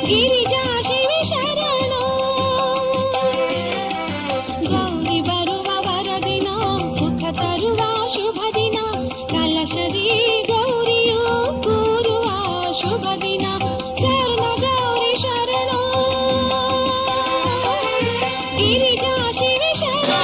ಗಿರಿಜಾ ಶಿವಿ ಶರಣು. ಗೌರಿ ಬರುವ ವರದಿನ, ಸುಖ ತರುವ ಶುಭ ದಿನ, ಕಲಶದಿ ಗೌರಿಯು ಕೂರುವ ಶುಭ ದಿನ. ಸ್ವರ್ಣ ಗೌರಿ ಶರಣು, ಗಿರಿಜಾ ಶಿವಿ ಶರಣು.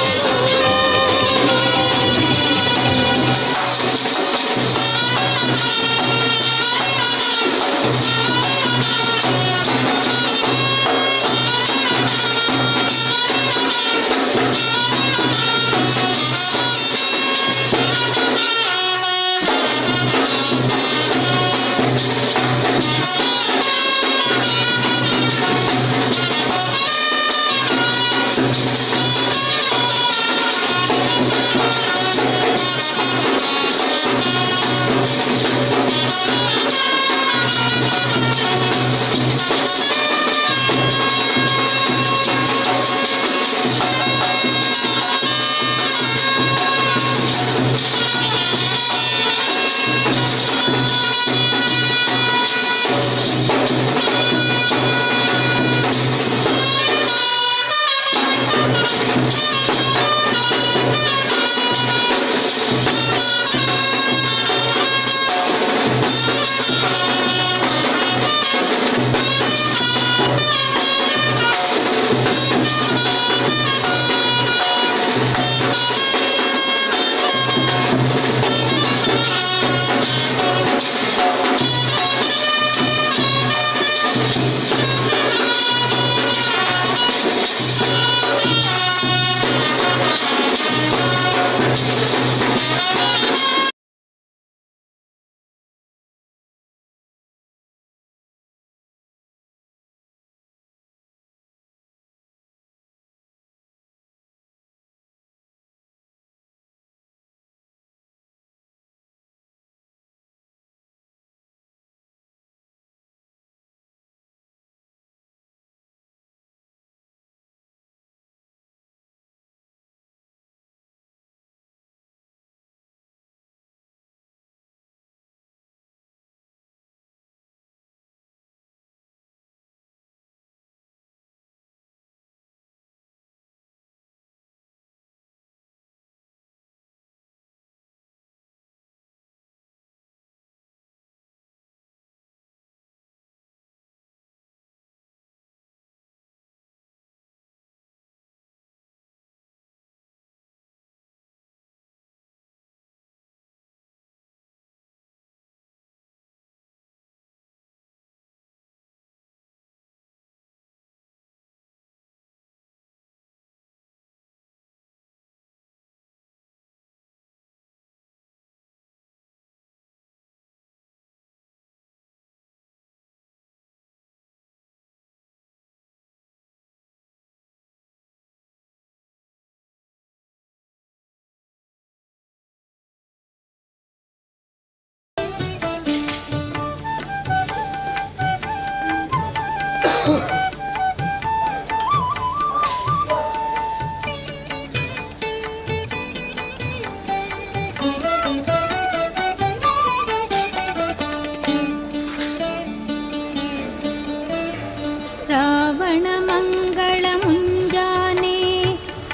ಶ್ರಾವಣ ಮಂಗಳ ಮುಂಜಾನೆ,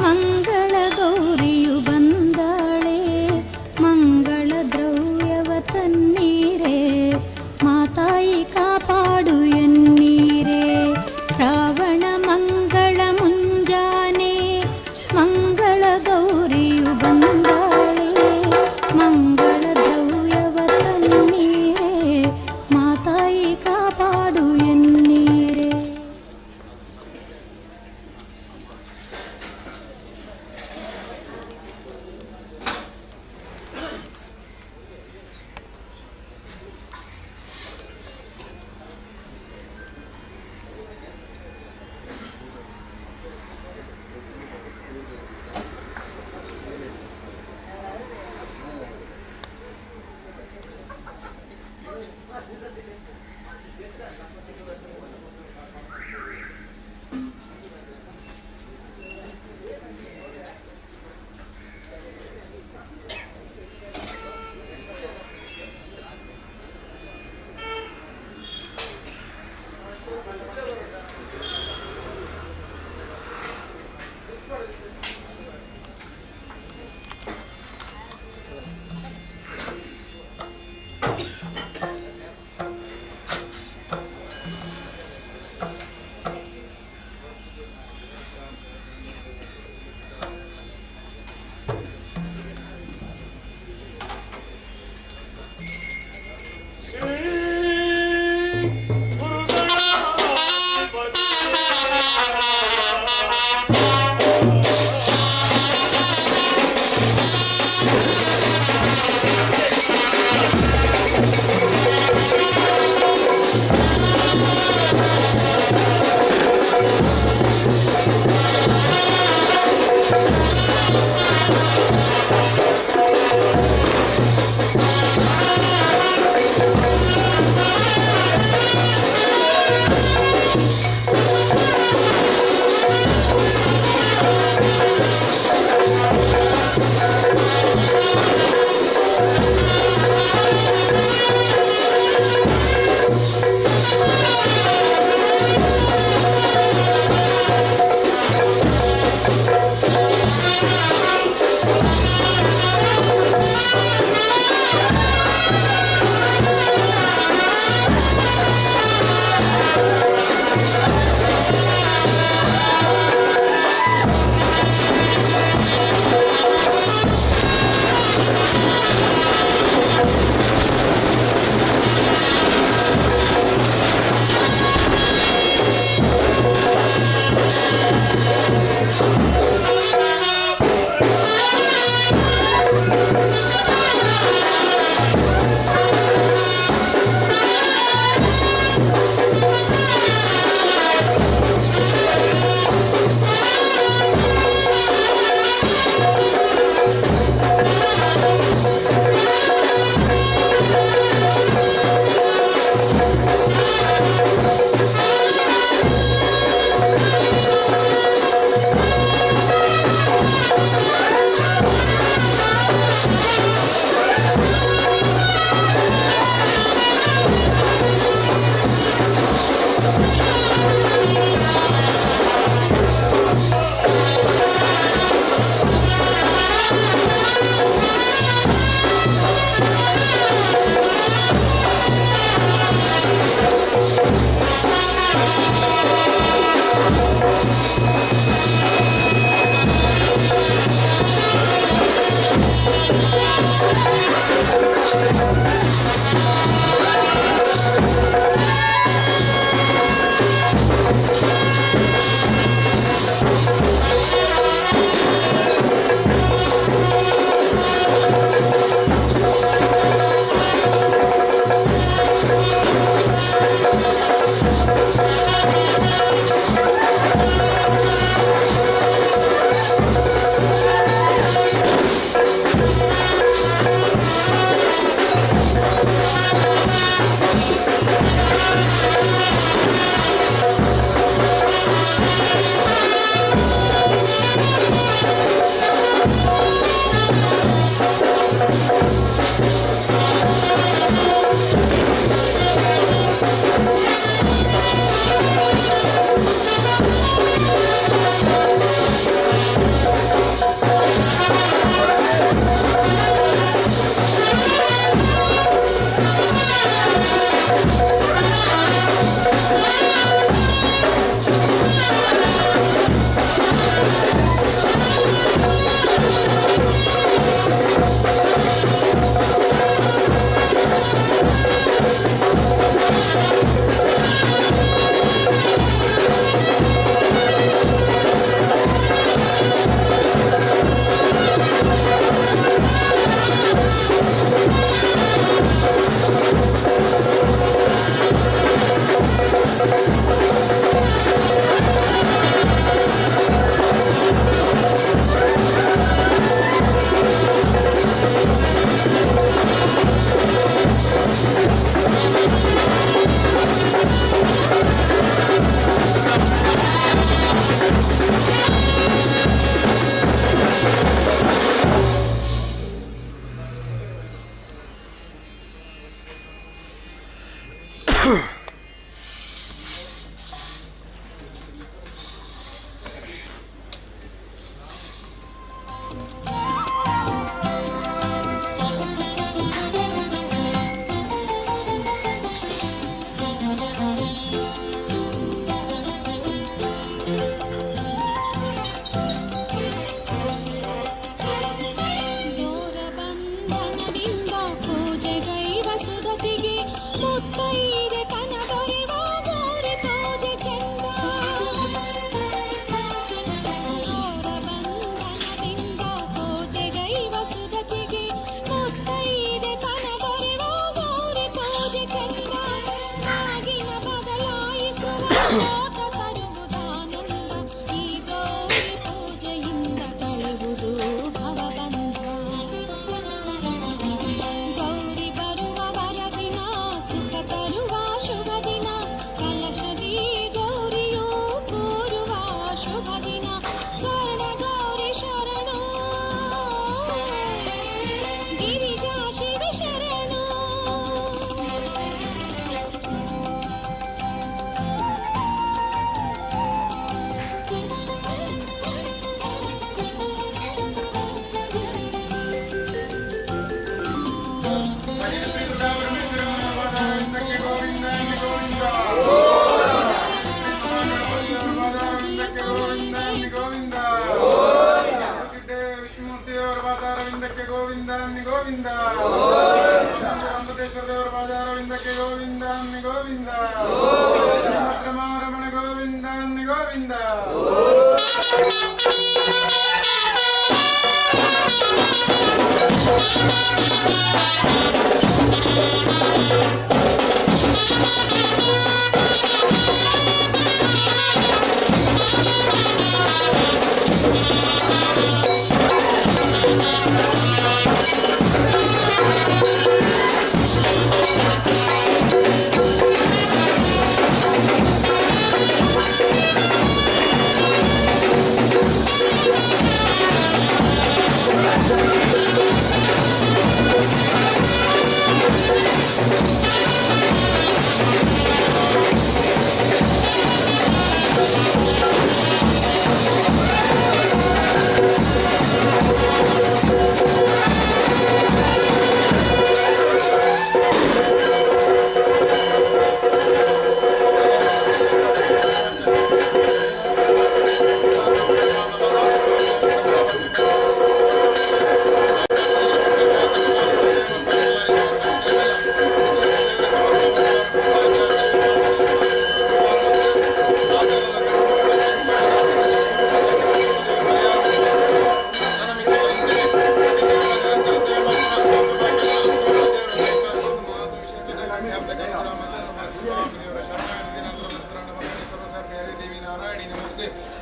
ಮಂಗಳ ಗೌರಿಯು ಬಂದಾಳೆ. ಮಂಗಳ ದ್ರವ್ಯವ ತನ್ನೀರೆ, ಮಾತಾಯಿ ಕಾಪಾಡು ಎನ್ನೀರೆ. ಶ್ರಾವಣ ಮಂಗಳ ಮುಂಜಾನೆ, ಮಂಗಳ ಗೌರಿಯು ಬಂದಾಳೆ. ಮಂಗಳ ದ್ರವ್ಯವ ತನ್ನೀರೆ, ಮಾತಾಯಿ ಕಾಪಾಡು ಎನ್ನೀರೆ. ಲೋಕ ತರುವುದಾನಂದ ಈ ಗೌರಿ ಪೂಜೆಯಿಂದ ಕಳೆಯುವುದು ಭವಬಂಧ. ಗೌರಿ ಬರುವ ವರದಿನ ಸುಖ ತರುವ ಶುಭ ದಿನ, ಕಲಶದಿ ಗೌರಿಯು ಕೂರುವ ಶುಭ ದಿನ. ಸ್ವರ್ಣ ಗೌರಿ ಶರಣು, ಗಿರಿಜಾ ಶಿವ ಶರಣು. ವಿಷ್ಣುಮೂರ್ತಿಯವರ ಪಾದಾರವಿಂದಕ್ಕೆ ಗೋವಿಂದ ಗೋವಿಂದ. ವೆಂಕಟೇಶ್ವರ ದೇವರ ಪಾದಾರವಿಂದಕ್ಕೆ ಗೋವಿಂದ ಗೋವಿಂದ. ರಮಣ ಗೋವಿಂದ ಗೋವಿಂದ.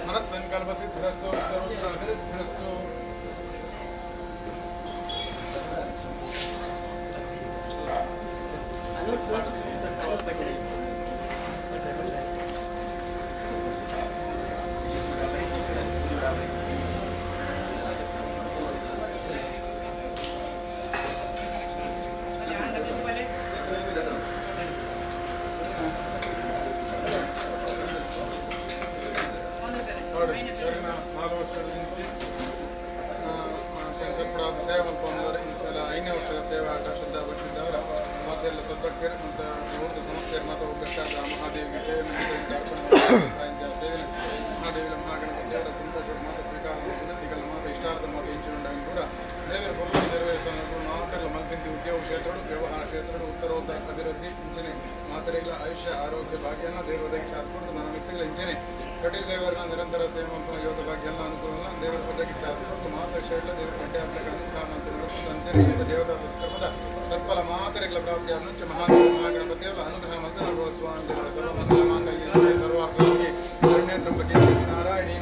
मनस्संकल्प सिद्धिरस्तु अभिवृद्धिरस्तु. ಸೇವೆ ಮಲ್ಕೊಂಡವರು ಈ ಸಲ 5ನೇ ವರ್ಷದ ಸೇವೆ ಆಟ ಶ್ರದ್ಧಾ ಬರ್ತಿದ್ದವರ ಮಾತೆಲ್ಲ ಸದ್ಭಕ್ತರು ಮತ್ತು ನೋಡಿದ ಸಂಸ್ಥೆಯರು ಮಾತು ಹೋಗಬೇಕಾದ ಮಹಾದೇವಿಗೆ ಸೇವೆ ಸೇವೆ ಮಹಾದೇವಿಯ ಮಹಾಗಣಪತಿ ದೇವರ ಸಂತೋಷ ಮಾತು ಸ್ವೀಕಾರ ಮಾಡುತ್ತಿಗಳ ಮಾತು ಇಷ್ಟಾರ್ಥ ಮಾತು ಇಂಚಿನುಂಡಾಗಿ ಕೂಡ ದೇವರ ಭಕ್ತಿ ನೆರವೇರಿಸುವ ಮಾತೆಲ್ಲ ಮಲ್ಪಿಂದಿ ಉದ್ಯೋಗ ಕ್ಷೇತ್ರಗಳು ವ್ಯವಹಾರ ಕ್ಷೇತ್ರಗಳು ಉತ್ತರೋತ್ತರ ಅಭಿವೃದ್ಧಿ ಇಂಚನೆ ಮಾತರಿಗಳ ಆಯುಷ್ಯ ಆರೋಗ್ಯ ಭಾಗ್ಯನ ದೇವರ ಒದಗಿಸಿ ಸಾಧಿಕೊಂಡು ನನ್ನ ವ್ಯಕ್ತಿಗಳ ಇಂಚನೆ ಕಟೀಲ್ ದೇವರನ್ನ ನಿರಂತರ ಸೇವೆ ಮಾಡ್ಕೊಂಡು ಯೋಗ ಭಾಗ್ಯ ಎಲ್ಲ ಅನುಕೂಲ ದೇವರ ಒದಗಿಸಿ ಸಾಧಿಕೊಂಡು ಮಾತು ಶೈಲ ದೇವರ ಗಡ್ಡೆ ಹಬ್ಬಕ್ಕೆ ಅನುಗ್ರಹ ಮತ್ತು ನಡೆಸುವುದು ಅಂಚನೆ ದೇವತಾ ಸತ್ಕರ್ಮದ ಸತ್ಫಲ ಮಾತರಿಗಳ ಪ್ರಾಪ್ತಿ ಅನ್ನುಂಚ ಮಹಾಗಣಪತಿಯವರ ಅನುಗ್ರಹ ಮತ್ತು ಸ್ವಾಮಿ ದೇವರ ಸರ್ವಮಂಗಲ ಮಾಂಗಲ್ಯ ಸರ್ವಾರ್ಥವಾಗಿ ತ್ರಂಬಕೆ ನಾರಾಯಣಿ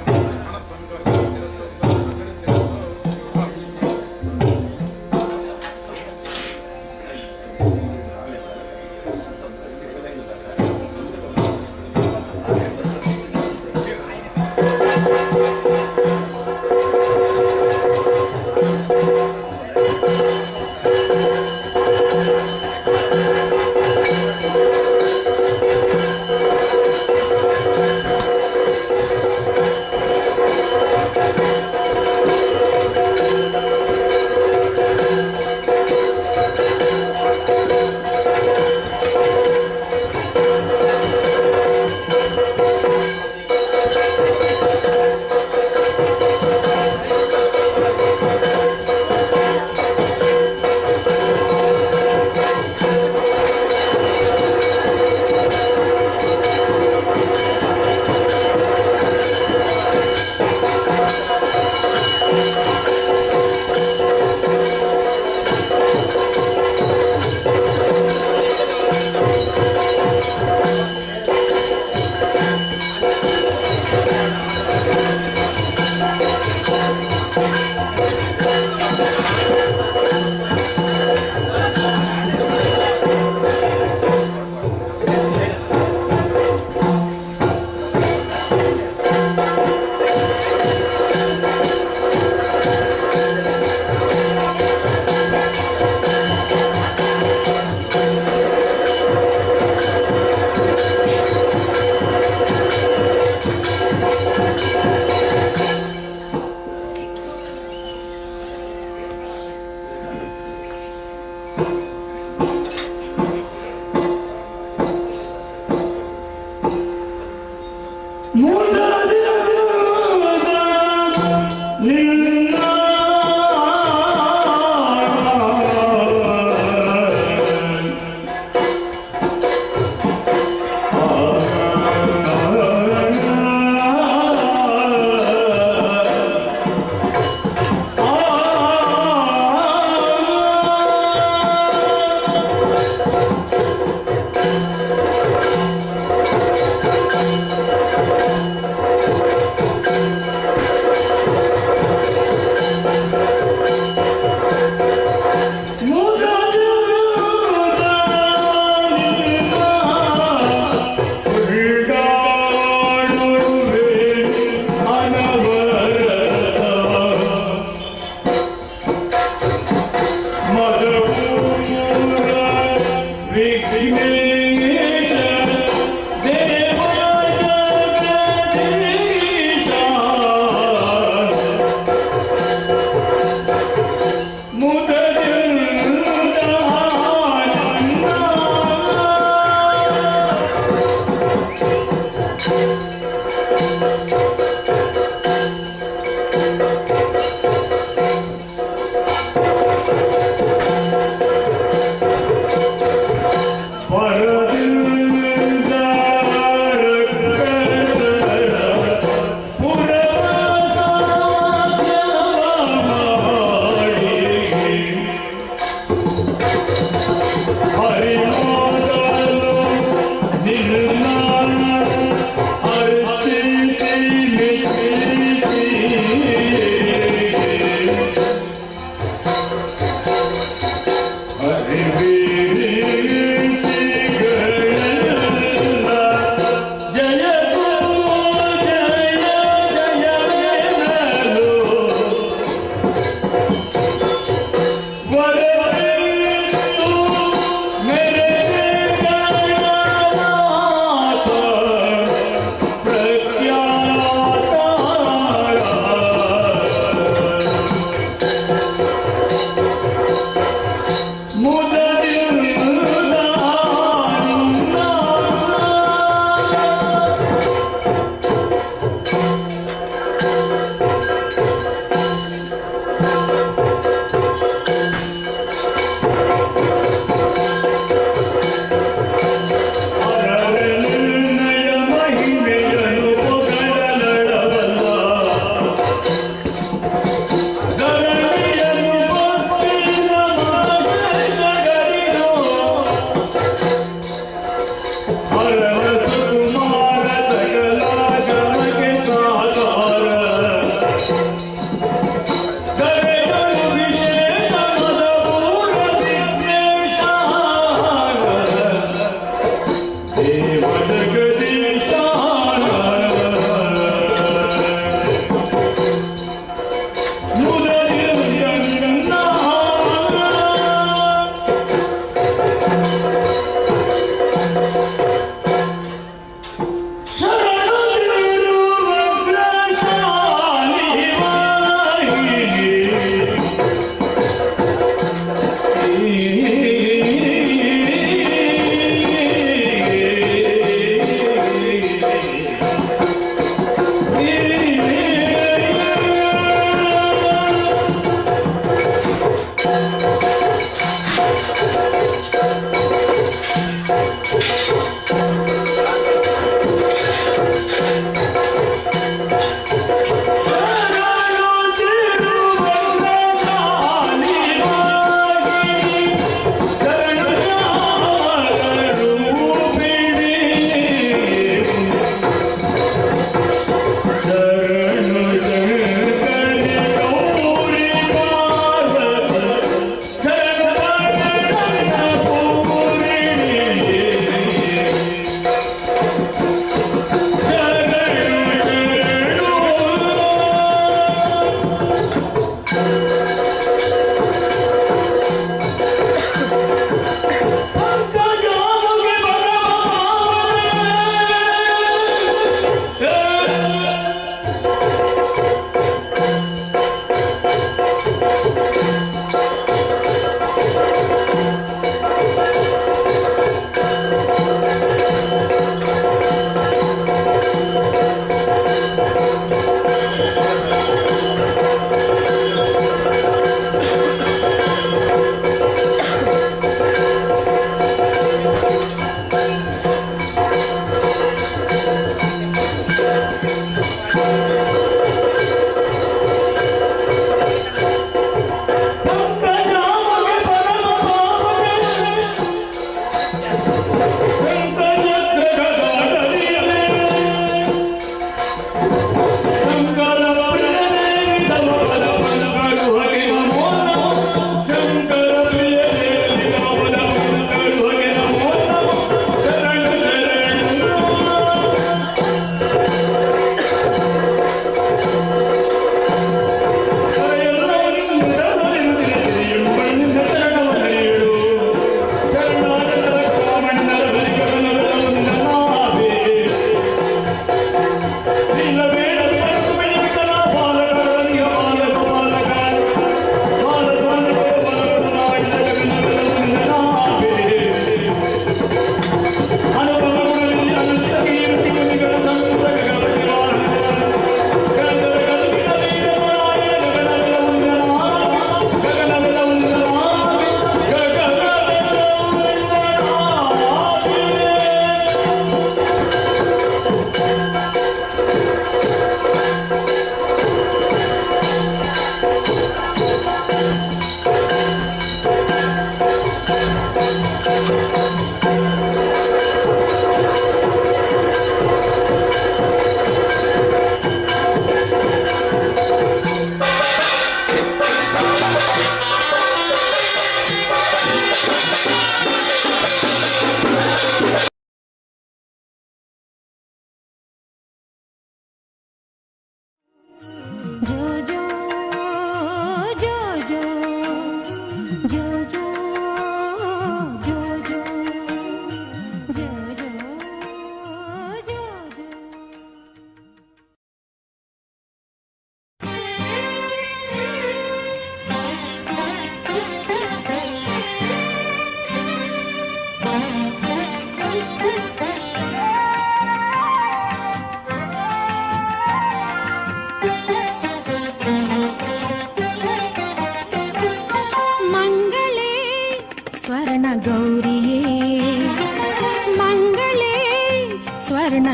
ಮನಸ್ಸಂಕಲ್ಪ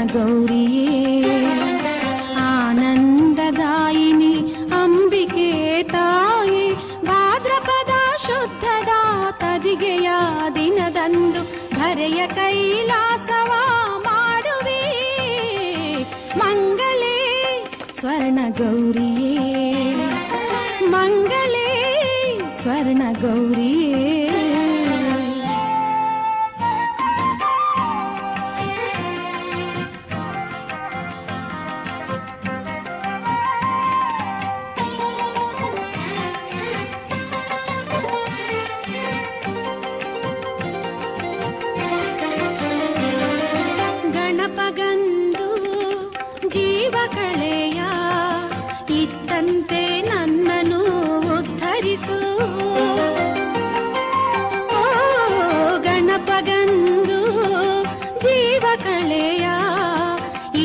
ಗೌರಿಯೇ ಆನಂದದಾಯಿನಿ ಅಂಬಿಕೆ ತಾಯಿ ಭಾದ್ರಪದ ಶುದ್ಧದ ತದಿಗೆಯ ದಿನದಂದು ಧರೆಯ ಕೈಲಾಸವ ಮಾಡುವೆ ಮಂಗಳೇ ಸ್ವರ್ಣ ಗೌರಿಯೇ ಮಂಗಳೇ ಸ್ವರ್ಣ ಗೌರಿಯೇ ಗಣಪಗಂದು ಜೀವ ಕಳೆಯ ಇತ್ತಂತೆ ನನ್ನನ್ನು ಉದ್ಧರಿಸು ಓ ಗಣಪಗಂದು ಜೀವ ಕಳೆಯ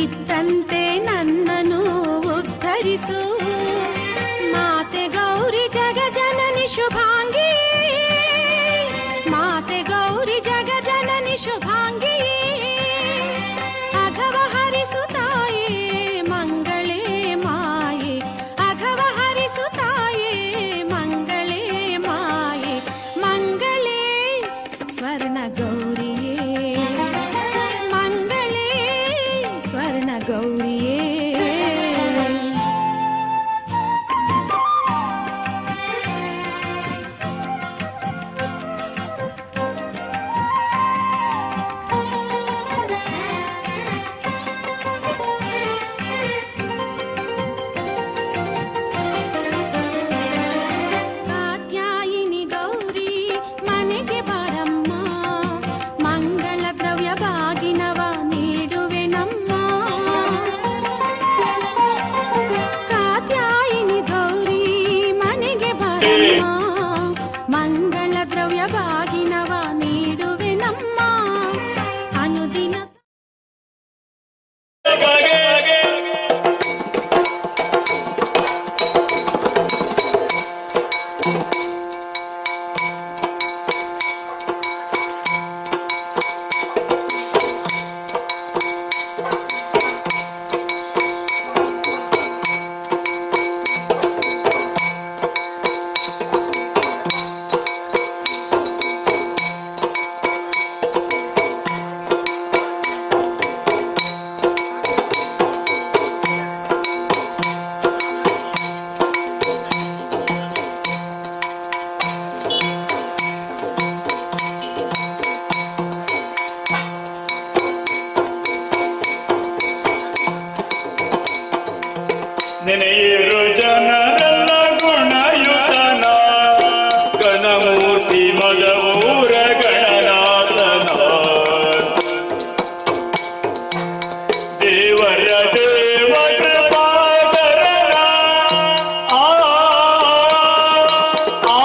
ಇತ್ತಂತೆ ನನ್ನನ್ನು ಉದ್ಧರಿಸು ಮಾತೆ ಗೌರಿ ಜಗಜನನಿ ಶುಭಾಂಗಿ ಮಾತೆ ಗೌರಿ ಜಗಜನನಿ ಶುಭಾಂಗಿ ಅಘವ ಹರಿಸುತ್ತಾಯೇ ಮಂಗಳೇ ಮಾಯೆ ಅಘವ ಹರಿಸುತ್ತಾಯೇ ಮಂಗಳೇ ಮಾಯೆ ಮಂಗಳೇ ಸ್ವರ್ಣ ಗೌರಿಯೇ ಮಂಗಳೇ ಸ್ವರ್ಣ ಗೌರಿಯೇ ಕಾತ್ಯಾಯಿನಿ ಗೌರಿ ಮನೆಗೆ ಬಾರಮ್ಮ ಮಂಗಳ ದ್ರವ್ಯ ಬಾಗಿನವ ನೀಡುವೆ ನಮ್ಮ ಕಾತ್ಯಾಯಿನಿ ಗೌರಿ ಮನೆಗೆ ಬಾರಮ್ಮ ಮಂಗಳ ದ್ರವ್ಯ ಬಾಗಿನವ ನೀಡುವೆ ನಮ್ಮ ಅನುದಿನ ನೆನೆಯಿರು ಜನರಲ್ಲ ಗುಣಯುತನ ಗಣಮೂರ್ತಿ ಮದವೂರ ಗಣನಾಥನ ದೇವರ ದೇವ ಕೃಪಾಕರನ ಆ ಆ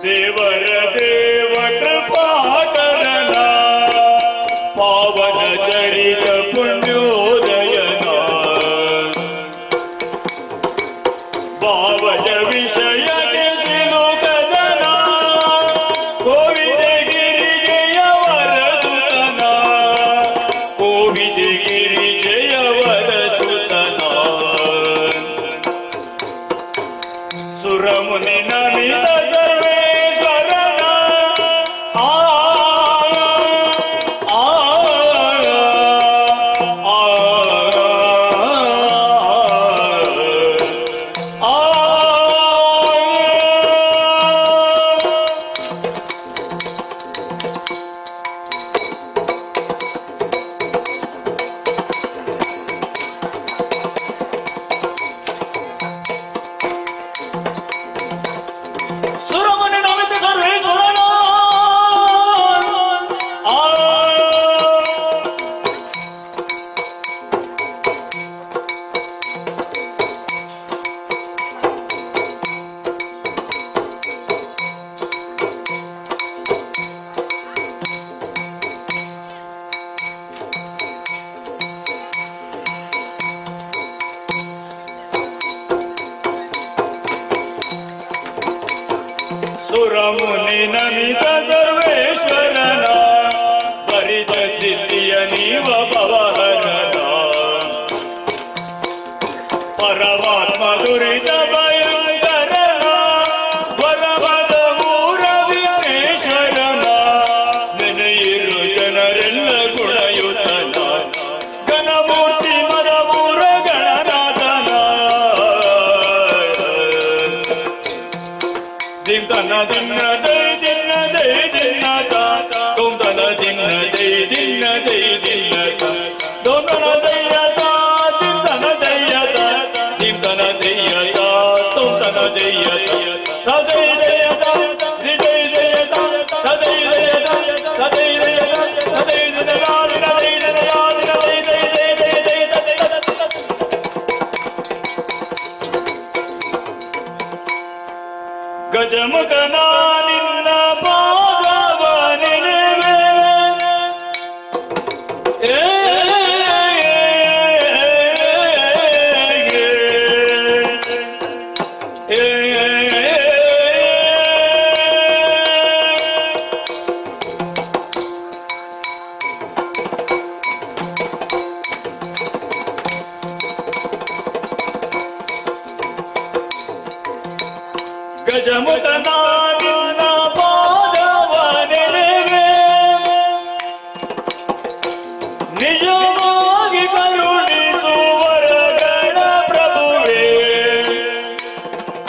ದೇವರ ದೇವ ಕೃಪಾಕರನ ಪಾವನ ಚರಿತ ಪುಣ್ಯೋದಯನ ಭಾವಜ ವಿಷಯ ಸಿಲುಕದನ ಕೋವಿದ ಗಿರಿಜಯವರ ಸುತನ ಕೋವಿದ ಗಿರಿಜಯವರ ಸುತನ ಸುರಮುನಿ ನಮಿತ ಸುರಮುನಿ ನಮಿತ ಸರ್ವೇಶ್ವರನ ಪರಿತ ಸಿದ್ಧಿಯ ನೀವ ಭವಹರನ ಪರಮಾತ್ಮ ದುರಿತ ಭಯಂಕರನ ವರವದ ಮೂರ ವಿಘ್ನೇಶ್ವರನ ನೆನೆಯಿರು ಜನರೆಲ್ಲ ಗುಣಯುತನ ಘನಮೂರ್ತಿ ಮದಪುರ ಗಣನಾಥನ ದಿನ ದಿನ ದೈ ದಿನ ದೈ ದಿನ ದೊಂದನ ದಿನ ದೈ ದಿನ ದೈ ದಿನ ದೊಂದನ ದಯ್ಯತ ದಿನ ದಯ್ಯತ ದಿನ ದಯ್ಯತ ದೊಂದನ ದಯ್ಯತ ತದೈ ದಯ್ಯತ ದಿದೈ ದಯ್ಯತ ತದೈ ದಯ್ಯತ ತದೈ ದಯ್ಯತ ತದೈ ದಿನ ಲಾಲಿನ ದೈ ದಿನ ಲಾಲಿನ ದೈ ದೈ ದೈ ದೈ ದೈ ದೈ ಗಜಮುಖನ ನಿನ್ನ ಪಾದವ ನೆನೆವೆ ಗಜಮುಖನ ನಿನ್ನ ಪಾದವ ನೆನೆವೆ ನಿಜವಾಗಿ ಕರುಣಿಸುವರಗಳ ಪ್ರಭುವೇ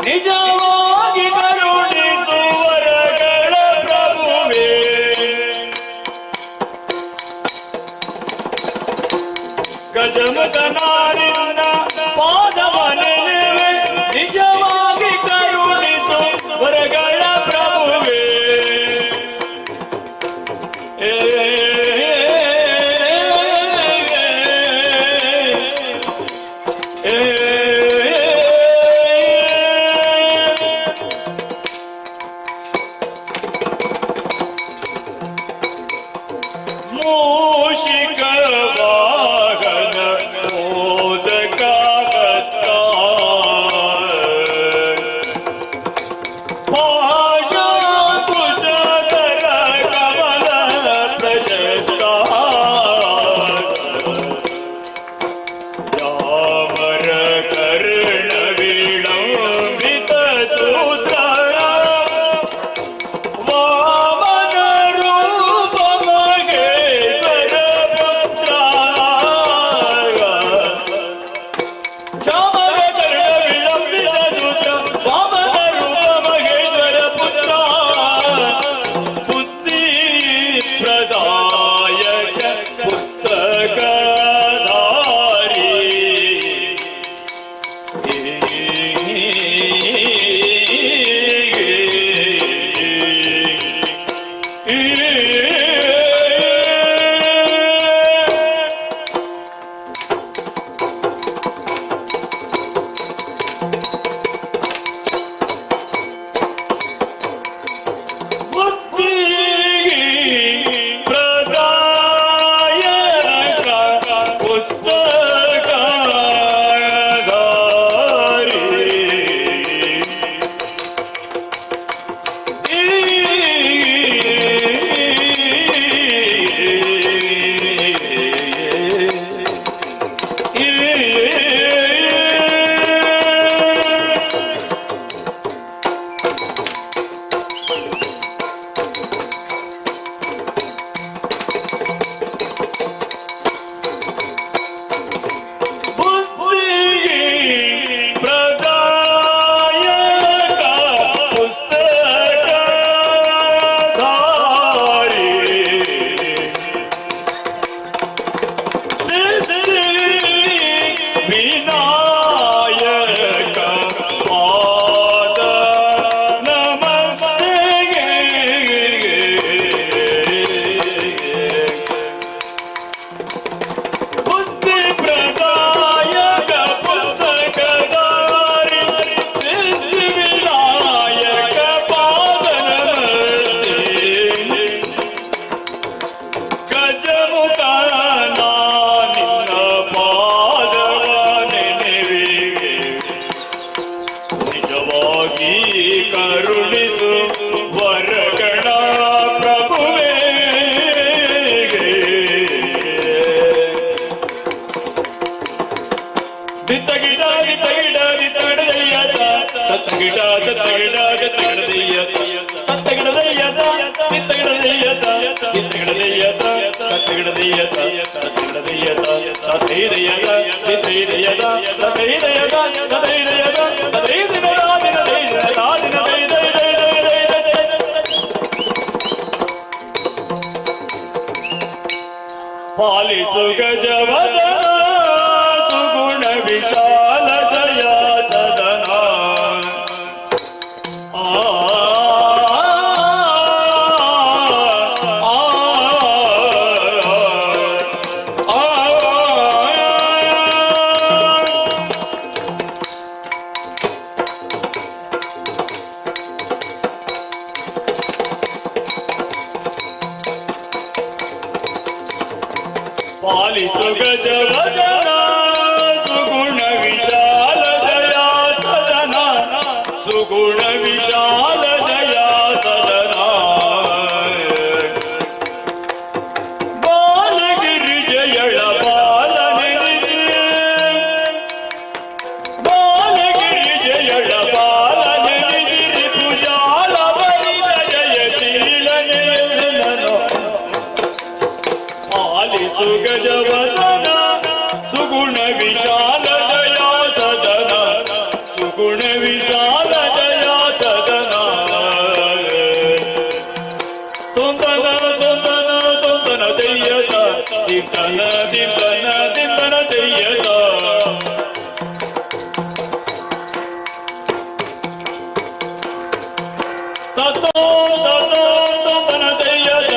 ನಿಜವಾಗಿ ಕರುಣಿಸುವರಗಳ ಪ್ರಭುವೇ ಗಜಮುಖನ ನಿನ್ನ ಪಾದವ ನೆನೆವೆ ನಿಜವಾಗಿ ಕರುಣಿಸು ವರಗಳ ಪ್ರಭುವೇ ಮೂಷಿಕ ವಾಹನ ಮೋದಕ ಹಸ್ತ ಕುಶಧರ ಕಮಲ ಪ್ರಶಸ್ತ ಯಾಮರ ಕರ್ಣ ವಿಳಂಬಿತ ಸೂತ್ರ ವಾಮನ ರೂಪ ಮಹೇಶ್ವರ ಪುತ್ರ ಚಾಮರ ಕರ್ಣ ವಿಳಂಬಿತ ಸೂತ್ರ ವಾಮನ ರೂಪ ಮಹೇಶ್ವರ ಪುತ್ರ ಬುದ್ಧಿ ಪ್ರದಾಯಕ ಪುಸ್ತಕಧಾರಿ ಬುದ್ಧಿ ಪ್ರದಾಯಕ ಪುಸ್ತಕಧಾರಿ ಕರುಣಿಸು ಪಾಲಿಸು ಗಜವದನ ಸುಗುಣ ವಿಶಾಲ ದಯಾ ಸದನ ಪಾಲಿಸು ಗಜವದನ ಸುಗುಣ ವಿಶಾಲ ದಯಾ ಸದನ ಸುಗುಣ ವಿಶಾಲ ದಯಾ ಸದನ ಬಾಲಗಿರಿಜಯಳ ಬಾಲನಿಧಿ ಬಾಲಗಿರಿಜಯಳ ಬಾಲನಿಧಿ ಪೂಜಾಲ ವರಿದ ಜಯಶೀಲನೆ ಪಾಲಿಸು ಗಜವದನ ಸುಗುಣ ವಿಶಾಲ ದಯಾ ಸದನ ಸುಗುಣ ವಿಶಾಲ ದಯಾ ಸದನ ತುಂತನ ತುಂತನ ತುಂತನ ದಯ್ಯತ ದಿಬ್ಬನ ದಿಬ್ಬನ ದಿಬ್ಬನ ದಯ್ಯತ ತತೋ ತತೋ ತುಂತನ ದಯ್ಯತ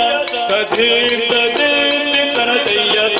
ತಧೀರ್ ತಧೀರ್ ತನ ದಯ್ಯತ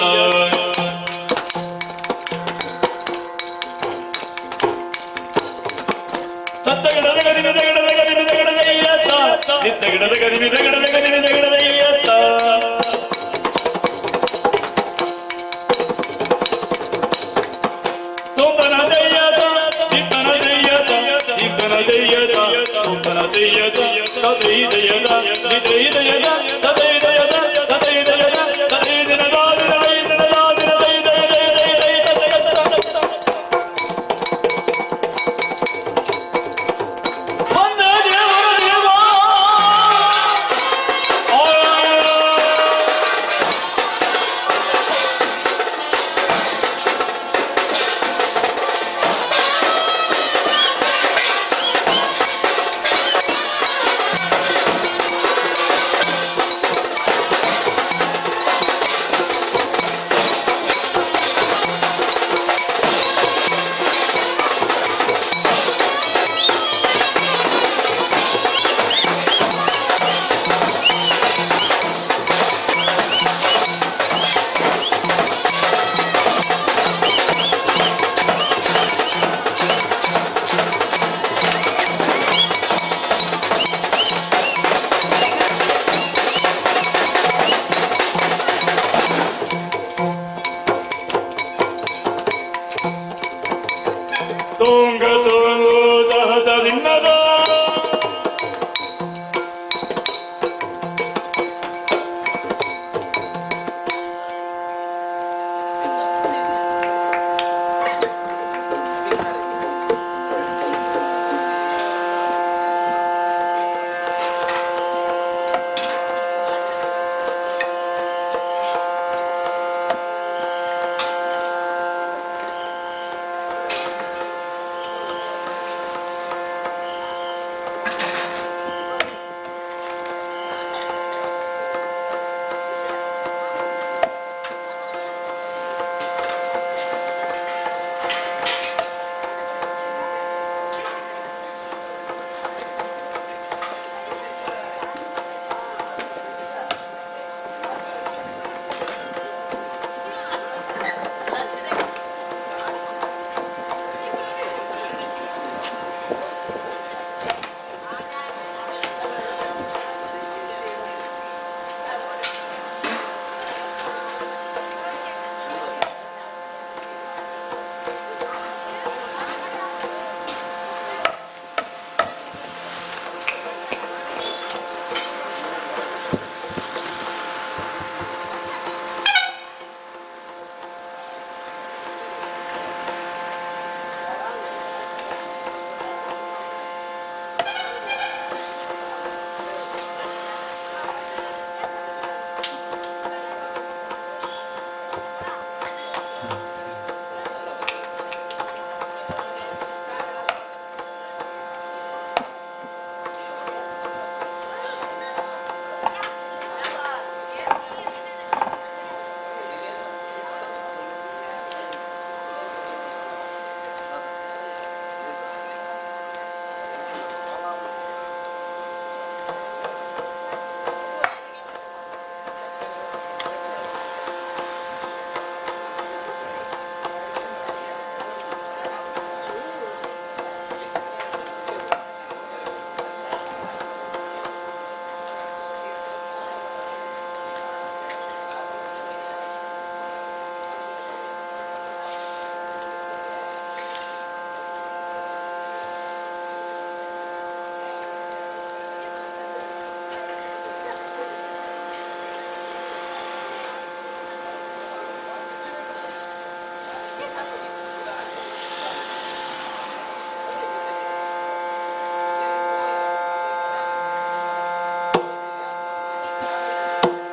ತುಂಗ ತುಂಗು ದಹದ ನಿನ್ನದ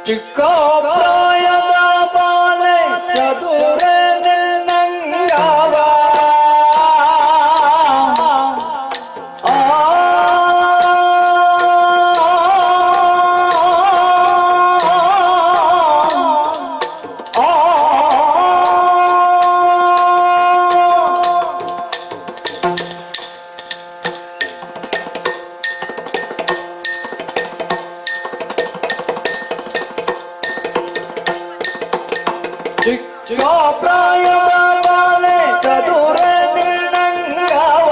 ಚಿಕ್ಕ ಪ್ರಾಯದ ಬಾಲೆ ಚದುರ ನಂಗವ ಚಿಕ್ಕ ಪ್ರಾಯದ ಬಾಲೆ ಚದುರ ನಂಗವ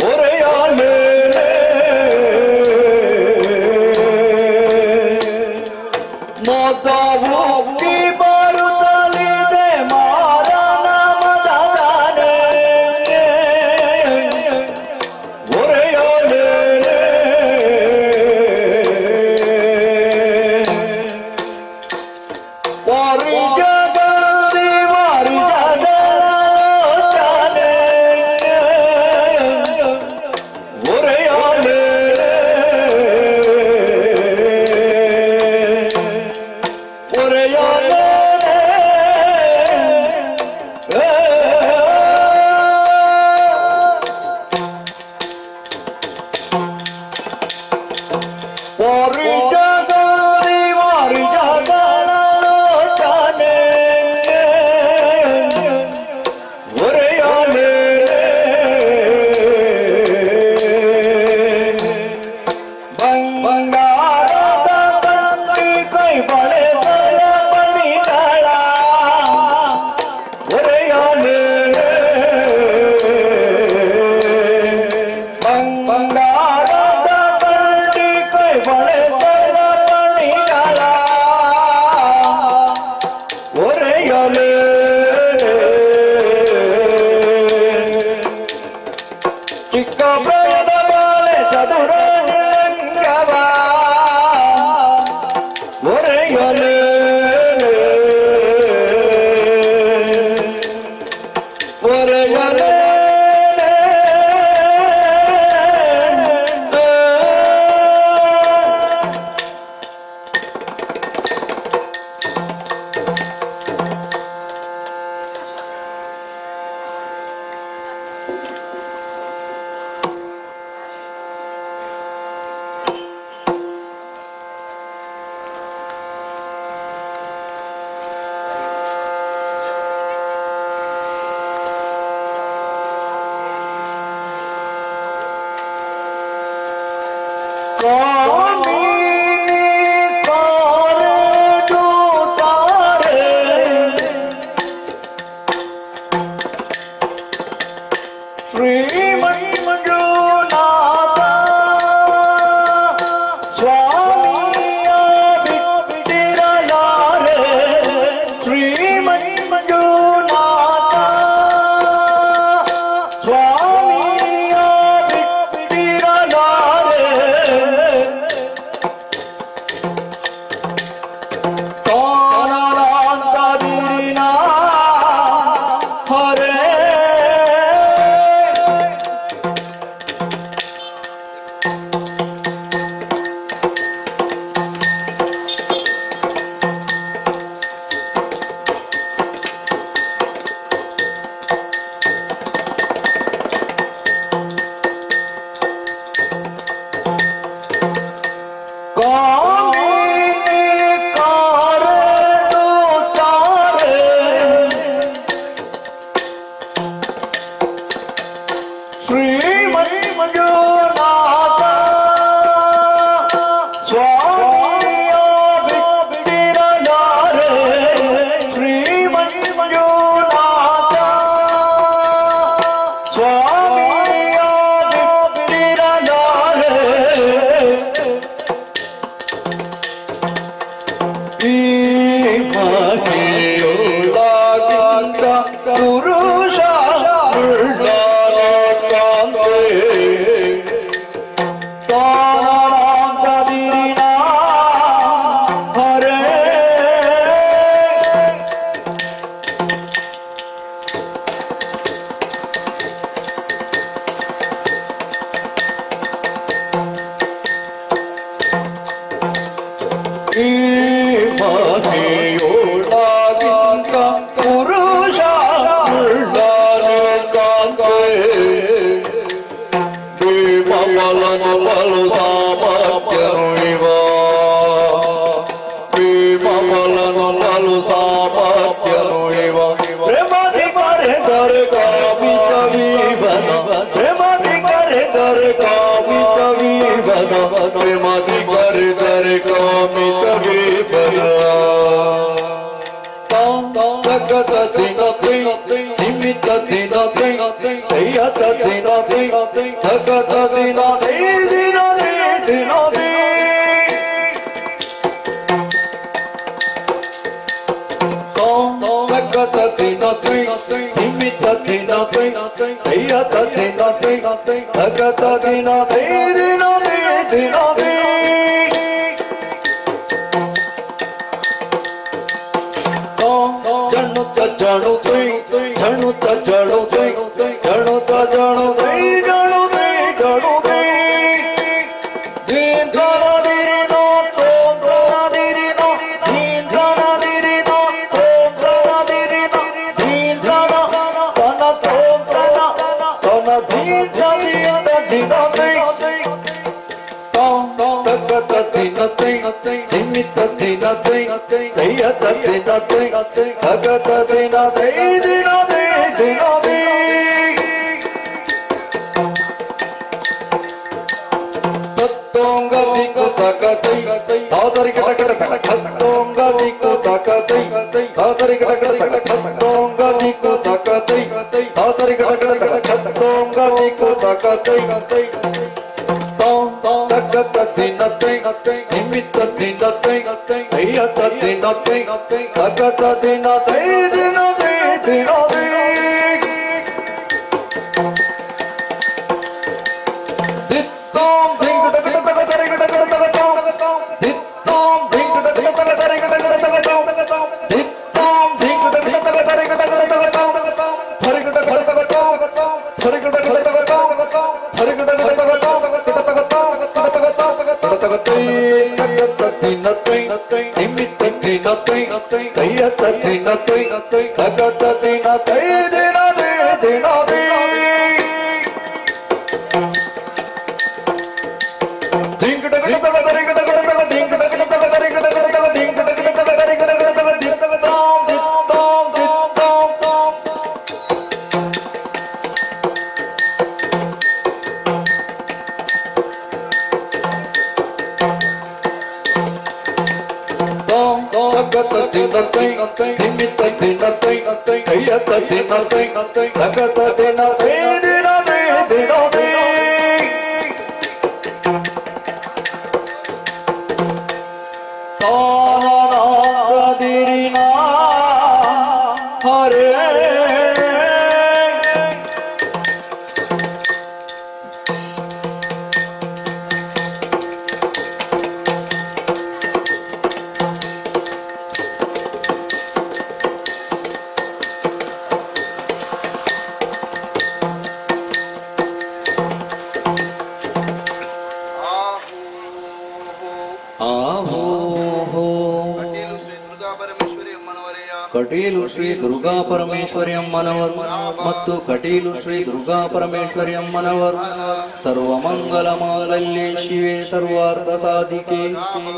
ಒರೆಯಲೇ ಮೊದವು ಬರುತ್ತಲಿದೆ ಮಾರನ ಮದನೆ ಒರೆಯಲೇ ವಾರಿ ಜಗದಿ ವಾರಿ ಜಗಲೋಚನೆ ಒರೆಯಲೇ ಒರೆಯಲೇ ವಾರಿ ಜಗದಿ ವಾರಿ ಜಗಲೋಚನೆ ಒರೆಯಲೇ ಬಂಗಾರದ ಬಂಡಿ ಕೈ ಬಳೆದಲ ಬಣಿಗಳ ಒರೆಯಲೇ ಬಂಗಾರದ ಬಂಡಿ ಕೈ ಬಳೆದಲ ಬಣಿಗಳ ಒರೆಯಲೇ ಚಿಕ್ಕ ಪ್ರಾಯದ ಬಾಲೆ ಚದುರ ನಿರಂಗವ ಒರೆಯಲೇ ಒರೆಯಲೇ ಕಾಮಿನಿ ಕಾರದು ತಾರೆ ಶ್ರೀಮಂಜುನಾಥ ಸ್ವಾಮಿಯ ಬಿಟ್ಟಿರಲಾರೆ ಶ್ರೀಮಂಜುನಾಥ ಸ್ವಾಮಿಯ ಬಿಟ್ಟಿರಲಾರೆ ಕಾರಣಾಂತದಿರಿನ ಹರೇ ಪ್ರೇಮದಿ ಕರೆದರೆ ಕಾಮಿತ ವಿವನ ಪ್ರೇಮದಿ ಕರೆದರೆ ಕಾಮಿತ ವಿವನ ತಗದ ದಿನ ನಿಮಿತ್ತ ದಿನ ಕೈಯದ ದಿನ ತಗದ ದಿನ ದಿನ ದಿನ ತಗದ ದಿನ ನಿಮಿತ್ತ ದಿನ ಕೈಯದ ದಿನ ತಗದ ದಿನ ದಿನ ದಿನ ಜಣುತ ಜಣು ಜಣುತ ಜಣು ಜಣು ಜಣು ದೀರ್ಘನದಿರಿನೋ ತೋಂದ್ರನದಿರಿನೋ ದೀರ್ಘನದಿರಿನೋ ತೋಂದ್ರನದಿರಿನೋ ದೀರ್ಘನ ತನ ತೋಂದ್ರನ ತನ ದೀರ್ಘದಿಯದ ದಿನ ತಗತ ದಿನ ನಿಮಿತ್ತ ದಿನ ಕೈಯದ ದಿನ ತಗತ ದಿನ ದಿನ ದಿನ ತತ್ತೋಂಗ ದಿಕ್ಕು ತಗತೈ ತಾದರಿ ಕಟ ತತ್ತೋಂಗ ದಿಕ್ಕು ತಗತೈ ತಾದರಿ ಕಟ ತತ್ತೋಂಗ ದಿಕ್ಕು ತಗತೈ ತಾದರಿ ಕಟ ತತ್ತೋಂಗ ದಿಕ್ಕು ತಗತೈ ತಗತ ದಿನ ನಿಮಿತ್ತ ದಿನ ಕೈಯದ ದಿನ ತಗತ ದಿನ ದಿನ ದಿನ ದಿತ್ತೋಂ ಧಿಂಗಟ ತಗತರಿ ಗಟ ತಗತೋಂ ದಿತ್ತೋಂ ಧಿಂಗಟ ತಗತರಿ ಗಟ ತಗತೋಂ ದಿತ್ತೋಂ ಧಿಂಗಟ ತಗತರಿ ಗಟ ತಗತೋಂ ಹರಿಗಟ ತಗತೋಂ ಹರಿಗಟ ತಗತೋಂ ಹರಿಗಟ ತಗತೋಂ ನಿಮಿತ್ತ ದಿನ ಕೈಯತ್ತ ದಿನ ತಗತ ದಿನ ದಿನ ದಿನ ದಿಂಕಟ ತಗತರಿ ಗಟ ತಗ ದಿಂಕಟ ತಗತರಿ ಗಟ ತಗ ದಿಂಕಟ ತಗತರಿ ಗಟ ತಗ ದಿತ್ತೋಂ ದಿತ್ತೋಂ ದಿತ್ತೋಂ ತಗತ ದಿನ ನಿಮಿತ್ತ ದಿನ ಕೈಯತ್ತ ದಿನ ತಗತ ದಿನ ದಿನ ದಿನ ತಾನದಿರಿನ ಹರೇ ಕಟೀಲು ಶ್ರೀ ದುರ್ಗಾ ಪರಮೇಶ್ವರಿ ಅಮ್ಮನವರು ಮತ್ತು ಕಟೀಲು ಶ್ರೀ ದುರ್ಗಾ ಪರಮೇಶ್ವರಿ ಅಮ್ಮನವರು ಸರ್ವಮಂಗಲ ಮಾಂಗಲ್ಯೆ ಶಿವೆ ಸರ್ವಾರ್ಥ ಸಾಧಿಕೆ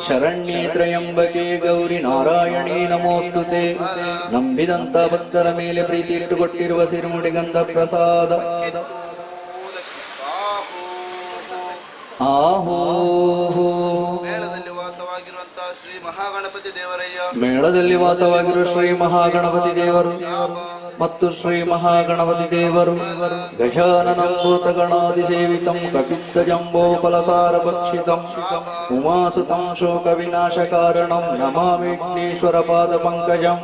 ಶರಣ್ಯೇ ತ್ರಯಂಬಕೆ ಗೌರಿ ನಾರಾಯಣಿ ನಮೋಸ್ತುತೆ. ನಂಬಿದಂತ ಭಕ್ತರ ಮೇಲೆ ಪ್ರೀತಿ ಇಟ್ಟುಕೊಟ್ಟಿರುವ ಸಿರುಮುಡಿ ಗಂಧ ಪ್ರಸಾದ ಆಹೋ ಶ್ರೀ ಮಹಾಗಣಪತಿ ದೇವರಯ್ಯ ಮೇಳದಲ್ಲಿ ವಾಸವಾಗಿರುವ ಶ್ರೀ ಮಹಾಗಣಪತಿ ದೇವರು ಮತ್ತು ಶ್ರೀ ಮಹಾಗಣಪತಿ ದೇವರು ಗಜಾನನಂ ಭೂತಗಣಾದಿ ಸೇವಿತಂ ಕಪಿತ್ತ ಜಂಬೋ ಫಲಸಾರ ಭಕ್ಷಿತಂ ಉಮಾಸುತಂ ಶೋಕ ವಿನಾಶ ಕಾರಣಂ ನಮಾಮಿ ವಿಘ್ನೇಶ್ವರ ಪಾದ ಪಂಕಜಂ.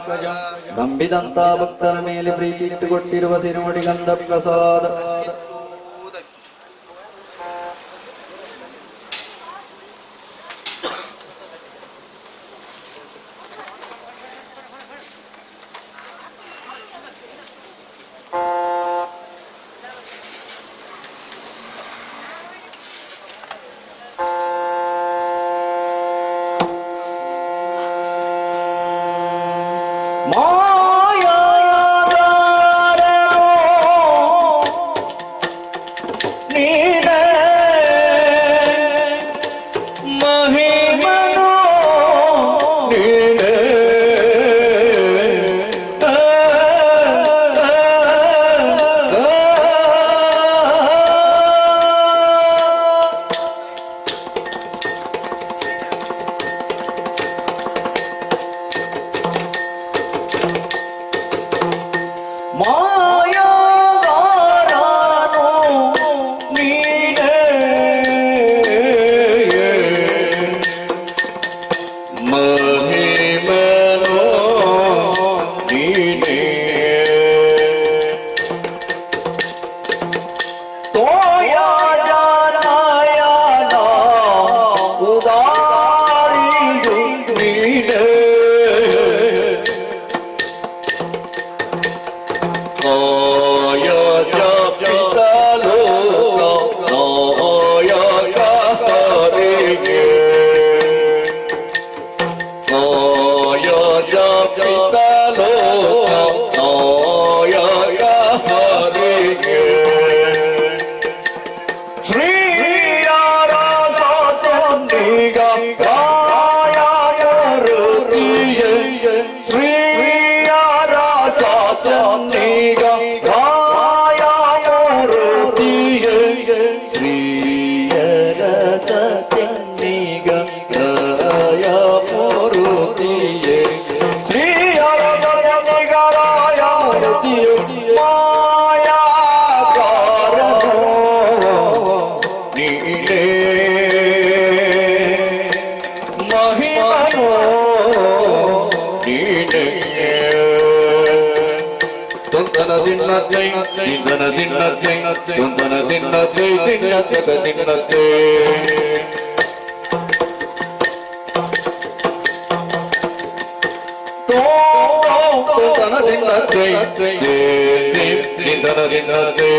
ನಂಬಿದಂತ ಭಕ್ತರ ಮೇಲೆ ಪ್ರೀತಿ ಇಟ್ಟುಕೊಟ್ಟಿರುವ ಸಿರುಮುಡಿ ಗಂಧ ಪ್ರಸಾದ ತಿಂದನ ದಿನ್ನತೆ ತುಂದನ ದಿನ್ನತೆ ದಿನ್ನತಕ ದಿನ್ನತೆ ತುಂದನ ದಿನ್ನತೆ ತಿಂದನ ದಿನ್ನತೆ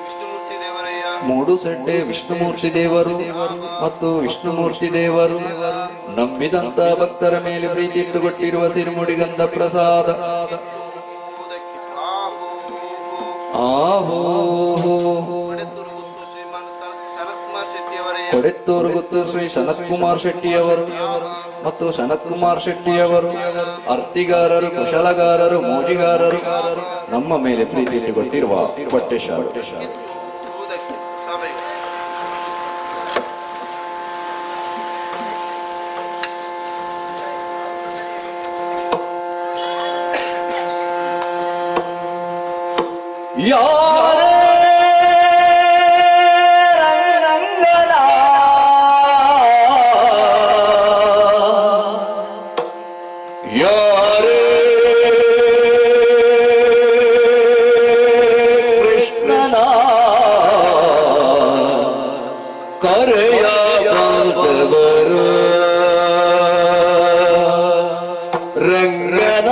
ವಿಷ್ಣುಮೂರ್ತಿ ದೇವರಯ್ಯ ಮೂಡು ಸೆಡ್ಡೆ ವಿಷ್ಣುಮೂರ್ತಿ ದೇವರು ಮತ್ತು ವಿಷ್ಣುಮೂರ್ತಿ ದೇವರು ನಂಬಿದಂತ ಭಕ್ತರ ಮೇಲೆ ಪ್ರೀತಿ ಇಟ್ಟುಕೊಟ್ಟಿರುವ ಸಿರುಮುಡಿಗಂಧ ಪ್ರಸಾದ ಆಹೋ ಸನತ್ಕುಮಾರ್ ಶೆಟ್ಟಿಯವರಯ್ಯ ಕೊಡೆತ್ತೂರುಗುತ್ತು ಶ್ರೀ ಸನತ್ಕುಮಾರ್ ಶೆಟ್ಟಿಯವರು ಮತ್ತು ಸನತ್ಕುಮಾರ್ ಶೆಟ್ಟಿಯವರು ಅರ್ತಿಗಾರರು ಕುಶಲಗಾರರು ಮೋಜಿಗಾರರು ನಮ್ಮ ಮೇಲೆ ಪ್ರೀತಿ ಇಟ್ಟುಕೊಟ್ಟಿರುವ ಪಟ್ಟೇಶಾರು ಸಭೆಗೆ ಯಾರೇ ರಂಗನ ಯಾರೇ ಕೃಷ್ಣನ ಕರೆಯ ಬಂದವರು ರಂಗನ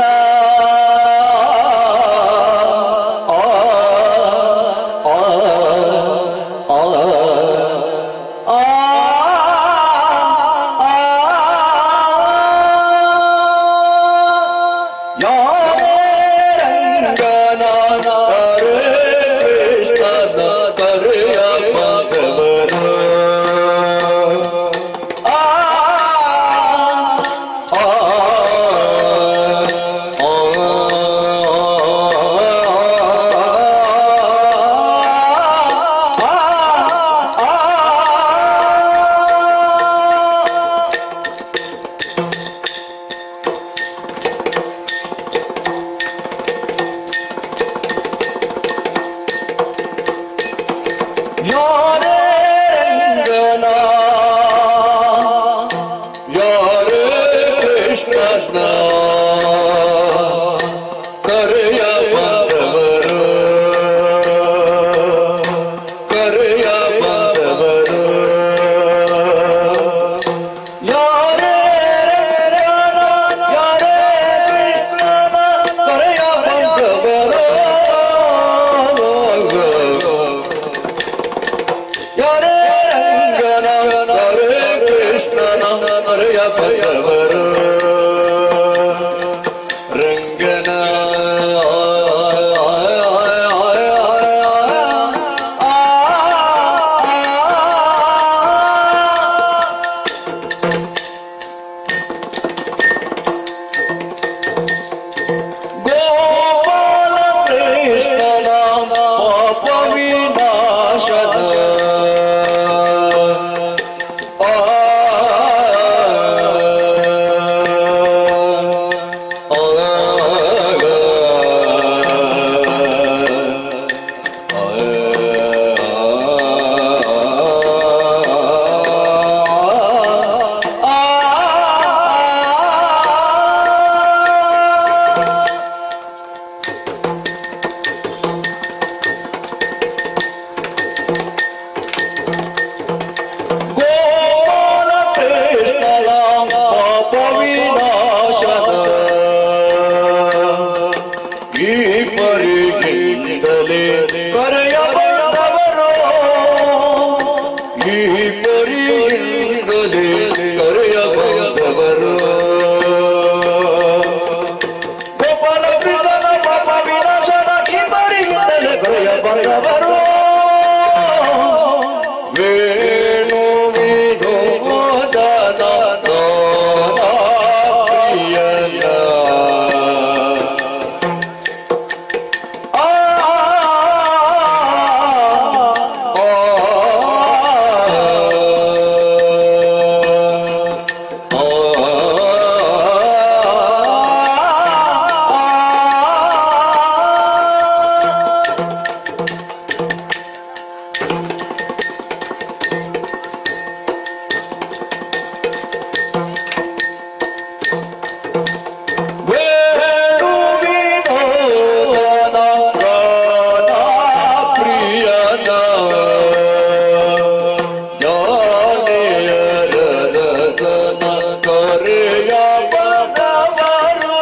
ಕರೆಯ ಬಂದವರು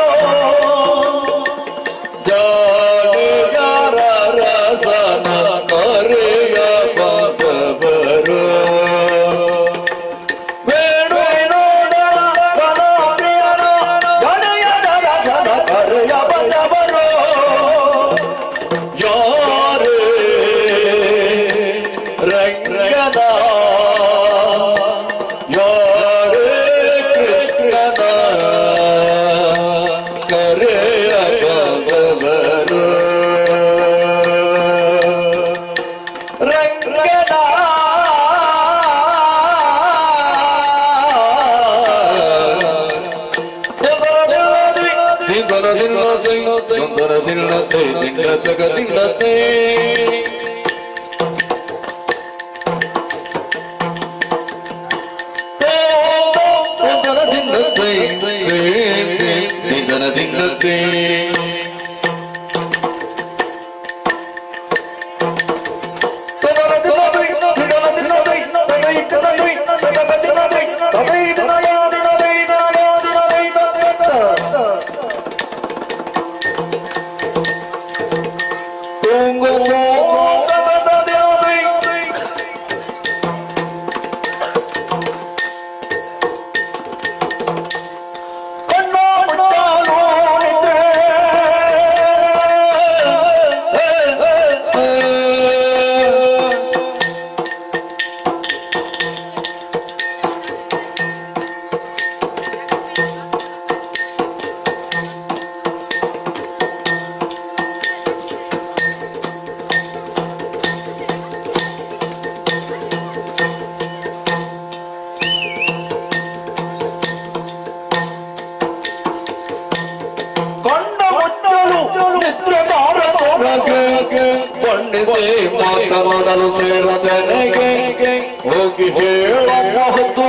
ಜಾಡಿಯಾರ ರಸನ ಕರೆಯ ಬಂದವರು ವೇಣುವಿನೋಡ ಪ್ರಿಯನ ಜಾಡಿಯಾರ ರಸನ ಕರೆಯ ಬಂದವರು ಯಾರೇ ರಂಗನ ಯಾರೇ ಕೃಷ್ಣನ ಕರೆಯ ಬಂದವರು ರಂಗನ ಮಾತನಾಡಲು ಸೇರದನೆಗೆ ಹೋಗಿ ಹೇಳಬಹುದು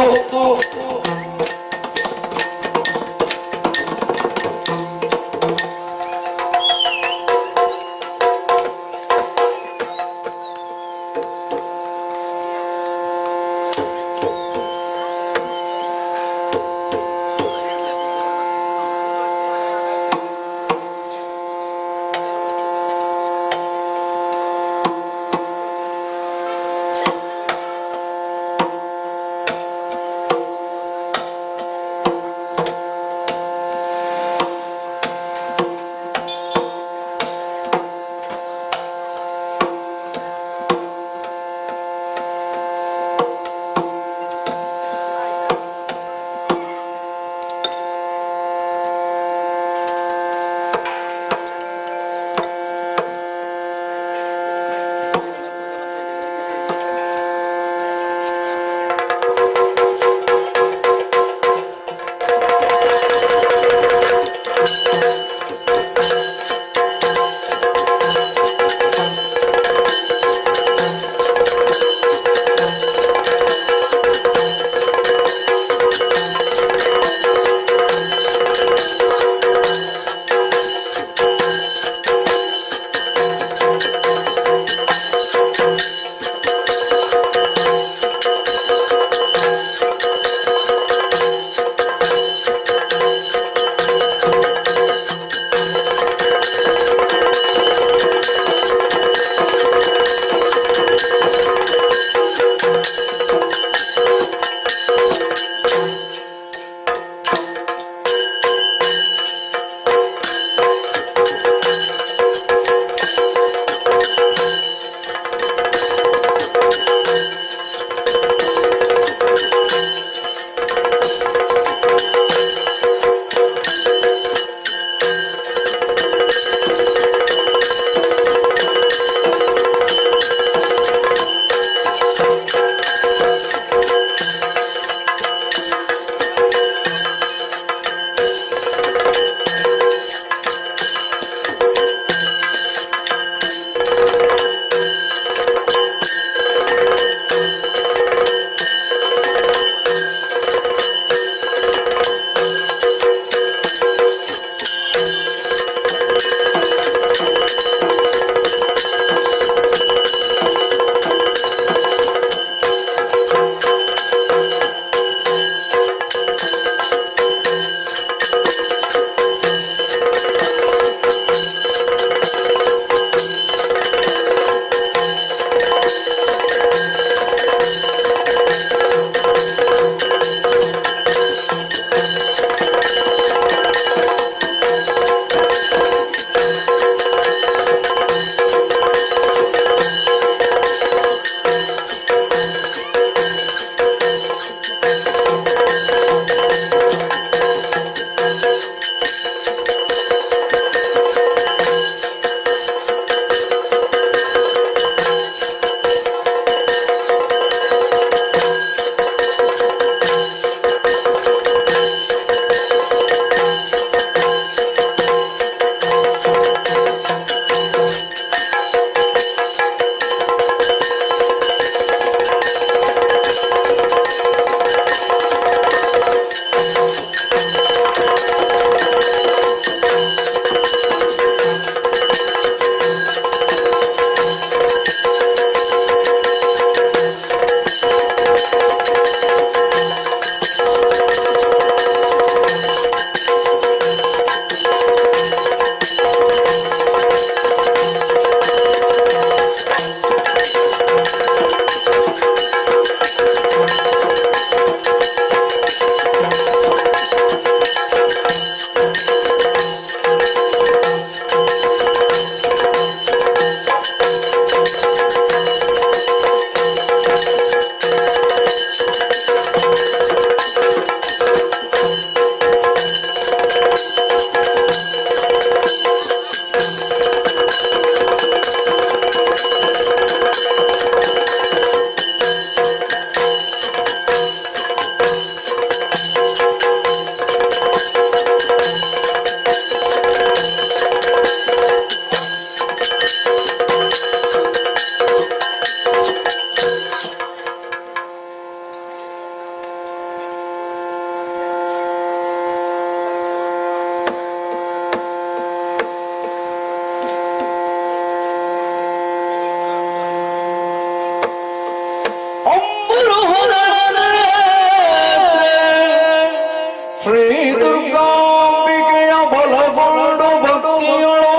ಶ್ರೀ ದುರ್ಗಾಂಬಿಕೆಯ ಬಲಗೊಂಡು ಭಕ್ತಿಯಳು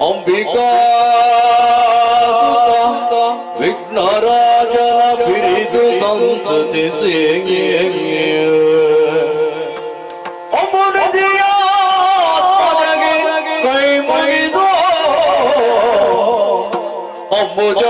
ಅಂಬಿಕಾ ಸುತ ವಿಘ್ನರಾಜನ ಬಿರಿದು ಸಂಸತಿಸಿ ಅಮೃತಿಯ ಕೈ ಮುಗಿದು ಅಂಬುಜ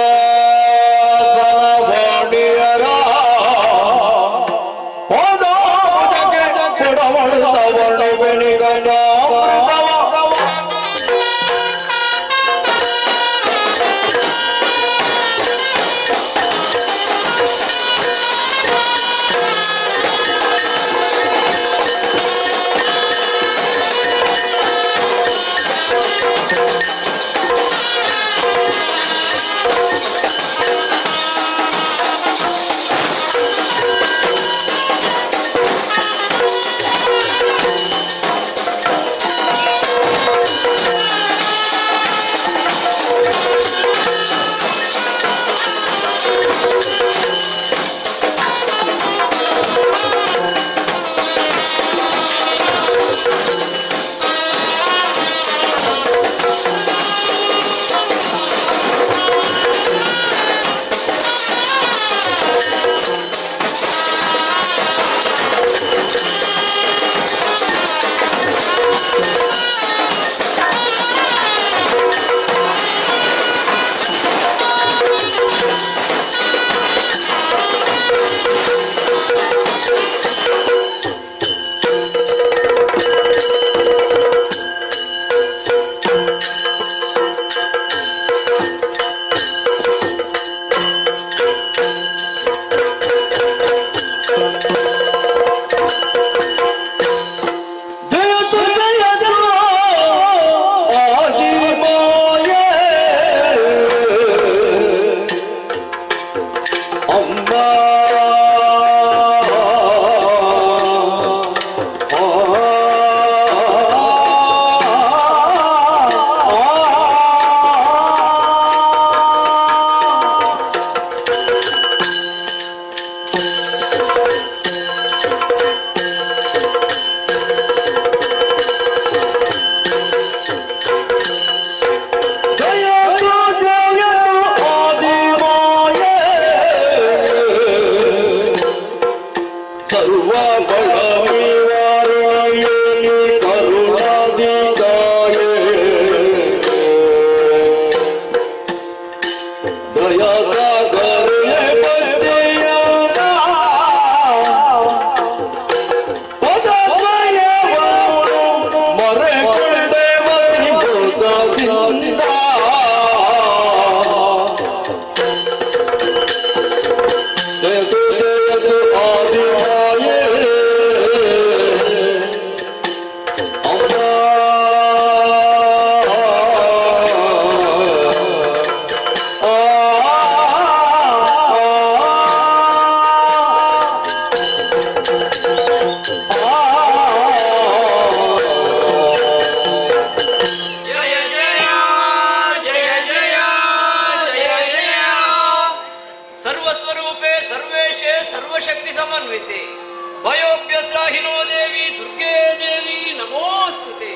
ಭಯೋಭ್ಯಸ್ರಾಹಿನೋ ದೇವಿ ದುರ್ಗೆ ದೇವಿ ನಮೋಸ್ತುತೆ.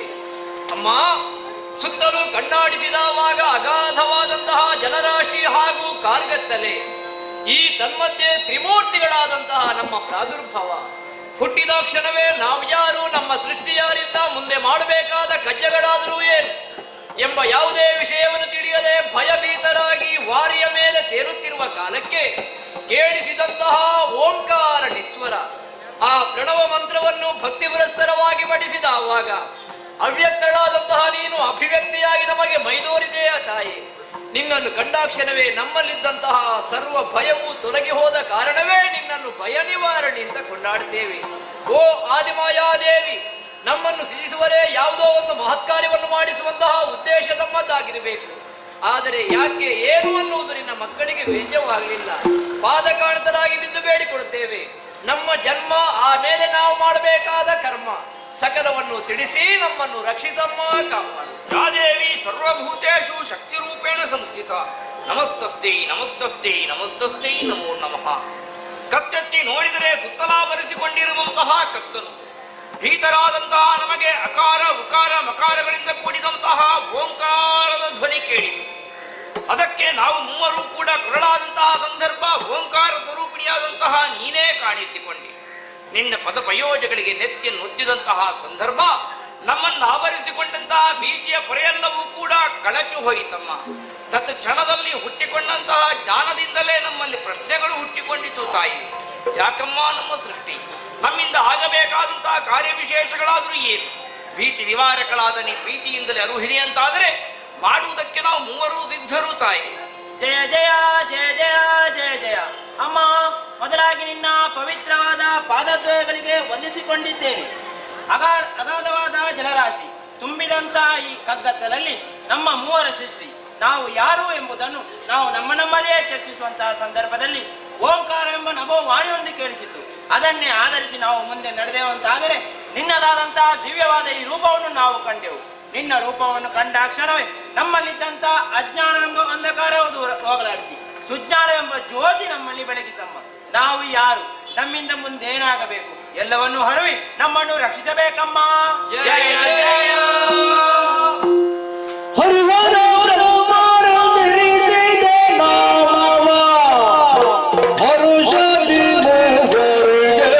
ಅಮ್ಮ, ಸುತ್ತಲೂ ಕಣ್ಣಾಡಿಸಿದವಾಗ ಅಗಾಧವಾದಂತಹ ಜಲರಾಶಿ ಹಾಗೂ ಕಾರ್ಗತ್ತಲೆ, ಈ ತನ್ಮಧ್ಯೆ ತ್ರಿಮೂರ್ತಿಗಳಾದಂತಹ ನಮ್ಮ ಪ್ರಾದುರ್ಭಾವ. ಹುಟ್ಟಿದ ಕ್ಷಣವೇ ನಾವ್ಯಾರು, ನಮ್ಮ ಸೃಷ್ಟಿಯಾರಿಂದ ಮುಂದೆ ಮಾಡಬೇಕಾದ ಕಜ್ಜಗಳಾದರೂ ಏನು ಎಂಬ ಯಾವುದೇ ವಿಷಯವನ್ನು ತಿಳಿಯದೆ ಭಯಭೀತರಾಗಿ ವಾರಿಯ ಮೇಲೆ ತೇರುತ್ತಿರುವ ಕಾಲಕ್ಕೆ ಕೇಳಿಸಿದಂತಹ ಓಂಕಾರ ನಿಸ್ವರ, ಆ ಪ್ರಣವ ಮಂತ್ರವನ್ನು ಭಕ್ತಿ ಪುರಸ್ಸರವಾಗಿ ಪಠಿಸಿದವಾಗ ಅವ್ಯಕ್ತಳಾದಂತಹ ನೀನು ಅಭಿವ್ಯಕ್ತಿಯಾಗಿ ನಮಗೆ ಮೈದೋರಿದೆಯ ತಾಯಿ. ನಿನ್ನನ್ನು ಕಂಡಾಕ್ಷಣವೇ ನಮ್ಮಲ್ಲಿದ್ದಂತಹ ಸರ್ವ ಭಯವು ತೊಲಗಿ ಹೋದ ಕಾರಣವೇ ನಿನ್ನನ್ನು ಭಯ ನಿವಾರಣೆ ಅಂತ ಕೊಂಡಾಡುತ್ತೇವೆ. ಓ ಆದಿಮಾಯಾದೇವಿ, ನಮ್ಮನ್ನು ಸೃಜಿಸುವರೇ ಯಾವುದೋ ಒಂದು ಮಹತ್ಕಾರ್ಯವನ್ನು ಮಾಡಿಸುವಂತಹ ಉದ್ದೇಶ ನಮ್ಮದಾಗಿರಬೇಕು. ಆದರೆ ಯಾಕೆ ಏನು ಅನ್ನುವುದು ನಿನ್ನ ಮಕ್ಕಳಿಗೆ ವೇದ್ಯವಾಗಲಿಲ್ಲ. ಪಾದ ಕಾಣಿತರಾಗಿ ಬಿದ್ದು ಬೇಡಿಕೊಡುತ್ತೇವೆ. ನಮ್ಮ ಜನ್ಮ, ಆಮೇಲೆ ನಾವು ಮಾಡಬೇಕಾದ ಕರ್ಮ ಸಕಲವನ್ನು ತಿಳಿಸಿ ನಮ್ಮನ್ನು ರಕ್ಷಿಸಮ್ಮ, ಕಾಪಾಡು. ಯಾದೇವಿ ಸರ್ವಭೂತೇಷು ಶಕ್ತಿ ರೂಪೇಣ ಸಂಸ್ಥಿತ. ನಮಸ್ತಸ್ತೆ ನಮಸ್ತಸ್ತೆ ನಮಸ್ತಸ್ತೆ ನಮೋ ನಮಃ. ಕತ್ತೆತ್ತಿ ನೋಡಿದರೆ ಸುತ್ತಲಾವರಿಸಿಕೊಂಡಿರುವಂತಹ ಕತ್ತಲು. ಭೀತರಾದಂತಹ ನಮಗೆ ಅಕಾರ ಉಕಾರ ಮಕಾರಗಳಿಂದ ಕೂಡಿದಂತಹ ಓಂಕಾರದ ಧ್ವನಿ ಕೇಳಿತು. ಅದಕ್ಕೆ ನಾವು ಮೂವರು ಕೂಡ ಕೊರಳಾದಂತಹ ಸಂದರ್ಭ ಓಂಕಾರ ಸ್ವರೂಪಿಣಿಯಾದಂತಹ ನೀನೇ ಕಾಣಿಸಿಕೊಂಡಿ. ನಿನ್ನ ಪದಪಯೋಜಗಳಿಗೆ ನೆತ್ತಿಯನ್ನು ಒತ್ತಿದಂತಹ ಸಂದರ್ಭ ನಮ್ಮನ್ನು ಆವರಿಸಿಕೊಂಡಂತಹ ಭೀತಿಯ ಪೊರೆಯೆಲ್ಲವೂ ಕೂಡ ಕಳಚಿ ಹೋಯಿತಮ್ಮ. ತತ್ ಕ್ಷಣದಲ್ಲಿ ಹುಟ್ಟಿಕೊಂಡಂತಹ ಜ್ಞಾನದಿಂದಲೇ ನಮ್ಮಲ್ಲಿ ಪ್ರಶ್ನೆಗಳು ಹುಟ್ಟಿಕೊಂಡಿತು. ತಾಯಿ, ಯಾಕಮ್ಮ ನಮ್ಮ ಸೃಷ್ಟಿ, ನಮ್ಮಿಂದ ಆಗಬೇಕಾದಂತಹ ಕಾರ್ಯವಿಶೇಷಗಳಾದರೂ ಏನು? ಭೀತಿ ನಿವಾರಕಳಾದ ನೀ ಪ್ರೀತಿಯಿಂದಲೇ ಅರುಹಿರಿ ಅಂತಾದರೆ ಮಾಡುವುದಕ್ಕೆ ನಾವು ಮೂವರು ಸಿದ್ಧರು. ತಾಯಿ, ಜಯ ಜಯ ಜಯ ಜಯ ಜಯ ಜಯ ಅಮ್ಮ. ಮೊದಲಾಗಿ ನಿನ್ನ ಪವಿತ್ರವಾದ ಪಾದದ್ವಯಗಳಿಗೆ ವಂದಿಸಿಕೊಂಡಿದ್ದೇನೆ. ಅಗಾಧವಾದ ಜಲರಾಶಿ ತುಂಬಿದಂತ ಈ ಕಗ್ಗತ್ತಲಲ್ಲಿ ನಮ್ಮ ಮೂವರ ಸೃಷ್ಟಿ ನಾವು ಯಾರು ಎಂಬುದನ್ನು ನಾವು ನಮ್ಮಲ್ಲಿಯೇ ಚರ್ಚಿಸುವಂತಹ ಸಂದರ್ಭದಲ್ಲಿ ಓಂಕಾರ ಎಂಬ ನಭೋವಾಣಿಯೊಂದು ಕೇಳಿಸಿತ್ತು. ಅದನ್ನೇ ಆಧರಿಸಿ ನಾವು ಮುಂದೆ ನಡೆದೇವಂತಾದರೆ ನಿನ್ನದಾದಂತಹ ದಿವ್ಯವಾದ ಈ ರೂಪವನ್ನು ನಾವು ಕಂಡೆವು. ನಿನ್ನ ರೂಪವನ್ನು ಕಂಡ ಕ್ಷಣವೇ ನಮ್ಮಲ್ಲಿದ್ದಂತ ಅಜ್ಞಾನ ಎಂಬ ಅಂಧಕಾರ ಹೋಗಲಾಡಿಸಿ ಸುಜ್ಞಾನ ಎಂಬ ಜ್ಯೋತಿ ನಮ್ಮಲ್ಲಿ ಬೆಳಗಿತಮ್ಮ. ನಾವು ಯಾರು, ನಮ್ಮಿಂದ ಮುಂದೆ ಏನಾಗಬೇಕು ಎಲ್ಲವನ್ನೂ ಹರವಿ ನಮ್ಮನ್ನು ರಕ್ಷಿಸಬೇಕಮ್ಮ. ಜಯ ಜಯ ಹರಿವರ ಬ್ರಹ್ಮರ ಧರಿಸಿದ ನಾಮವ ಹರುಷದಿ ಮೂವರಿಗೆ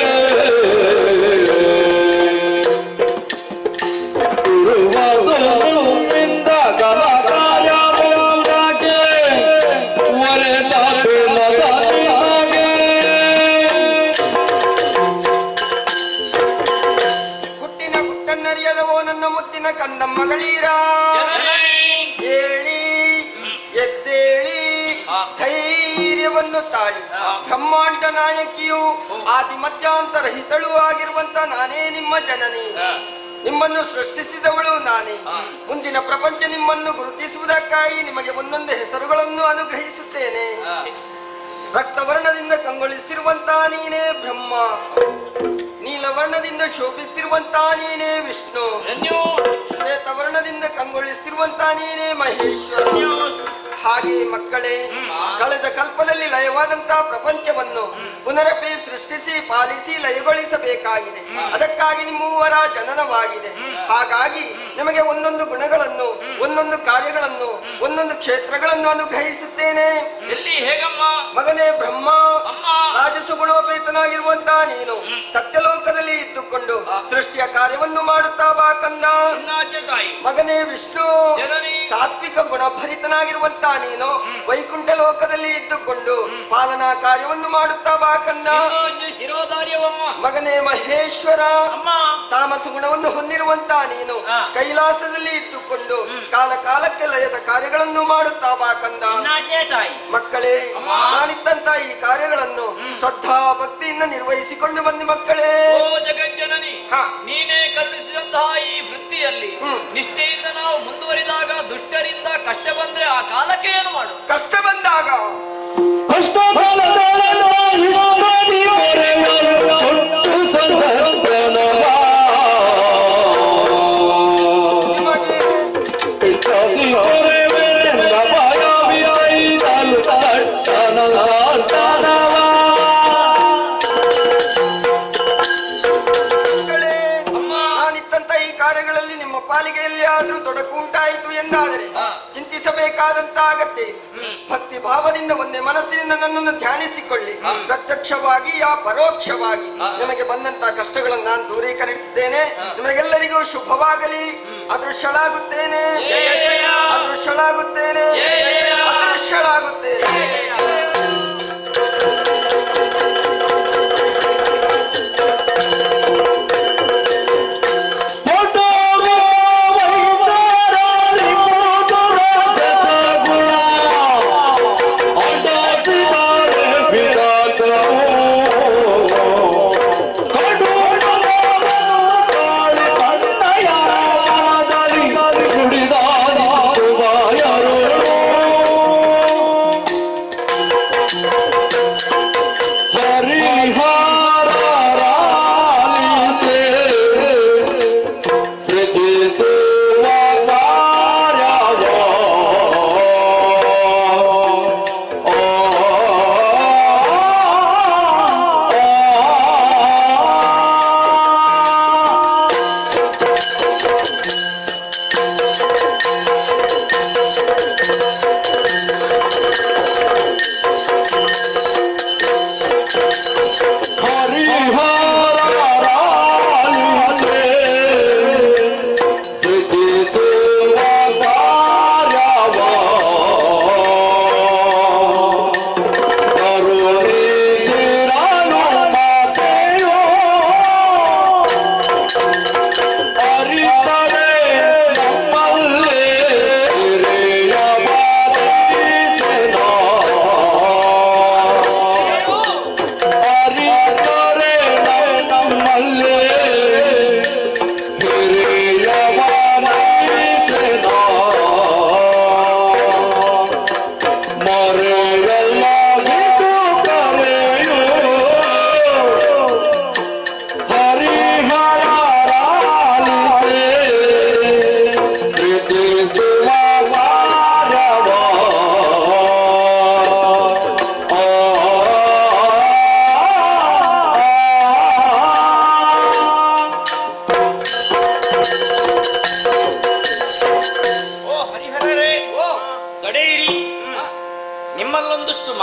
ಇರುವುದರಿಂದ ಕಲಕಾಯ ಮುಂದಾಗೆ ವರೆದಾಟು ಮದನಿಗೆ ಹುಟ್ಟಿನ ಗುಟ್ಟನ್ನರಿಯದವೋ ನನ್ನ ಮುತ್ತಿನ ಕಂದಮ್ಮಗಳೀರ. ಏಳಿ ಎದ್ದೇಳಿ ಧೈರ್ಯವನ್ನು ತಾಳಿ ಬ್ರಹ್ಮಾಂಡ ನಾಯಕಿಯು ಆದಿ ಮಧ್ಯಾಂತರಹಿತಳು ಆಗಿರುವಂತ ನಾನೇ ನಿಮ್ಮ ಜನನಿ. ನಿಮ್ಮನ್ನು ಸೃಷ್ಟಿಸಿದವಳು ನಾನೇ. ಮುಂದಿನ ಪ್ರಪಂಚ ನಿಮ್ಮನ್ನು ಗುರುತಿಸುವುದಕ್ಕಾಗಿ ನಿಮಗೆ ಒಂದೊಂದು ಹೆಸರುಗಳನ್ನು ಅನುಗ್ರಹಿಸುತ್ತೇನೆ. ರಕ್ತವರ್ಣದಿಂದ ಕಂಗೊಳಿಸುತ್ತಿರುವಂತ ನೀನೇ ಬ್ರಹ್ಮ, ನೀಲವರ್ಣದಿಂದ ಶೋಭಿಸುತ್ತಿರುವಂತ ನೀನೇ ವಿಷ್ಣು, ಶ್ವೇತವರ್ಣದಿಂದ ಕಂಗೊಳಿಸುತ್ತಿರುವಂತ ನೀನೇ ಮಹೇಶ್ವರ. ಹಾಗೆ ಮಕ್ಕಳೇ, ಕಳೆದ ಕಲ್ಪದಲ್ಲಿ ಲಯವಾದಂತಹ ಪ್ರಪಂಚವನ್ನು ಪುನರಪಿ ಸೃಷ್ಟಿಸಿ ಪಾಲಿಸಿ ಲಯಗೊಳಿಸಬೇಕಾಗಿದೆ. ಅದಕ್ಕಾಗಿ ನಿಮ್ಮೂವರ ಜನನವಾಗಿದೆ. ಹಾಗಾಗಿ ನಿಮಗೆ ಒಂದೊಂದು ಗುಣಗಳನ್ನು, ಒಂದೊಂದು ಕಾರ್ಯಗಳನ್ನು, ಒಂದೊಂದು ಕ್ಷೇತ್ರಗಳನ್ನು ಅನುಗ್ರಹಿಸುತ್ತೇನೆ. ಎಲ್ಲಿ ಹೇಗಮ್ಮ? ಮಗನೇ ಬ್ರಹ್ಮ, ಅಮ್ಮ. ರಾಜಸು ಗುಣೋಪೇತನಾಗಿರುವಂತಹ ನೀನು ಸತ್ಯಲೋಕದಲ್ಲಿ ಇದ್ದುಕೊಂಡು ಸೃಷ್ಟಿಯ ಕಾರ್ಯವನ್ನು ಮಾಡುತ್ತಾ ಬಾ ಕಂದ. ತಾಯಿ, ಮಗನೇ ವಿಷ್ಣು, ಜನನಿ. ಸಾತ್ವಿಕ ಗುಣಭರಿತನಾಗಿರುವಂತ ನೀನು ವೈಕುಂಠ ಲೋಕದಲ್ಲಿ ಇದ್ದುಕೊಂಡು ಪಾಲನಾ ಕಾರ್ಯವನ್ನು ಮಾಡುತ್ತಾ ಬಾ ಕಂದ. ಶಿರೋಧಾರ್ಯವಮ್ಮ. ಮಗನೇ ಮಹೇಶ್ವರ, ಅಮ್ಮ. ತಾಮಸ ಗುಣವನ್ನು ಹೊಂದಿರುವಂತ ನೀನು ಕೈಲಾಸದಲ್ಲಿ ಇದ್ದುಕೊಂಡು ಕಾಲ ಕಾಲಕ್ಕೆ ಲಯದ ಕಾರ್ಯಗಳನ್ನು ಮಾಡುತ್ತಾ ಬಾ ಕಂದ. ತಾಯಿ, ಮಕ್ಕಳೇ, ನಾನಿತ್ತಂತ ಈ ಕಾರ್ಯಗಳನ್ನು ಶ್ರದ್ಧಾ ಭಕ್ತಿಯಿಂದ ನಿರ್ವಹಿಸಿಕೊಂಡು ಬಂದಿ ಮಕ್ಕಳೇ. ಓ ಜಗಜ್ಜನನಿ, ನೀನೇ ಕರುಣಿಸಿದಂತಹ ಈ ವೃತ್ತಿಯಲ್ಲಿ ನಿಷ್ಠೆಯಿಂದ ನಾವು ಮುಂದುವರಿದಾಗ ದುಷ್ಟರಿಂದ ಕಷ್ಟ ಬಂದ್ರೆ ಆ ಕಾಲಕ್ಕೆ ಏನು ಮಾಡು? ಕಷ್ಟ ಬಂದಾಗ ಕಷ್ಟ ನಾನಿತ್ತಂತ ಈ ಕಾರ್ಯಗಳಲ್ಲಿ ನಿಮ್ಮ ಪಾಲಿಗೆ ಎಲ್ಲಿಯಾದ್ರೂ ತೊಡಕು ಉಂಟಾಯಿತು ಎಂದಾದರೆ ಚಿಂತಿಸಬೇಕಾದಂತ ಅಗತ್ಯ ಇಲ್ಲ. ಭಕ್ತಿ ಭಾವದಿಂದ ಒಂದೇ ಮನಸ್ಸಿನಿಂದ ನನ್ನನ್ನು ಧ್ಯಾನಿಸಿಕೊಳ್ಳಿ. ಪ್ರತ್ಯಕ್ಷವಾಗಿ ಯಾ ಪರೋಕ್ಷವಾಗಿ ನಿಮಗೆ ಬಂದಂತ ಕಷ್ಟಗಳನ್ನು ನಾನು ದೂರೀಕರಿಸುತ್ತೇನೆ. ನಿಮಗೆಲ್ಲರಿಗೂ ಶುಭವಾಗಲಿ. ಅದೃಶ್ಯಳಾಗುತ್ತೇನೆ, ಅದೃಶ್ಯಳಾಗುತ್ತೇನೆ, ಅದೃಶ್ಯಳಾಗುತ್ತೇನೆ.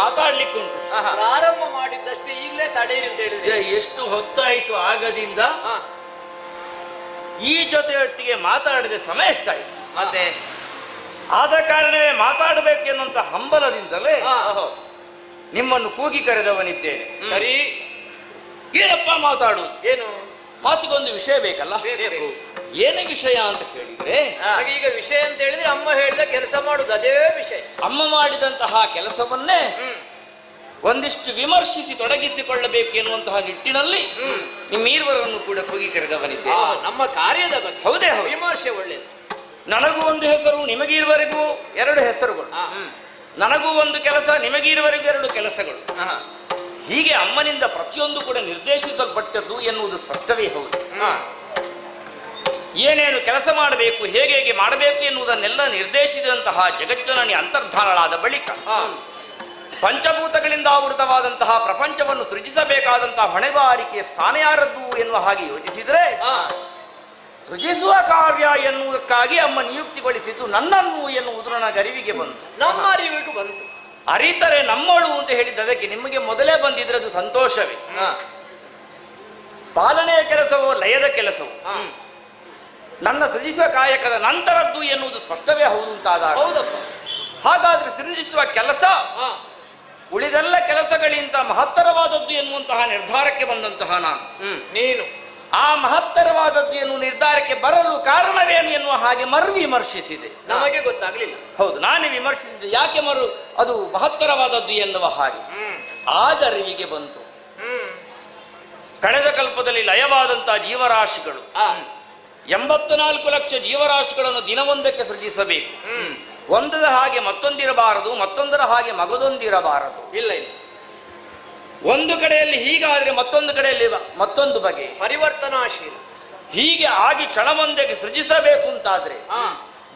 ಮಾತಾಡ್ಲಿಕ್ಕುಂಟು. ಪ್ರಾರಂಭ ಮಾಡಿದ್ದಷ್ಟೇ, ಈಗಲೇ ತಡೆಯಿರಿ ಅಂತ ಹೇಳಿದ್ರೆ ಎಷ್ಟು ಹೊತ್ತಾಯ್ತು ಆಗದಿಂದ ಈ ಜೊತೆಯೊಟ್ಟಿಗೆ ಮಾತಾಡಿದ ಸಮಯ ಎಷ್ಟಾಯ್ತು. ಮತ್ತೆ ಆದ ಕಾರಣವೇ ಮಾತಾಡಬೇಕು ಎನ್ನುವಂತ ಹಂಬಲದಿಂದಲೇ ನಿಮ್ಮನ್ನು ಕೂಗಿ ಕರೆದವನಿದ್ದೇನೆ. ಸರಿ, ಏನಪ್ಪ ಮಾತಾಡುವುದು? ಏನು ಮಾತಿಗೊಂದು ವಿಷಯ ಬೇಕಲ್ಲ. ಬೇಕು. ಏನು ವಿಷಯ ಅಂತ ಕೇಳಿದ್ರೆ, ಈಗ ವಿಷಯ ಅಂತ ಹೇಳಿದ್ರೆ ಅಮ್ಮ ಹೇಳಿದ ಕೆಲಸ ಮಾಡುದು, ಅದೇ ವಿಷಯ. ಅಮ್ಮ ಮಾಡಿದಂತಹ ಕೆಲಸವನ್ನೇ ಒಂದಿಷ್ಟು ವಿಮರ್ಶಿಸಿ ತೊಡಗಿಸಿಕೊಳ್ಳಬೇಕು ಎನ್ನುವಂತಹ ನಿಟ್ಟಿನಲ್ಲಿ ನಿಮ್ಮೀರ್ವರನ್ನು ಕೂಡ ಕೂಗಿ ಕರೆದವನಿದ್ದೆ. ನಮ್ಮ ಕಾರ್ಯದ ಬಗ್ಗೆ ಹೌದೇ ಹೌದು. ವಿಮರ್ಶೆ ಒಳ್ಳೆಯದು. ನನಗೂ ಒಂದು ಹೆಸರು, ನಿಮಗೀರ್ವರೆಗೂ ಎರಡು ಹೆಸರುಗಳು. ನನಗೂ ಒಂದು ಕೆಲಸ, ನಿಮಗೀರ್ವರೆಗೂ ಎರಡು ಕೆಲಸಗಳು. ಹೀಗೆ ಅಮ್ಮನಿಂದ ಪ್ರತಿಯೊಂದು ಕೂಡ ನಿರ್ದೇಶಿಸಲ್ಪಟ್ಟದ್ದು ಎನ್ನುವುದು ಸ್ಪಷ್ಟವೇ ಹೌದು. ಏನೇನು ಕೆಲಸ ಮಾಡಬೇಕು, ಹೇಗೆ ಹೇಗೆ ಮಾಡಬೇಕು ಎನ್ನುವುದನ್ನೆಲ್ಲ ನಿರ್ದೇಶಿಸಿದಂತಹ ಜಗಜ್ಜನನಿ ಅಂತರ್ಧಾನಳಾದ ಬಳಿಕ ಪಂಚಭೂತಗಳಿಂದ ಆವೃತವಾದಂತಹ ಪ್ರಪಂಚವನ್ನು ಸೃಜಿಸಬೇಕಾದಂತಹ ಹೊಣೆಗಾರಿಕೆಯ ಸ್ಥಾನ ಯಾರದ್ದು ಎನ್ನುವ ಹಾಗೆ ಯೋಚಿಸಿದರೆ, ಸೃಜಿಸುವ ಕಾರ್ಯ ಎನ್ನುವುದಕ್ಕಾಗಿ ಅಮ್ಮ ನಿಯುಕ್ತಿಗೊಳಿಸಿದ್ದು ನನ್ನನ್ನು ಎನ್ನುವುದು ನನಗೆ ಅರಿವಿಗೆ ಬಂತು. ನಮ್ಮ ಅರಿವಿಗೂ ಬಂತು. ಅರಿತರೆ ನಮ್ಮಳು ಅಂತ ಹೇಳಿದ್ದದಕ್ಕೆ ನಿಮಗೆ ಮೊದಲೇ ಬಂದಿದ್ರೆ ಅದು ಸಂತೋಷವೇ. ಪಾಲನೆಯ ಕೆಲಸವೋ ಲಯದ ಕೆಲಸವೋ ನನ್ನ ಸೃಜಿಸುವ ಕಾಯಕದ ನಂತರದ್ದು ಎನ್ನುವುದು ಸ್ಪಷ್ಟವೇ ಹೌದು ಅಂತಾದಾಗ, ಹಾಗಾದ್ರೆ ಸೃಜಿಸುವ ಕೆಲಸ ಉಳಿದೆಲ್ಲ ಕೆಲಸಗಳಿಂದ ಮಹತ್ತರವಾದದ್ದು ಎನ್ನುವಂತಹ ನಿರ್ಧಾರಕ್ಕೆ ಬಂದಂತಹ ನೀನು ಆ ಮಹತ್ತರವಾದದ್ದು ಎನ್ನುವ ನಿರ್ಧಾರಕ್ಕೆ ಬರಲು ಕಾರಣವೇನು ಎನ್ನುವ ಹಾಗೆ ವಿಮರ್ಶಿಸಿದೆ. ನಮಗೆ ಗೊತ್ತಾಗ್ಲಿಲ್ಲ. ಹೌದು, ನಾನೇ ವಿಮರ್ಶಿಸಿದೆ. ಯಾಕೆ ಅದು ಮಹತ್ತರವಾದದ್ದು ಎನ್ನುವ ಹಾಗೆ ಆಗ ಅರಿವಿಗೆ ಬಂತು. ಕಳೆದ ಕಲ್ಪದಲ್ಲಿ ಲಯವಾದಂತಹ ಜೀವರಾಶಿಗಳು 84 ಲಕ್ಷ ಜೀವರಾಶಿಗಳನ್ನು ದಿನವೊಂದಕ್ಕೆ ಸೃಜಿಸಬೇಕು. ಒಂದರ ಹಾಗೆ ಮತ್ತೊಂದಿರಬಾರದು, ಮತ್ತೊಂದರ ಹಾಗೆ ಮಗದೊಂದಿರಬಾರದು. ಇಲ್ಲ, ಒಂದು ಕಡೆಯಲ್ಲಿ ಹೀಗಾದ್ರೆ ಮತ್ತೊಂದು ಕಡೆಯಲ್ಲಿ ಮತ್ತೊಂದು ಬಗೆ ಪರಿವರ್ತನಾಶೀಲ. ಹೀಗೆ ಆಗಿ ಕ್ಷಣವೊಂದಕ್ಕೆ ಸೃಜಿಸಬೇಕು ಅಂತಾದ್ರೆ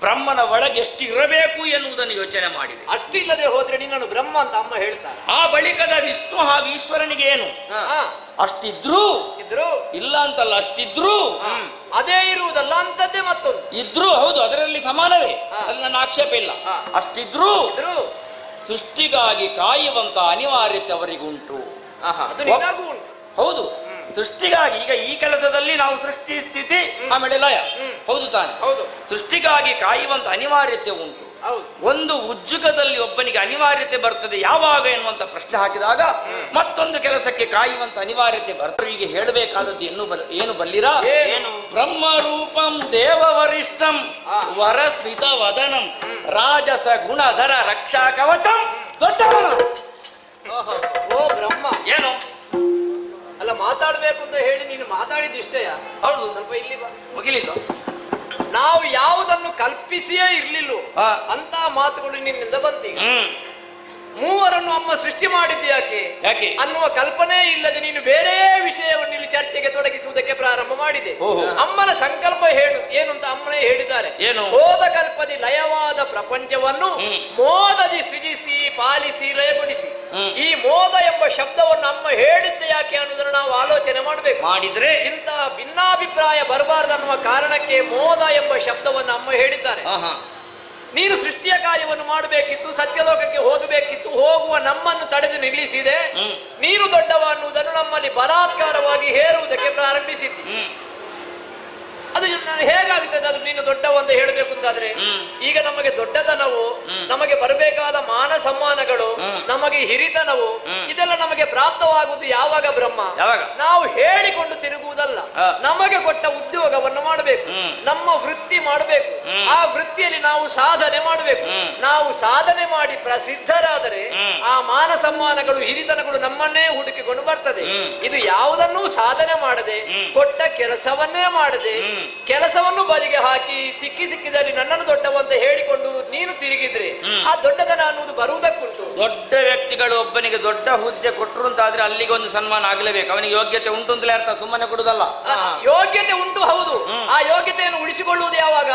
ಬ್ರಹ್ಮನ ಒಳಗೆ ಎಷ್ಟು ಇರಬೇಕು ಎನ್ನುವುದನ್ನು ಯೋಚನೆ ಮಾಡಿದೆ. ಅಷ್ಟಿಲ್ಲದೆ ಹೋದ್ರೆ ನೀನು ಬ್ರಹ್ಮ ಅಂತ ಅಮ್ಮ ಹೇಳ್ತಾರೆ. ಆ ಬಳಿಕದ ವಿಷ್ಣು ಹಾಗೂ ಈಶ್ವರನಿಗೆ ಏನು ಅಷ್ಟಿದ್ರು ಇಲ್ಲ ಅಂತಲ್ಲ, ಅಷ್ಟಿದ್ರು ಅದೇ ಇರುವುದಲ್ಲ ಅಂತದ್ದೇ ಮತ್ತೊಂದು ಇದ್ರು. ಹೌದು, ಅದರಲ್ಲಿ ಸಮಾನವೇ, ಅಲ್ಲಿ ನನ್ನ ಆಕ್ಷೇಪ ಇಲ್ಲ. ಅಷ್ಟಿದ್ರು ಸೃಷ್ಟಿಗಾಗಿ ಕಾಯುವಂತ ಅನಿವಾರ್ಯತೆ ಅವರಿಗುಂಟು. ಹೌದು, ಸೃಷ್ಟಿಗಾಗಿ ಈಗ ಈ ಕೆಲಸದಲ್ಲಿ ನಾವು ಸೃಷ್ಟಿ ಸ್ಥಿತಿ ಆಮೇಲೆ ಲಯ, ಹೌದು ತಾನೆ? ಹೌದು. ಸೃಷ್ಟಿಗಾಗಿ ಕಾಯುವಂತ ಅನಿವಾರ್ಯತೆ ಉಂಟು. ಒಂದು ಉಜ್ಜುಗದಲ್ಲಿ ಒಬ್ಬನಿಗೆ ಅನಿವಾರ್ಯತೆ ಬರ್ತದೆ ಯಾವಾಗ ಎನ್ನುವಂತ ಪ್ರಶ್ನೆ ಹಾಕಿದಾಗ ಮತ್ತೊಂದು ಕೆಲಸಕ್ಕೆ ಕಾಯುವಂತ ಅನಿವಾರ್ಯತೆ ಬರ್ತದೆ. ಈಗ ಹೇಳಬೇಕಾದದ್ದು ಏನು ಬಲ್ಲಿರಾ? ಬ್ರಹ್ಮರೂಪಂ ದೇವ ವರಿಷ್ಠಂ ವರಸ್ಮಿತ ವದನಂ ರಾಜಸ ಗುಣಧರ ರಕ್ಷಾ ಕವಚಂ ದೊಡ್ಡವನ. ಓ ಬ್ರಹ್ಮ, ಏನು ಅಲ್ಲ ಮಾತಾಡ್ಬೇಕು ಅಂತ ಹೇಳಿ ನೀನು ಮಾತಾಡಿದಿಷ್ಟೇಯ? ಹೌದು, ಸ್ವಲ್ಪ ಇಲ್ಲಿ ಬಾ. ಮುಗಿಲಿಲ್ಲ. ನಾವು ಯಾವುದನ್ನು ಕಲ್ಪಿಸಿಯೇ ಇರ್ಲಿಲ್ಲೋ ಅಂತ ಮಾತುಗಳು ನಿನ್ನಿಂದ ಬಂತೀಗ. ಮೂವರನ್ನು ಅಮ್ಮ ಸೃಷ್ಟಿ ಮಾಡಿದ್ದು ಯಾಕೆ ಅನ್ನುವ ಕಲ್ಪನೆ ಇಲ್ಲದೆ ನೀನು ಬೇರೆ ವಿಷಯವನ್ನು ಇಲ್ಲಿ ಚರ್ಚೆಗೆ ತೊಡಗಿಸುವುದಕ್ಕೆ ಪ್ರಾರಂಭ ಮಾಡಿದೆ. ಅಮ್ಮನ ಸಂಕಲ್ಪ ಏನು ಅಂತ ಅಮ್ಮನೇ ಹೇಳಿದ್ದಾರೆ. ಹೋದ ಕಲ್ಪದಿ ಲಯವಾದ ಪ್ರಪಂಚವನ್ನು ಮೋದದಿ ಸೃಜಿಸಿ ಪಾಲಿಸಿ ಲಯಗೊಳಿಸಿ. ಈ ಮೋದ ಎಂಬ ಶಬ್ದವನ್ನು ಅಮ್ಮ ಹೇಳಿದ್ದೆ ಯಾಕೆ ಅನ್ನೋದನ್ನು ನಾವು ಆಲೋಚನೆ ಮಾಡಬೇಕು. ಮಾಡಿದ್ರೆ ಇಂತಹ ಭಿನ್ನಾಭಿಪ್ರಾಯ ಬರಬಾರದು ಅನ್ನುವ ಕಾರಣಕ್ಕೆ ಮೋದ ಎಂಬ ಶಬ್ದವನ್ನು ಅಮ್ಮ ಹೇಳಿದ್ದಾರೆ. ನೀನು ಸೃಷ್ಟಿಯ ಕಾರ್ಯವನ್ನು ಮಾಡಬೇಕಿತ್ತು, ಸತ್ಯಲೋಕಕ್ಕೆ ಹೋಗಬೇಕಿತ್ತು, ಹೋಗುವ ನಮ್ಮನ್ನು ತಡೆದು ನಿಲ್ಲಿಸಿದೆ. ನೀನು ದೊಡ್ಡವ ಅನ್ನುವುದನ್ನು ನಮ್ಮಲ್ಲಿ ಬಲಾತ್ಕಾರವಾಗಿ ಹೇರುವುದಕ್ಕೆ ಪ್ರಾರಂಭಿಸಿದ್ದಿ. ಅದು ಹೇಗಾಗುತ್ತದೆ? ಅದು ನೀನು ದೊಡ್ಡವ ಅಂತ ಹೇಳಬೇಕು ಅಂತಾದ್ರೆ ಈಗ ನಮಗೆ ದೊಡ್ಡತನವು, ನಮಗೆ ಬರಬೇಕಾದ ಮಾನ ಸಮ್ಮಾನಗಳು, ನಮಗೆ ಹಿರಿತನವು ಇದೆಲ್ಲ ನಮಗೆ ಪ್ರಾಪ್ತವಾಗುವುದು ಯಾವಾಗ? ಬ್ರಹ್ಮ. ನಾವು ಹೇಳಿಕೊಂಡು ತಿರುಗುವುದಲ್ಲ, ನಮಗೆ ಕೊಟ್ಟ ಉದ್ಯೋಗವನ್ನು ಮಾಡಬೇಕು, ನಮ್ಮ ವೃತ್ತಿ ಮಾಡಬೇಕು. ಆ ವೃತ್ತಿಯಲ್ಲಿ ನಾವು ಸಾಧನೆ ಮಾಡಬೇಕು. ನಾವು ಸಾಧನೆ ಮಾಡಿ ಪ್ರಸಿದ್ಧರಾದರೆ ಆ ಮಾನ ಸಮ್ಮಾನಗಳು, ಹಿರಿತನಗಳು ನಮ್ಮನ್ನೇ ಹುಡುಕಿಕೊಂಡು ಬರ್ತದೆ. ಇದು ಯಾವುದನ್ನೂ ಸಾಧನೆ ಮಾಡದೆ, ಕೊಟ್ಟ ಕೆಲಸವನ್ನೇ ಮಾಡದೆ, ಕೆಲಸವನ್ನು ಬದಿಗೆ ಹಾಕಿ ಸಿಕ್ಕಿದಲ್ಲಿ ನನ್ನನ್ನು ದೊಡ್ಡವಂತ ಹೇಳಿಕೊಂಡು ನೀನು ತಿರುಗಿದ್ರೆ ಆ ದೊಡ್ಡತನ ಅನ್ನುವುದು ಬರುವುದಕ್ಕುಂಟು. ದೊಡ್ಡ ವ್ಯಕ್ತಿಗಳು ಒಬ್ಬನಿಗೆ ದೊಡ್ಡ ಹುದ್ದೆ ಕೊಟ್ಟರು ಅಂತಾದ್ರೆ ಅಲ್ಲಿಗೆ ಒಂದು ಸನ್ಮಾನ ಆಗಲೇಬೇಕು. ಅವನಿಗೆ ಯೋಗ್ಯತೆ ಉಂಟು ಅಂತಲೇ ಅರ್ಥ, ಸುಮ್ಮನೆ ಕೊಡುದಲ್ಲ. ಯೋಗ್ಯತೆ ಉಂಟು, ಹೌದು. ಆ ಯೋಗ್ಯತೆಯನ್ನು ಉಳಿಸಿಕೊಳ್ಳುವುದು ಯಾವಾಗ?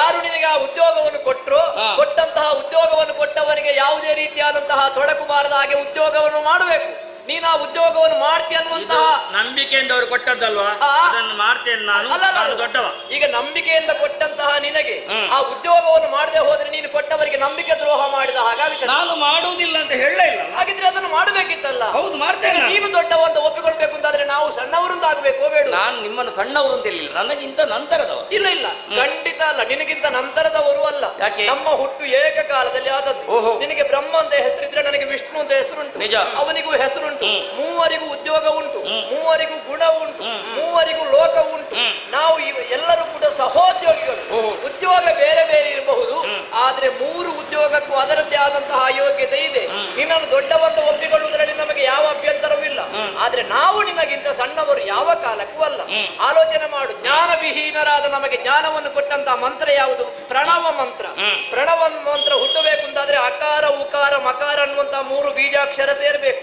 ಯಾರು ನಿನಗೆ ಆ ಉದ್ಯೋಗವನ್ನು ಕೊಟ್ಟರು, ಕೊಟ್ಟಂತಹ ಉದ್ಯೋಗವನ್ನು ಕೊಟ್ಟವನಿಗೆ ಯಾವುದೇ ರೀತಿಯಾದಂತಹ ತೊಡಕು ಬಾರದ ಹಾಗೆ ಉದ್ಯೋಗವನ್ನು ಮಾಡಬೇಕು. ನೀನು ಆ ಉದ್ಯೋಗವನ್ನು ಮಾಡ್ತೀಯ ಅನ್ನುವಂತಹ ನಂಬಿಕೆಯಿಂದ ಅವರು ಕೊಟ್ಟದ್ದಲ್ವಾ, ಅದನ್ನು ಮಾಡ್ತೇನೆ ನಾನು, ನಾನು ದೊಡ್ಡವ. ಈಗ ನಂಬಿಕೆಯಿಂದ ಕೊಟ್ಟಂತಹ ನಿನಗೆ ಆ ಉದ್ಯೋಗವನ್ನು ಮಾಡದೆ ಹೋದ್ರೆ ನೀನು ಕೊಟ್ಟವರಿಗೆ ನಂಬಿಕೆ ದ್ರೋಹ ಮಾಡಿದ ಹಾಗಾಗುತ್ತೆ. ನಾನು ಮಾಡುವುದಿಲ್ಲ ಅಂತ ಹೇಳಲೇ ಇಲ್ಲ. ಹಾಗಿದ್ರೆ ಅದನ್ನು ಮಾಡಬೇಕಿತ್ತಲ್ಲ. ಹೌದು, ಮಾಡ್ತೇನೆ. ನೀನು ದೊಡ್ಡವ ಅಂತ ಒಪ್ಪಿಕೊಳ್ಬೇಕು ಅಂತಾದ್ರೆ ನಾವು ಸಣ್ಣವರಿಂದ ಆಗ್ಬೇಕು ಬೇಡ? ನಾನು ನಿಮ್ಮನ್ನು ಸಣ್ಣವರು ಅಂತ ಹೇಳಿಲ್ಲ, ನನಗಿಂತ ನಂತರದವರು. ಇಲ್ಲ ಇಲ್ಲ, ಖಂಡಿತ ಅಲ್ಲ, ನಿನಗಿಂತ ನಂತರದವರು ಅಲ್ಲ. ಯಾಕೆ? ನಮ್ಮ ಹುಟ್ಟು ಏಕಕಾಲದಲ್ಲಿ ಆದದ್ದು. ನಿನಗೆ ಬ್ರಹ್ಮ ಅಂತ ಹೆಸರಿದ್ರೆ ನನಗೆ ವಿಷ್ಣು ಅಂತ ಹೆಸರುಂಟು, ನಿಜ. ಅವನಿಗೂ ಹೆಸರುಂಟು, ಮೂವರಿಗೂ ಉದ್ಯೋಗ ಉಂಟು, ಮೂವರಿಗೂ ಗುಣ ಉಂಟು, ಮೂವರಿಗೂ ಲೋಕ ಉಂಟು. ನಾವು ಎಲ್ಲರೂ ಕೂಡ ಸಹೋದ್ಯೋಗಿಗಳು. ಉದ್ಯೋಗ ಬೇರೆ ಬೇರೆ ಇರಬಹುದು, ಆದ್ರೆ ಮೂರು ಉದ್ಯೋಗಕ್ಕೂ ಅದರದ್ದೇ ಆದಂತಹ ಯೋಗ್ಯತೆ ಇದೆ. ನಿನ್ನನ್ನು ದೊಡ್ಡವಂತ ಒಪ್ಪಿಕೊಳ್ಳುವುದರಲ್ಲಿ ನಮಗೆ ಯಾವ ಅಭ್ಯಂತರವೂ ಇಲ್ಲ. ಆದ್ರೆ ನಾವು ನಿನಗಿಂತ ಸಣ್ಣವರು ಯಾವ ಕಾಲಕ್ಕೂ ಅಲ್ಲ. ಆಲೋಚನೆ ಮಾಡು, ಜ್ಞಾನ ವಿಹೀನರಾದ ನಮಗೆ ಜ್ಞಾನವನ್ನು ಕೊಟ್ಟಂತಹ ಮಂತ್ರ ಯಾವುದು? ಪ್ರಣವ ಮಂತ್ರ. ಪ್ರಣವ ಮಂತ್ರ ಹುಟ್ಟಬೇಕು ಅಂತಾದ್ರೆ ಅಕಾರ ಉಕಾರ ಮಕಾರ ಅನ್ನುವಂತಹ ಮೂರು ಬೀಜಾಕ್ಷರ ಸೇರ್ಬೇಕು.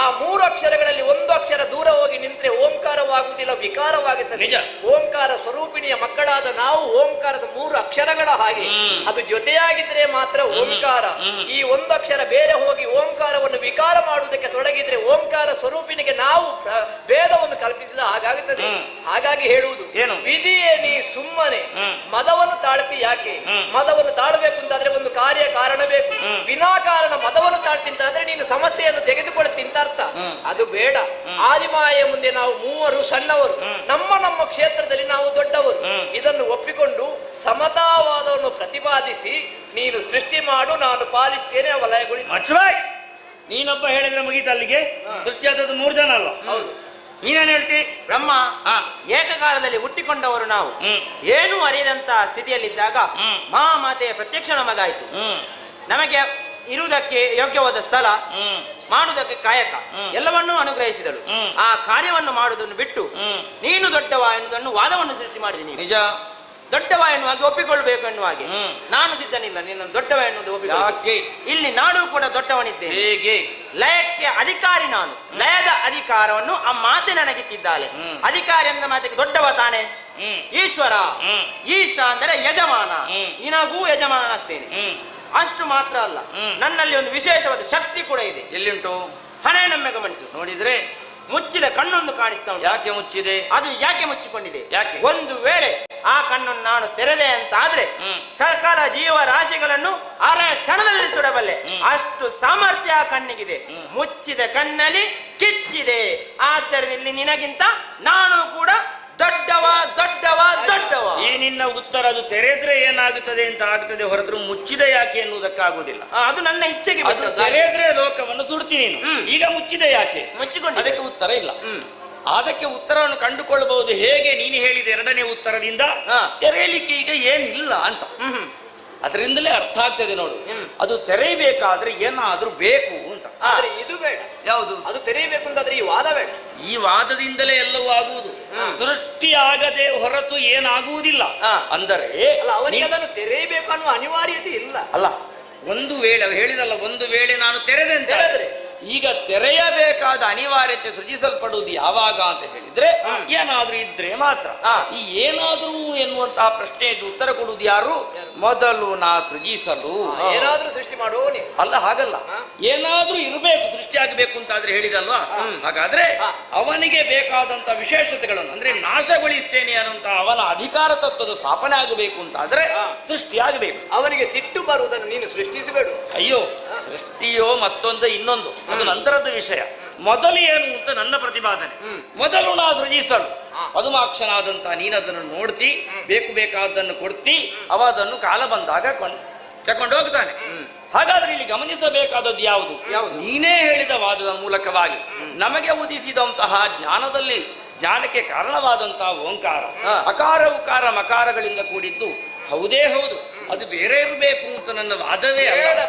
ಆ ಮೂರು ಅಕ್ಷರಗಳಲ್ಲಿ ಒಂದು ಅಕ್ಷರ ದೂರ ಹೋಗಿ ನಿಂತ್ರೆ ಓಂಕಾರವಾಗುವುದಿಲ್ಲ, ವಿಕಾರವಾಗುತ್ತದೆ. ಓಂಕಾರ ಸ್ವರೂಪಿಣಿಯ ಮಕ್ಕಳಾದ ನಾವು ಓಂಕಾರದ ಮೂರು ಅಕ್ಷರಗಳ ಹಾಗೆ ಅದು ಜೊತೆಯಾಗಿದ್ರೆ ಮಾತ್ರ ಓಂಕಾರ. ಈ ಒಂದು ಅಕ್ಷರ ಬೇರೆ ಹೋಗಿ ಓಂಕಾರವನ್ನು ವಿಕಾರ ಮಾಡುವುದಕ್ಕೆ ತೊಡಗಿದ್ರೆ ಓಂಕಾರ ಸ್ವರೂಪಿಣಿಗೆ ನಾವು ವೇದವನ್ನು ಕಲ್ಪಿಸಿದ ಹಾಗಾಗುತ್ತದೆ. ಹಾಗಾಗಿ ಹೇಳುವುದು, ವಿಧಿಯೇ ನೀ ಸುಮ್ಮನೆ ಮದವನ್ನು ತಾಳ್ತಿ ಯಾಕೆ? ಮದವನ್ನು ತಾಳಬೇಕು ಅಂತಾದ್ರೆ ಒಂದು ಕಾರ್ಯ ಕಾರಣ ಬೇಕು. ವಿನಾಕಾರಣ ಮದವನ್ನು ತಾಳ್ತಿಂತಾದ್ರೆ ನೀನು ಸಮಸ್ಯೆಯನ್ನು ತೆಗೆದುಕೊಳ್ತಿ ಅಂತ ಅರ್ಥ. ಅದು ಬೇಡ. ಆದಿಮಾಯ ಮುಂದೆ ನಾವು ಮೂವರು ಸಣ್ಣವರು, ನಮ್ಮ ನಮ್ಮ ಕ್ಷೇತ್ರದಲ್ಲಿ ನಾವು ದೊಡ್ಡವರು. ಇದನ್ನು ಒಪ್ಪಿಕೊಂಡು ಸಮತಾವಾದವನ್ನು ಪ್ರತಿಪಾದಿಸಿ ನೀನು ಸೃಷ್ಟಿ ಮಾಡು, ನಾನು ಪಾಲಿಸ್ತೇನೆ, ವಲಯಗೊಳಿಸಿ. ನೀನೊಬ್ಬ ಹೇಳಿದ್ರೆ ಮುಗೀತು ಅಲ್ಲಿಗೆ. ಸೃಷ್ಟಿ ಆದದ್ದು 3 ಜನ ಅಲ್ವಾ? ನೀನೇನ್ ಹೇಳ್ತಿ? ಬ್ರಹ್ಮ ಏಕಕಾಲದಲ್ಲಿ ಹುಟ್ಟಿಕೊಂಡವರು ನಾವು. ಏನೂ ಅರಿಯದಂತ ಸ್ಥಿತಿಯಲ್ಲಿದ್ದಾಗ ಮಹಾಮಾತೆಯ ಪ್ರತ್ಯಕ್ಷ ನಮಗಾಯಿತು. ನಮಗೆ ಇರುವುದಕ್ಕೆ ಯೋಗ್ಯವಾದ ಸ್ಥಳ, ಮಾಡುವುದಕ್ಕೆ ಕಾಯಕ ಎಲ್ಲವನ್ನೂ ಅನುಗ್ರಹಿಸಿದಳು. ಆ ಕಾರ್ಯವನ್ನು ಮಾಡುವುದನ್ನು ಬಿಟ್ಟು ನೀನು ದೊಡ್ಡವ ಎನ್ನುವುದನ್ನು ವಾದವನ್ನು ಸೃಷ್ಟಿ ಮಾಡಿದೆ. ನೀನು ನಿಜ ದೊಡ್ಡವ ಎನ್ನುವಾಗಿ ಒಪ್ಪಿಕೊಳ್ಬೇಕು ಎನ್ನುವ ಹಾಗೆ ನಾನು ಸಿದ್ಧನಿಲ್ಲ. ನೀನು ದೊಡ್ಡವ ಎನ್ನುವುದು ಒಪ್ಪಿಕೊಳ್ಳಿ. ಇಲ್ಲಿ ನಾಡು ಕೂಡ ದೊಡ್ಡವನಿದ್ದೆ. ಹೇಗೆ? ಲಯಕ್ಕೆ ಅಧಿಕಾರಿ ನಾನು. ಲಯದ ಅಧಿಕಾರವನ್ನು ಆ ಮಾತೆ ನನಗಿತ್ತಿದ್ದಾಳೆ. ಅಧಿಕಾರಿ ಅಂದ ಮಾತಿಗೆ ದೊಡ್ಡವ ತಾನೆ ಈಶ್ವರ. ಈಶ ಅಂದರೆ ಯಜಮಾನ. ನಿನಗೂ ಯಜಮಾನನಾಗ್ತೇನೆ. ಅಷ್ಟು ಮಾತ್ರ ಅಲ್ಲ, ನನ್ನಲ್ಲಿ ಒಂದು ವಿಶೇಷವಾದ ಶಕ್ತಿ ಕೂಡ ಇದೆ. ಎಲ್ಲಿಂಟು? ಹಣೆ ನಮ್ಮೆ ಗಮನಿಸು. ನೋಡಿದ್ರೆ ಮುಚ್ಚಿದ ಕಣ್ಣೊಂದು ಕಾಣಿಸ್ತಾ ಉಂಟು. ಯಾಕೆ ಮುಚ್ಚಿದೆ? ಅದು ಯಾಕೆ ಮುಚ್ಚಿಕೊಂಡಿದೆ? ಯಾಕೆ? ಒಂದು ವೇಳೆ ಆ ಕಣ್ಣನ್ನು ನಾನು ತೆರೆದೆ ಅಂತ ಆದ್ರೆ ಸಕಲ ಜೀವ ರಾಶಿಗಳನ್ನು ಅರ ಕ್ಷಣದಲ್ಲಿ ಸುಡಬಲ್ಲೆ. ಅಷ್ಟು ಸಾಮರ್ಥ್ಯ ಆ ಕಣ್ಣಿಗಿದೆ. ಮುಚ್ಚಿದ ಕಣ್ಣಲ್ಲಿ ಕಿಚ್ಚಿದೆ. ಆದ್ದರಿಂದ ಇಲ್ಲಿ ನಿನಗಿಂತ ನಾನು ಕೂಡ ದೊಡ್ಡವ ದೊಡ್ಡವ ದೊಡ್ಡವ. ಈ ನಿನ್ನ ಉತ್ತರ ಅದು ತೆರೆದ್ರೆ ಏನಾಗುತ್ತದೆ ಅಂತ ಆಗ್ತದೆ ಹೊರತು ಮುಚ್ಚಿದ ಯಾಕೆ ಎನ್ನುವುದಕ್ಕಾಗುದಿಲ್ಲ. ಅದು ನನ್ನ ಇಚ್ಛೆಗೆ. ತೆರೆದ್ರೆ ಲೋಕವನ್ನು ಸುಡ್ತೀನಿ. ಈಗ ಮುಚ್ಚಿದೆ ಯಾಕೆ? ಮುಚ್ಚಿಕೊಂಡು ಅದಕ್ಕೆ ಉತ್ತರ ಇಲ್ಲ. ಅದಕ್ಕೆ ಉತ್ತರವನ್ನು ಕಂಡುಕೊಳ್ಳಬಹುದು. ಹೇಗೆ? ನೀನು ಹೇಳಿದ ಎರಡನೇ ಉತ್ತರದಿಂದ ತೆರೆಯಲಿಕ್ಕೆ ಈಗ ಏನಿಲ್ಲ ಅಂತ. ಅದರಿಂದಲೇ ಅರ್ಥ ಆಗ್ತದೆ ನೋಡು. ಅದು ತೆರೆಯಬೇಕಾದ್ರೆ ಏನಾದ್ರೂ ಬೇಕು ಅಂತ. ಆದ್ರೆ ಇದು ಬೇಡ. ಯಾವುದು? ಅದು ತೆರೆಯಬೇಕು ಅಂತಾದ್ರೆ ಈ ವಾದ ಬೇಡ. ಈ ವಾದದಿಂದಲೇ ಎಲ್ಲವೂ ಆಗುವುದು. ಸೃಷ್ಟಿ ಆಗದೆ ಹೊರತು ಏನಾಗುವುದಿಲ್ಲ. ಅಂದರೆ ಅವನಿಗೆ ಅದನ್ನು ತೆರೆಯಬೇಕು ಅನ್ನುವ ಅನಿವಾರ್ಯತೆ ಇಲ್ಲ. ಅಲ್ಲ, ಒಂದು ವೇಳೆ ಹೇಳಿದಲ್ಲ, ಒಂದು ವೇಳೆ ನಾನು ತೆರೆದೆ ಅಂತ ಹೇಳಿದ್ರೆ ಈಗ ತೆರೆಯಬೇಕಾದ ಅನಿವಾರ್ಯತೆ ಸೃಜಿಸಲ್ಪಡುವುದು ಯಾವಾಗ ಅಂತ ಹೇಳಿದ್ರೆ ಏನಾದ್ರೂ ಇದ್ರೆ ಮಾತ್ರ. ಈ ಏನಾದ್ರೂ ಎನ್ನುವಂತಹ ಪ್ರಶ್ನೆಗೆ ಉತ್ತರ ಕೊಡುವುದು ಯಾರು? ಮೊದಲು ನಾ ಸೃಜಿಸಲು ಏನಾದ್ರೂ ಸೃಷ್ಟಿ ಮಾಡುವವನೇ. ಅಲ್ಲ, ಹಾಗಲ್ಲ, ಏನಾದ್ರೂ ಇರಬೇಕು, ಸೃಷ್ಟಿ ಆಗಬೇಕು ಅಂತಾದ್ರೆ ಹೇಳಿದಲ್ವಾ. ಹಾಗಾದ್ರೆ ಅವನಿಗೆ ಬೇಕಾದಂತ ವಿಶೇಷತೆಗಳನ್ನು ಅಂದ್ರೆ ನಾಶಗೊಳಿಸ್ತೇನೆ ಅನ್ನುವಂತಹ ಅವನ ಅಧಿಕಾರ ತತ್ವದ ಸ್ಥಾಪನೆ ಆಗಬೇಕು ಅಂತಾದ್ರೆ ಸೃಷ್ಟಿ ಆಗಬೇಕು. ಅವನಿಗೆ ಸಿಟ್ಟು ಬರುವುದನ್ನು ನೀನು ಸೃಷ್ಟಿಸಬೇಡ. ಅಯ್ಯೋ, ಸೃಷ್ಟಿಯೋ ಮತ್ತೊಂದು ಇನ್ನೊಂದು, ಅದು ನಂತರದ ವಿಷಯ. ಮೊದಲು ಏನು ಅಂತ ನನ್ನ ಪ್ರತಿಪಾದನೆ. ಮೊದಲು ನಾ ಸೃಜಿಸಲು ಪದುಮಾಕ್ಷನಾದಂತ ನೀನದನ್ನು ನೋಡ್ತಿ, ಬೇಕು ಬೇಕಾದನ್ನು ಕೊಡ್ತಿ, ಅವ ಅದನ್ನು ಕಾಲ ಬಂದಾಗ ತಕೊಂಡು ಹೋಗ್ತಾನೆ. ಹಾಗಾದ್ರೆ ಇಲ್ಲಿ ಗಮನಿಸಬೇಕಾದದ್ದು ಯಾವುದು? ನೀನೇ ಹೇಳಿದ ವಾದದ ಮೂಲಕವಾಗಿ ನಮಗೆ ಉದಿಸಿದಂತಹ ಜ್ಞಾನಕ್ಕೆ ಕಾರಣವಾದಂತಹ ಓಂಕಾರ, ಅಕಾರ ಉಕಾರ ಮಕಾರಗಳಿಂದ ಕೂಡಿದ್ದು ಹೌದೇ ಹೌದು. ಅದು ಬೇರೆ ಇರಬೇಕು ಅಂತ ನನ್ನ ವಾದವೇ ಅಲ್ಲ.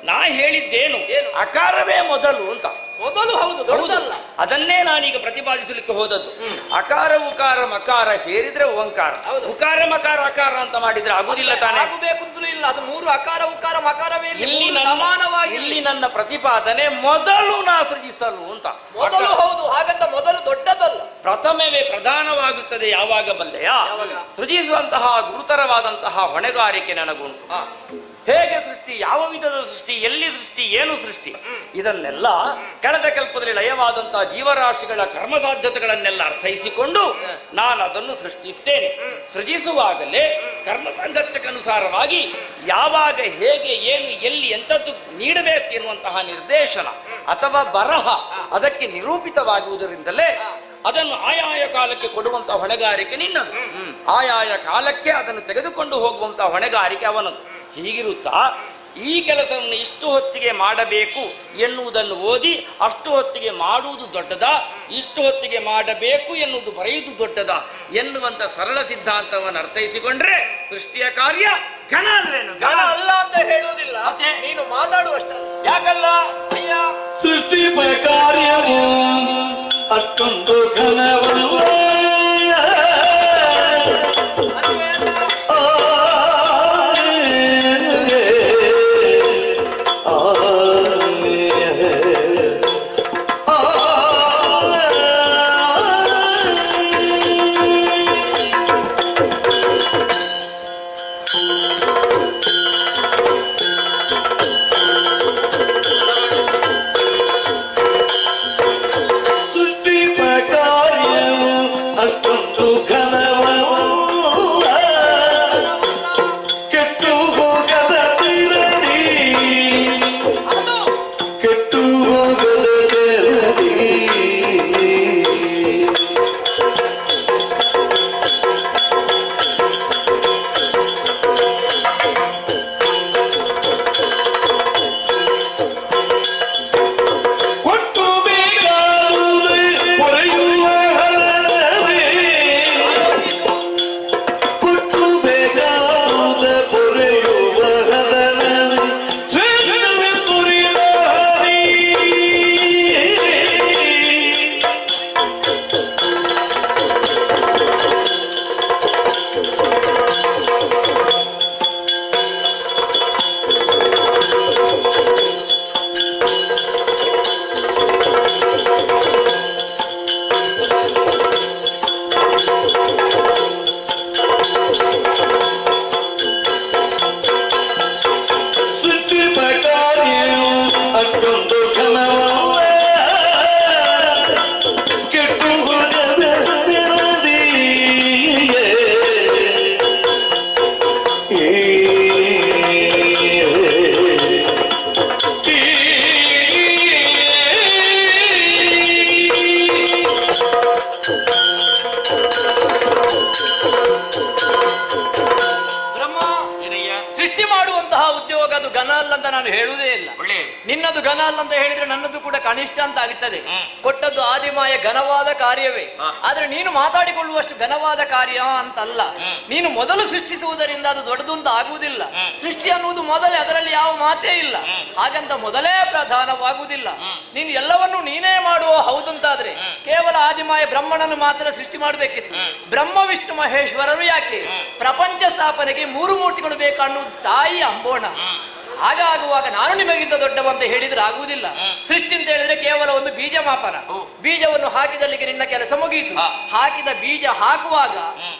ನಾ ಹೇಳಿದ್ದೇನು? ಅಕಾರವೇ ಮೊದಲು ಅಂತ. ಮೊದಲು ಹೌದು, ದೊಡ್ಡದಲ್ಲ. ಅದನ್ನೇ ನಾನೀಗ ಪ್ರತಿಪಾದಿಸಲಿಕ್ಕೆ ಹೋದದ್ದು. ಅಕಾರ ಉಕಾರ ಮಕಾರ ಸೇರಿದ್ರೆ ಓಂಕಾರ, ಉಕಾರ ಮಕಾರ ಅಕಾರ ಅಂತ ಮಾಡಿದ್ರೆ ಆಗುದಿಲ್ಲ ತಾನೆ. ಆಗಬೇಕು ಅಂತಲೂ ಇಲ್ಲ. ಅದು ಮೂರು ಅಕಾರ ಉಕಾರ ಮಕಾರವೇ ಇಲ್ಲಿ ಸಮಾನವಾಗಿ. ಇಲ್ಲಿ ನನ್ನ ಪ್ರತಿಪಾದನೆ ಮೊದಲು ನಾ ಸೃಜಿಸಲು ಅಂತ. ಮೊದಲು ಹೌದು, ಹಾಗಂತ ಮೊದಲು ದೊಡ್ಡದಲ್ಲ. ಪ್ರಥಮವೇ ಪ್ರಧಾನವಾಗುತ್ತದೆ ಯಾವಾಗ ಬಲ್ಲೆಯಾ? ಸೃಜಿಸುವಂತಹ ಗುರುತರವಾದಂತಹ ಹೊಣೆಗಾರಿಕೆ ನನಗುಂಟು. ಹೇಗೆ ಸೃಷ್ಟಿ, ಯಾವ ವಿಧದ ಸೃಷ್ಟಿ, ಎಲ್ಲಿ ಸೃಷ್ಟಿ, ಏನು ಸೃಷ್ಟಿ, ಇದನ್ನೆಲ್ಲ ಕಳೆದ ಕಲ್ಪದಲ್ಲಿ ಲಯವಾದಂತಹ ಜೀವರಾಶಿಗಳ ಕರ್ಮಸಾಧ್ಯತೆಗಳನ್ನೆಲ್ಲ ಅರ್ಥೈಸಿಕೊಂಡು ನಾನು ಅದನ್ನು ಸೃಷ್ಟಿಸ್ತೇನೆ. ಸೃಜಿಸುವಾಗಲೇ ಕರ್ಮ ಸಾಂಗತ್ಯಕ್ಕನುಸಾರವಾಗಿ ಯಾವಾಗ, ಹೇಗೆ, ಏನು, ಎಲ್ಲಿ, ಎಂಥದ್ದು ನೀಡಬೇಕು ಎನ್ನುವಂತಹ ನಿರ್ದೇಶನ ಅಥವಾ ಬರಹ ಅದಕ್ಕೆ ನಿರೂಪಿತವಾಗುವುದರಿಂದಲೇ ಅದನ್ನು ಆಯಾಯ ಕಾಲಕ್ಕೆ ಕೊಡುವಂತಹ ಹೊಣೆಗಾರಿಕೆ ನಿನ್ನದು. ಆಯಾಯ ಕಾಲಕ್ಕೆ ಅದನ್ನು ತೆಗೆದುಕೊಂಡು ಹೋಗುವಂತಹ ಹೊಣೆಗಾರಿಕೆ ಅವನದು. ಹೀಗಿರುತ್ತಾ ಈ ಕೆಲಸವನ್ನು ಇಷ್ಟು ಹೊತ್ತಿಗೆ ಮಾಡಬೇಕು ಎನ್ನುವುದನ್ನು ಓದಿ ಅಷ್ಟು ಹೊತ್ತಿಗೆ ಮಾಡುವುದು ದೊಡ್ಡದ, ಇಷ್ಟು ಹೊತ್ತಿಗೆ ಮಾಡಬೇಕು ಎನ್ನುವುದು ಬರೆಯುವುದು ದೊಡ್ಡದ ಎನ್ನುವಂತ ಸರಳ ಸಿದ್ಧಾಂತವನ್ನು ಅರ್ಥೈಸಿಕೊಂಡ್ರೆ ಸೃಷ್ಟಿಯ ಕಾರ್ಯ ಘನ ಅಲ್ವೇನು? ಘನ ಅಲ್ಲ ಅಂತ ಹೇಳುವುದಿಲ್ಲ, ಮತ್ತೆ ನೀನು ಮಾತಾಡುವಷ್ಟ. ಯಾಕಲ್ಲ? ಅಯ್ಯ, ಸೃಷ್ಟಿ ಕಾರ್ಯವು ಅಷ್ಟೊಂದು ಘನವಲ್ಲ. ಅಲ್ವೇ ಅಲ್ಲ? ನಾನು ಹೇಳುವುದೇ ಇಲ್ಲ. ನಿನ್ನದು ಘನ ಅಲ್ಲ ಅಂತ ಹೇಳಿದ್ರೆ ನನ್ನದು ಕೂಡ ಕನಿಷ್ಠ ಅಂತ ಆಗುತ್ತದೆ. ಕೊಟ್ಟದ್ದು ಆದಿಮಾಯ ಘನವಾದ ಕಾರ್ಯವೇ, ಆದ್ರೆ ನೀನು ಮಾತಾಡಿಕೊಳ್ಳುವಷ್ಟು ಘನವಾದ ಕಾರ್ಯ ಅಂತಲ್ಲ. ನೀನು ಮೊದಲು ಸೃಷ್ಟಿಸುವುದರಿಂದ ಅದು ದೊಡ್ಡದು ಅಂತ ಆಗುವುದಿಲ್ಲ. ಸೃಷ್ಟಿ ಅನ್ನುವುದು ಮೊದಲೇ, ಅದರಲ್ಲಿ ಯಾವ ಮಾತೇ ಇಲ್ಲ. ಹಾಗಂತ ಮೊದಲೇ ಪ್ರಧಾನವಾಗುವುದಿಲ್ಲ. ನೀನು ಎಲ್ಲವನ್ನೂ ನೀನೇ ಮಾಡುವ ಹೌದಂತಾದ್ರೆ ಕೇವಲ ಆದಿಮಾಯ ಬ್ರಹ್ಮನನ್ನು ಮಾತ್ರ ಸೃಷ್ಟಿ ಮಾಡಬೇಕಿತ್ತು. ಬ್ರಹ್ಮ ವಿಷ್ಣು ಮಹೇಶ್ವರರು ಯಾಕೆ? ಪ್ರಪಂಚ ಸ್ಥಾಪನೆಗೆ 3 ಮೂರ್ತಿಗಳು ಬೇಕನ್ನುವುದು ತಾಯಿ ಅಂಬೋಣ. ಹಾಗಾಗುವಾಗ ನಾನು ನಿಮಗಿಂತ ದೊಡ್ಡವಂತ ಹೇಳಿದ್ರೆ ಆಗುವುದಿಲ್ಲ. ಸೃಷ್ಟಿ ಅಂತ ಹೇಳಿದ್ರೆ ಕೇವಲ ಒಂದು ಬೀಜ ಮಾಪನ. ಬೀಜವನ್ನು ಹಾಕಿದಲ್ಲಿಗೆ ನಿನ್ನ ಕೆಲಸ ಮುಗಿಯಿತು. ಹಾಕಿದ ಬೀಜ ಹಾಕುವಾಗ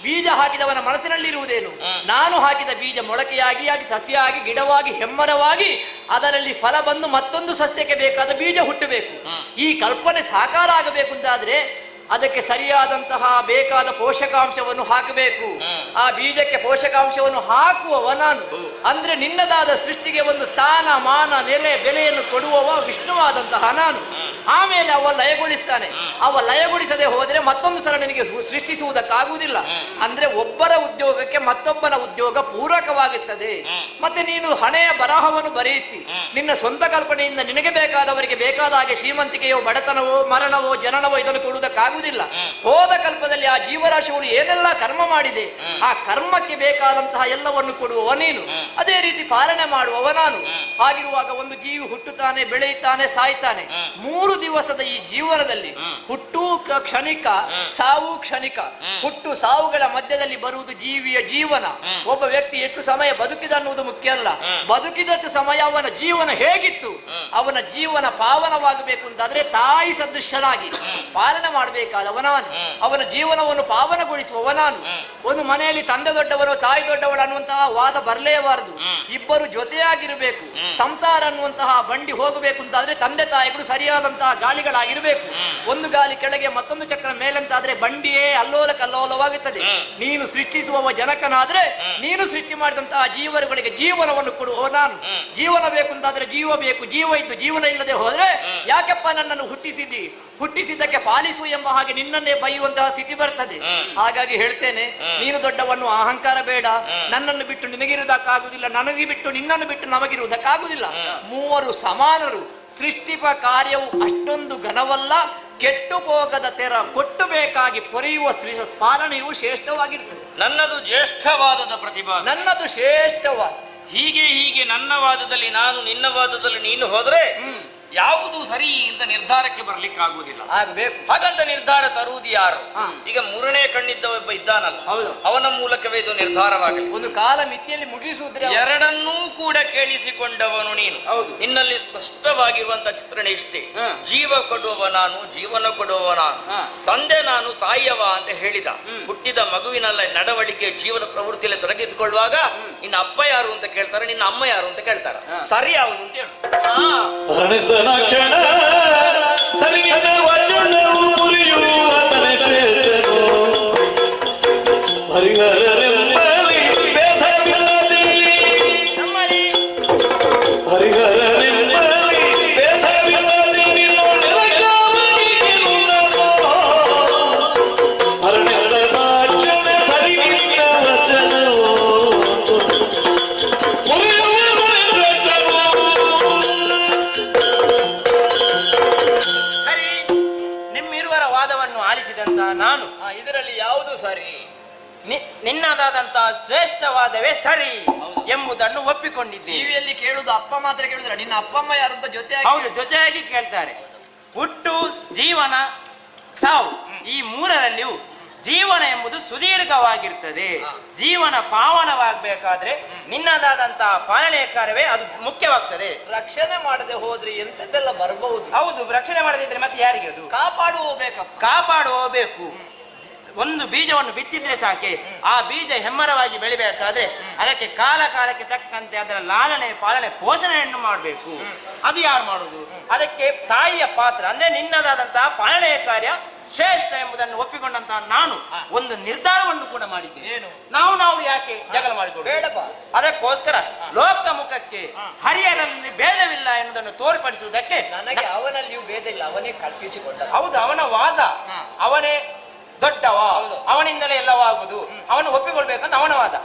ಬೀಜ ಹಾಕಿದವನ ಮನಸ್ಸಿನಲ್ಲಿರುವುದೇನು? ನಾನು ಹಾಕಿದ ಬೀಜ ಮೊಳಕೆಯಾಗಿ ಸಸ್ಯವಾಗಿ ಗಿಡವಾಗಿ ಹೆಮ್ಮರವಾಗಿ ಅದರಲ್ಲಿ ಫಲ ಬಂದು ಮತ್ತೊಂದು ಸಸ್ಯಕ್ಕೆ ಬೇಕಾದ ಬೀಜ ಹುಟ್ಟಬೇಕು. ಈ ಕಲ್ಪನೆ ಸಾಕಾರ ಆಗಬೇಕು ಅಂತಾದ್ರೆ ಅದಕ್ಕೆ ಸರಿಯಾದಂತಹ ಬೇಕಾದ ಪೋಷಕಾಂಶವನ್ನು ಹಾಕಬೇಕು. ಆ ಬೀಜಕ್ಕೆ ಪೋಷಕಾಂಶವನ್ನು ಹಾಕುವವ ನಾನು. ಅಂದ್ರೆ ನಿನ್ನದಾದ ಸೃಷ್ಟಿಗೆ ಒಂದು ಸ್ಥಾನ ಮಾನ ನೆಲೆ ಬೆಲೆಯನ್ನು ಕೊಡುವವ ವಿಷ್ಣುವಾದಂತಹ ನಾನು. ಆಮೇಲೆ ಅವ ಲಯಗೊಳಿಸ್ತಾನೆ. ಅವ ಲಯಗೊಳಿಸದೆ ಹೋದ್ರೆ ಮತ್ತೊಂದು ಸಲ ನಿನಗೆ ಸೃಷ್ಟಿಸುವುದಕ್ಕಾಗುವುದಿಲ್ಲ. ಅಂದ್ರೆ ಒಬ್ಬರ ಉದ್ಯೋಗಕ್ಕೆ ಮತ್ತೊಬ್ಬನ ಉದ್ಯೋಗ ಪೂರಕವಾಗುತ್ತದೆ. ಮತ್ತೆ ನೀನು ಹಣೆಯ ಬರಹವನ್ನು ಬರೆಯುತ್ತಿ. ನಿನ್ನ ಸ್ವಂತ ಕಲ್ಪನೆಯಿಂದ ನಿನಗೆ ಬೇಕಾದವರಿಗೆ ಬೇಕಾದ ಹಾಗೆ ಶ್ರೀಮಂತಿಕೆಯೋ ಬಡತನವೋ ಮರಣವೋ ಜನನವೋ ಇದನ್ನು ಕೊಡುವುದಕ್ಕಾಗುವುದಿಲ್ಲ. ಹೋದ ಕಲ್ಪದಲ್ಲಿ ಆ ಜೀವರಾಶಿಗಳು ಏನೆಲ್ಲ ಕರ್ಮ ಮಾಡಿದೆ ಆ ಕರ್ಮಕ್ಕೆ ಬೇಕಾದಂತಹ ಎಲ್ಲವನ್ನು ಕೊಡುವವ ನೀನು. ಅದೇ ರೀತಿ ಪಾಲನೆ ಮಾಡುವವ ನಾನು. ಹಾಗಿರುವಾಗ ಒಂದು ಜೀವಿ ಹುಟ್ಟುತ್ತಾನೆ, ಬೆಳೆಯುತ್ತಾನೆ, ಸಾಯ್ತಾನೆ. 3 ದಿವಸದ ಈ ಜೀವನದಲ್ಲಿ ಹುಟ್ಟು ಕ್ಷಣಿಕ, ಸಾವು ಕ್ಷಣಿಕ. ಹುಟ್ಟು ಸಾವುಗಳ ಮಧ್ಯದಲ್ಲಿ ಬರುವುದು ಜೀವಿಯ ಜೀವನ. ಒಬ್ಬ ವ್ಯಕ್ತಿ ಎಷ್ಟು ಸಮಯ ಬದುಕಿದ ಅನ್ನುವುದು ಮುಖ್ಯ ಅಲ್ಲ, ಬದುಕಿದಷ್ಟು ಸಮಯ ಅವನ ಜೀವನ ಹೇಗಿತ್ತು. ಅವನ ಜೀವನ ಪಾವನವಾಗಬೇಕು ಅಂತಾದ್ರೆ ತಾಯಿ ಸದೃಶನಾಗಿ ಪಾಲನೆ ಮಾಡಬೇಕು. ಮಾಡಬೇಕಾದವ ನಾನು. ಅವನ ಜೀವನವನ್ನು ಪಾವನಗೊಳಿಸುವವ ನಾನು. ಒಂದು ಮನೆಯಲ್ಲಿ ತಂದೆ ದೊಡ್ಡವರು ತಾಯಿ ದೊಡ್ಡವಳು ಅನ್ನುವಂತಹ ವಾದ ಬರಲೇಬಾರದು. ಇಬ್ಬರು ಜೊತೆಯಾಗಿರಬೇಕು. ಸಂಸಾರ ಅನ್ನುವಂತಹ ಬಂಡಿ ಹೋಗಬೇಕು ಅಂತಾದ್ರೆ ತಂದೆ ತಾಯಿಗಳು ಸರಿಯಾದಂತಹ ಗಾಲಿಗಳಾಗಿರ್ಬೇಕು. ಒಂದು ಗಾಲಿ ಕೆಳಗೆ ಮತ್ತೊಂದು ಚಕ್ರ ಮೇಲಂತಾದ್ರೆ ಬಂಡಿಯೇ ಅಲ್ಲೋಲ ಕಲ್ಲೋಲವಾಗುತ್ತದೆ. ನೀನು ಸೃಷ್ಟಿಸುವವ ಜನಕನಾದ್ರೆ ನೀನು ಸೃಷ್ಟಿ ಮಾಡಿದಂತಹ ಜೀವರುಗಳಿಗೆ ಜೀವನವನ್ನು ಕೊಡುವ ನಾನು. ಜೀವನ ಬೇಕು ಅಂತಾದ್ರೆ ಜೀವ ಬೇಕು. ಜೀವ ಇದ್ದು ಜೀವನ ಇಲ್ಲದೆ ಹೋದ್ರೆ ಯಾಕೆಪ್ಪ ನನ್ನನ್ನು ಹುಟ್ಟಿಸಿದ್ದಕ್ಕೆ ಪಾಲಿಸು ಎಂಬ ಹಾಗೆ ನಿನ್ನನ್ನೇ ಬೈಯುವಂತಹ ಸ್ಥಿತಿ ಬರ್ತದೆ. ಹಾಗಾಗಿ ಹೇಳ್ತೇನೆ, ನೀನು ದೊಡ್ಡವನ್ನು, ಅಹಂಕಾರ ಬೇಡ. ನನ್ನನ್ನು ಬಿಟ್ಟು ನಿನಗಿರುವುದಕ್ಕಾಗುದಿಲ್ಲ, ನನಗೆ ಬಿಟ್ಟು ನಿನ್ನನ್ನು ಬಿಟ್ಟು ನಮಗಿರುವುದಕ್ಕಾಗುದಿಲ್ಲ. ಮೂವರು ಸಮಾನರು. ಸೃಷ್ಟಿಪ ಕಾರ್ಯವು ಅಷ್ಟೊಂದು ಘನವಲ್ಲ. ಕೆಟ್ಟು ಹೋಗದ ತೆರ ಕೊಟ್ಟು ಬೇಕಾಗಿ ಪೊರೆಯುವ ಪಾಲನೆಯು ಶ್ರೇಷ್ಠವಾಗಿರ್ತದೆ. ನನ್ನದು ಜ್ಯೇಷ್ಠವಾದದ ಪ್ರತಿಭಾ, ನನ್ನದು ಶ್ರೇಷ್ಠವಾದ. ಹೀಗೆ ನನ್ನ ವಾದದಲ್ಲಿ ನಾನು, ನಿನ್ನ ವಾದದಲ್ಲಿ ನೀನು ಹೋದ್ರೆ ಯಾವುದು ಸರಿ ಅಂತ ನಿರ್ಧಾರಕ್ಕೆ ಬರ್ಲಿಕ್ಕಾಗುವುದಿಲ್ಲ. ಆಗಬೇಕು. ಹಾಗಂತ ನಿರ್ಧಾರ ತರುವುದು ಯಾರು? ಈಗ ಮೂರನೇ ಕಣ್ಣಿದ್ದವೊಬ್ಬ ಇದ್ದಾನಲ್ಲ, ಅವನ ಮೂಲಕವೇ ಇದು ನಿರ್ಧಾರವಾಗಲಿ. ಒಂದು ಕಾಲ ಮಿತಿಯಲ್ಲಿ ಮುಗಿಸುವುದ್ರೆ ಎರಡನ್ನೂ ಕೂಡ ಕೇಳಿಸಿಕೊಂಡವನು ನೀನು. ನಿನ್ನಲ್ಲಿ ಸ್ಪಷ್ಟವಾಗಿರುವಂತ ಚಿತ್ರಣ ಇಷ್ಟೇ. ಜೀವ ಕೊಡುವವ ನಾನು, ಜೀವನ ಕೊಡುವವ ನಾನು, ತಂದೆ ನಾನು, ತಾಯಿಯವ ಅಂತ ಹೇಳಿದ. ಹುಟ್ಟಿದ ಮಗುವಿನಲ್ಲ ನಡವಳಿಕೆ ಜೀವನ ಪ್ರವೃತ್ತಿಯಲ್ಲಿ ತೊಡಗಿಸಿಕೊಳ್ಳುವಾಗ ನಿನ್ನ ಅಪ್ಪ ಯಾರು ಅಂತ ಕೇಳ್ತಾರೆ, ನಿನ್ನ ಅಮ್ಮ ಯಾರು ಅಂತ ಕೇಳ್ತಾರೆ. ಸರಿ ಯಾವುದು ಅಂತ ಹೇಳು. ಕ್ಷಣ ಸರಿಯಾದ ವಚನವು ಮುರಿಯುವ ತನಶ್ರೇಷ್ಠನು ಹರಿಹರರೆಂಬಲಿ ಭೇದವಿಲ್ಲದೆ, ಹರಿಹರರೆಂಬಲಿ ಭೇದವಿಲ್ಲದೆ ನಿನ್ನೊಳಗಾವನಿಗಿರುವುದೋ ಹರಣದ ಕ್ಷಣ ಸರಿಗಿದ್ದ ವಚನವು ಮುರಿಯುವ ಆಲಿಸಿದಂತ ನಾನು ಇದರಲ್ಲಿ ಯಾವುದು ಸರಿ? ನಿನ್ನದಾದಂತಹ ಶ್ರೇಷ್ಠವಾದವೇ ಸರಿ ಎಂಬುದನ್ನು ಒಪ್ಪಿಕೊಂಡಿದ್ದೇನೆ. ಟಿವಿಯಲ್ಲಿ ಕೇಳುದು ಅಪ್ಪ ಮಾತ್ರ ಕೇಳುದಿಲ್ಲ, ನಿನ್ನ ಅಪ್ಪಮ್ಮ ಯಾರು ಅಂತ ಜೊತೆಯಾಗಿ? ಹೌದು, ಜೊತೆಯಾಗಿ ಕೇಳ್ತಾರೆ. ಹುಟ್ಟು, ಜೀವನ, ಸಾವು ಈ ಮೂರರಲ್ಲಿಯೂ ಜೀವನ ಎಂಬುದು ಸುದೀರ್ಘವಾಗಿರ್ತದೆ. ಜೀವನ ಪಾವನವಾಗಬೇಕಾದ್ರೆ ನಿನ್ನದಾದಂತಹ ಪಾಲನೆಯ ಕಾರ್ಯವೇ ಅದು ಮುಖ್ಯವಾಗ್ತದೆ. ರಕ್ಷಣೆ ಮಾಡದೆ ಹೋದ್ರೆ ಎಂತೆಲ್ಲ ಬರಬಹುದು. ಹೌದು, ರಕ್ಷಣೆ ಮಾಡದಿದ್ರೆ ಮತ್ತೆ ಯಾರಿಗೆ ಅದು? ಕಾಪಾಡುವಬೇಕು. ಒಂದು ಬೀಜವನ್ನು ಬಿತ್ತಿದ್ರೆ ಸಾಕೆ, ಆ ಬೀಜ ಹೆಮ್ಮರವಾಗಿ ಬೆಳಿಬೇಕಾದ್ರೆ ಅದಕ್ಕೆ ಕಾಲಕ್ಕೆ ತಕ್ಕಂತೆ ಅದರ ಲಾಲನೆ, ಪಾಲನೆ, ಪೋಷಣೆಯನ್ನು ಮಾಡಬೇಕು. ಅದು ಯಾರು ಮಾಡುದು? ಅದಕ್ಕೆ ತಾಯಿಯ ಪಾತ್ರ. ಅಂದ್ರೆ ನಿನ್ನದಾದಂತಹ ಪಾಲನೆಯ ಕಾರ್ಯ ಶ್ರೇಷ್ಠ ಎಂಬುದನ್ನು ಒಪ್ಪಿಕೊಂಡಂತಹ ನಾನು ಒಂದು ನಿರ್ಧಾರವನ್ನು ಕೂಡ ಮಾಡಿದ್ದೇನೆ. ನಾವು ಯಾಕೆ ಜಗಳ ಮಾಡಿಕೊಳ್ಳೋಣ? ಅದಕ್ಕೋಸ್ಕರ ಲೋಕಮುಖಕ್ಕೆ ಹರಿಯರಲ್ಲಿ ಭೇದವಿಲ್ಲ ಎನ್ನುವುದನ್ನು ತೋರ್ಪಡಿಸುವುದಕ್ಕೆ ನನಗೆ ಅವನಲ್ಲಿಯೂ ಭೇದ ಇಲ್ಲ, ಅವನೇ ಕಲ್ಪಿಸಿಕೊಂಡ. ಹೌದು, ಅವನ ವಾದ, ಅವನೇ ದೊಡ್ಡವ, ಅವನಿಂದಲೇ ಎಲ್ಲವಾಗುವುದು, ಅವನು ಒಪ್ಪಿಕೊಳ್ಬೇಕಂತ ಅವನ ವಾದ.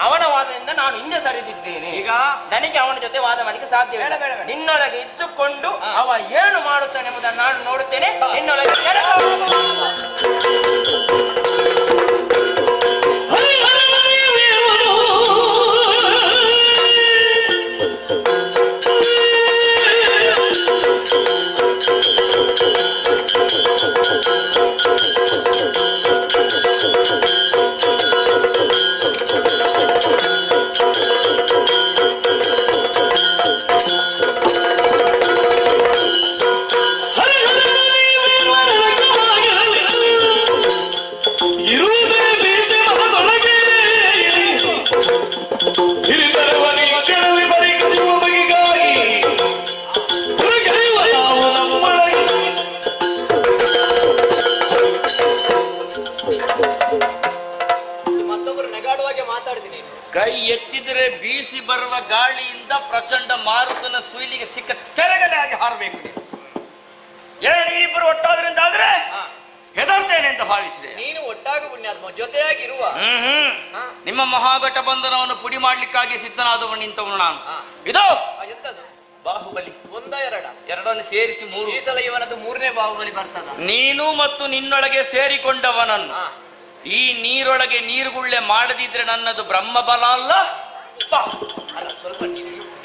ಅವನ ವಾದದಿಂದ ನಾನು ಹಿಂದೆ ಸರಿದಿದ್ದೇನೆ. ಈಗ ನನಗೆ ಅವನ ಜೊತೆ ವಾದ ಮಾಡಲಿಕ್ಕೆ ಸಾಧ್ಯವಿಲ್ಲ. ನಿನ್ನೊಳಗೆ ಇದ್ದುಕೊಂಡು ಅವ ಏನು ಮಾಡುತ್ತಾನೆ ಎಂಬುದನ್ನು ನಾನು ನೋಡುತ್ತೇನೆ. ನಿನ್ನೊಳಗೆ ಕೈ ಎತ್ತಿದರೆ ಬೀಸಿ ಬರುವ ಗಾಳಿಯಿಂದ ಪ್ರಚಂಡ ಮಾರುತನ ಸುಯಿಲಿಗೆ ಸಿಕ್ಕ ತೆರಗಲಾಗಿ ಹಾರಬೇಕು. ನೀವಿಬ್ಬರು ಒಟ್ಟಾದ್ರಿಂದ ಆದ್ರೆ ಹೆದರ್ತೇನೆ ಅಂತ ಭಾವಿಸಿದೆ. ನೀನು ಒಟ್ಟಾಗ ಪುಣ್ಯಾತ್ಮ, ಜೊತೆಯಾಗಿರುವ ನಿಮ್ಮ ಮಹಾಗಠಬಂಧನವನ್ನು ಪುಡಿ ಮಾಡ್ಲಿಕ್ಕಾಗಿ ಸಿದ್ಧನಾದವನು ನಿಂತವನು ನಾನು. ಇದು ಬಾಹುಬಲಿ ಎರಡನ್ನು ಸೇರಿಸಿ 3. ಈ ಸಲ ಇವನದು 3ನೇ ಬಾಹುಬಲಿ ಬರ್ತದ. ನೀನು ಮತ್ತು ನಿನ್ನೊಳಗೆ ಸೇರಿಕೊಂಡವನನ್ನು ಈ ನೀರೊಳಗೆ ನೀರುಗುಳ್ಳೆ ಮಾಡದಿದ್ರೆ ನನ್ನದು ಬ್ರಹ್ಮಬಲ ಅಲ್ಲ. ಸ್ವಲ್ಪ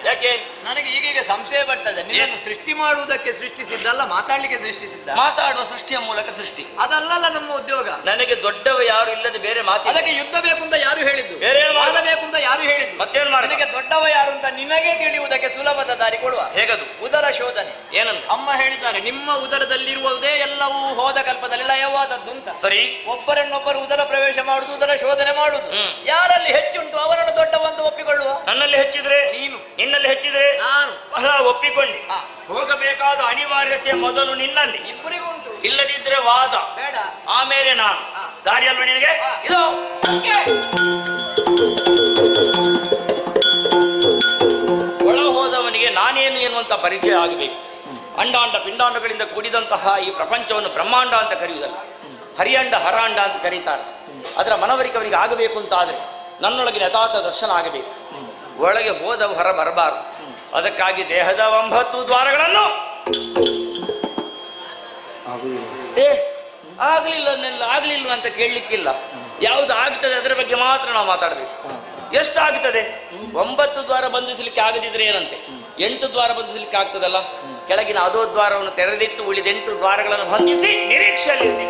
ಯಾಕೆ ನನಗೆ ಈಗೀಗ ಸಂಶಯ ಬರ್ತದೆ. ನೀನು ಸೃಷ್ಟಿ ಮಾಡುವುದಕ್ಕೆ ಸೃಷ್ಟಿಸಿದ್ದಲ್ಲ, ಮಾತಾಡ್ಲಿಕ್ಕೆ ಸೃಷ್ಟಿಸಿದ್ದ. ಮಾತಾಡುವ ಸೃಷ್ಟಿಯ ಮೂಲಕ ಸೃಷ್ಟಿ ಅದಲ್ಲಲ್ಲ ನಮ್ಮ ಉದ್ಯೋಗ. ನನಗೆ ದೊಡ್ಡವ ಯಾರು ಇಲ್ಲದೆ ಬೇರೆ ಮಾತು. ಅದಕ್ಕೆ ಯುದ್ಧ ಬೇಕು ಅಂತ ಯಾರು ಹೇಳಿದ್ದು? ಬೇರೆ ಬೇಕು ಅಂತ ಯಾರು ನಾನು ಹೇಳಿದ್ದು. ಮತ್ತೇನ್ ಮಾಡಿದ? ನಿನಗೆ ದೊಡ್ಡವ ಯಾರು ಅಂತ ನಿನಗೆ ತಿಳಿಯುವುದಕ್ಕೆ ಸುಲಭದ ದಾರಿ ಕೊಡುವ. ಹೇಗದು? ಉದರ ಶೋಧನೆ. ಏನಂತ? ಅಮ್ಮ ಹೇಳಿದ್ದಾರೆ, ನಿಮ್ಮ ಉದರದಲ್ಲಿರುವುದೇ ಎಲ್ಲವೂ ಹೋದ ಕಲ್ಪದಲ್ಲಿ ಲಯವಾದದ್ದು ಅಂತ. ಸರಿ. ಒಬ್ಬರನ್ನೊಬ್ಬರು ಉದರ ಪ್ರವೇಶ ಮಾಡುದು, ಉದರ ಶೋಧನೆ ಮಾಡುದು. ಯಾರಲ್ಲಿ ಹೆಚ್ಚುಂಟು ಅವರನ್ನು ದೊಡ್ಡವಂತ ಒಪ್ಪಿಕೊಳ್ಳುವ. ನನ್ನಲ್ಲಿ ಹೆಚ್ಚಿದ್ರೆ ನೀನು, ನಿನ್ನಲ್ಲಿ ಹೆಚ್ಚಿದ್ರೆ ನಾನು. ಒಪ್ಪಿಕೊಂಡೆ. ಹೋಗಬೇಕಾದ ಅನಿವಾರ್ಯತೆ ಮೊದಲು ನಿನ್ನಲ್ಲಿ, ಇಬ್ಬರಿಗೂ ಉಂಟು. ಇಲ್ಲದಿದ್ರೆ ವಾದ, ಬೇಡ. ಆಮೇಲೆ ನಾನು. ದಾರಿ ಅಲ್ವ ನಿನಗೆ? ಇದು ಒಳ ಹೋದವನಿಗೆ ನಾನೇನು ಎನ್ನುವಂತ ಪರಿಚಯ ಆಗಬೇಕು. ಅಂಡಾಂಡ ಪಿಂಡಾಂಡಗಳಿಂದ ಕೂಡಿದಂತಹ ಈ ಪ್ರಪಂಚವನ್ನು ಬ್ರಹ್ಮಾಂಡ ಅಂತ ಕರೆಯುವುದಲ್ಲ, ಹರಿಯಂಡ ಹರಾಂಡ ಅಂತ ಕರೀತಾರೆ. ಅದರ ಮನವರಿಕೆ ಅವನಿಗೆ ಆಗಬೇಕು ಅಂತ ಆದರೆ ನನ್ನೊಳಗಿನ ಯಥಾರ್ಥ ದರ್ಶನ ಆಗಬೇಕು. ಒಳಗೆ ಹೋದವ ಹೊರ ಬರಬಾರದು. ಅದಕ್ಕಾಗಿ ದೇಹದ 9 ದ್ವಾರಗಳನ್ನು ಆಗ್ಲಿಲ್ಲ ಅಂತ ಕೇಳಲಿಕ್ಕಿಲ್ಲ. ಯಾವುದು ಆಗ್ತದೆ ಅದರ ಬಗ್ಗೆ ಮಾತ್ರ ನಾವು ಮಾತಾಡಬೇಕು. ಎಷ್ಟಾಗ್ತದೆ? 9 ದ್ವಾರ ಬಂಧಿಸಲಿಕ್ಕೆ ಆಗದಿದ್ರೆ ಏನಂತೆ, 8 ದ್ವಾರ ಬಂಧಿಸಲಿಕ್ಕೆ ಆಗ್ತದಲ್ಲ. ಕೆಳಗಿನ ಅದೋ ದ್ವಾರವನ್ನು ತೆರೆದಿಟ್ಟು ಉಳಿದ 8 ದ್ವಾರಗಳನ್ನು ಬಂಧಿಸಿ ನಿರೀಕ್ಷೆಯಲ್ಲಿ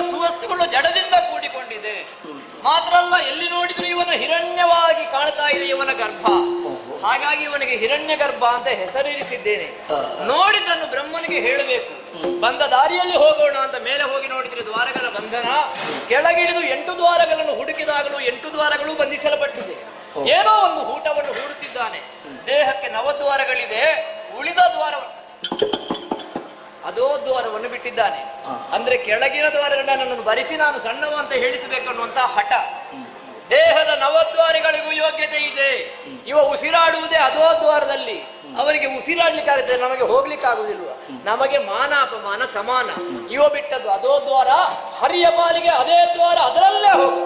ಸುವಸ್ತುಗಳು ಜಡದಿಂದ ಕೂಡಿಕೊಂಡಿದೆ. ಮಾತ್ರ ಅಲ್ಲ, ಎಲ್ಲಿ ನೋಡಿದ್ರು ಇವನ ಹಿರಣ್ಯವಾಗಿ ಕಾಣ್ತಾ ಇದೆ ಇವನ ಗರ್ಭ. ಹಾಗಾಗಿ ಇವನಿಗೆ ಹಿರಣ್ಯ ಗರ್ಭ ಅಂತ ಹೆಸರಿರಿಸಿದ್ದೇನೆ. ನೋಡಿದ್ದನ್ನು ಬ್ರಹ್ಮನಿಗೆ ಹೇಳಬೇಕು. ಬಂದ ದಾರಿಯಲ್ಲಿ ಹೋಗೋಣ ಅಂತ ಮೇಲೆ ಹೋಗಿ ನೋಡಿದ್ರೆ ದ್ವಾರಗಳ ಬಂಧನ. ಕೆಳಗಿಳಿದು 8 ದ್ವಾರಗಳನ್ನು ಹುಡುಕಿದಾಗಲೂ 8 ದ್ವಾರಗಳು ಬಂಧಿಸಲ್ಪಟ್ಟಿದೆ. ಏನೋ ಒಂದು ಊಟವನ್ನು ಹೂಡುತ್ತಿದ್ದಾನೆ. ದೇಹಕ್ಕೆ 9 ದ್ವಾರಗಳಿದೆ, ಉಳಿದ ದ್ವಾರ ಅದೋ ದ್ವಾರವನ್ನು ಬಿಟ್ಟಿದ್ದಾನೆ. ಅಂದ್ರೆ ಕೆಳಗಿನ ದ್ವಾರಗಳನ್ನ ನನ್ನನ್ನು ಬರಿಸಿ ನಾನು ಸಣ್ಣವ ಅಂತ ಹೇಳಿಸಬೇಕನ್ನುವಂತ ಹಠ. ದೇಹದ 9 ದ್ವಾರಗಳಿಗೂ ಯೋಗ್ಯತೆ ಇದೆ. ಇವ ಉಸಿರಾಡುವುದೇ ಅದೋ ದ್ವಾರದಲ್ಲಿ. ಅವರಿಗೆ ಉಸಿರಾಡ್ಲಿಕ್ಕೆ ಆಗುತ್ತೆ, ನಮಗೆ ಹೋಗ್ಲಿಕ್ಕೆ ಆಗುದಿಲ್ವ? ನಮಗೆ ಮಾನ ಅಪಮಾನ ಸಮಾನ. ಇವ ಬಿಟ್ಟದ್ದು ಅದೋ ದ್ವಾರ, ಹರಿಯ ಪಾಲಿಗೆ ಅದೇ ದ್ವಾರ, ಅದರಲ್ಲೇ ಹೋಗು.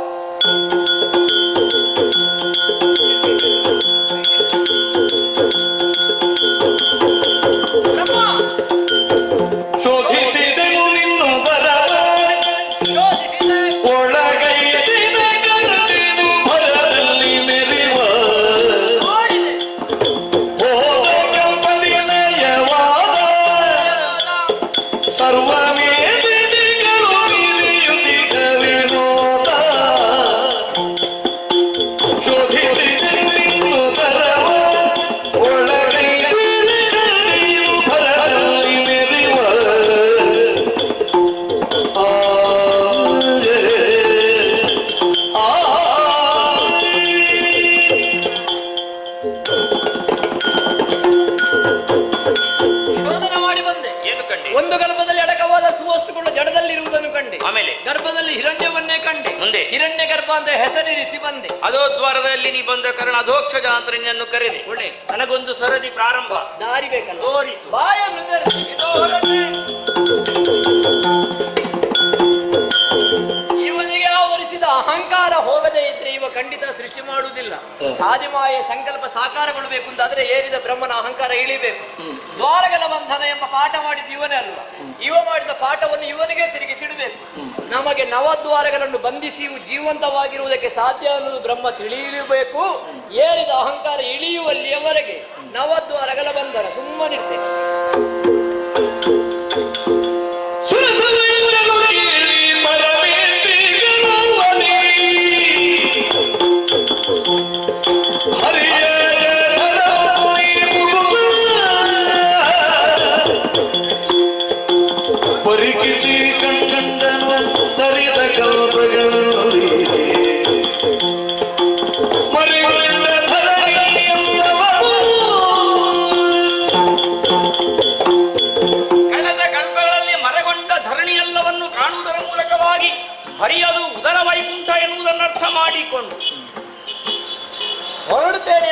ಒಂದು ಗರ್ಭದಲ್ಲಿ ಅಡಕವಾದ ಸುವಸ್ತುಗಳು ಜಡದಲ್ಲಿರುವುದನ್ನು ಕಂಡೆ. ಆಮೇಲೆ ಗರ್ಭದಲ್ಲಿ ಹಿರಣ್ಯವನ್ನೇ ಕಂಡೆ. ಮುಂದೆ ಹಿರಣ್ಯ ಗರ್ಭ ಅಂತ ಹೆಸರಿರಿಸಿ ಬಂದೆ. ಅದೋ ದ್ವಾರದಲ್ಲಿ ನೀ ಬಂದ ಕಾರಣ ಅಧೋಕ್ಷಜ ಅಂತ ನಿನ್ನನ್ನು ಕರೆದೆ. ಒಳ್ಳೆ ನನಗೊಂದು ಸರದಿ ಪ್ರಾರಂಭ. ದಾರಿ ಬೇಕಲ್ಲ, ತೋರಿಸು. ಬಾಯನ್ನು ಇವನಿಗೆ ಆವರಿಸಿದ ಅಹಂಕಾರ ಹೋಗದೇ ಇದ್ರೆ ಇವ ಖಂಡಿತ ಸೃಷ್ಟಿ ಮಾಡುವುದಿಲ್ಲ. ಆದಿಮಾಯ ಸಂಕಲ್ಪ ಸಾಕಾರಗೊಳ್ಳಬೇಕು ಅಂತಾದ್ರೆ ಏರಿದ ಬ್ರಹ್ಮನ ಅಹಂಕಾರ ಇಳಿಬೇಕು. ದ್ವಾರಗಳ ಬಂಧನ ಎಂಬ ಪಾಠ ಮಾಡಿದ್ದು ಇವನೇ ಅಲ್ವ? ಇವ ಮಾಡಿದ ಪಾಠವನ್ನು ಇವನಿಗೆ ತಿರುಗಿಸಿಡಬೇಕು. ನಮಗೆ 9 ದ್ವಾರಗಳನ್ನು ಬಂಧಿಸಿ ಜೀವಂತವಾಗಿರುವುದಕ್ಕೆ ಸಾಧ್ಯ ಅನ್ನೋದು ಬ್ರಹ್ಮ ತಿಳಿಯಬೇಕು. ಏರಿದ ಅಹಂಕಾರ ಇಳಿಯುವಲ್ಲಿಯವರೆಗೆ 9 ದ್ವಾರಗಳ ಬಂಧನ. ಸುಮ್ಮನಿರ್ತೇನೆ.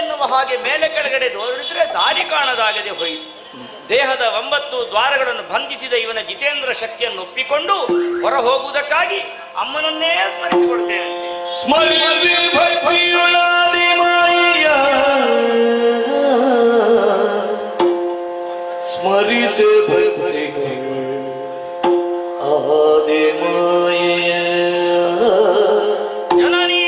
ಎನ್ನುವ ಹಾಗೆ ಮೇಲೆ ಕೆಳಗಡೆ ನೋಡಿದ್ರೆ ದಾರಿ ಕಾಣದಾಗದೆ ಹೋಯಿತು. ದೇಹದ 9 ದ್ವಾರಗಳನ್ನು ಬಂಧಿಸಿದ ಇವನ ಜಿತೇಂದ್ರ ಶಕ್ತಿಯನ್ನು ಒಪ್ಪಿಕೊಂಡು ಹೊರ ಹೋಗುವುದಕ್ಕಾಗಿ ಅಮ್ಮನನ್ನೇ ಸ್ಮರಿಸಿಕೊಡ್ತೇನೆ. ಸ್ಮರಿಸಿ ಆದಿ ಮಾಯ ಜನನೀ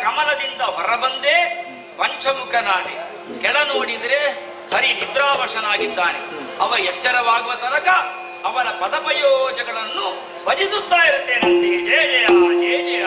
ಕಮಲದಿಂದ ಹೊರಬಂದೇ ಪಂಚಮುಖನಾದೆ. ಕೆಳ ನೋಡಿದ್ರೆ ಹರಿ ನಿದ್ರಾವಶನಾಗಿದ್ದಾನೆ. ಅವ ಎಚ್ಚರವಾಗುವ ತನಕ ಅವನ ಪದಪಯೋಜಗಳನ್ನು ಭಜಿಸುತ್ತಾ ಇರುತ್ತೇನಂತೆ. ಜಯ ಜಯ ಜಯ ಜಯ ಜಯ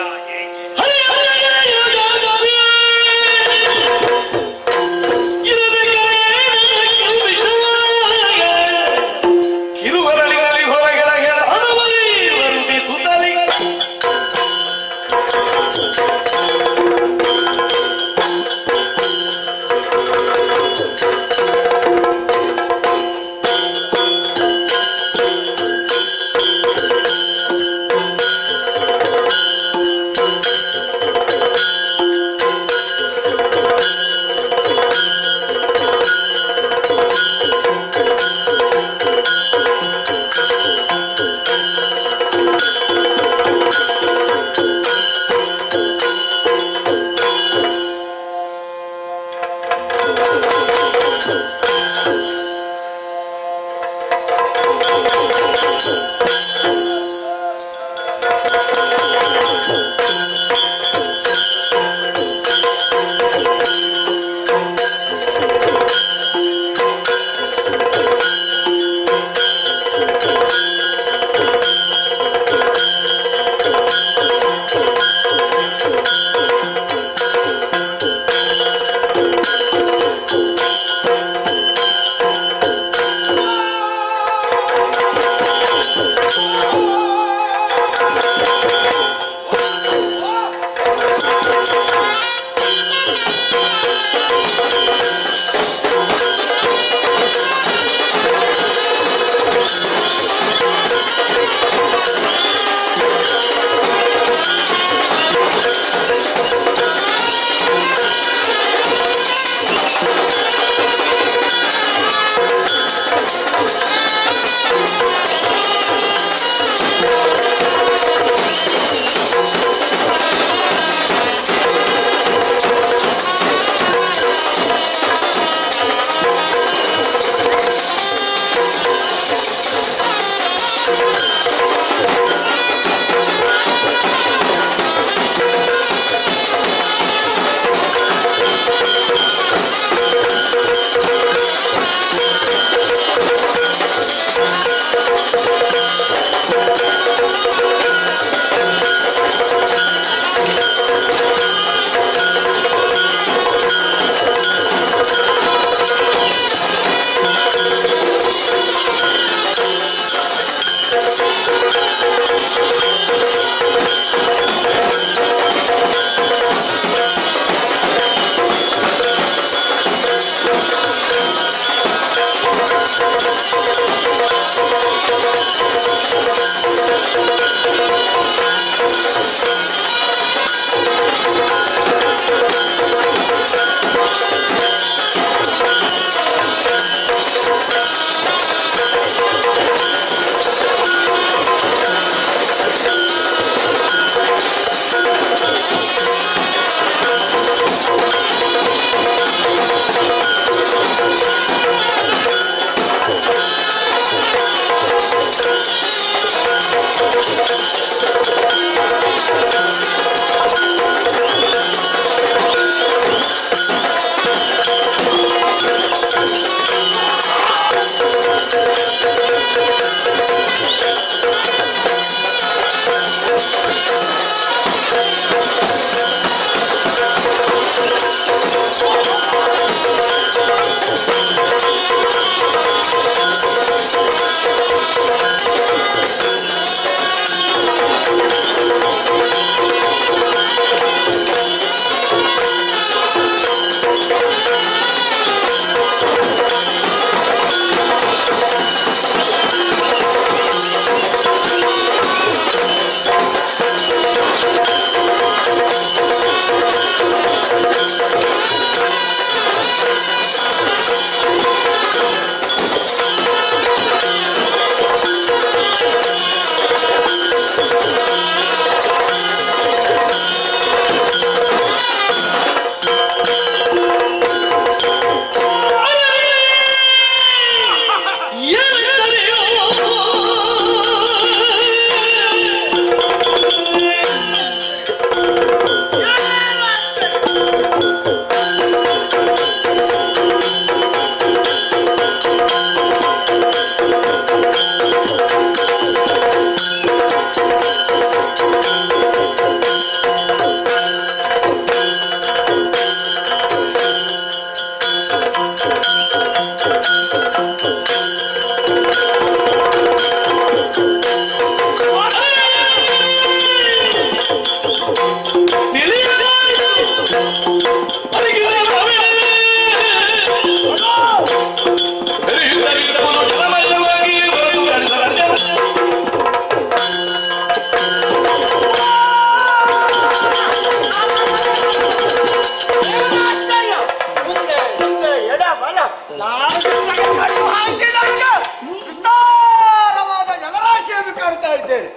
ವಿಸ್ತಾರವಾದ ಜಲರಾಶಿಯನ್ನು ಕಾಣ್ತಾ ಇದ್ದೇನೆ.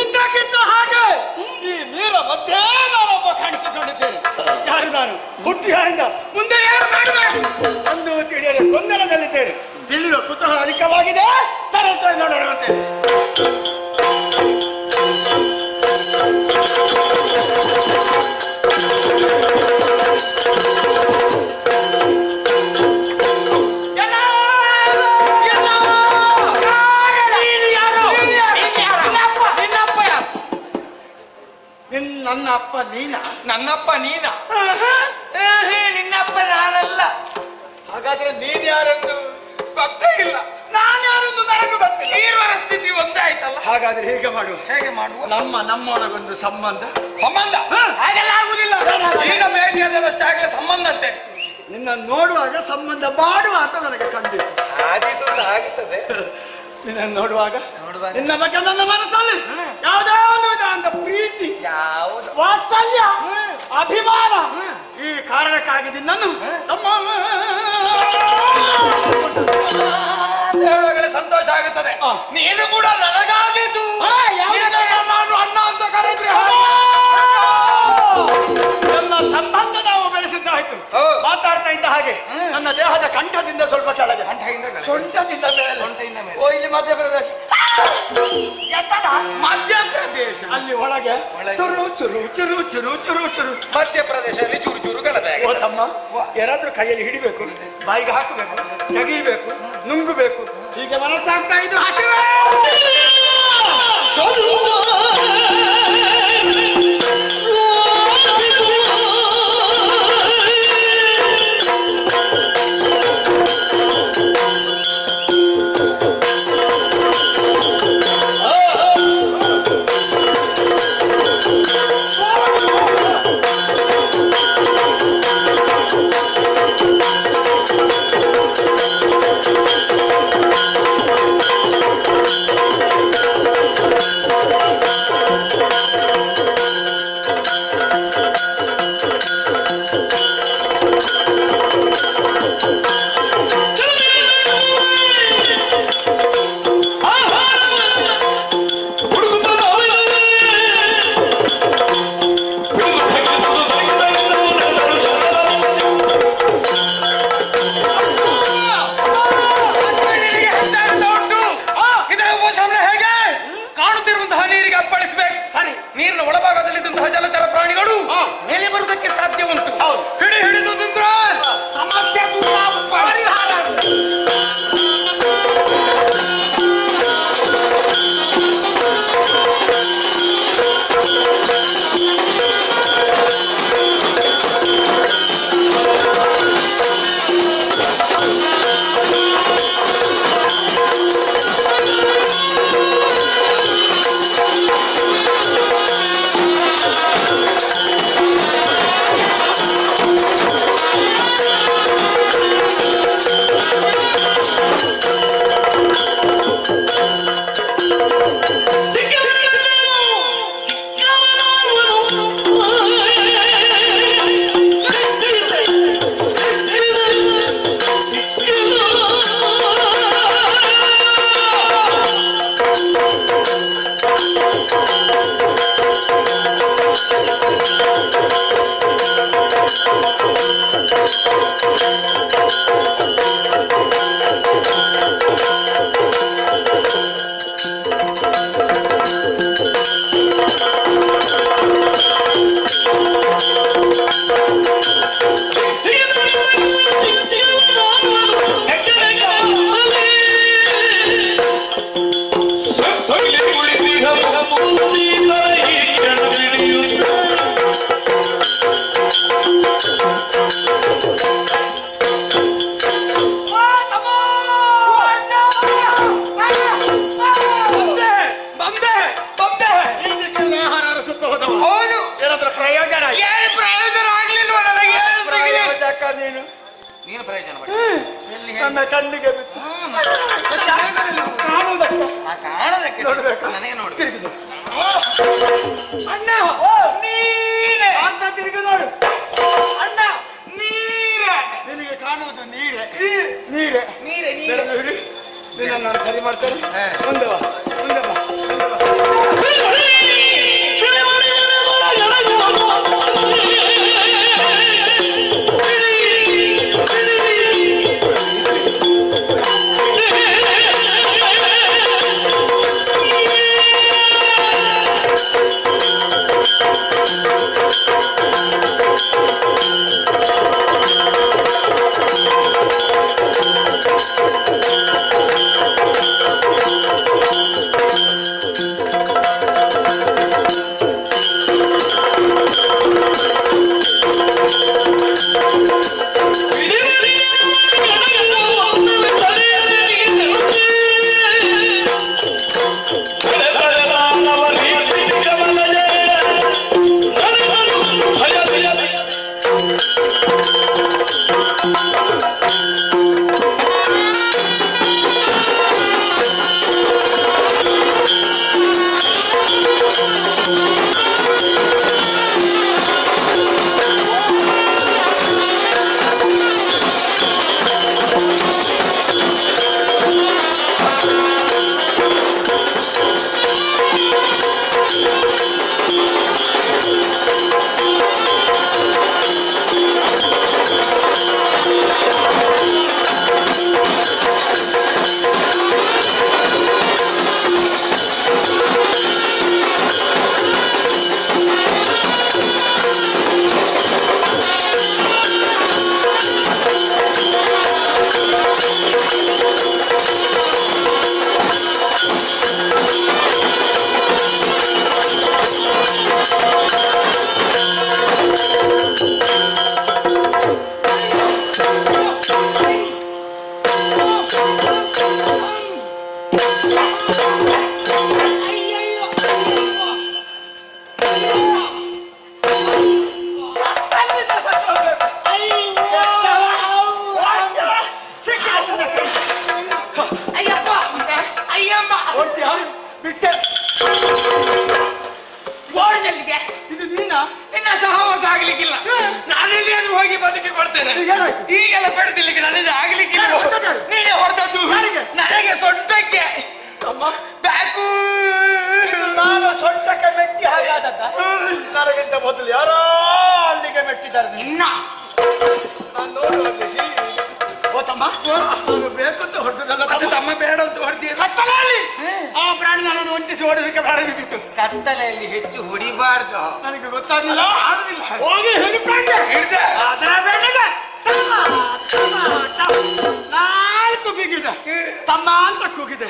ಇದ್ದಕ್ಕಿದ್ದ ಹಾಗೆ ಈ ನೀರ ಮಧ್ಯೆ ನಾನೊಬ್ಬ ಕಾಣಿಸಿಕೊಂಡಿದ್ದೇನೆ. ಯಾರು ನಾನು? ಹುಟ್ಟಿಯಾರಿಂದ ಮುಂದೆ ಏನು ಮಾಡಬೇಕು ಒಂದು ತಿಳಿಯದೆ ಗೊಂದಲದಲ್ಲಿದ್ದೇನೆ. ತಿಳಿಯುವ ಕುತೂಹಲ ಅಧಿಕವಾಗಿದೆ. ತರ ನೋಡೋಣಂತೆ. ನನ್ನ ಅಪ್ಪ ನೀನ? ನನ್ನಪ್ಪ ನೀನ? ನಿನ್ನಪ್ಪ ನಾನಲ್ಲ. ಹಾಗಾದ್ರೆ ನೀನ್ ಯಾರೆಂದು ಗೊತ್ತೇ ಇಲ್ಲ. ನಾನು ಯಾರೆಂದು ನನಗೂ ಗೊತ್ತಿಲ್ಲ. ಈರುವರ ಸ್ಥಿತಿ ಒಂದೇ ಆಯ್ತಲ್ಲ. ಹಾಗಾದ್ರೆ ಹೇಗೆ ಮಾಡುವ? ಹೇಗೆ ಮಾಡುವ? ನಮ್ಮೊಳಗೊಂದು ಸಂಬಂಧ. ಸಂಬಂಧ ಹಾಗೆಲ್ಲ ಆಗುದಿಲ್ಲ. ಈಗ ಭೇಟಿಯಾದಷ್ಟಾಗಲೇ ಸಂಬಂಧ ಅಂತೆ. ನಿನ್ನ ನೋಡುವಾಗ ಸಂಬಂಧ ಮಾಡುವ ಅಂತ ನನಗೆ ಖಂಡಿತ ಆದೀತು ಆಗುತ್ತದೆ. ನಿನ್ನ ನೋಡುವಾಗ ನಿನ್ನ ಬಗ್ಗೆ ನನ್ನ ಮನಸ್ಸಲ್ಲಿ ಯಾವುದೇ ಒಂದು ವಿಧವಾದ ಪ್ರೀತಿ, ಯಾವುದು ವಾತ್ಸಲ್ಯ, ಅಭಿಮಾನ, ಈ ಕಾರಣಕ್ಕಾಗಿ ನಿನ್ನನ್ನು ತಮ್ಮ ಹೇಳುವಾಗಲೇ ಸಂತೋಷ ಆಗುತ್ತದೆ. ನೀನು ಕೂಡ ನನಗಾಗಿದ್ದು ನಾನು ಅಣ್ಣ ಅಂತ ಕರೆದ್ರೆ ನನ್ನ ಸಂಬಂಧ ನಾವು ಬೆಳೆಸಿದ್ದಾಯ್ತು. ಮಾತಾಡ್ತಾ ಇದ್ದ ಹಾಗೆ ನನ್ನ ದೇಹದ ಕಂಠದಿಂದ ಸ್ವಲ್ಪ ಕೆಳಗೆ, ಸೊಂಟದಿಂದ ಮೇಲೆ. ಓ ಇಲ್ಲಿ ಮಧ್ಯಪ್ರದೇಶ. ಮಧ್ಯಪ್ರದೇಶ ಅಲ್ಲಿ ಒಳಗೆ ಚುರು ಚುರು ಚುರು ಚುರು ಚುರು ಚುರು. ಮಧ್ಯಪ್ರದೇಶದಲ್ಲಿ ಚೂರು ಚೂರು ಗಲಭೆ. ಓ ತಮ್ಮ, ಯಾರಾದ್ರೂ ಕೈಯಲ್ಲಿ ಹಿಡಿಬೇಕು, ಬಾಯಿಗೆ ಹಾಕಬೇಕು, ಜಗಿಬೇಕು, ನುಂಗಬೇಕು. ಹೀಗೆ ಮನಸ್ಸಾಗ್ತಾ ಇದ್ದು ಹಸಿವೆ. ನೀನು ನೀನು ಪ್ರಯೋಜನ ಪಡಿ. ಎಲ್ಲಿ ನನ್ನ ಕಣ್ಣಿಗೆ ಬಿತ್ತು. ಕಾಣುವುದಕ್ಕೆ ನೋಡ್ಬೇಕು. ನನಗೆ ನೋಡಿ ತಿರುಗಿದು ಅಣ್ಣ ನೀನೆ ಅಂತ ತಿರುಗಿ ನೋಡು. ಅಣ್ಣ ನೀರೇ ನಿನಗೆ ಕಾಣುವುದು ನೀರೇ ನೀರೇ ನೀರೇ ನೀರೇ ಹಿಡಿ. ನಿನ್ನ ನಾನು ಸರಿ ಮಾಡ್ತೇನೆ. ಮುಂದೆ ಬಾ ಮುಂದೆ ಬಾ ಮುಂದೆ ಬಾ. ಇದು ನೀನಾ? ಇನ್ನ ಸಹವಾಸ ಆಗ್ಲಿಕ್ಕಿಲ್ಲ. ನಾನೆಲ್ಲಿಯಾದ್ರೂ ಹೋಗಿ ಬದುಕಿಕೊಳ್ತೇನೆ. ಈಗೆಲ್ಲ ಬೆಳೆದಿಲ್ಲಿಕ್ಕೆ ನನ್ನಿಂದ ಆಗ್ಲಿಕ್ಕಿಲ್ಲ. ನೀನೇ ಹೊರದದ್ದು ನನಗೆ ಸೊಂಟಕ್ಕೆ ಅಮ್ಮ ಬ್ಯಾಕು. ನಾನು ಸೊಂಟಕ್ಕೆ ಮೆಟ್ಟಿ ಹಾಗಾದದ್ದ? ನನಗಿಂತ ಮೊದಲು ಯಾರೋ ಅಲ್ಲಿಗೆ ಮೆಟ್ಟಿದ್ದಾರೆ. ಇನ್ನ ನಾನು ನೋಡುವಲ್ಲಿ ಓ ತಮ್ಮ ನಾನು ಬೇಕಂತ ಹೊಡೆದು ನನ್ನ ತಮ್ಮ ಬೇಡ ಅಂತ ಹೊಡೆದಿ. ಕತ್ತಲೆಯಲ್ಲಿ ಆ ಪ್ರಾಣಿ ನನ್ನನ್ನು ವಂಚಿಸಿ ಹೊಡೆದಕ್ಕೆ ಪ್ರಾರಂಭಿಸಿತು. ಕತ್ತಲೆಯಲ್ಲಿ ಹೆಚ್ಚು ಹೊಡಿಬಾರ್ದು. ನನಗೆ ಗೊತ್ತಾಗಿಲ್ಲ. ಆಗುದಿಲ್ಲ. ಹೋಗಿ ಹಿಡ್ಕೊಂಡೆ ಹಿಡ್ದೆ. ಅದರ ಬೆಣ್ಣೆಗೆ ನಾಲ್ಕು ಬಿಗಿದೆ. ತಮ್ಮ ಅಂತ ಕೂಗಿದೆ.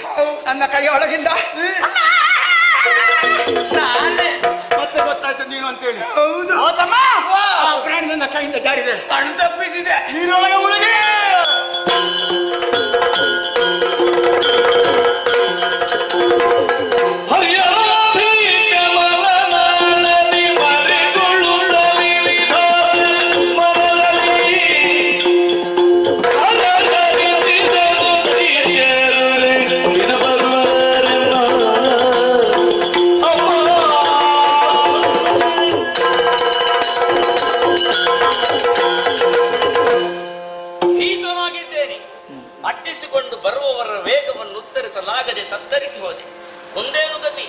ನನ್ನ ಕೈ ಒಳಗಿಂದ ಮತ್ತೆ ಗೊತ್ತಾಯ್ತು ನೀನು ಅಂತೇಳಿ. ಹೌದು. ಓ ತಮ್ಮ ಆ ಪ್ರಾಣಿ ನನ್ನ ಕೈಯಿಂದ ಜಾರಿದೆ. ಕಣ್ಣು ತಪ್ಪಿಸಿದೆ. ನೀನೊಳಗೆ ಒಳಗೆ ಭೀತನಾಗಿದ್ದೇನೆ. ಅಟ್ಟಿಸಿಕೊಂಡು ಬರುವವರ ವೇಗವನ್ನು ಉತ್ತರಿಸಲಾಗದೆ ತತ್ತರಿಸಿ ಹೋದೆ. ಒಂದೇನು ಗತಿ,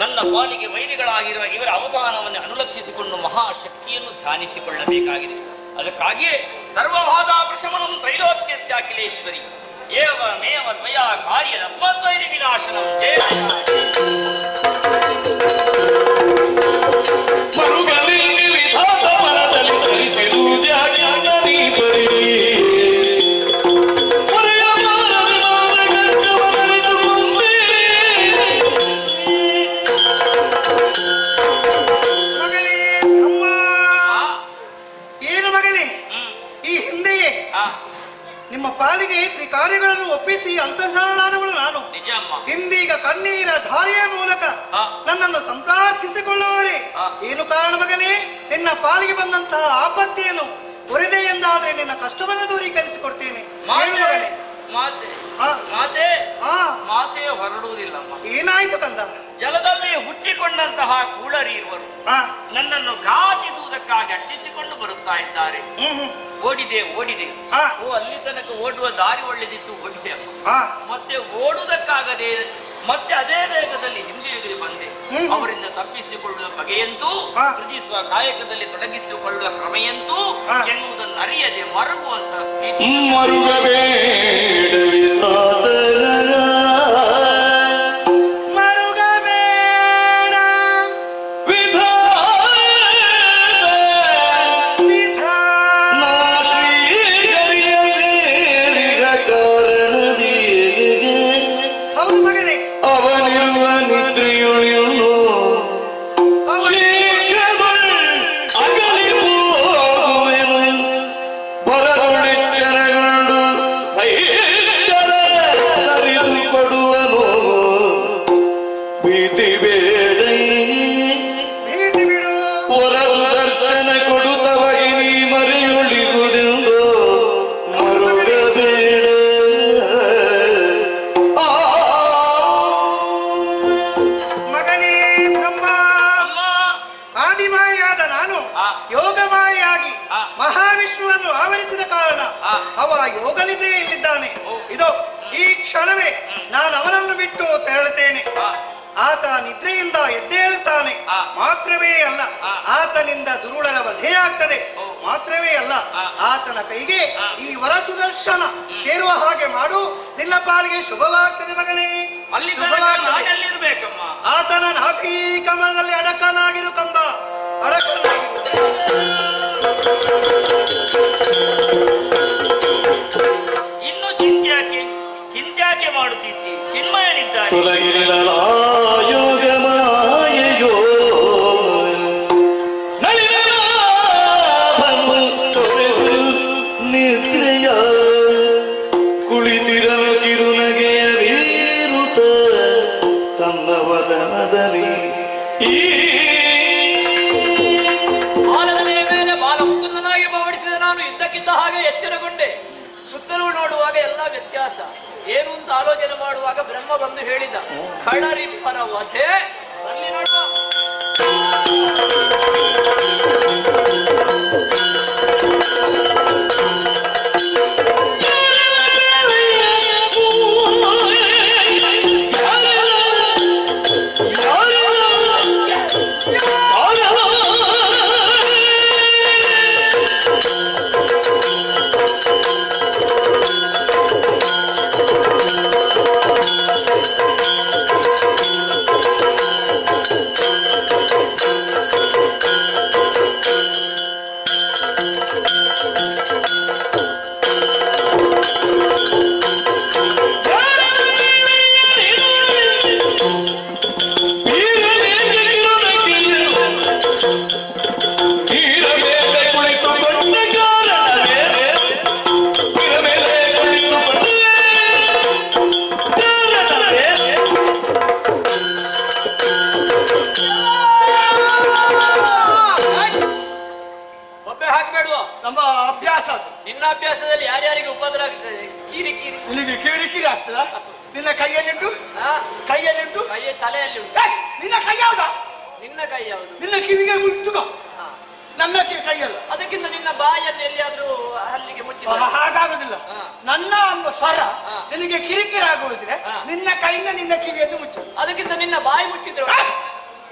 ನನ್ನ ಪಾಲಿಗೆ ವೈರಿಗಳಾಗಿರುವ ಇವರ ಅವಸಾನವನ್ನು ಅನುಲಕ್ಷಿಸಿಕೊಂಡು ಮಹಾಶಕ್ತಿಯನ್ನು ಧ್ಯಾನಿಸಿಕೊಳ್ಳಬೇಕಾಗಿದೆ. ಅದಕ್ಕಾಗಿಯೇ ಸರ್ವವಾದ ಪ್ರಶಮನಂ ತ್ರೈಲೋಕ್ಯಸ್ಯ ಅಖಿಲೇಶ್ವರಿ ಏವ ಮೇವ ದ್ವಯ ಕಾರ್ಯ ಅಸ್ಮದ್ವೈರಿ ವಿನಾಶನಂ ಜಯ ನಿಮ್ಮ ಪಾಲಿಗೆ ತ್ರಿಕಾರ್ಯಗಳನ್ನು ಒಪ್ಪಿಸಿ ಅಂತಃಸಾರಳಾದವಳು ನಾನು. ನಿಜ ಅಮ್ಮ. ಇಂದೀಗ ಕಣ್ಣೀರ ಧಾರೆಯ ಮೂಲಕ ನನ್ನನ್ನು ಸಂಪ್ರಾರ್ಥಿಸಿಕೊಳ್ಳುವವರೇ ಏನು ಕಾರಣ ಮಗನೇ? ನಿನ್ನ ಪಾಲಿಗೆ ಬಂದಂತಹ ಆಪತ್ತಿಯನ್ನು ತೊರೆದೆ ಎಂದಾದ್ರೆ ನಿನ್ನ ಕಷ್ಟವನ್ನು ದೂರೀಕರಿಸಿಕೊಡ್ತೇನೆ. ಮಾತೆ ಹೇಳು ಮಗನೇ. ಮಾತೆ ಆ, ಮಾತೆ ಆ, ಮಾತೆ ಹೊರಡುವುದಿಲ್ಲಮ್ಮ. ಏನಾಯ್ತು ಕಂದ? ಜಲದಲ್ಲಿ ಹುಟ್ಟಿಕೊಂಡಂತಹ ಕೂಳರಿ ಇರುವರು ಆ, ನನ್ನನ್ನು ಘಾತಿಸುವುದಕ್ಕಾಗಿ ಅಟ್ಟಿಸಿಕೊಂಡು ಬರುತ್ತಾ ಇದ್ದಾರೆ. ಓಡಿದೆ ಓಡಿದೆ. ಆ. ಅಲ್ಲಿ ತನಕ ಓಡುವ ದಾರಿ ಒಳ್ಳೆದಿತ್ತು, ಓಡಿದೆ ಅಮ್ಮ. ಆ, ಮತ್ತೆ ಓಡುವುದಕ್ಕಾಗದೆ ಮತ್ತೆ ಅದೇ ವೇಗದಲ್ಲಿ ಹಿಂದಿರುಗಿ ಬಂದೆ. ಅವರಿಂದ ತಪ್ಪಿಸಿಕೊಳ್ಳುವ ಬಗೆಯಂತೂ ಆ. ಸೃಜಿಸುವ ಕಾಯಕದಲ್ಲಿ ತೊಡಗಿಸಿಕೊಳ್ಳುವ ಕ್ರಮೆಯಂತೂ ಆ. ಎನ್ನುವುದನ್ನು ಅರಿಯದೆ ಮರುಗುವಂತ ಸ್ಥಿತಿ. ಮರುಗಬೇಡ ವಿಧಾನ. ಹೌದು ಮಗನೇ, ಅವನಿರುವ ನಿದ್ರೆಯುಳಿಯುಳು ಅಗಲಿ ಹೋಗುವೆನು ಹೊರಗುಳೆಚ್ಚರಗೊಂಡು ಸರಿದು ಕೊಡುವನು ಭೀತಿ ಬೇಡ ಭೀತಿ ಬಿಡು. ಹೊರವು ದರ್ಶನ ಕೊಡುತ್ತವಾಗಿ ನೀ ಮರೆಯುಳಿಗುವುದೆಂದು ಮರುಗಬೇಡ. ಮಗನೇ ಬ್ರಹ್ಮ, ಅಮ್ಮ ಆದಿಮಾಯಿಯಾದ ನಾನು ಆ. ಯೋಗಮಾಯಿಯಾಗಿ ಆ. ಮಹಾವಿಷ್ಣುವನ್ನು ಆವರಿಸಿದ ಕಾರಣ ಆ. ಅವ ಯೋಗನಿದ್ರೆಯಲ್ಲಿದ್ದಾನೆ. ಇದು ಈ ಕ್ಷಣವೇ ನಾನು ಅವನನ್ನು ಬಿಟ್ಟು ತೆರಳುತ್ತೇನೆ. ಆ. ಆತ ನಿದ್ರೆಯಿಂದ ಎದ್ದೇಳುತ್ತಾನೆ. ಆ. ಮಾತ್ರವೇ ಅಲ್ಲ, ಆ. ಆತನಿಂದ ದುರುಳರ ವಧೆಯಾಗ್ತದೆ. ಓ. ಮಾತ್ರವೇ ಅಲ್ಲ, ಆ. ಆತನ ಕೈಗೆ ಆ. ಈ ವರ ಸುದರ್ಶನ ಸೇರುವ ಹಾಗೆ ಮಾಡು. ನಿನ್ನ ಪಾಲಿಗೆ ಶುಭವಾಗ್ತದೆ ಮಗನೇ, ಅಲ್ಲಿ ಶುಭವಾಗ್ತದೆ. ನಾನೆಲ್ಲಿರ್ಬೇಕಮ್ಮ? ಆತನ ನಾಭಿ ಕಮಲದಲ್ಲಿ ಅಡಕನಾಗಿರು ಕಂಬ, ಅಡಕನಾಗಿರು. ಇನ್ನು ಚಿಂತ್ಯಾಕೆ ಮಾಡುತ್ತಿದ್ದಿ? ಚಿನ್ಮಯನಿದ್ದಾನೆ. ತೊಲಗಿರಲ ಯೋಗ ಮಾಯೆಯೋ ನಳಿನಾಭನು ತೊರೆದು ನಿದ್ರೆಯ ಕುಳಿತಿರಲು ಕಿರುನಗೆಯ ವೀರುತ ತನ್ನ ವದನದಲ್ಲಿ ಬಾಲದ ಮೇಲೆ ಬಾಲ ಮುಕುಂದನಾಗಿ ಭಾವಿಸಿದ ನಾನು ಇದ್ದಕ್ಕಿದ್ದ ಹಾಗೆ ಎಚ್ಚರಗೊಂಡೆ. ಸುತ್ತಲೂ ನೋಡುವಾಗ ಎಲ್ಲ ವ್ಯತ್ಯಾಸ ಏನು ಅಂತ ಆಲೋಚನೆ ಮಾಡುವಾಗ ಬ್ರಹ್ಮ ಬಂದು ಹೇಳಿದ, ಖಡರಿಪ್ಪರ ವಧೆ ಅಲ್ಲಿ ನೋಡುವ. ಒಬ್ಬೆ ಹಾಕಬೇಡುವ. ನಮ್ಮ ಅಭ್ಯಾಸ ಅದು. ನಿನ್ನ ಅಭ್ಯಾಸದಲ್ಲಿ ಯಾರ್ಯಾರಿಗೆ ಉಪದ್ರ ಆಗ್ತದೆ? ಕಿರಿ ಕಿರಿ. ನಿನಗೆ ಕಿರಿಕಿರಿ ಆಗ್ತದ? ನಿನ್ನ ಕೈಯಲ್ಲಿಂಟು, ಆ? ಕೈಯಲ್ಲಿಂಟು. ಕೈಯ ತಲೆಯಲ್ಲಿ ಉಂಟು. ಏಯ್, ನಿನ್ನ ಕೈ ಯಾವ್ದಾ? ನಿನ್ನ ಕೈ ಯಾವುದು? ನಿನ್ನ ಕಿವಿಗೆ ಮುಚ್ಚುಕ. ಹಾ. ನನ್ನ ಕೈಯಲ್ಲ. ಅದಕ್ಕಿಂತ ನಿನ್ನ ಬಾಯನ್ನು ಎಲ್ಲಿಯಾದ್ರೂ ಹಲ್ಲಿಗೆ ಮುಚ್ಚಿದ ಹಾಗಾಗುದಿಲ್ಲ. ಹಾ. ನನ್ನ ಒಂದು ಸ್ವರ ಹಾ. ನಿನಗೆ ಕಿರಿಕಿರಿ ಆಗುವುದಿದ್ರೆ ಹಾ. ನಿನ್ನ ಕೈಯಿಂದ ನಿನ್ನ ಕಿವಿಯನ್ನು ಮುಚ್ಚು. ಅದಕ್ಕಿಂತ ನಿನ್ನ ಬಾಯಿ ಮುಚ್ಚಿದ್ರು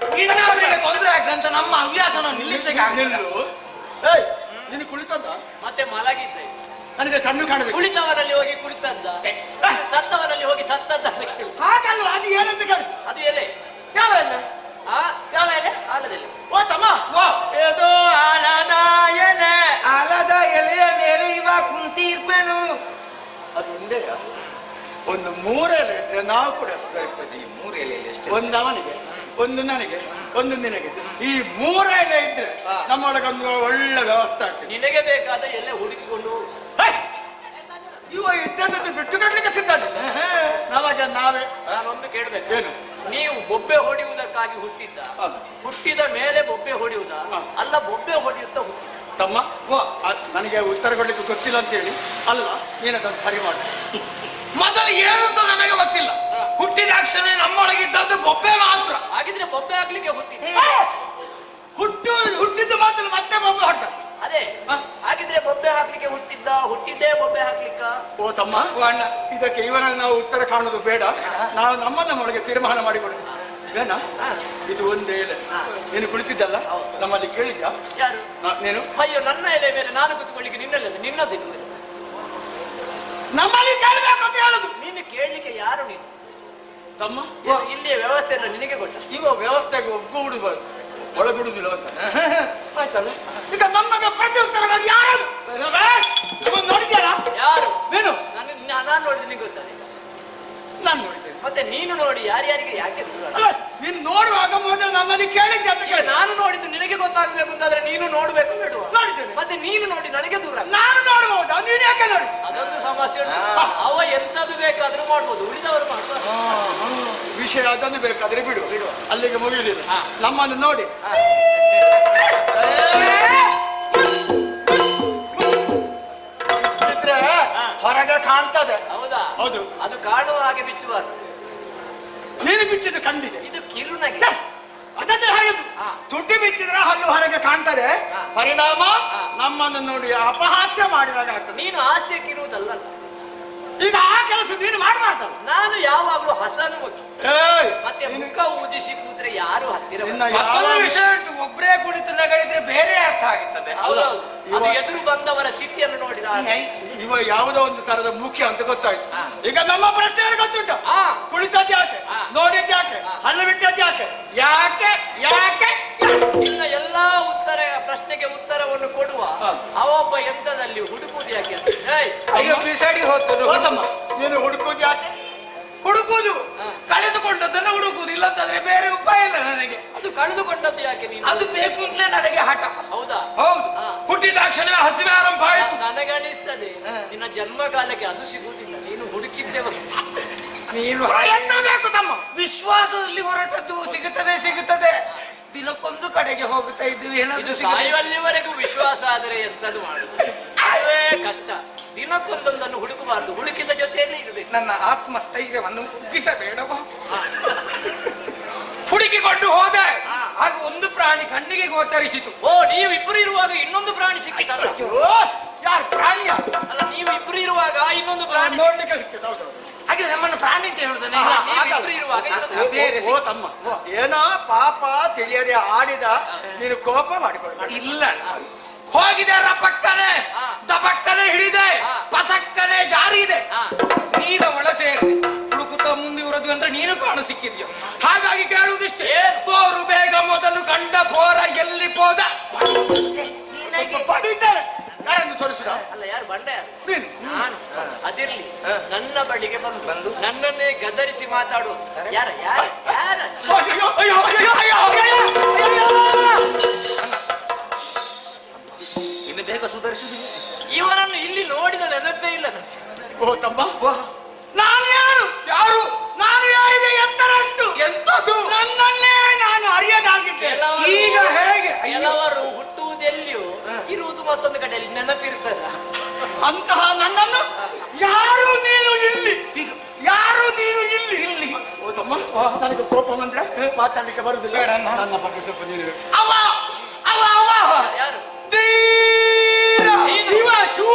ತೊಂದರೆ ಆಗ್ತಂತ ನಮ್ಮ ಹವ್ಯಾಸನ ನಿಲ್ಲಿಸಕ್ಕೆ ನೀನು ಕುಳಿತಂತ ಮತ್ತೆ ಮಲಗಿದ್ದೆ. ನನಗೆ ಕಣ್ಣು ಕಾಣಬೇಕು. ಕುಳಿತವರಲ್ಲಿ ಹೋಗಿ ಕುಳಿತದ್ದ, ಸತ್ತವರಲ್ಲಿ ಹೋಗಿ ಸತ್ತದ್ದ ಅಂತ ಕೇಳು. ಹಾಗಲ್ವ, ಅದು ಏನಂತ ಕೇಳಿ. ಅದು ಎಲೆ? ಯಾವ ಎಲೆ? ಆ? ಯಾವ ಎಲೆ? ಆಲದಲ್ಲಿ. ಓ ತಮ್ಮ, ಏದೋ ಆಲದ ಎಲೆ. ಆಲದ ಎಲೆಯ ಮೇಲೆ ಇವ ಕುಂತಿರ್ಪೇನು. ಅದು ಒಂದೇ ಒಂದು ಮೂರೆಲೆ ಇದ್ರೆ ನಾವು ಕೂಡ ಸುಧಾರಿಸ್ತೀವಿ. ಈ 3 ಎಲೆಯಲ್ಲಿ ಎಷ್ಟು? ಒಂದು ಅವನಿಗೆ, ಒಂದು ನನಗೆ, ಒಂದು ನಿನಗೆ. ಈ 3 ಎಲೆ ಇದ್ರೆ ನಮ್ಮೊಳಗೆ ಒಂದು ಒಳ್ಳೆ ವ್ಯವಸ್ಥೆ ಆಗ್ತದೆ. ನಿನಗೆ ಬೇಕಾದ ಎಲೆ ಹುಡುಕಿಕೊಂಡು ಹೋಗು. ಇವ ಇದ್ದದ್ದು ಬಿಟ್ಟು ಕಟ್ಟಲಿಕ್ಕೆ ಸಿದ್ಧ. ನಮಗೆ ನಾವೇ. ನಾನೊಂದು ಕೇಳ್ಬೇಕು. ಏನು? ನೀವು ಬೊಬ್ಬೆ ಹೊಡೆಯುವುದಕ್ಕಾಗಿ ಹುಟ್ಟಿದ್ದ? ಹೌದು. ಹುಟ್ಟಿದ ಮೇಲೆ ಬೊಬ್ಬೆ ಹೊಡೆಯುವುದ? ಹಾ. ಅಲ್ಲ, ಬೊಬ್ಬೆ ಹೊಡೆಯುತ್ತಾ ಹುಟ್ಟಿದ? ತಮ್ಮ ನನಗೆ ಉತ್ತರ ಕೊಡ್ಲಿಕ್ಕೆ ಗೊತ್ತಿಲ್ಲ ಅಂತೇಳಿ ಅಲ್ಲ, ನೀನದನ್ನು ಸರಿ ಮಾಡಿ. ಮೊದಲು ಏನು ಅಂತ ನನಗೆ ಗೊತ್ತಿಲ್ಲ. ಹುಟ್ಟಿದಾಕ್ಷಣ ನಮ್ಮೊಳಗಿದ್ದದ್ದು ಬೊಬ್ಬೆ ಮಾತ್ರ. ಹಾಗಿದ್ರೆ ಬೊಬ್ಬೆ ಆಗ್ಲಿಕ್ಕೆ ಹುಟ್ಟಿದ್ದೆ. ಹುಟ್ಟಿದ್ದು ಮಾತ್ರ ಮತ್ತೆ ಬೊಬ್ಬೆ ಹೊರಟ. ಅದೇ ಹಾಗಿದ್ರೆ ಬೊಬ್ಬೆ ಹಾಕ್ಲಿಕ್ಕೆ ಹುಟ್ಟಿದ್ದೇ ಬೊಬ್ಬೆ ಹಾಕ್ಲಿಕ್ಕ. ಓ ತಮ್ಮ, ಅಣ್ಣ, ಇದಕ್ಕೆ ಇವರಲ್ಲಿ ನಾವು ಉತ್ತರ ಕಾಣುದು ಬೇಡ. ನಾವು ನಮ್ಮೊಳಗೆ ತೀರ್ಮಾನ ಮಾಡಿಕೊಡು. ಬೇಡ, ಇದು ಒಂದು ಎಲೆ ನೀನು ಕುಳಿತಿದ್ದಲ್ಲ, ನಮ್ಮಲ್ಲಿ ಕೇಳಿದ್ದ ಯಾರು? ನೀನು. ಅಯ್ಯೋ, ನನ್ನ ಎಲೆ ಮೇಲೆ ನಾನು ಕೂತ್ಕೊಳ್ಳಿಕ್ಕೆ ನಿನ್ನದು ನಮ್ಮಲ್ಲಿ ಕೇಳಬೇಕು ಅಂತ ಹೇಳುದು. ನೀನು ಕೇಳಲಿಕ್ಕೆ ಯಾರು ನೀನು? ತಮ್ಮ, ಇಲ್ಲಿಯ ವ್ಯವಸ್ಥೆ ಎಲ್ಲ ನಿನಗೆ ಗೊತ್ತ? ಇವ ವ್ಯವಸ್ಥೆಗೆ ಒಗ್ಗೂಡುಬಾರ್ದು, ಒಳಗೂಡುದಿಲ್ಲ ಅಂತ ಆಯ್ತಲ್ಲ. ಈಗ ನಮಗೆ ಪ್ರತಿ ಉತ್ತರವಾಗಿ ಯಾರು ನೋಡಿದ್ಯಾರ? ಯಾರು? ನೀನು. ನಾನು ನೋಡಿದ್ರೆ ನಿಂಗೆ ಗೊತ್ತಾನೆ. ನಾನು ನೋಡಿದ್ದೇನೆ. ಮತ್ತೆ ನೀನು ನೋಡಿ ಯಾರ್ಯಾರಿಗೆ ಯಾಕೆ ಅಲ್ಲ, ನೀನು ನೋಡುವಾಗ ಮೊದಲು ನನ್ನಲ್ಲಿ ಕೇಳಿದ್ದೆ ಅಂತ ಕೇಳಿ. ನಾನು ನೋಡಿದ್ದು ನಿನಗೆ ಗೊತ್ತಾಗಬೇಕು ಅಂತಾದ್ರೆ ನೀನು ನೋಡ್ಬೇಕು ಬೇಡುವ? ನೋಡಿದ್ದೇನೆ. ಮತ್ತೆ ನೀನು ನೋಡಿ ನನಗೆ ದೂರ. ನಾನು ನೋಡಬಹುದಾ? ನೀನು ಯಾಕೆ ನೋಡಿ? ಅದೊಂದು ಸಮಸ್ಯೆ ಉಂಟು. ಅವ ಎಂತದು ಬೇಕಾದ್ರೂ ಮಾಡ್ಬೋದು, ಉಳಿದವರು ಮಾಡ್ಬೋದು. ವಿಷಯ ಅದನ್ನು ಬೇಕಾದ್ರೆ ಬಿಡು, ಅಲ್ಲಿಗೆ ಮುಗಿಲಿಲ್ಲ. ನಮ್ಮನ್ನು ನೋಡಿ ಹೊರಗೆ ಕಾಣ್ತದೆ. ಹೌದಾ? ಹೌದು. ಅದು ಕಾಣುವ ಹಾಗೆ ಬಿಚ್ಚುಬಾರ್ದು. ನೀನು ಬಿಚ್ಚಿದ್ದು ಕಂಡಿದೆ. ಇದು ಕಿರುನಗೆ. ಅದನ್ನೇ ಹೇಳುದು. ತುಟಿ ಬಿಚ್ಚಿದ್ರೆ ಹಲ್ಲು ಹೊರಗೆ ಕಾಣ್ತದೆ. ಪರಿಣಾಮ ನಮ್ಮನ್ನು ನೋಡಿ ಅಪಹಾಸ್ಯ ಮಾಡಿದಾಗ ಆಗ್ತದೆ. ನೀನು ಹಾಸ್ಯಕ್ಕಿರುವುದಲ್ಲ. ಈಗ ಆ ಕೆಲಸ ನೀನು ಮಾಡಬಾರ್ದಲ್ಲ. ನಾನು ಯಾವಾಗ್ಲೂ ಹಸನ್ಮುಖಿ. ಮತ್ತೆ ಮುಖ ಊದಿಸಿ ಕೂತ್ರೆ ಯಾರು ಹತ್ತಿರ ವಿಷಯ ಉಂಟು. ಒಬ್ಬರೇ ಕುಳಿತು ನಗಳಿದ್ರೆ ಬೇರೆ ಅರ್ಥ ಆಗುತ್ತದೆ. ಹೌದೌದು. ಅದು ಎದುರು ಬಂದವರ ಸ್ಥಿತಿಯನ್ನು ನೋಡಿದ ಇವ ಯಾವುದೋ ಒಂದು ತರದ ಮುಖ್ಯ ಅಂತ ಗೊತ್ತಾಯ್ತು. ಈಗ ನಮ್ಮ ಪ್ರಶ್ನೆ ಗೊತ್ತುಂಟು. ಕುಳಿತದ್ದು ಯಾಕೆ, ನೋಡಿದ್ದು ಯಾಕೆ, ಹಲ್ಲು ಬಿಟ್ಟದ್ದು ಯಾಕೆ, ಯಾಕೆ ಯಾಕೆ ಇನ್ನ ಎಲ್ಲಾ ಪ್ರಶ್ನೆಗೆ ಉತ್ತರವನ್ನು ಕೊಡುವ ಅವೊಬ್ಬ ಎಂತದಲ್ಲಿ ಹುಡುಕುವುದು ಯಾಕೆ ಅಂತ. ಬಿಸಾಡಿ ಹೋಗ್ತಾನೆ. ನೀನು ಹುಡುಕುವುದು ಯಾಕೆ? ಹುಡುಕುವುದು ಕಳೆದುಕೊಂಡದ್ದನ್ನು ಹುಡುಕುವುದು, ಇಲ್ಲಂತಂದ್ರೆ ಬೇರೆ ಉಪಾಯ ಇಲ್ಲ ನನಗೆ. ಅದು ಕಳೆದುಕೊಂಡದ್ದು ಯಾಕೆ ನೀನು? ಅದು ಬೇಕು ಅಂತಲೇ ನನಗೆ ಹಠ. ಹೌದಾ? ಹೌದು. ಹುಟ್ಟಿದಾಕ್ಷಣ ಹಸಿವೆ ಆರಂಭ ಆಯಿತು. ನನಗೆ ಅನಿಸ್ತದೆ ನಿನ್ನ ಜನ್ಮ ಕಾಲಕ್ಕೆ ಅದು ಸಿಗುವುದಿಲ್ಲ, ನೀನು ಹುಡುಕಿದ್ದೆ. ನೀನು ಬೇಕು ತಮ್ಮ. ವಿಶ್ವಾಸದಲ್ಲಿ ಹೊರಟದ್ದು ಸಿಗುತ್ತದೆ. ದಿನಕ್ಕೊಂದು ಕಡೆಗೆ ಹೋಗುತ್ತಾ ಇದ್ದೀವಿ. ಸಾಯುವಲ್ಲಿವರೆಗೂ ವಿಶ್ವಾಸ ಆದರೆ ಎಂತದು ಮಾಡುದು? ಅದೇ ಕಷ್ಟ. ದಿನಕ್ಕೊಂದೊಂದನ್ನು ಹುಡುಕಬಾರ್ದು, ಹುಡುಕಿದ ಜೊತೆಯಲ್ಲೇ ಇರಬೇಕು. ನನ್ನ ಆತ್ಮಸ್ಥೈರ್ಯವನ್ನು ಕುಗ್ಗಿಸಬೇಡವಾ? ಹುಡುಕಿಕೊಂಡು ಹೋದೆ, ಆಗ ಒಂದು ಪ್ರಾಣಿ ಕಣ್ಣಿಗೆ ಗೋಚರಿಸಿತು. ಓ, ನೀವು ಇಬ್ಬರು ಇರುವಾಗ ಇನ್ನೊಂದು ಪ್ರಾಣಿ ಸಿಕ್ಕಿತಲ್ಲ? ಯಾರು ಪ್ರಾಣಿಯ? ಅಲ್ಲ, ನೀವು ಇಬ್ಬರು ಇರುವಾಗ ಇನ್ನೊಂದು ಪ್ರಾಣಿ ನೋಡ್ಲಿಕ್ಕೆ ಸಿಕ್ಕಿತು. ಹಾಗೆ ನಮ್ಮನ್ನು ಪ್ರಾಣಿ ಅಂತ ಹೇಳುದಾನೆ. ಏನೋ ಪಾಪ ತಿಳಿಯದೆ ಆಡಿದ, ನೀನು ಕೋಪ ಮಾಡಿಕೊಳ್ಳ. ಇಲ್ಲ, ಹೋಗಿದಾರ ಪಕ್ಕನೆ ದಪಕ್ಕನೆ ಹಿಡಿದೆ, ಪಸಕ್ಕನೆ ಜಾರಿದೆ. ನೀನ ಒಳ ಸೇರಿ ಹುಡುಕುತ್ತಾ ಮುಂದೆ ಇರೋದು ಅಂದ್ರೆ ನೀನು ಕಾಣು ಸಿಕ್ಕಿದ್ಯೋ. ಹಾಗಾಗಿ ಕೇಳುವುದಿಷ್ಟೇ, ತೋರು ಬೇಗ ಮೊದಲು ಗಂಡ ಪೋರ ಎಲ್ಲಿ ಪೋದ ಪಡಿತಾರೆ. ಯಾರನ್ನು ತೋರಿಸಿದ? ಅಲ್ಲ, ಯಾರು ಬಂಡ? ನೀನು. ನಾನು. ಅದಿರ್ಲಿ, ನನ್ನ ಬಳಿಗೆ ಬಂದು ನನ್ನನ್ನೇ ಗದರಿಸಿ ಮಾತಾಡು. ಯಾರ ಯಾರ ಯಾರ? ಇನ್ನು ಬೇಗ ಸುಧಾರಿಸುದು. ಇವನನ್ನು ಇಲ್ಲಿ ನೋಡಿದ ನೆನಪೇ ಇಲ್ಲ ನನಗೆ. ಓ ತಮ್ಮ, ನಾನು ಯಾರು? ಯಾರು? ನಾನು ಯಾರಿಗೆ ಎತ್ತರ ಅಷ್ಟು ಎಂತದ್ದು ನನ್ನನ್ನೇ ನಾನು ಅರಿಯದಾಗಿದ್ದೆ. ಈಗ ಹೇಗೆ? ಕೆಲವರು ಹುಟ್ಟುವುದೆಲ್ಲಿಯೂ ಇರುವುದು ಮತ್ತೊಂದು ಕಡೆಯಲ್ಲಿ ನೆನಪಿರ್ತದ. ಅಂತಹ ನನ್ನನ್ನು ಯಾರು ನೀನು ಇಲ್ಲಿ, ಯಾರು ನೀನು ಇಲ್ಲಿ ಇಲ್ಲಿ? ಓ ತಮ್ಮ, ನನಗೆ ಕೋಪ ಬಂದ್ರೆ ಮಾತಾಡ್ಲಿಕ್ಕೆ ಬರುದಿಲ್ಲ. ನನ್ನ ಬಗ್ಗೆ ಸ್ವಲ್ಪ ನೀನು. ಅವ ಅವ ಅವ ಯಾರು? ಧೀರ ಶೂ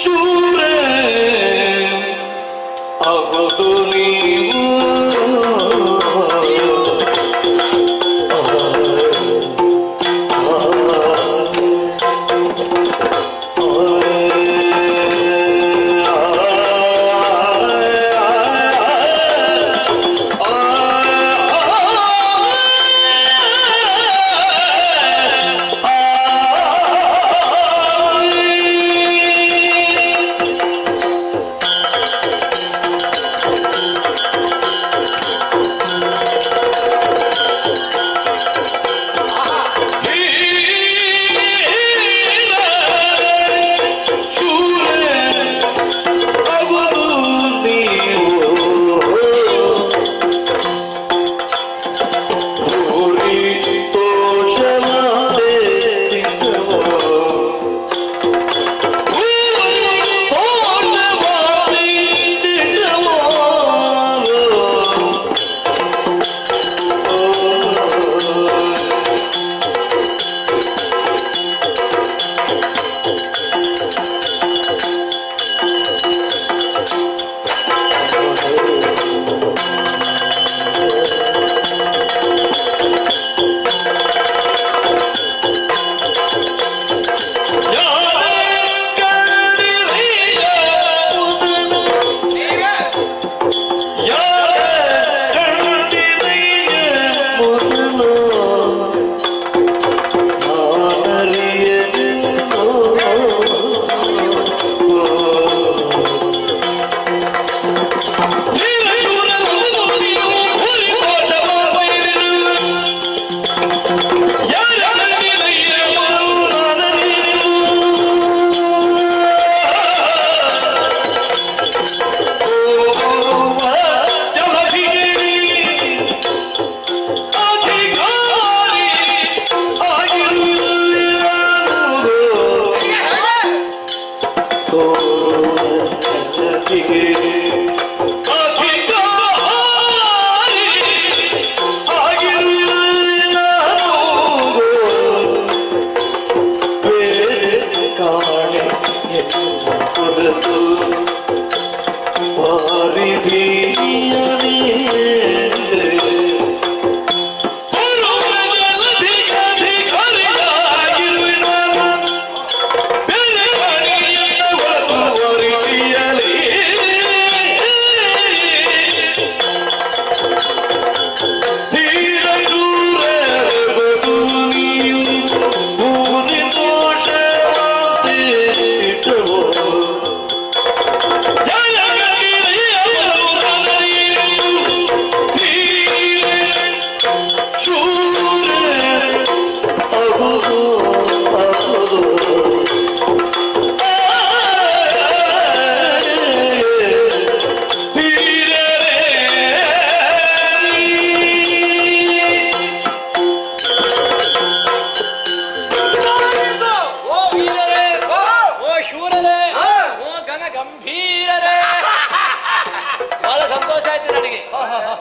ಶೂರೇ ಆಗೋದು ನೀವು.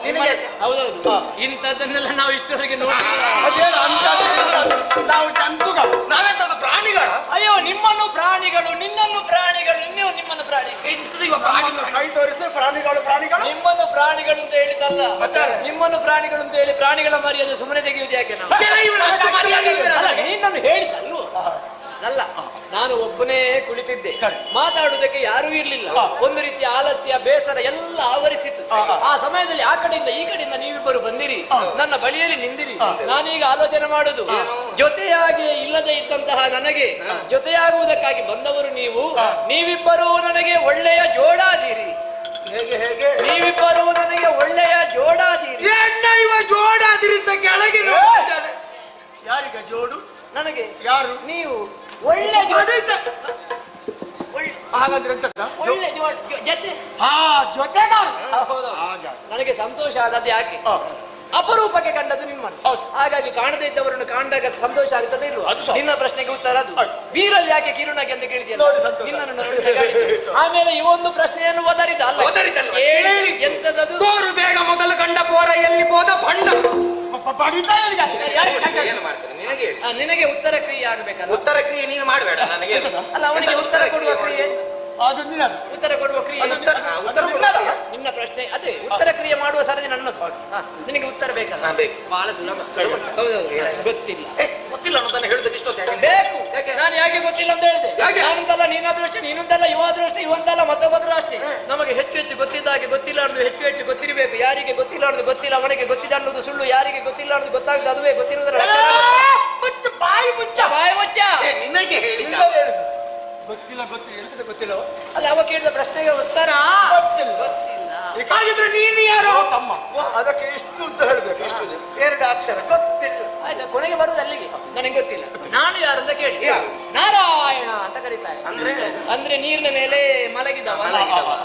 ನಿನಗೆ ಹೌದೌದು ಇಂಥದ್ದನ್ನೆಲ್ಲ ನಾವು ಇಷ್ಟವರೆಗೆ ನೋಡಿ ಅದೇನು ಅಂತ ನಾವು ಜಂತುಗ ನಾವೆಂತದ್ದು ಪ್ರಾಣಿಗಳ ಅಯ್ಯೋ ನಿಮ್ಮನ್ನು ಪ್ರಾಣಿಗಳು ನಿನ್ನನ್ನು ಪ್ರಾಣಿಗಳು ನೀವು ನಿಮ್ಮನ್ನು ಪ್ರಾಣಿ ಇಂಥದ್ದು ಇವ ಪ್ರಾಣಿಗಳು ಕೈ ತೋರಿಸಿ ಪ್ರಾಣಿಗಳು ನಿಮ್ಮನ್ನು ಪ್ರಾಣಿಗಳು ಅಂತ ಹೇಳಿದಲ್ಲ ನಿಮ್ಮನ್ನು ಪ್ರಾಣಿಗಳು ಅಂತ ಹೇಳಿ ಪ್ರಾಣಿಗಳ ಮರ್ಯಾದೆ ಸುಮ್ಮನೆ ತೆಗೆಯುವುದು ಯಾಕೆ ನಾವು ಇವರು ಅಷ್ಟು ಮರ್ಯಾದೆ ಇದ್ದಾರೆ. ಅಲ್ಲ ನೀನನ್ನು ಹೇಳಿದಲ್ವ ಅಲ್ಲ ನಾನು ಒಬ್ಬನೇ ಕುಳಿತಿದ್ದೆ ಮಾತಾಡುವುದಕ್ಕೆ ಯಾರೂ ಇರ್ಲಿಲ್ಲ ಒಂದು ರೀತಿಯ ಆಲಸ್ಯ ಬೇಸರ ಎಲ್ಲ ಆವರಿಸಿತ್ತು ಆ ಸಮಯದಲ್ಲಿ ಆ ಕಡೆಯಿಂದ ಈ ಕಡೆಯಿಂದ ನೀವಿಬ್ಬರು ಬಂದಿರಿ ನನ್ನ ಬಳಿಯಲ್ಲಿ ನಿಂದಿರಿ ನಾನೀಗ ಆಲೋಚನೆ ಮಾಡುದು ಜೊತೆಯಾಗಿ ಇಲ್ಲದೆ ಇದ್ದಂತಹ ನನಗೆ ಜೊತೆಯಾಗುವುದಕ್ಕಾಗಿ ಬಂದವರು ನೀವಿಬ್ಬರು ನನಗೆ ಒಳ್ಳೆಯ ಜೋಡಾದಿರಿ ಹೇಗೆ ಹೇಗೆ ನೀವಿಬ್ಬರು ನನಗೆ ಒಳ್ಳೆಯ ಜೋಡಾದಿರಿ ಎಣ್ಣ ಇವ ಜೋಡಾದಿರಿಂದ ಕೆಳಗೆ ನೋಡ್ತಾನೆ. ಯಾರಿಗೆ ಜೋಡು ನನಗೆ ಯಾರು ನೀವು ಒಳ್ಳೆ ಜೋಡಿ ಹಾಗಾದ್ರೆ ಎಂತದ ಒಳ್ಳೆ ಜೊತೆ ಹಾ ಜೊತೆಗಾರ ನನಗೆ ಸಂತೋಷ ಆದದ್ದು ಯಾಕೆ ಅಪರೂಪಕ್ಕೆ ಕಂಡದ್ದು ನಿಮ್ಮನ್ನು ಹಾಗಾಗಿ ಕಾಣದೇ ಇದ್ದವರನ್ನು ಕಾಣದಾಗ ಸಂತೋಷ ಆಗ್ತದೆ ಇಲ್ವಾ ನಿನ್ನ ಪ್ರಶ್ನೆಗೆ ಉತ್ತರ ಅದು ಬೀರಲ್ಲಿ ಯಾಕೆ ಕಿರುನಾಗಿ ಅಂತ ಕೇಳಿದ್ಯಲ್ಲ ನಿನ್ನನ್ನು ನೋಡಿ ಹೇಗಾಡಿದ್ದು. ಆಮೇಲೆ ಈ ಒಂದು ಪ್ರಶ್ನೆಯನ್ನು ಓದರಿದ ಅಲ್ಲ ಎಂತದದು ತೋರು ಬೇಗ ಮೊದಲು ಕಂಡ ಪೋರ ಎಲ್ಲಿ ಹೋದ ಭಂಡ ಏನು ಮಾಡ್ತಾರೆ ನಿನಗೆ ಉತ್ತರ ಕ್ರಿಯೆ ಆಗಬೇಕಲ್ಲ ಉತ್ತರ ಕ್ರಿಯೆ ನೀನು ಮಾಡಬೇಡ ನನಗೆ ಅಲ್ಲ ಅವನಿಗೆ ಉತ್ತರ ಕೊಡುವ ಕ್ರಿಯೆ ಅದು ಉತ್ತರ ಕೊಡುವ ಕ್ರಿಯೆ ನಿನ್ನ ಪ್ರಶ್ನೆ ಅದೇ ಉತ್ತರ ಕ್ರಿಯೆ ಮಾಡುವ ಸರದಿ ನನ್ನದು ನಿನಗೆ ಉತ್ತರ ಬೇಕಲ್ಲ ಬಹಳ ಸುಲಭ ಹೌದೌದು ಗೊತ್ತಿಲ್ಲ ಗೊತ್ತಿಲ್ಲ ಅನ್ನೋದನ್ನ ಹೇಳಿದ್ರೆ ಇಷ್ಟೊತ್ತು ಬೇಕು ನಾನು ಯಾಕೆ ಗೊತ್ತಿಲ್ಲ ಅಂತ ಹೇಳಿದೆ ನಾನಂತಲ್ಲ ನೀನಾದ್ರೂ ಅಷ್ಟೇ ನೀನಂತಲ್ಲ ಇವಾದ್ರೂ ಅಷ್ಟೇ ಇವಂತಲ್ಲ ಮತ್ತೊಬ್ಬದ್ರು ಅಷ್ಟೇ ನಮಗೆ ಹೆಚ್ಚು ಹೆಚ್ಚು ಗೊತ್ತಿದ್ದ ಹಾಗೆ ಗೊತ್ತಿಲ್ಲ ಅನ್ನೋದು ಹೆಚ್ಚು ಹೆಚ್ಚು ಗೊತ್ತಿರಬೇಕು ಯಾರಿಗೆ ಗೊತ್ತಿಲ್ಲ ಅನ್ನೋದು ಗೊತ್ತಿಲ್ಲ ಅವನಿಗೆ ಗೊತ್ತಿದೆ ಅನ್ನೋದು ಸುಳ್ಳು ಯಾರಿಗೆ ಗೊತ್ತಿಲ್ಲ ಅನ್ನೋದು ಗೊತ್ತಾಗುತ್ತೆ ಅದುವೇ ಗೊತ್ತಿರುವುದರ ಬಾಯಿ ಮುಚ್ಚ ನಿನಗೆ ಹೇಳಿದ ಗೊತ್ತಿಲ್ಲ ಎಂತದ ಗೊತ್ತಿಲ್ಲ ಅಲ್ಲ ಅವ ಕೇಳಿದ ಪ್ರಶ್ನೆಗೆ ಉತ್ತರ ಗೊತ್ತಿಲ್ಲ ಹಾಗಿದ್ರೆ ನೀನು ಯಾರು ತಮ್ಮ ಅದಕ್ಕೆ ಇಷ್ಟು ಉದ್ದ ಹೇಳ್ಬೇಕು ಇಷ್ಟು ಎರಡು ಅಕ್ಷರ ಗೊತ್ತಿಲ್ಲ ಆಯ್ತಾ ಕೊನೆಗೆ ಬರುದು ಅಲ್ಲಿಗೆ ನನಗೆ ಗೊತ್ತಿಲ್ಲ ನಾನು ಯಾರು ಅಂತ ಕೇಳಿ ನಾರಾಯಣ ಅಂತ ಕರೀತಾರೆ ಅಂದ್ರೆ ನೀರಿನ ಮೇಲೆ ಮಲಗಿದವ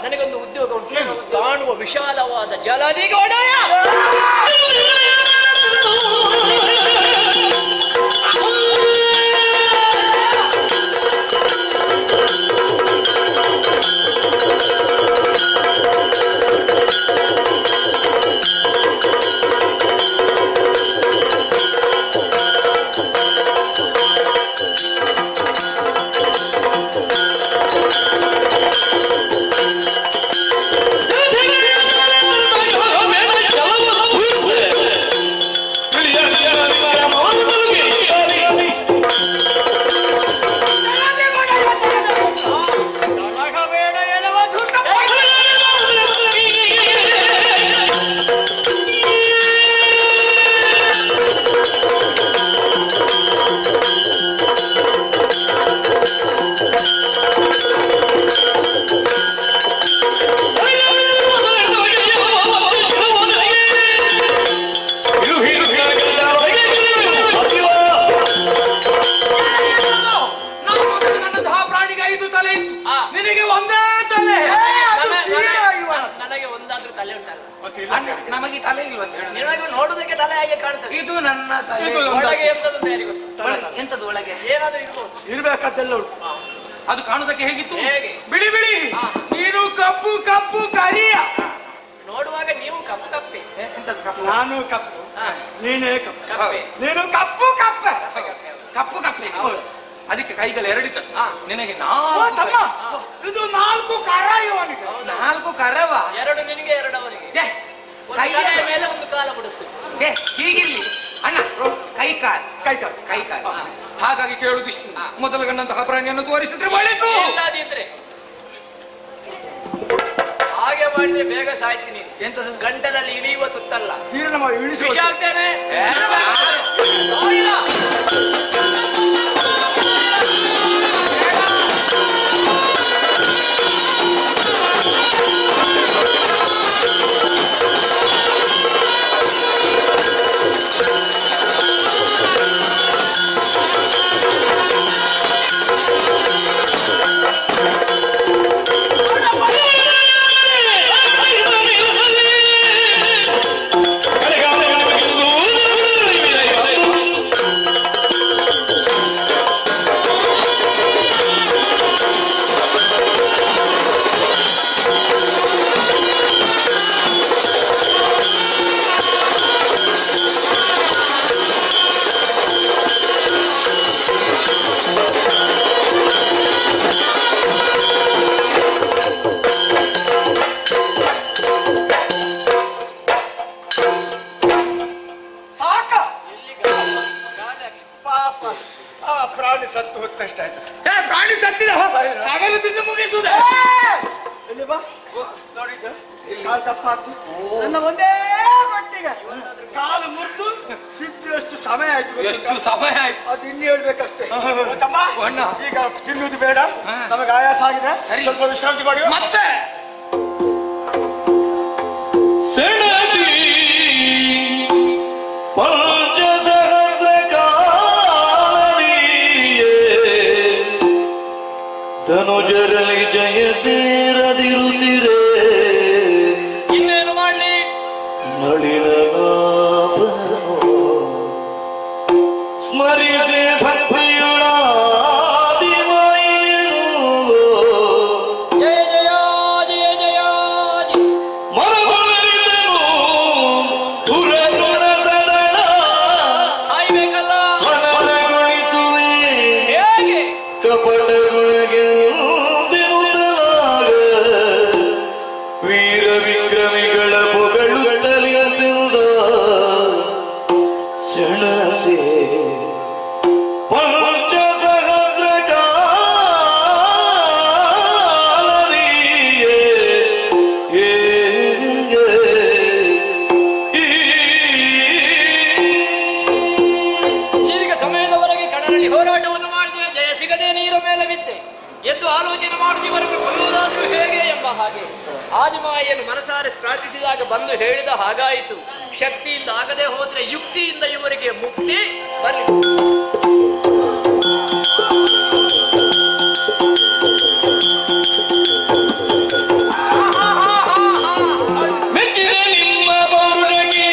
ನನಗೊಂದು ಉದ್ಯೋಗ ಉಂಟು ಕಾಣುವ ವಿಶಾಲವಾದ ಜಲದಿಗೊಡೆಯ ನನಗೆ ಒಂದಾದ್ರೂ ತಲೆ ಉಂಟಲ್ಲ ನಮಗೆ ತಲೆ ಇಲ್ವಂತ ನಿನಗೆ ನೋಡುದಕ್ಕೆ ತಲೆ ಹಾಗೆ ಕಾಣ್ತದೆ ಇದು ನನ್ನ ತಲೆ ಒಳಗೆ ಎಂತದ್ದು ಯಾರಿಗೂ ಎಂತದ್ದು ಒಳಗೆ ಏನಾದ್ರೂ ಇರ್ಬೋದು ಇರ್ಬೇಕಾದ್ದೆಲ್ಲ ಉಂಟು ಅದು ಕಾಣುದಕ್ಕೆ ಹೇಗಿತ್ತು ಹೇಗೆ ಬಿಳಿ ಬಿಳಿ ನೀನು ಕಪ್ಪು ಕಪ್ಪು ಕರಿಯ ನೋಡುವಾಗ ನೀವು ಕಪ್ಪು ಕಪ್ಪೆ ಎಂತದ್ದು ಕಪ್ಪು ನಾನು ಕಪ್ಪು ನೀನೇ ಕಪ್ಪು ಕಪ್ಪೆ ನೀನು ಕಪ್ಪು ಕಪ್ಪೆ ಕಪ್ಪು ಕಪ್ಪೆ ಅದಕ್ಕೆ ಕೈಗಳು ಎರಡಿಸ ನಿನಗೆ ತಮ್ಮ ಇದು 4 ಕರ ಇವನಿಗೆ 4 ಕರವ ಎರಡು ನಿನಗೆ ಎರಡು ಅವನಿಗೆ ಕೈಯ ಮೇಲೆ ಒಂದು ಕಾಲ ಬಿಡುತ್ತೆ ಹೀಗಿರ್ಲಿ ಅಣ್ಣ ಕೈ ಕಾಲ್ ಹಾಗಾಗಿ ಕೇಳುದಿಷ್ಟು ಮೊದಲ ಗಂಡಂತಹ ಪ್ರಾಣಿಯನ್ನು ತೋರಿಸಿದ್ರೆ ಒಳ್ಳೆದು ಇಲ್ಲದಿದ್ರೆ ಹಾಗೆ ಮಾಡಿದ್ರೆ ಬೇಗ ಸಾಯ್ತೀನಿ ಎಂತದು ಗಂಟಲಲ್ಲಿ ಇಳಿಯುವ ತುತ್ತಲ್ಲ ಜೀರ್ಣ ಇಳಿಸಿ ವಿಷ ಆಗ್ತೇನೆ ಕಡೆಗಾಲ ಪ್ರಾಣಿ ಸತ್ತು ಹೊತ್ತಷ್ಟಾಯ್ತು. ಪ್ರಾಣಿ ಸತ್ತಿದ ಹಾಗಾದ್ರೆ ತಿಂದು ಮುಗಿಸುವುದೇ? ಇಲ್ಲಿ ಬಾ ನೋಡಿದ್ದ ಕಾಲು ತಪ್ಪಾಯ್ತು. ನನ್ನ ಒಂದೇ ಮಟ್ಟಿಗೆ ಕಾಲು ಮುರಿದು ಬಿದ್ದು ಸಮಯ ಆಯ್ತು. ಎಷ್ಟು ಸಮಯ ಆಯ್ತು ಅದು ಇನ್ನು ಹೇಳ್ಬೇಕಷ್ಟೇ. ತಮ್ಮ, ಈಗ ತಿನ್ನುವುದು ಬೇಡ, ನಮಗೆ ಆಯಾಸ ಆಗಿದೆ, ಸ್ವಲ್ಪ ವಿಶ್ರಾಂತಿ ಮಾಡಿ ಮತ್ತೆ ಸೆಣಸಿ ಧನುಜರಲಿ ಜಯ ಸೇರದಿರುತ್ತಿರೇ ಇನ್ನೇನು ಮಾಡ್ಲಿ? ನಳಿನ ಸ್ಮರಿಸಿ ಭಕ್ತಿಯುಳಾದಿಮಯೇನು ಜಯ ಜಯ ಜಯ ಜಯ ಜಯ. ಮನಮೊಲರಿದನು ದುರಗುಣ ಸದಳ ಸಾಯ್ಬೇಕಲ್ಲ? ಮನಗೊಳಿಸುವೆ ಹೇಗೆ? ಕಪಟದೊಳಗೆ ವೀರ ವಿಕ್ರಮಿಗಳ ಪೊಗಳುತ್ತಲಿಯದಿಂದ ಸೆಣಸೆ ಪಂಚಸಹಸ್ರ ಕಾಲದಿಯೇ ದೀರ್ಘ ಸಮಯದವರೆಗೆ ಕಡಲಲ್ಲಿ ಹೋರಾಟವನ್ನು ಮಾಡಿದೆ, ಜಯ ಸಿಗದೆ ನೀರ ಮೇಲೆ ಬಿದ್ದೆ. ಎದ್ದು ಆಲೋಚನೆ ಮಾಡುವುದು ಇವರನ್ನು ಕೊಲ್ಲುವುದಾದ್ರೂ ಹೇಗೆ ಎಂಬ ಹಾಗೆ ಆದಿಮಾಯಿಯನ್ನು ಮನಸಾರೆ ಪ್ರಾರ್ಥಿಸಿದಾಗ ಬಂದು ಹೇಳಿದ ಹಾಗಾಯಿತು. ಶಕ್ತಿಯಿಂದ ಆಗದೆ ಹೋದ್ರೆ ಯುಕ್ತಿಯಿಂದ ಇವರಿಗೆ ಮುಕ್ತಿ ಬರಲಿ. ಮೆಚ್ಚಿದ ನಿಮ್ಮ ಪೌರ್ಣಗೆ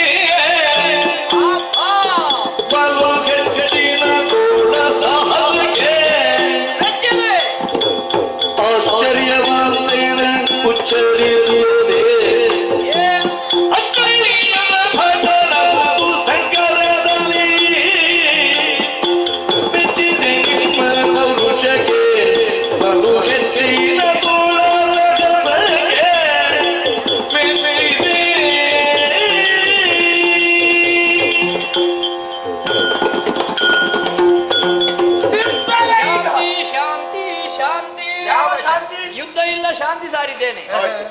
ಬಲು ಗೆದ್ದಿನ ತೋಳ ಸಾಹಸಕ್ಕೆ ಆಶ್ಚರ್ಯವಾದ್ದೇನೆ ಉಚ್ಚರಿಸುವುದೇ ಅಕ್ಕಳಿಯದ ಭಟರ ಮಧು ಸಂಕರದಲ್ಲಿ ಮೆಚ್ಚಿದೆ ನಿಮ್ಮ ಪೌರುಷಕ್ಕೆ ಬಲು ಗೆದ್ದಿನ ತೋಳ ಸಾಹಸಕ್ಕೆ ಮೆಚ್ಚಿದೆ ಶಾಂತಿ ಶಾಂತಿ ಯಾವ ಶಾಂತಿ. ಶಾಂತಿ? ಯುದ್ಧ ಇಲ್ಲ, ಶಾಂತಿ ಸಾರಿದ್ದೇನೆ.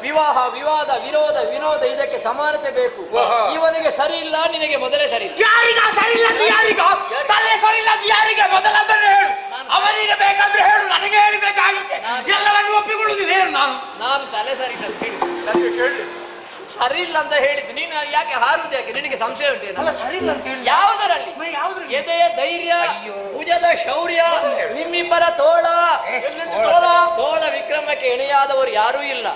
ವಿವಾಹ ವಿವಾದ ವಿರೋಧ ವಿನೋದ ಇದಕ್ಕೆ ಸಮಾನತೆ ಬೇಕು. ಇವನಿಗೆ ಸರಿ ಇಲ್ಲ, ನಿನಗೆ ಮೊದಲೇ ಸರಿ ಇಲ್ಲ. ಯಾರಿಗ ಸರಿ ಇಲ್ಲದ್ದು ಯಾರಿಗ? ತಲೆ ಸರಿ ಇಲ್ಲದ್ದು ಯಾರಿಗೆ? ಮೊದಲದನ್ನು ಹೇಳು. ಅವನಿಗೆ ಬೇಕಾದ್ರೆ ಹೇಳು, ನನಗೆ ಹೇಳಿದ್ರೆ ಜಾಗ್ರತೆ. ಎಲ್ಲವನ್ನು ಒಪ್ಪಿಕೊಳ್ಳುವುದಿಲ್ಲ ಏನು ನಾನು? ನಾನು ತಲೆ ಸರಿ ಇಲ್ಲ ಅಂತ ಹೇಳಿದ್ದು. ನನಗೆ ಕೇಳಿ. ಸರಿ ಇಲ್ಲ ಅಂತ ಹೇಳಿದ್ದು. ನೀನು ಯಾಕೆ ಹಾರುದು? ಯಾಕೆ ನಿನಗೆ ಸಂಶಯ ಉಂಟೇನು? ಅಲ್ಲ ಸರಿ ಇಲ್ಲ ಅಂತ ಹೇಳಿ. ಯಾವುದರಲ್ಲಿ? ಯಾವ್ದ್ರಲ್ಲಿ? ಎದೆಯ ಧೈರ್ಯ, ಭುಜದ ಶೌರ್ಯ, ನಿಮ್ಮಿಬ್ಬರ ತೋಳ ತೋಳ ವಿಕ್ರಮಕ್ಕೆ ಎಣೆಯಾದವರು ಯಾರೂ ಇಲ್ಲ.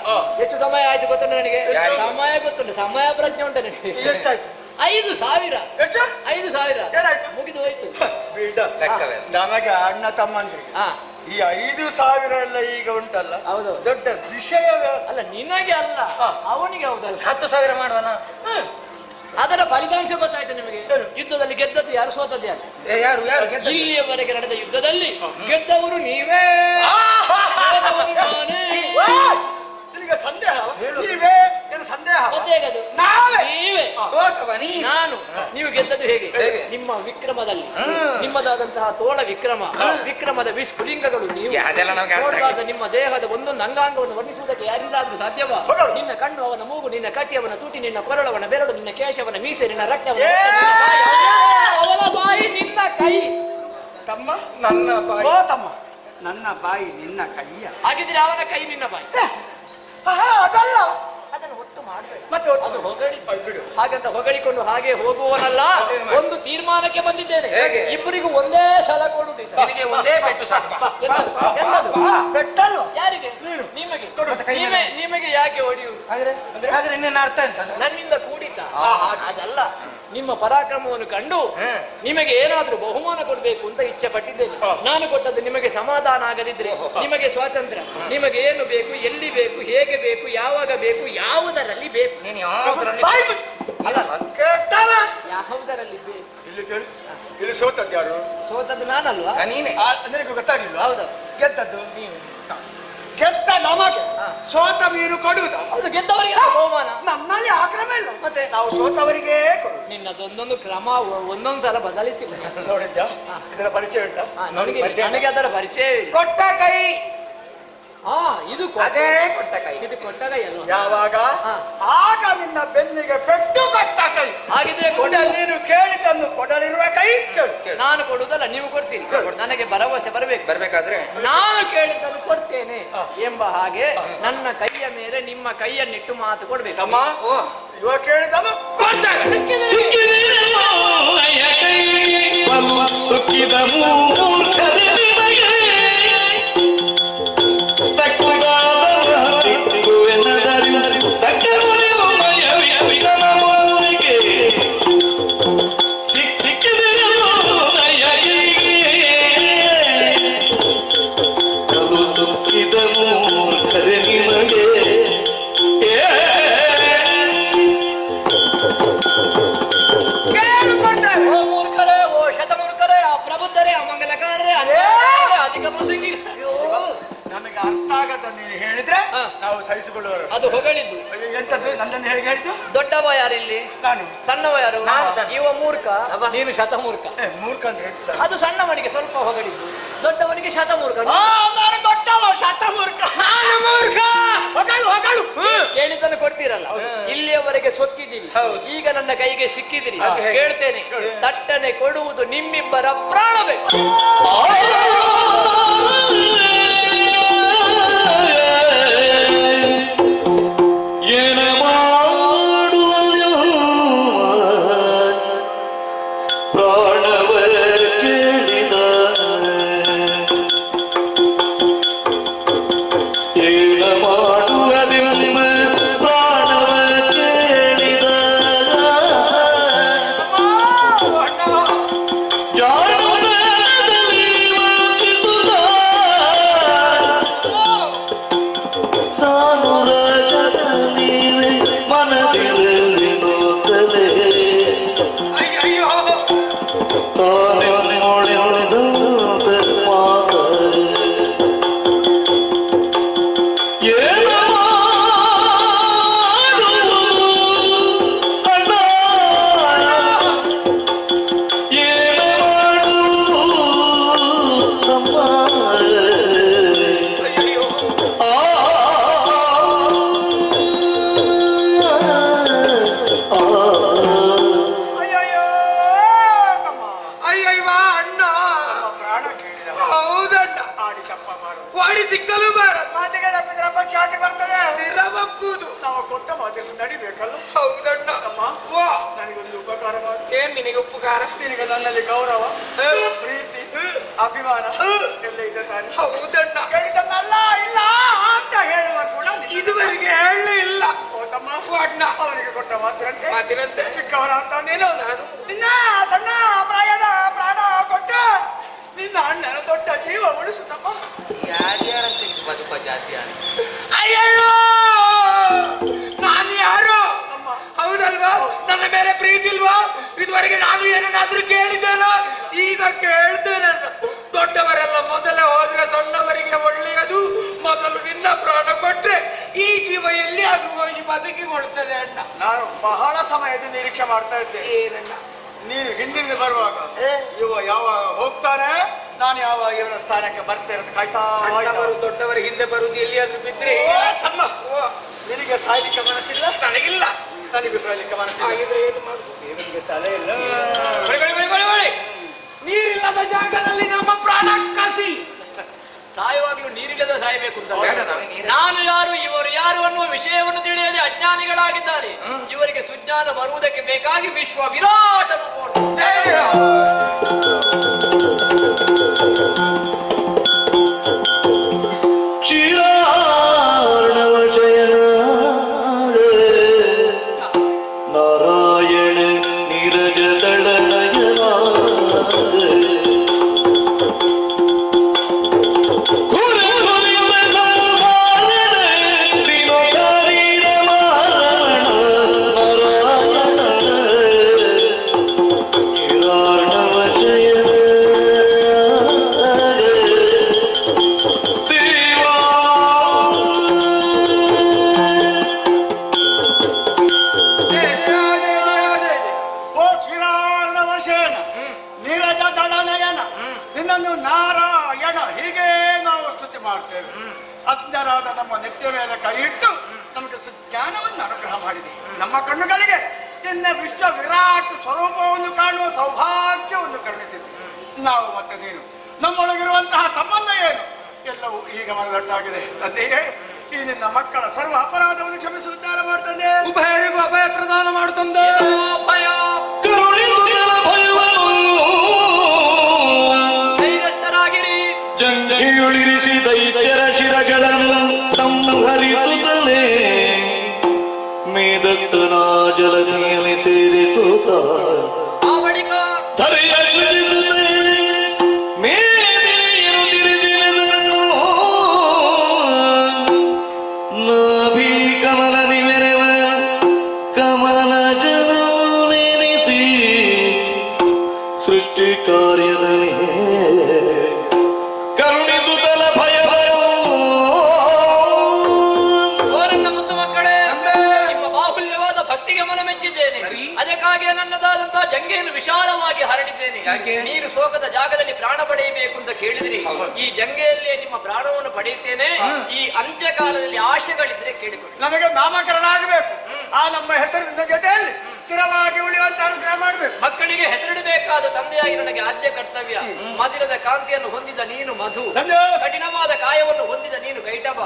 ಎಷ್ಟು ಸಮಯ ಆಯ್ತು ಗೊತ್ತುಂಟು ನನಗೆ? ಸಮಯ ಗೊತ್ತುಂಟು, ಸಮಯ ಪ್ರಜ್ಞೆ ಉಂಟು ನನಗೆ. ಎಷ್ಟಾಯ್ತು? 5,000. ಎಷ್ಟು? 5,000 ಏನಾಯ್ತು? ಮುಗಿದು ಹೋಯ್ತು. ಬಿಡ. ನಮಗೆ ಅಣ್ಣ ತಮ್ಮಂದ್ರಿಗೆ ಹಾ, ಈ 5,000 ಎಲ್ಲ ಈಗ ಉಂಟಲ್ಲ, ಹೌದು. ದೊಡ್ಡ ವಿಷಯವೇ ಅಲ್ಲ ನಿನಗೆ ಅಲ್ಲ, ಅವನಿಗೆ ಹೌದಲ್ಲ. 10,000 ಮಾಡುವನ? ಅದರ ಫಲಿತಾಂಶ ಗೊತ್ತಾಯ್ತು ನಿಮಗೆ. ಯುದ್ಧದಲ್ಲಿ ಗೆದ್ದದ್ದು ಯಾರು, ಸೋತದ್ದು ಯಾರು? ಯಾರು ಯಾರು ಇಲ್ಲಿಯವರೆಗೆ ನಡೆದ ಯುದ್ಧದಲ್ಲಿ ಗೆದ್ದವರು ನೀವೇ, ಸೋತವರು ನಾನೇ. ನಿನಗೆ ಸಂದೇಹ? ನೀವೇ ಏನು ಸಂದೇಹ? ಮತ್ತೆ ಹೇಗದು? ನಾವೇ ನೀವೇ. ಸೋತವ ನೀ? ನಾನು. ನೀವು ಗೆದ್ದದ್ದು ಹೇಗೆ? ನಿಮ್ಮ ವಿಕ್ರಮದಲ್ಲಿ, ನಿಮ್ಮದಾದಂತಹ ತೋಳ ವಿಕ್ರಮ, ವಿಕ್ರಮದ ವಿಸ್ಫುಲಿಂಗಗಳು ನೀವು. ನೋಡಬಾರ್ದ ನಿಮ್ಮ ದೇಹದ ಒಂದೊಂದು ಅಂಗಾಂಗವನ್ನು ವರ್ಣಿಸುವುದಕ್ಕೆ ಯಾರಿಂದಾದ್ರೂ ಸಾಧ್ಯವಾ? ನಿನ್ನ ಕಣ್ಣು, ಅವನ ಮೂಗು, ನಿನ್ನ ಕಟ್ಟಿ, ಅವನ ತೂಟಿ, ನಿನ್ನ ಕೊರಳವನ ಬೆರಳು, ನಿನ್ನ ಕೇಶವನ ಮೀಸೆ, ನಿನ್ನ ರಕ್ತ, ಅವನ ಬಾಯಿ, ನಿನ್ನ ಕೈ. ತಮ್ಮ ನನ್ನ ಬಾಯಿ. ಓ ತಮ್ಮ, ನನ್ನ ಬಾಯಿ ನಿನ್ನ ಕೈಯ. ಹಾಗಿದ್ರೆ ಅವನ ಕೈ ನಿನ್ನ ಬಾಯಿ. ಅದಲ್ಲ, ಅದನ್ನು ಒಟ್ಟು ಮಾಡಬೇಡ. ಮತ್ತೆ ಅದು ಹೊಗಳಿ ಹಾಗಂತ ಹೊಗಳಿಕೊಂಡು ಹಾಗೆ ಹೋಗುವನಲ್ಲ. ಒಂದು ತೀರ್ಮಾನಕ್ಕೆ ಬಂದಿದ್ದೇನೆ. ಇಬ್ಬರಿಗೂ ಒಂದೇ ಸಲ ಕೊಡುದು. ಒಂದೇ ಪೆಟ್ಟು ಸಾಕು. ಪೆಟ್ಟಲ್ವ? ಯಾರಿಗೆ? ನಿಮಗೆ. ನಿಮಗೆ ಯಾಕೆ ಹೊಡೆಯುವುದು? ಹಾಗಾದ್ರೆ ಇನ್ನೇನು ಅರ್ಥ ಅಂತ? ನನ್ನಿಂದ ಕೂಡಿತ ಅದಲ್ಲ. ನಿಮ್ಮ ಪರಾಕ್ರಮವನ್ನು ಕಂಡು ನಿಮಗೆ ಏನಾದ್ರೂ ಬಹುಮಾನ ಕೊಡ್ಬೇಕು ಅಂತ ಇಚ್ಛೆ ಪಟ್ಟಿದ್ದೇನೆ. ನಾನು ಕೊಟ್ಟದ್ದು ನಿಮಗೆ ಸಮಾಧಾನ ಆಗದಿದ್ರೆ, ನಿಮಗೆ ಸ್ವಾತಂತ್ರ್ಯ, ನಿಮಗೆ ಏನು ಬೇಕು, ಎಲ್ಲಿ ಬೇಕು, ಹೇಗೆ ಬೇಕು, ಯಾವಾಗ ಬೇಕು, ಯಾವುದರಲ್ಲಿ ಬೇಕು, ಯಾವುದರಲ್ಲಿ ಬೇಕು. ಇಲ್ಲಿ ಕೇಳಿ, ಇಲ್ಲಿ ಸೋತದ್ದು ಯಾರು? ಸೋತದ್ದು ನಾನಲ್ವಾ? ನೀನೆ. ನನಗೆ ಗೊತ್ತಾಗಿಲ್ಲ. ಹೌದು, ಗೆದ್ದದ್ದು ನೀವು. ಗೆದ್ದ ನಮಗೆ ಸೋತ ಮೀನು ಕೊಡುವುದು. ಅದು ಗೆದ್ದವರಿಗೆ ಬಹುಮಾನ. ನಮ್ಮಲ್ಲಿ ಆ ಕ್ರಮ ಇಲ್ಲ, ಮತ್ತೆ ನಾವು ಸೋತವರಿಗೆ ಕೊಡು. ನಿನ್ನದೊಂದೊಂದು ಕ್ರಮ ಒಂದೊಂದು ಸಲ ಬದಲಿಸ್ತಿಲ್ಲ. ನೋಡಿದ್ಯಾ ಇದರ ಪರಿಚಯ ಉಂಟಾ? ನನಗೆ ಅದರ ಪರಿಚಯ ಇಲ್ಲ. ಕೊಟ್ಟ ಕೈ, ಹಾ ಇದು ಅದೇ ಕೊಟ್ಟ ಕೈ. ಇದು ಕೊಟ್ಟ ಕೈ ಅಲ್ವಾ? ಯಾವಾಗ? ಆಗ ನಿನ್ನ ಬೆನ್ನಿಗೆ ಪೆಟ್ಟು ಕೊಟ್ಟ ಕೈ. ಹಾಗಿದ್ರೆ ನೀನು ಕೇಳಿದ್ದನ್ನು ಕೊಡಲಿರುವ ಕೈ ಕೇಳು. ನಾನು ಕೊಡುವುದಲ್ಲ, ನೀವು ಕೊಡ್ತೀರಿ. ನನಗೆ ಭರವಸೆ ಬರ್ಬೇಕಾದ್ರೆ ನಾನು ಕೇಳಿದ್ದನ್ನು ಕೊಡ್ತೇನೆ ಎಂಬ ಹಾಗೆ ನನ್ನ ಕೈಯ ಮೇಲೆ ನಿಮ್ಮ ಕೈಯನ್ನಿಟ್ಟು ಮಾತು ಕೊಡ್ಬೇಕು. ಅಮ್ಮ ಇವ ಕೇಳಿದ್ದನ್ನು ಕೊಡ್ತೇನೆ. ಓ ಮೂರ್ಖರೇ, ಓ ಶತಮೂರ್ಖರೇ, ಅಪ್ರಬುದ್ಧರೇ, ಅಮಂಗಲಕಾರರೇ, ಅಧಿಕ ಪ್ರಸಂಗಿ. ನಮಗೆ ಅರ್ಥ ಆಗದ ನೀನು ಹೇಳಿದ್ರೆ ನಾವು ಸಹಿಸಿಕೊಳ್ಳುವರು. ಅದು ಹೊಗಳಿದ್ದು. ಎಂತದ್ದು ನನ್ನನ್ನು ಹೇಗೆ ಹೇಳಿದ್ದು? ದೊಡ್ಡವ ಯಾರಿಲ್ಲಿ? ನಾನು. ಸಣ್ಣವ ಯಾರು? ನಾನು ಸಣ್ಣ. ಇವ ಮೂರ್ಖ, ನೀನು ಶತಮೂರ್ಖ. ಮೂರ್ಖ ಅಂತ ಹೇಳ್ತಾರೆ. ಅದು ಸಣ್ಣವನಿಗೆ ಸ್ವಲ್ಪ ಹೊಗಳಿದ್ದು, ದೊಡ್ಡವನಿಗೆ ಶತಮೂರ್ಖ. ನಾನು ದೊಡ್ಡವ, ಶತಮೂರ್ಖ. ನಾನು ಮೂರ್ಖ. ಹೊಗಳು ಹೊಗಳು. ಕೇಳಿದ್ದನ್ನು ಕೊಡ್ತೀರಲ್ಲ, ಇಲ್ಲಿಯವರೆಗೆ ಸೊಕ್ಕಿದ್ದೀರಿ, ಈಗ ನನ್ನ ಕೈಗೆ ಸಿಕ್ಕಿದಿರಿ. ಕೇಳ್ತೇನೆ, ತಟ್ಟನೆ ಕೊಡುವುದು ನಿಮ್ಮಿಬ್ಬರ ಪ್ರಾಣವೇ. ಸಿಕ್ಕಲು ಬಾರದು. ಮಾತಿಗೆ ತಪ್ಪಿದ್ರೆ ಖ್ಯಾತಿ ಬರ್ತದೆ. ಸ್ಥಿರವಪ್ಪುದು. ನಾವು ಕೊಟ್ಟ ಮಾತನ್ನು ನಡಿಬೇಕಲ್ಲ. ಹೌದಣ್ಣ. ನನಗೊಂದು ಉಪಕಾರ ಮಾಡು. ಏನ್ ನಿನಗೆ ಉಪಕಾರ? ನಿನಗೆ ನನ್ನಲ್ಲಿ ಗೌರವ, ಪ್ರೀತಿ, ಅಭಿಮಾನ ಎಲ್ಲ ಇದೆ ತಾನೆ. ಹೌದಣ್ಣ. ಕೇಳಿದನ್ನಲ್ಲ ಇಲ್ಲ ಅಂತ ಹೇಳುವ ಕೂಡ ಇದುವರೆಗೆ ಹೇಳಲೇ ಇಲ್ಲ. ತಮ್ಮ ಅಣ್ಣ ಅವನಿಗೆ ಕೊಟ್ಟ ಮಾತಿನಂತೆ ಚಿಕ್ಕವನ ಅಂತ ನೀನು ನಿನ್ನ ಸಣ್ಣ ಪ್ರಾಯದ ಪ್ರಾಣ ಕೊಟ್ಟು ನಿನ್ನ ಅಣ್ಣನ ದೊಡ್ಡ ಜೀವ ಉಳಿಸುತ್ತಮ್ಮ. ಅಯ್ಯೋ ನಾನು ಯಾರು? ಹೌದಲ್ವಾ? ನನ್ನ ಮೇಲೆ ಪ್ರೀತಿ ಇಲ್ವಾ? ಇದುವರೆಗೆ ನಾನು ಏನನ್ನಾದ್ರೂ ಕೇಳಿದ್ದೇನೋ? ಈಗ ಕೇಳ್ತೇನೆ. ದೊಡ್ಡವರೆಲ್ಲ ಮೊದಲೇ ಹೋದ್ರೆ ಸಣ್ಣವರಿಗೆ ಒಳ್ಳೆಯದು. ಮೊದಲು ನಿನ್ನ ಪ್ರಾಣ ಕೊಟ್ರೆ ಈ ಜೀವ ಎಲ್ಲಿ ಅದು ಹೋಗಿ ಬದುಕಿಕೊಳ್ತದೆ ಅಣ್ಣ. ನಾನು ಬಹಳ ಸಮಯದ ನಿರೀಕ್ಷೆ ಮಾಡ್ತಾ ಇದ್ದೆ. ಏನಣ್ಣ ನೀನು ಹಿಂದಿನ ಬರುವಾಗ ಇವ ಯಾವಾಗ ಹೋಗ್ತಾನೆ, ನಾನು ಯಾವಾಗ ಇವನ ಸ್ಥಾನಕ್ಕೆ ಬರ್ತೇನೆ ಅಂತ ಕಾಯ್ತಾ. ದೊಡ್ಡವರ ಹಿಂದೆ ಬರುವುದು ಎಲ್ಲಿಯಾದ್ರೂ ಬಿದ್ರೆ ತಮ್ಮ ನಿನಗೆ ಸಾಯ್ಲಿಕ್ಕೆ ಮನಸ್ಸಿಲ್ಲ? ನನಗಿಲ್ಲ. ನನಗೂ ಸಾಯ್ಲಿಕ್ಕೆ ಮನಸ್ಸಿಲ್ಲ. ಹಾಗಿದ್ರೆ ಏನು ಮಾಡುದು? ನಿನಗೆ ತಲೆ ಇಲ್ಲ. ನೀರಿಲ್ಲದ ಜಾಗದಲ್ಲಿ ನಮ್ಮ ಪ್ರಾಣ ಕಸಿ. ಸಾಯುವಾಗಲೂ ನೀರಿಲ್ಲದ ಸಾಯಬೇಕು ಅಂತ ನಾನು ಯಾರು, ಇವರು ಯಾರು ಅನ್ನುವ ವಿಷಯವನ್ನು ತಿಳಿಯದೆ ಅಜ್ಞಾನಿಗಳಾಗಿದ್ದಾರೆ. ಇವರಿಗೆ ಸುಜ್ಞಾನ ಬರುವುದಕ್ಕೆ ಬೇಕಾಗಿ ವಿಶ್ವ ವಿರಾಟ ನಾರಾಯಣ ನೀರಜ ದಳ ನಯನ ದೇವಾ ನೀರಜ ದಳನಯನ ನಿನ್ನನ್ನು ನಾರಾಯಣ ಹೀಗೆ ನಾವು ಸ್ತುತಿ ಮಾಡ್ತೇವೆ. ಅಜ್ಞರಾದ ನಮ್ಮ ನೆತ್ತಿಯ ಮೇಲೆ ಕೈ ಇಟ್ಟು ನಮಗೆ ಸುಜ್ಞಾನವನ್ನು ಅನುಗ್ರಹ ಮಾಡಿದೆ. ನಮ್ಮ ಕಣ್ಣುಗಳಿಗೆ ನಿನ್ನ ವಿಶ್ವ ವಿರಾಟ್ ಸ್ವರೂಪವನ್ನು ಕಾಣುವ ಸೌಭಾಗ್ಯವನ್ನು ಕರುಣಿಸಿದೆ. ನಾವು ಮತ್ತೆ ನೀನು ನಮ್ಮೊಳಗಿರುವಂತಹ ಸಂಬಂಧ ಏನು ಎಲ್ಲವೂ ಈಗ ಮನದಟ್ಟಾಗಿದೆ. ತಂದೆಯೇ, ಈ ನಿನ್ನ ಮಕ್ಕಳ ಸರ್ವ ಅಪರಾಧವನ್ನು ಕ್ಷಮಿಸಿ ಉದ್ಧಾರ ಮಾಡ್ತಂದೆ. ಉಭಯರಿಗೂ ಅಭಯ ಪ್ರದಾನ ಮಾಡುತ್ತಂದೆ. ಧೈರ್ಯಸ್ಥರಾಗಿರಿ. ಜಂಘೆಯುಳಿರಿಸಿ ದೈತ್ಯರ ಶಿರಗಳನ್ನು ಸಂಹರಿಸುತ್ತಲೇ ಮೇಧಸ್ಸನ ಜಲಧಿಯಲ್ಲಿ ಸೇರಿಸುತ್ತ ಆ ಬಳಿಕ ಧರೆಯ ಸೃಜಿಸುತ್ತೆ ಮೇದಿನಿಯರು ತಿರುಗಿಲೆದರು ನಾಭಿ ಕಮಲ ನಿಮೆರೆವ ಕಮಲ ಜಲವು ನೆನೆಸಿ ಸೃಷ್ಟಿ ಕಾರ್ಯದಲ್ಲಿ ಕರುಣಿಸುತ್ತಲ ಭಯವರು ಓರನ್ನ ಮುದ್ದು ಮಕ್ಕಳೇ, ನಿಮ್ಮ ಬಾಹುಲ್ಯವಾದ ಭಕ್ತಿಗೆ ಮನ ಮೆಚ್ಚಿದ್ದೇನೆ. ಅದಕ್ಕಾಗಿ ನನ್ನದಾದಂತಹ ಜಂಗೆಯನ್ನು ವಿಶಾಲವಾಗಿ ಹರಡಿದ್ದೇನೆ. ನೀರು ಶೋಕದ ಜಾಗದಲ್ಲಿ ಪ್ರಾಣ ಪಡೆಯಬೇಕು ಅಂತ ಕೇಳಿದ್ರಿ, ಈ ಜಂಗೆಯಲ್ಲೇ ನಿಮ್ಮ ಪ್ರಾಣವನ್ನು ಪಡೆಯುತ್ತೇನೆ. ಈ ಅಂತ್ಯಕಾಲದಲ್ಲಿ ಆಶೆಗಳಿದ್ರೆ ಕೇಳಿಕೊಳ್ಳಿ. ನಮಗೆ ನಾಮಕರಣ ಆಗಬೇಕು. ಆ ನಮ್ಮ ಹೆಸರಿನ ಜೊತೆಯಲ್ಲಿ ಸ್ಥಿರವಾಗಿ ಉಳಿಯುವಂತ ಅನುಗ್ರಹ ಮಾಡಬೇಕು. ಮಕ್ಕಳಿಗೆ ಹೆಸರಿಡಬೇಕಾದ ತಂದೆಯಾಗಿ ನನಗೆ ಆದ್ಯ ಕರ್ತವ್ಯ. ಮಧುರದ ಕಾಂತಿಯನ್ನು ಹೊಂದಿದ ನೀನು ಮಧು, ಕಠಿಣವಾದ ಕಾಯವನ್ನು ಹೊಂದಿದ ನೀನು ಕೈಟಭ.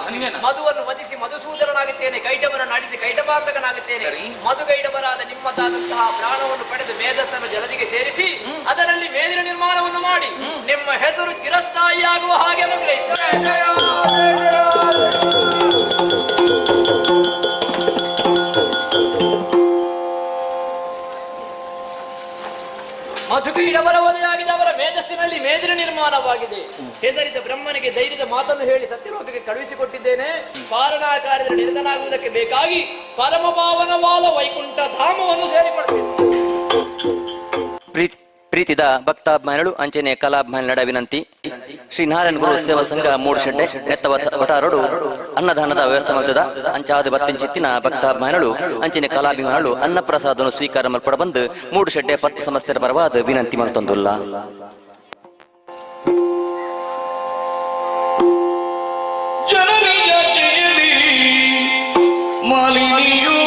ಮಧುವನ್ನು ವಧಿಸಿ ಮಧುಸೂದರನಾಗುತ್ತೇನೆ, ಕೈಟಭರನ್ನು ಅಡಿಸಿ ಕೈಟಭಾಂತಕನಾಗುತ್ತೇನೆ. ಮಧುಗೈಟಭರಾದ ನಿಮ್ಮದಾದಂತಹ ಪ್ರಾಣವನ್ನು ಪಡೆದು ಮೇಧಸ್ಸನ್ನು ಜಲದಿಗೆ ಸೇರಿಸಿ ಅದರಲ್ಲಿ ಮೇದಿನ ನಿರ್ಮಾಣವನ್ನು ಮಾಡಿ ನಿಮ್ಮ ಹೆಸರು ಚಿರಸ್ಥಾಯಿಯಾಗುವ ಹಾಗೆ ಅನುಗ್ರಹಿಸುತ್ತೇನೆ. ಮಧುಕೈಡವರ ವಧೆಯಾಗಿದೆ. ಅವರ ಮೇಧಸ್ಸಿನಲ್ಲಿ ಮೇದಿನ ನಿರ್ಮಾಣವಾಗಿದೆ. ಹೆದರಿದ ಬ್ರಹ್ಮನಿಗೆ ಧೈರ್ಯದ ಮಾತನ್ನು ಹೇಳಿ ಸತ್ಯಲೋಕಕ್ಕೆ ಕಳುಹಿಸಿಕೊಟ್ಟಿದ್ದೇನೆ. ಪಾಲನಾ ಕಾರ್ಯದಲ್ಲಿ ನಿರತನಾಗುವುದಕ್ಕೆ ಬೇಕಾಗಿ ಪರಮ ಪಾವನವಾದ ವೈಕುಂಠ ಧಾಮವನ್ನು ಸೇರಿಕೊಳ್ತೇನೆ. ಪ್ರೀತಿದ ಭಕ್ತಾಭಿಮಾನಿಗಳು ಅಂಚನೆ ಕಲಾಭಿಮಾನಿಗಳ ವಿನಂತಿ. ಶ್ರೀ ನಾರಾಯಣ ಗುರು ಸೇವಾ ಸಂಘ ಮೂಡುಶೆಡ್ಡೆ ನೆತ್ತ ವಟಾರಡು ಅನ್ನದಾನದ ವ್ಯವಸ್ಥೆ ಮಲ್ತದ ಅಂಚಾದ ಬತ್ತಿಂಚಿತ್ತಿನ ಭಕ್ತಾಭಿಮಾನಿಗಳು ಅಂಚನೆ ಕಲಾಭಿಮಾನಿಗಳು ಅನ್ನಪ್ರಸಾದವನ್ನು ಸ್ವೀಕಾರ ಮಲ್ಪಡಬಂದು ಮೂಡುಶೆಡ್ಡೆ ಪತ್ತು ಸಂಸ್ಥೆಯ ಪರವಾದ ವಿನಂತಿ ಮಲ್ತೊಂದುಲ್ಲ. ಮಾಲಿನಿಯೂ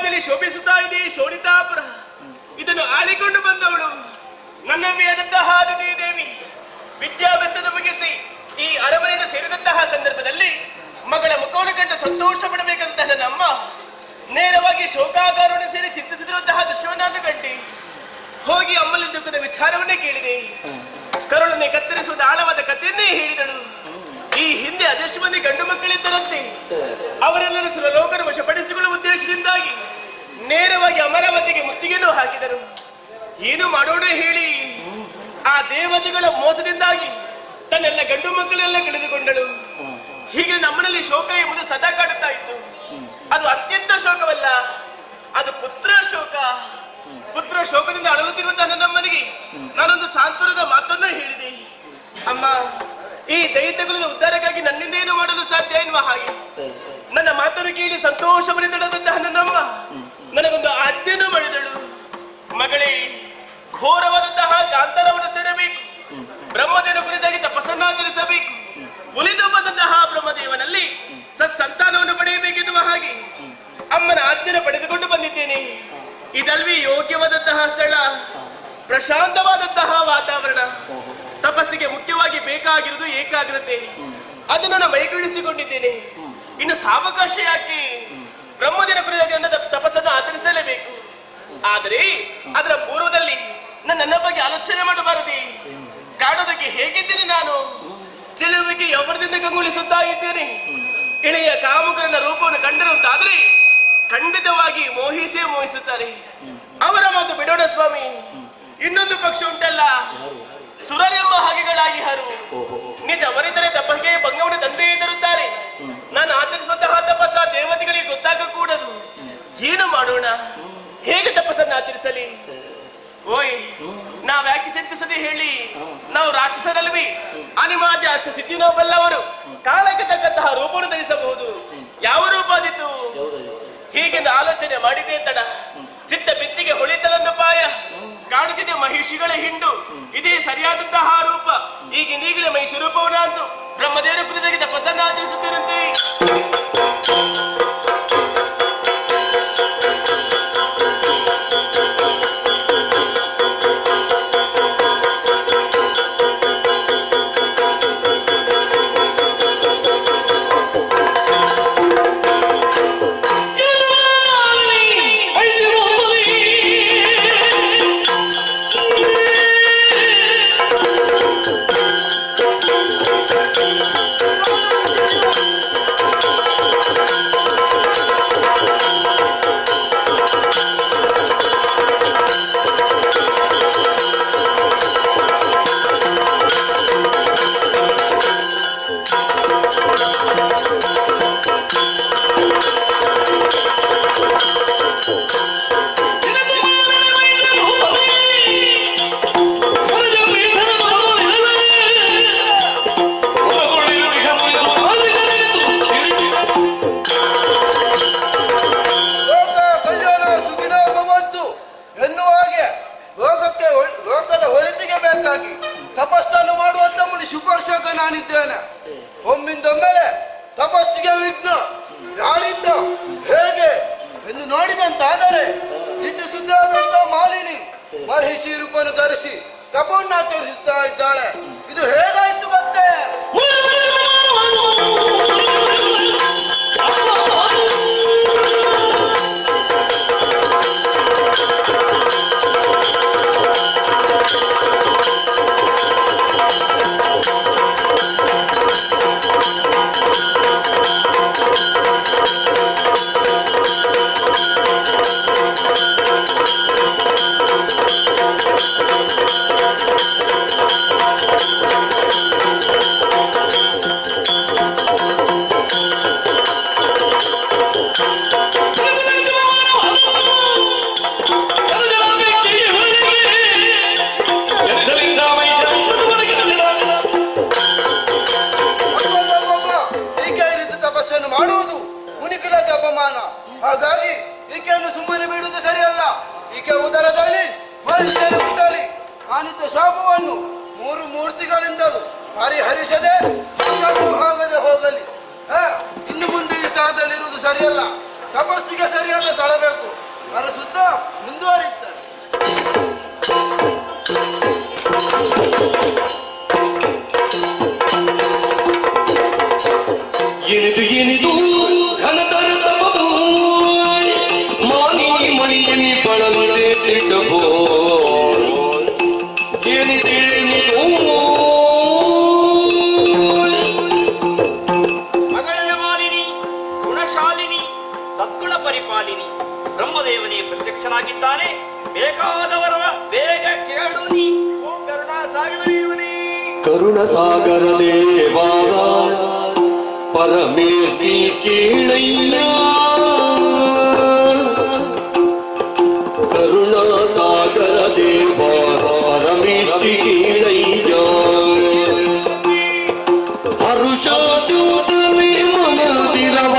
ಕಾಲದಲ್ಲಿ ಶೋಭಿಸುತ್ತಾ ಇದೆ ಶೋಣಿತಾಪುರ. ಇದನ್ನು ಆಳಿಕೊಂಡು ಬಂದವಳು ನನ್ನವೇ ಆದಂತಹ ಆದಿತಿ ದೇವಿ. ವಿದ್ಯಾಭ್ಯಾಸದ ಮುಗಿಸಿ ಈ ಅರಮನೆಯನ್ನು ಸೇರಿದಂತಹ ಸಂದರ್ಭದಲ್ಲಿ ಮಗಳ ಮುಖವನ್ನು ಕಂಡು ಸಂತೋಷ ಪಡಬೇಕಾದಂತಹ ನನ್ನಮ್ಮ ನೇರವಾಗಿ ಶೋಕಾಗಾರವನ್ನು ಸೇರಿ ಚಿಂತಿಸಿದಿರುವಂತಹ ದೃಶ್ಯವನ್ನು ಕಂಡು ಹೋಗಿ ಅಮ್ಮನ ದುಃಖದ ವಿಚಾರವನ್ನೇ ಕೇಳಿದೆ. ಕರುಳನ್ನೇ ಕತ್ತರಿಸುವ ಆಳವಾದ ಕಥೆಯನ್ನೇ ಹೇಳಿದಳು. ಈ ಹಿಂದೆ ಅದೆಷ್ಟು ಮಂದಿ ಗಂಡು ಮಕ್ಕಳಿದ್ದರಂತೆ, ಅವರೆಲ್ಲರೂ ಸುರಲೋಕನ ವಶಪಡಿಸಿಕೊಳ್ಳುವ ಉದ್ದೇಶದಿಂದಾಗಿ ನೇರವಾಗಿ ಅಮರಾವತಿಗೆ ಮುತ್ತಿಗೆಯನ್ನು ಹಾಕಿದರು. ಏನು ಮಾಡೋಣ ಹೇಳಿ ಆ ದೇವತೆಗಳ ಮೋಸದಿಂದಾಗಿ ತನ್ನೆಲ್ಲ ಗಂಡು ಮಕ್ಕಳೆಲ್ಲ ಕಳೆದುಕೊಂಡಳು. ಹೀಗೆ ನಮ್ಮನಲ್ಲಿ ಶೋಕ ಎಂಬುದು ಸದಾ ಕಾಡುತ್ತಾ ಇತ್ತು. ಅದು ಅತ್ಯಂತ ಶೋಕವಲ್ಲ, ಅದು ಪುತ್ರ ಶೋಕ. ಪುತ್ರ ಶೋಕದಿಂದ ಅಳಲುತ್ತಿರುವಂತಹ ನನ್ನಮ್ಮನಿಗೆ ನಾನೊಂದು ಸಾಂತ್ವನದ ಮಾತನ್ನು ಹೇಳಿದೆ. ಅಮ್ಮ, ಈ ದೈತ್ಯಗಳ ಉದ್ಧಾರಕ್ಕಾಗಿ ನನ್ನಿಂದ ಏನು ಮಾಡಲು ಸಾಧ್ಯ ಎನ್ನುವ ಹಾಗೆ ನನ್ನ ಮಾತನ್ನು ಕೇಳಿ ಸಂತೋಷ ಪಡೆದಂತಹ ನನ್ನಮ್ಮ ನನಗೊಂದು ಆಜ್ಞೆಯನ್ನು ಮಾಡಿದಳು. ಮಗಳೇ, ಘೋರವಾದಂತಹ ಕಾಂತಾರವನ್ನು ಸೇರಬೇಕು, ಬ್ರಹ್ಮದೇವನ ಕುರಿತಾಗಿ ತಪಸ್ಸನ್ನಾಚರಿಸಬೇಕು, ಉಳಿದು ಬಂದಂತಹ ಬ್ರಹ್ಮದೇವನಲ್ಲಿ ಸತ್ಸಂತಾನವನ್ನು ಪಡೆಯಬೇಕೆನ್ನುವ ಹಾಗೆ ಅಮ್ಮನ ಆಜ್ಞೆಯನ್ನು ಪಡೆದುಕೊಂಡು ಬಂದಿದ್ದೇನೆ. ಇದಲ್ವೇ ಯೋಗ್ಯವಾದಂತಹ ಸ್ಥಳ, ಪ್ರಶಾಂತವಾದಂತಹ ವಾತಾವರಣ. ತಪಸ್ಸಿಗೆ ಮುಖ್ಯವಾಗಿ ಬೇಕಾಗಿರುವುದು ಏಕಾಗ್ರತೆ. ಅದನ್ನು ನಾನು ಮೈಗೂಡಿಸಿಕೊಂಡಿದ್ದೇನೆ. ಇನ್ನು ಸಾವಕಾಶ ಯಾಕೆ? ಬ್ರಹ್ಮದೇವನ ಕುರಿತಾಗಿ ನನ್ನ ತಪಸ್ಸನ್ನು ಆಚರಿಸಲೇಬೇಕು. ಆದರೆ ಅದರ ಪೂರ್ವದಲ್ಲಿ ನನ್ನ ಬಗ್ಗೆ ಆಲೋಚನೆ ಮಾಡಬಾರದೆ. ಕಾಣೋದಕ್ಕೆ ಹೇಗಿದ್ದೇನೆ ನಾನು? ಚೆಲುವಿಗೆ ಯವರದಿಂದ ಕಂಗೊಳಿಸುತ್ತಾ ಇದ್ದೇನೆ. ಇಳೆಯ ಕಾಮುಕರನ ರೂಪವನ್ನು ಕಂಡಿರುವಂತಾದ್ರೆ ಖಂಡಿತವಾಗಿ ಮೋಹಿಸುತ್ತಾರೆ. ಅವರ ಮಾತು ಬಿಡೋಣ ಸ್ವಾಮಿ. ಇನ್ನೊಂದು ಪಕ್ಷ ಉಂಟಲ್ಲ, ಸುರರೆಂಬ ಹಾಗೆಗಳಾಗಿ ಹರು ನಿಜ ವರಿದರೆ ತಪಸ್ಸಿಗೆ ಭಂಗವನ್ನು ತಂದೇ ತರುತ್ತಾರೆ. ನಾನು ಆಚರಿಸುವಂತಹ ತಪಸ್ಸ ದೇವತೆಗಳಿಗೆ ಗೊತ್ತಾಗಕೂಡದು. ಏನು ಮಾಡೋಣ? ಹೇಗೆ ತಪಸ್ಸನ್ನು ಆಚರಿಸಲಿ? ಓಯ್, ನಾವ್ಯಾಕೆ ಚಿಂತಿಸದೆ ಹೇಳಿ? ನಾವು ರಾಕ್ಷಸರಲ್ವಿ? ಅನಿಮಾದ್ಯ ಅಷ್ಟ ಸಿದ್ಧಿ ನಾವು ಬಲ್ಲವರು. ಕಾಲಕ್ಕೆ ತಕ್ಕಂತಹ ರೂಪವನ್ನು ಧರಿಸಬಹುದು. ಯಾವ ರೂಪ ಆದಿತ್ತು? ಹೀಗೆ ಆಲೋಚನೆ ಮಾಡಿದೆ ತಡ. ಚಿತ್ತ ಬಿತ್ತಿಗೆ ಹೊಳಿತಲೊಂದು ಪಾಯ ಕಾಣುತ್ತಿದೆ ಮಹಿಷಿಗಳ ಹಿಂಡು. ಇದೇ ಸರಿಯಾದಂತಹ ರೂಪ. ಈಗಲೇ ಮಹಿಷಿ ರೂಪವನ್ನ ಅಂದು ಬ್ರಹ್ಮದೇವರ ಕುರಿತಾಗಿ ತಪಸ್ಸನ್ನು ಆಚರಿಸುತ್ತೇನಂತೆ. ತಪಸ್ಸನ್ನು ಮಾಡುವಂತ ಶುಭರ್ಷಕ ನಾನಿದ್ದೇನೆ. ಒಮ್ಮಿಂದೊಮ್ಮೆಲೆ ತಪಸ್ಸಿಗೆ ವಿಘ್ನ ಯಾರಿಂದ ಹೇಗೆ ಎಂದು ನೋಡಿದಂತಾದರೆ ನಿತ್ಯ ಶುದ್ಧವಾದಂತ ಮಾಲಿನಿ ಮಹಿಷಿ ರೂಪವನ್ನು ಧರಿಸಿ ತಪವನ್ನಾಚರಿಸುತ್ತಾ ಇದ್ದಾಳೆ. ಇದು ಹೇಗಾಯ್ತು ಗೊತ್ತೇ? ಹಾಗಾಗಿ ಈಕೆಯನ್ನು ಸುಮ್ಮನೆ ಬಿಡುವುದು ಸರಿಯಲ್ಲ. ಈಕೆ ಉದರದಲ್ಲಿ ಮನುಷ್ಯರು ಹುಟ್ಟಲಿ ಅನಿತ ಶಾಪವನ್ನು 3 ಮೂರ್ತಿಗಳಿಂದಲೂ ಪರಿಹರಿಸದೆ ಹೋಗದೆ ಹೋಗಲಿ. ಇನ್ನು ಮುಂದೆ ಈ ಸ್ಥಳದಲ್ಲಿರುವುದು ಸರಿಯಲ್ಲ. ತಪ ತಪಸ್ಸಿಗೆ ಸರಿಯಾದ ಸ್ಥಳ ಬೇಕು. ಅದರ ಸುತ್ತ ಮುಂದುವರಿಯುತ್ತಾರೆ. ಎನಿದು ಘನತರ ತಪವು ಮಾನಿ ಮಣಿಯನಿ ಪಳಲದೆ ತಿಟ್ಟಬೋ ಏನಿದೇನಿದು ಮಗಳೇ ಮಾಲಿನಿ, ಗುಣಶಾಲಿನಿ, ಸದ್ಗುಣ ಪರಿಪಾಲಿನಿ, ಬ್ರಹ್ಮದೇವನೇ ಪ್ರತ್ಯಕ್ಷನಾಗಿದ್ದಾನೆ. ಬೇಕಾದವರ ಬೇಗ ಕೇಳು ನೀ. ಓ ಕರುಣಾಸಾಗರನೇ, ಕರುಣಸಾಗರ ದೇವಾ ಪರಮೇಶ್ವರಿ ಕೀಳಯ್ಯ, ಕರುಣಸಾಗರ ದೇವಾ ಪರಮೇಶ್ವರಿ ಕೀಳಯ್ಯ, ಹರುಷಾದ್ಯೂತಲೇ ಮನದಿರವ,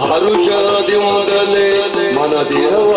ಹರುಷಾದ್ಯೂತಲೇ ಮನದಿರವ,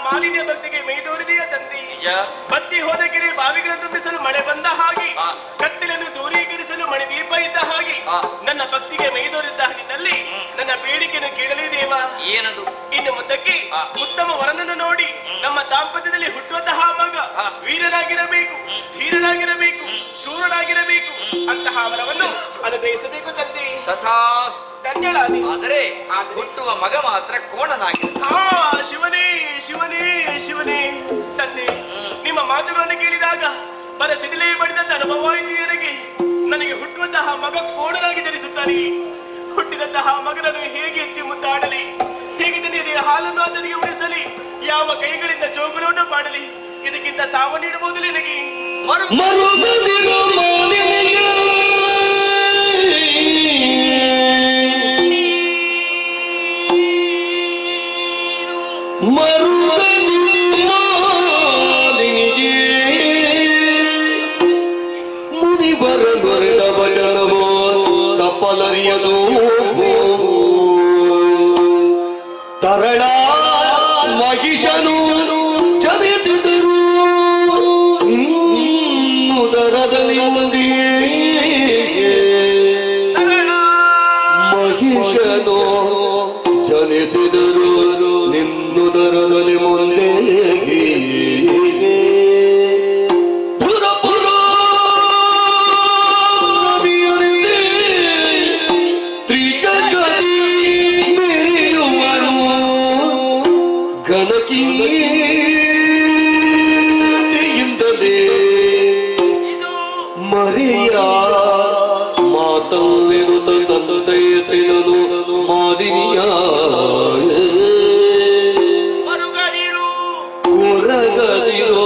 ಮಾಲಿನ್ಯ ಭಕ್ತಿಗೆ ಮೈದೂರಿದೆಯ ತಂದೆ. ಬತ್ತಿ ಹೋದ ಗಿರಿ ಬಾವಿಗಳ ತುಂಬಿಸಲು ಮಳೆ ಬಂದ ಹಾಗೆ, ಕತ್ತಲನ್ನು ದೂರೀಕರಿಸಲು ಮಣಿ ದೀಪ ಇದ್ದ ಹಾಗೆ, ನನ್ನ ಭಕ್ತಿಗೆ ಮೈದೂರಿದ್ದ ನಿನ್ನಲ್ಲಿ ನನ್ನ ಬೇಡಿಕೆಯನ್ನು ಕೇಳಲಿ ದೇವ. ಏನದು? ಇನ್ನು ಮುಂದಕ್ಕೆ ಉತ್ತಮ ವರನನ್ನು ನೋಡಿ ನಮ್ಮ ದಾಂಪತ್ಯದಲ್ಲಿ ಹುಟ್ಟುವಂತಹ ಮಗ ವೀರನಾಗಿರಬೇಕು, ಧೀರನಾಗಿರಬೇಕು, ಶೂರನಾಗಿರಬೇಕು ಅಂತಹ ವರವನ್ನು ಅನುಗ್ರಹಿಸಬೇಕು ತಂದೆ. ತಥಾಸ್ತು. ಧನ್ಯಳಾದೆ. ಆದರೆ ಹುಟ್ಟುವ ಮಗ ಮಾತ್ರ ಕೋಣನಾಗಿದೆ. ಶಿವನೇ ಶಿವನೇ ಶಿವನೇ ತಂದೆ, ನಿಮ್ಮ ಮಾತುಗಳನ್ನು ಕೇಳಿದಾಗ ಬರ ಸಿಡಿಲೇ ಬಡಿದಂತ ಅನುಭವವಾಯಿತು ನನಗೆ. ನನಗೆ ಹುಟ್ಟುವಂತಹ ಮಗ ಕೋಣನಾಗಿ ಜನಿಸುತ್ತಾನೆ. ಹುಟ್ಟಿದಂತಹ ಮಗನನ್ನು ಹೇಗೆ ಎತ್ತಿ ಮುದ್ದಾಡಲಿ, ಹೇಗೆ ತನ್ನಿದೆ ಹಾಲನ್ನು ಆತನಿಗೆ ಉಳಿಸಲಿ, ಯಾವ ಕೈಗಳಿಂದ ಜೋಗುಳವನ್ನು ಮಾಡಲಿ, ಇದಕ್ಕಿಂತ ಸಾವು ನೀಡಬಹುದು ನನಗೆ. ಮರುಗದಿರೋ ಮಾಲಿನಿಯ ಮುನಿವರ ದೊರೆದ ಭಜನವೋ ತಪ್ಪಲರಿಯದು ತರಳ ಮಹಿಷನು ಚದಿಸಿದರು ಇನ್ನುದರದಲ್ಲಿ ಮುಂದೆ ಮಹಿಷನು ಜನಿಸಿದರು ನಿನ್ನುದರದಲ್ಲಿ ಮುಂದೆ ತ್ರಿಜಗದಿ ಮೆರೆಯುವರು ಘನಕೀರ್ತಿಯಿಂದಲೇ ಮರೆಯ ಮಾತಲ್ಲೆನುತ ತಂದೆಯನು ಮಾಲಿನಿಯ ಕೊರಗದಿರೋ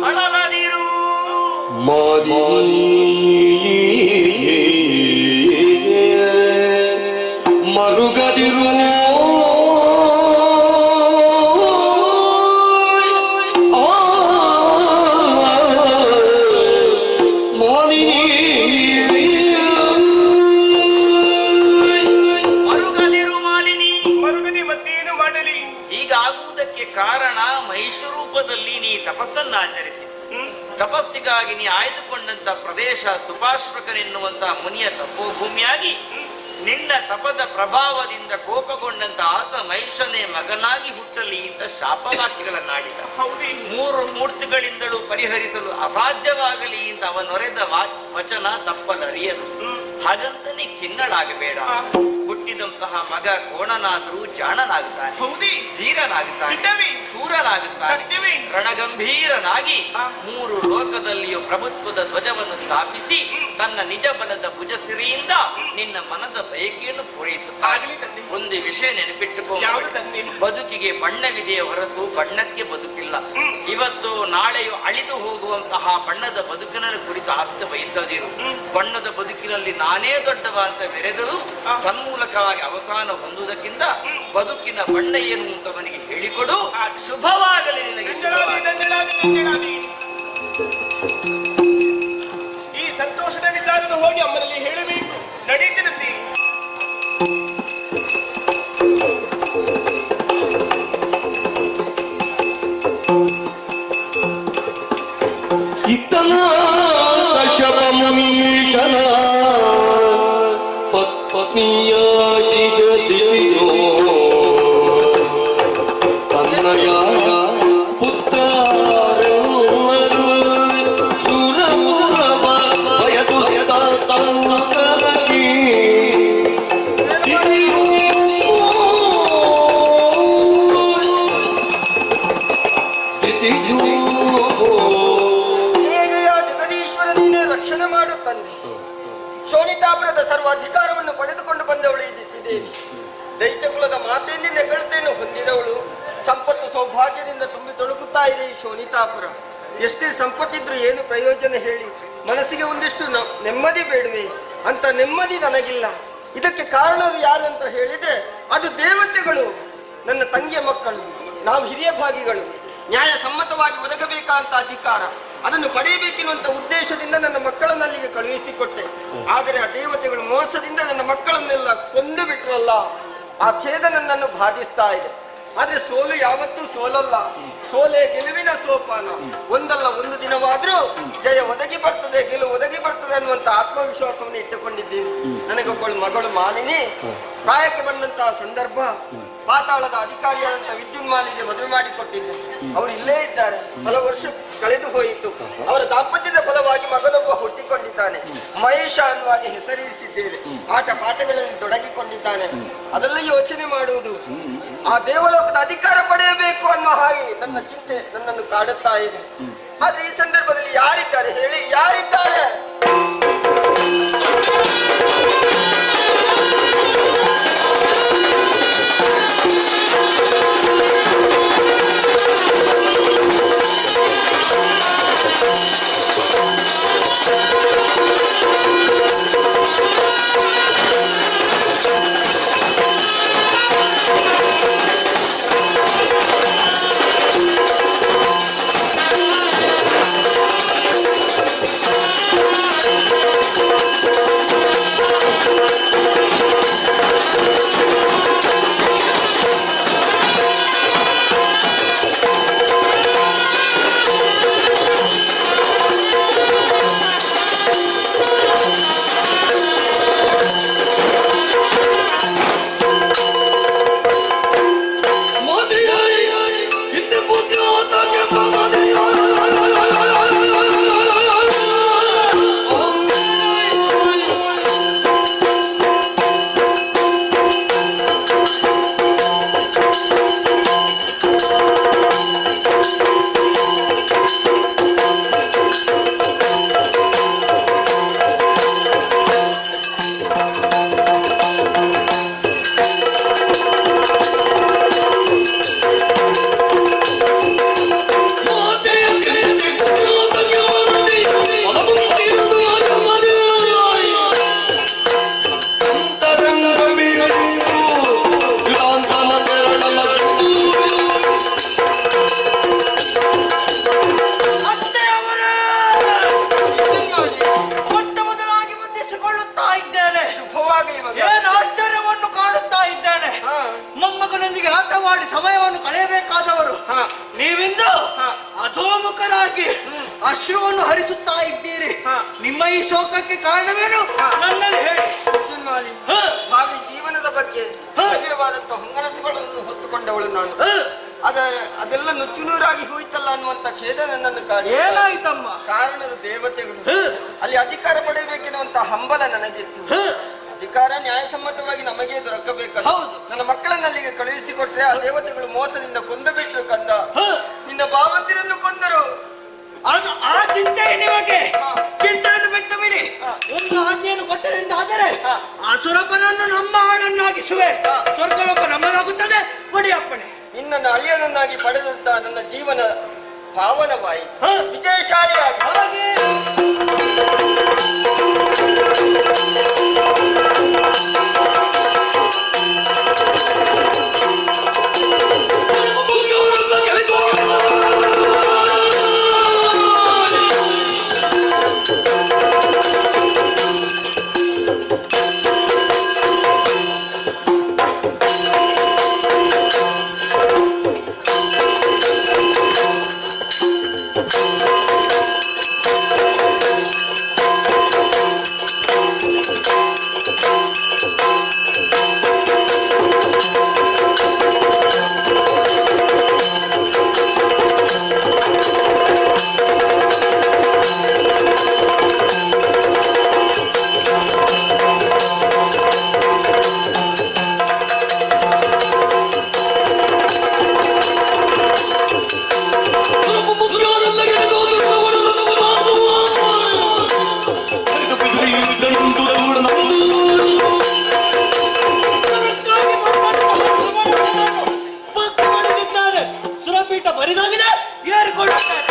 ಅಳಲದಿರು ಮಾಲಿನಿ ಮರುಗದಿರು ಮರುಗದಿರು ಮಾಲಿನಿ. ಮರುಗದಿ ಮತ್ತೇನು ಮಾಡಲಿ? ಹೀಗಾಗುವುದಕ್ಕೆ ಕಾರಣ ಮಹಿಷರೂಪದಲ್ಲಿ ನೀ ತಪಸ್ಸನ್ನಾಚರಿಸಿ ತಪಸ್ಸಿಗಾಗಿ ನೀ ಆಯ್ದುಕೊಂಡಂತ ಪ್ರದೇಶ ಸುಪಾಶ್ವಕನೆನ್ನುವಂತಹ ಮುನಿಯ ತಪೋಭೂಮಿಯಾಗಿ ನಿನ್ನ ತಪದ ಪ್ರಭಾವದಿಂದ ಕೋಪಗೊಂಡಂತ ಆತ ಮಹಿಷನೇ ಮಗನಾಗಿ ಹುಟ್ಟಲಿ ಅಂತ ಶಾಪವಾಕ್ಯಗಳನ್ನಾಡಿದ. ಮೂರು ಮೂರ್ತಿಗಳಿಂದಲೂ ಪರಿಹರಿಸಲು ಅಸಾಧ್ಯವಾಗಲಿ ಅಂತ ಅವನೊರೆದ ವಚನ ತಪ್ಪಲರಿಯದು. ಹಾಗಂತನೇ ಖಿನ್ನಳಾಗಬೇಡ. ಹುಟ್ಟಿದಂತಹ ಮಗ ಕೋಣನಾದರೂ ಜಾಣನಾಗುತ್ತಾನೆ, ಹೌದಿ ಧೀರನಾಗುತ್ತಾನೆ, ಇದ್ದವಿ. ಶೂರನಾಗುತ್ತಾನೆ, ಸತ್ಯವೇ. ರಣಗಂಭೀರನಾಗಿ 3 ಲೋಕದಲ್ಲಿಯೂ ಪ್ರಭುತ್ವದ ಧ್ವಜವನ್ನು ಸ್ಥಾಪಿಸಿ ತನ್ನ ನಿಜ ಬಲದ ಭುಜಸಿರಿಯಿಂದ ನಿನ್ನ ಮನದ ಬಯಕೆಯನ್ನು ಪೂರೈಸುತ್ತಾನೆ. ಆಗಲಿ ತಂದೆ. ಒಂದು ವಿಷಯ ನೆನಪಿಟ್ಟುಕೋ, ಯಾವುದು ತಂದೆ? ಬದುಕಿಗೆ ಬಣ್ಣವಿದೆಯೇ ಹೊರತು ಬಣ್ಣಕ್ಕೆ ಬದುಕಿಲ್ಲ. ಇವತ್ತು ನಾಳೆಯು ಅಳಿದು ಹೋಗುವಂತಹ ಬಣ್ಣದ ಬದುಕಿನ ಕುರಿತು ಆಸ್ತಿ ವಹಿಸದಿರು. ಬಣ್ಣದ ಬದುಕಿನಲ್ಲಿ ನಾನೇ ದೊಡ್ಡವ ಅಂತ ಬೆರೆದರೂ ತನ್ಮೂಲಕವಾಗಿ ಅವಸಾನ ಹೊಂದುವುದಕ್ಕಿಂತ ಬದುಕಿನ ಬಣ್ಣ ಏನು ಅಂತ ಅವನಿಗೆ ಹೇಳಿಕೊಡು. ಶುಭವಾಗಲಿ ನಿನಗೆ, ಶುಭವಾಗಲಿ. ದಂಡಳಾದಿ. ಈ ಸಂತೋಷದ ವಿಚಾರವನ್ನು ಹೋಗಿ ಅಮ್ಮನಲ್ಲಿ ಹೇಳಬೇಕು. ನಡೀತಿರುತ್ತೆ. ಇತ್ತನ ಶಪಮೀಶನ ಪತ್ನಿಯ ಜಿಗದಿಯೋ ಸನ್ನಯ ಪುತ್ರರೆಲ್ಲರೂ ಸುರಪುರವ ಭಯದುರಿತ ತಂಕರಗಿ ಜಗದೀಶ್ವರ ನೀನೇ ರಕ್ಷಣೆ ಮಾಡು ತಂದೆ. ಶೋಣಿತಾಪುರದ ಸರ್ವ ಅಧಿಕಾರವನ್ನು ಪಡೆದುಕೊಂಡು ಬಂದವಳು ಇದ್ದಿದ್ದೇವಿ. ದೈತ್ಯ ಕುಲದ ಮಾತೆಯಿಂದ ನೆಗಳತೆಯನ್ನು ಹೊಂದಿದವಳು. ಸಂಪತ್ತು ಸೌಭಾಗ್ಯದಿಂದ ತುಂಬಿ ತೊಡಗುತ್ತಾ ಇದೆ ಈ ಶೋಣಿತಾಪುರ. ಎಷ್ಟೇ ಸಂಪತ್ತಿದ್ರು ಏನು ಪ್ರಯೋಜನ ಹೇಳಿ? ಮನಸ್ಸಿಗೆ ಒಂದಿಷ್ಟು ನೆಮ್ಮದಿ ಬೇಡವೆ? ಅಂತ ನೆಮ್ಮದಿ ನನಗಿಲ್ಲ. ಇದಕ್ಕೆ ಕಾರಣರು ಯಾರು ಅಂತ ಹೇಳಿದ್ರೆ ಅದು ದೇವತೆಗಳು. ನನ್ನ ತಂಗಿಯ ಮಕ್ಕಳು, ನಾವು ಹಿರಿಯ ಭಾಗಿಗಳು. ನ್ಯಾಯ ಸಮ್ಮತವಾಗಿ ಒದಗಬೇಕಂತ ಅಧಿಕಾರ ಅದನ್ನು ಪಡೆಯಬೇಕೆನ್ನುವಂತ ಉದ್ದೇಶದಿಂದ ನನ್ನ ಮಕ್ಕಳನ್ನು ಅಲ್ಲಿಗೆ ಕಳುಹಿಸಿಕೊಟ್ಟೆ. ಆದರೆ ಆ ದೇವತೆಗಳು ಮೋಸದಿಂದ ನನ್ನ ಮಕ್ಕಳನ್ನೆಲ್ಲ ಕೊಂದು ಬಿಟ್ರಲ್ಲ, ಆ ಖೇದ ನನ್ನನ್ನು ಬಾಧಿಸ್ತಾ ಇದೆ. ಆದ್ರೆ ಸೋಲು ಯಾವತ್ತೂ ಸೋಲಲ್ಲ, ಸೋಲೆ ಗೆಲುವಿನ ಸೋಪಾನ. ಒಂದಲ್ಲ ಒಂದು ದಿನವಾದ್ರೂ ಜಯ ಒದಗಿ ಬರ್ತದೆ, ಗೆಲುವು ಒದಗಿ ಬರ್ತದೆ ಅನ್ನುವಂತ ಆತ್ಮವಿಶ್ವಾಸವನ್ನು ಇಟ್ಟುಕೊಂಡಿದ್ದೇನೆ. ನನಗೊಬ್ಬಳು ಮಗಳು ಮಾಲಿನಿ ಪ್ರಾಯಕ್ಕೆ ಬಂದಂತಹ ಸಂದರ್ಭ ಪಾತಾಳದ ಅಧಿಕಾರಿಯಾದಂತ ವಿದ್ಯುನ್ಮಾಲಿಗೆ ಮದುವೆ ಮಾಡಿಕೊಟ್ಟಿದ್ದೆ. ಅವರು ಇಲ್ಲೇ ಇದ್ದಾರೆ. ಹಲವು ವರ್ಷ ಕಳೆದು ಹೋಯಿತು. ಅವರ ದಾಂಪತ್ಯದ ಫಲವಾಗಿ ಮಗನೊಬ್ಬ ಹುಟ್ಟಿಕೊಂಡಿದ್ದಾನೆ. ಮಹೇಶ ಅನ್ನುವಾಗಿ ಹೆಸರಿಸಿದ್ದೇವೆ. ಆಟ ಪಾಠಗಳಲ್ಲಿ ತೊಡಗಿಕೊಂಡಿದ್ದಾನೆ. ಅದೆಲ್ಲ ಯೋಚನೆ ಮಾಡುವುದು, ಆ ದೇವಲೋಕದ ಅಧಿಕಾರ ಪಡೆಯಬೇಕು ಅನ್ನೋ ಹಾಗೆ ನನ್ನ ಚಿಂತೆ ನನ್ನನ್ನು ಕಾಡುತ್ತಾ ಇದೆ. ಆದ್ರೆ ಈ ಸಂದರ್ಭದಲ್ಲಿ ಯಾರಿದ್ದಾರೆ ಹೇಳಿ, ಯಾರಿದ್ದಾರೆ? ಏನು ಆಶ್ಚರ್ಯವನ್ನು ಕಾಣುತ್ತಾ ಇದ್ದೇನೆ. ಮೊಮ್ಮಗನೊಂದಿಗೆ ಆಟ ಮಾಡಿ ಸಮಯವನ್ನು ಕಳೆಯಬೇಕಾದವರು ನೀವಿಂದು ಅಧೋಮುಖರಾಗಿ ಅಶ್ರುವನ್ನು ಹರಿಸುತ್ತಾ ಇದ್ದೀರಿ. ನಿಮ್ಮ ಈ ಶೋಕಕ್ಕೆ ಕಾರಣವೇನು ನನ್ನಲ್ಲಿ ಹೇಳಿ. ಭಾವಿ ಜೀವನದ ಬಗ್ಗೆ ಗಂಭೀರವಾದಂತಹ ಹುಮ್ಮನಸುಗಳನ್ನು ಹೊತ್ತುಕೊಂಡವಳು ನಾನು. ಅದೆಲ್ಲ ನುಚ್ಚುನೂರಾಗಿ ಹೋಯ್ತಲ್ಲ ಅನ್ನುವಂತ ಖೇದ ನನ್ನನ್ನು ಕಾಡಿ. ಏನಾಯ್ತಮ್ಮ? ಕಾರಣರು ದೇವತೆಗಳು. ಅಲ್ಲಿ ಅಧಿಕಾರ ಪಡೆಯಬೇಕೆನ್ನುವಂತ ಹಂಬಲ ನನಗಿತ್ತು. ಅಧಿಕಾರ ನ್ಯಾಯಸಮ್ಮತವಾಗಿ ನಮಗೆ ದೊರಕಬೇಕಲ್ಲ. ಹೌದು. ನನ್ನ ಮಕ್ಕಳನ್ನ ಅಲ್ಲಿಗೆ ಕಳುಹಿಸಿಕೊಟ್ರೆ ಆ ದೇವತೆಗಳು ಮೋಸದಿಂದ ಕೊಂದು ಬಿಟ್ರು ಕಂದ. ನಿನ್ನ ಭಾವಂತಿರನ್ನು ಕೊಂದರು. ಅದು ಆ ಚಿಂತೆ ನಿಮಗೆ ಚಿಂತೆಯನ್ನು ಬಿಟ್ಟು ಬಿಡಿ. ಒಂದು ಆಜ್ಞೆಯನ್ನು ಕೊಟ್ಟರೆಂದಾದರೆ ಅಸುರಪನನ್ನು ನಮ್ಮ ಆಳನ್ನಾಗಿಸುವೆ, ಸ್ವರ್ಗಲೋಕ ನಮ್ಮದಾಗುತ್ತದೆ. ಕೊಡಿ ಅಪ್ಪಣೆ. ನಿನ್ನನ್ನು ಅಳಿಯನನ್ನಾಗಿ ಪಡೆದಂತ ನನ್ನ ಜೀವನ ಪಾವನವಾಯಿತು, ವಿಜಯಶಾಲಿಯಾಗಿ. ಹಾಗೆ ಸುರಪೀಠ ಬರಿದಾಗಿದೆ, ಏರಿಕೊಳ್ಳುತ್ತಾರೆ.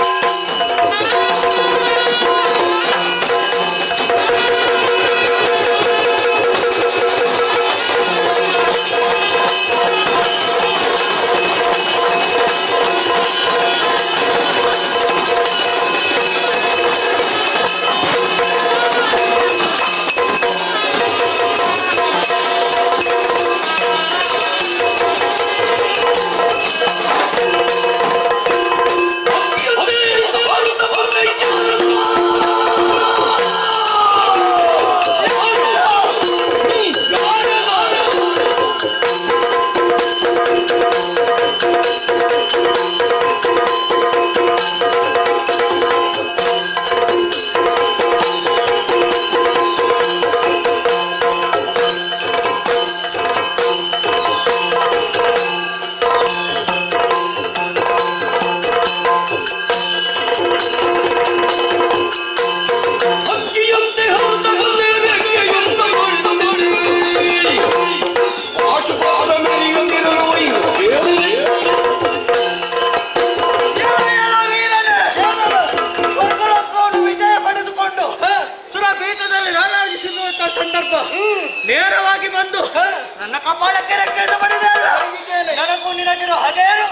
ಸಂದರ್ಭ ನೇರವಾಗಿ ಬಂದು ನನ್ನ ಕಪಾಳಕ್ಕೆ ರೆಕ್ಕೆಯಿಂದ ಬಡಿದೆ. ನನಗೂ ನಿನಗಿರೋ ಹಾಗೇನು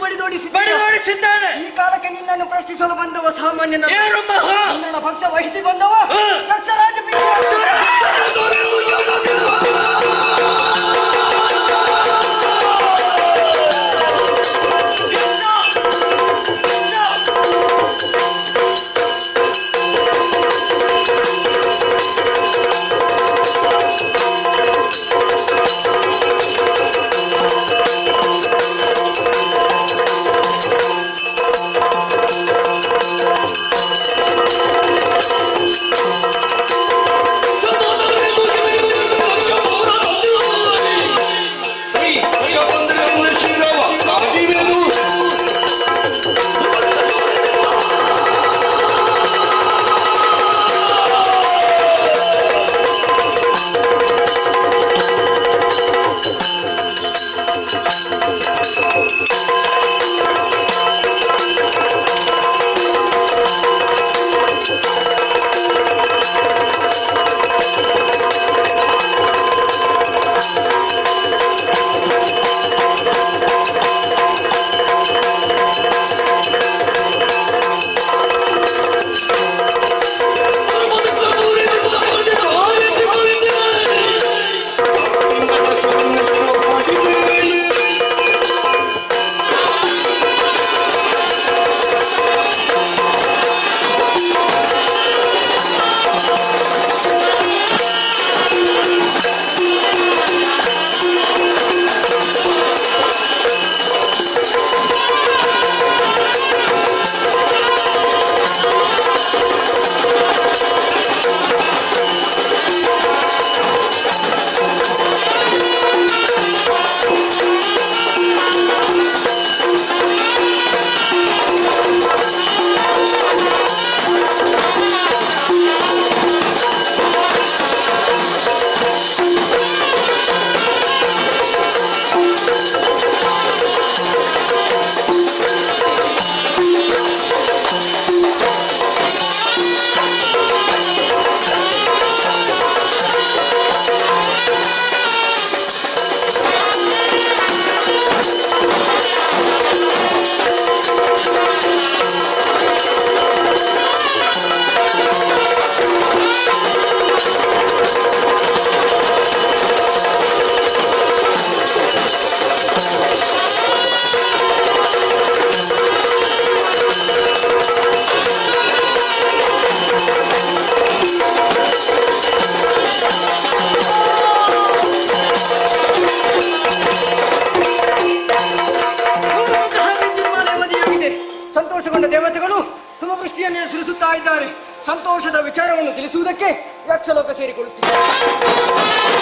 ಬಡಿದೋಡಿಸಿದ್ದಾನೆ. ಈ ಕಾಲಕ್ಕೆ ನಿನ್ನನ್ನು ಪ್ರಶ್ನಿಸಲು ಬಂದವ ಸಾಮಾನ್ಯ ನನ್ನ ಪಕ್ಷ ವಹಿಸಿ ಬಂದವ ಯಕ್ಷರಾಜ ಸಂತೋಷಗೊಂಡ ದೇವತೆಗಳು ಸುಮವೃಷ್ಟಿಯನ್ನೇ ಸುರಿಸುತ್ತಾ ಇದ್ದಾರೆ. ಸಂತೋಷದ ವಿಚಾರವನ್ನು ತಿಳಿಸುವುದಕ್ಕೆ ಯಕ್ಷಲೋಕ ಸೇರಿಕೊಳ್ಳುತ್ತಿದ್ದಾರೆ.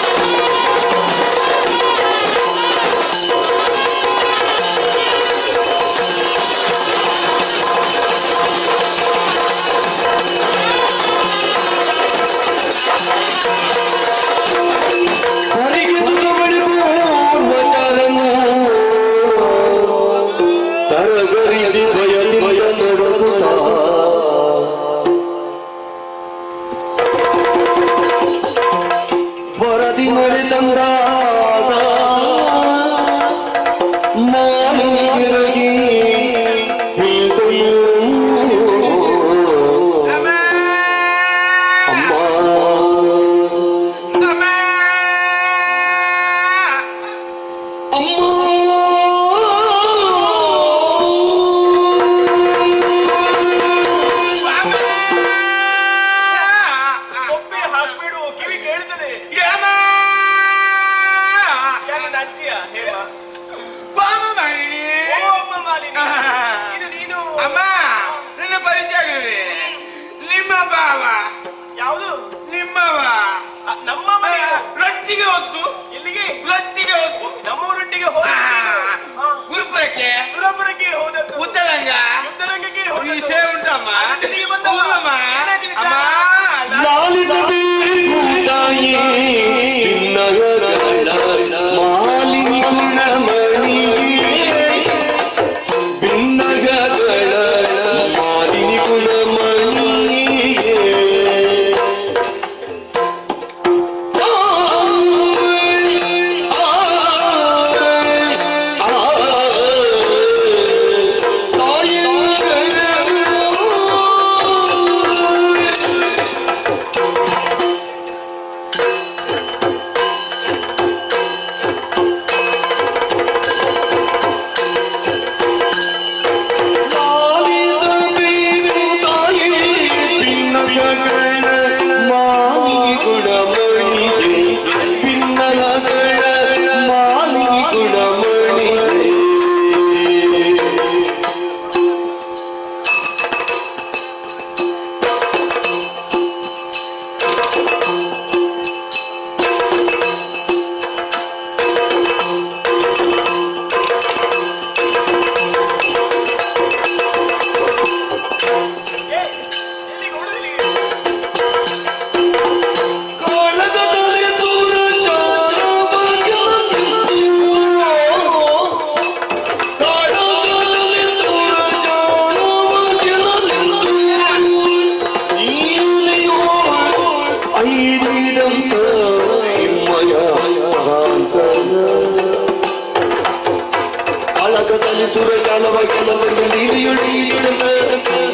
ಪಾಲಿಸುರ ಜಾಲವ ಕೆಲವನ್ನು ನೀರಿಯುಳಿಯುಳಿದ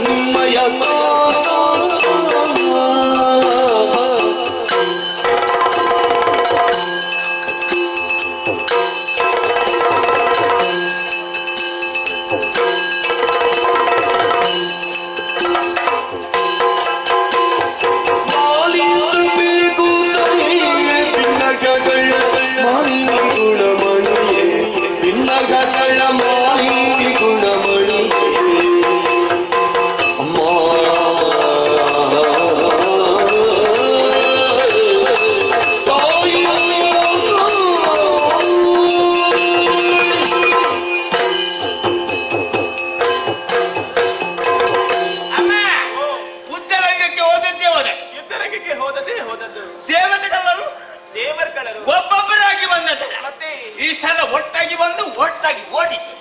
ನಿಮ್ಮಯ ಯುದ್ಧರಂಗಕ್ಕೆ ಹೋದದ್ದು ದೇವತೆಗಳರು ದೇವರುಗಳು ಒಬ್ಬೊಬ್ಬರಾಗಿ ಬಂದದ್ದಲ್ಲ. ಮತ್ತೆ ಈ ಸಲ ಒಟ್ಟಾಗಿ ಬಂದು ಒಟ್ಟಾಗಿ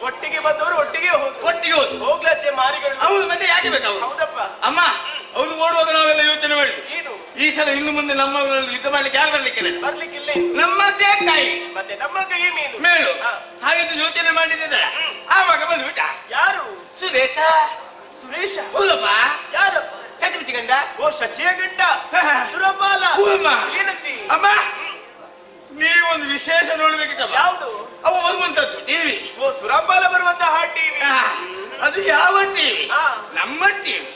ಒಟ್ಟಿಗೆ ಬಂದವರು ಒಟ್ಟಿಗೆ ಹೋದ್ರು ಹೋಗ್ಲಚ್ಚೆ ಮಾರಿಗಳು. ಹೌದು, ಮತ್ತೆ ಯಾಕೆ ಬೇಕು? ಹೌದಪ್ಪ ಅಮ್ಮ, ಅವ್ರು ಓಡುವಾಗ ನಾವೆಲ್ಲ ಯೋಚನೆ ಮಾಡಿದ್ವಿ, ಏನು ಈ ಸಲ ಇನ್ನು ಮುಂದೆ ನಮ್ಮವರಲ್ಲಿ ಯುದ್ಧ ಮಾಡ್ಲಿಕ್ಕೆ ಯಾರು ಬರ್ಲಿಕ್ಕಿಲ್ಲ. ನಮ್ಮದೇ ಕೈ ಮತ್ತೆ ನಮ್ಮ ಕೈ ಮೇಲು ಹಾಗೆಂದು ಯೋಚನೆ ಮಾಡಿದ್ದಾರೆ. ಆವಾಗ ಬಂದ್ಬಿಟ್ಟ ಯಾರು? ಸುರೇಶ. ಹೌದಪ್ಪ. ಯಾರಪ್ಪ? ಚಟುವಟಿ ಗಂಡ. ಓ ಶಚಿಯ ಗಂಡ ಸುರಪಾಲ. ಏನಂತಿ ಅಮ್ಮ? ನೀವೊಂದು ವಿಶೇಷ ನೋಡ್ಬೇಕಿತ್ತಮ್ಮ. ಯಾವುದು? ಅವು ಬರುವಂತದ್ದು ಟಿವಿ. ಓ ಸುರಪಾಲ ಬರುವಂತಹ ಟಿವಿ. ಅದು ಯಾವ ಟಿವಿ? ನಮ್ಮ ಟಿವಿ.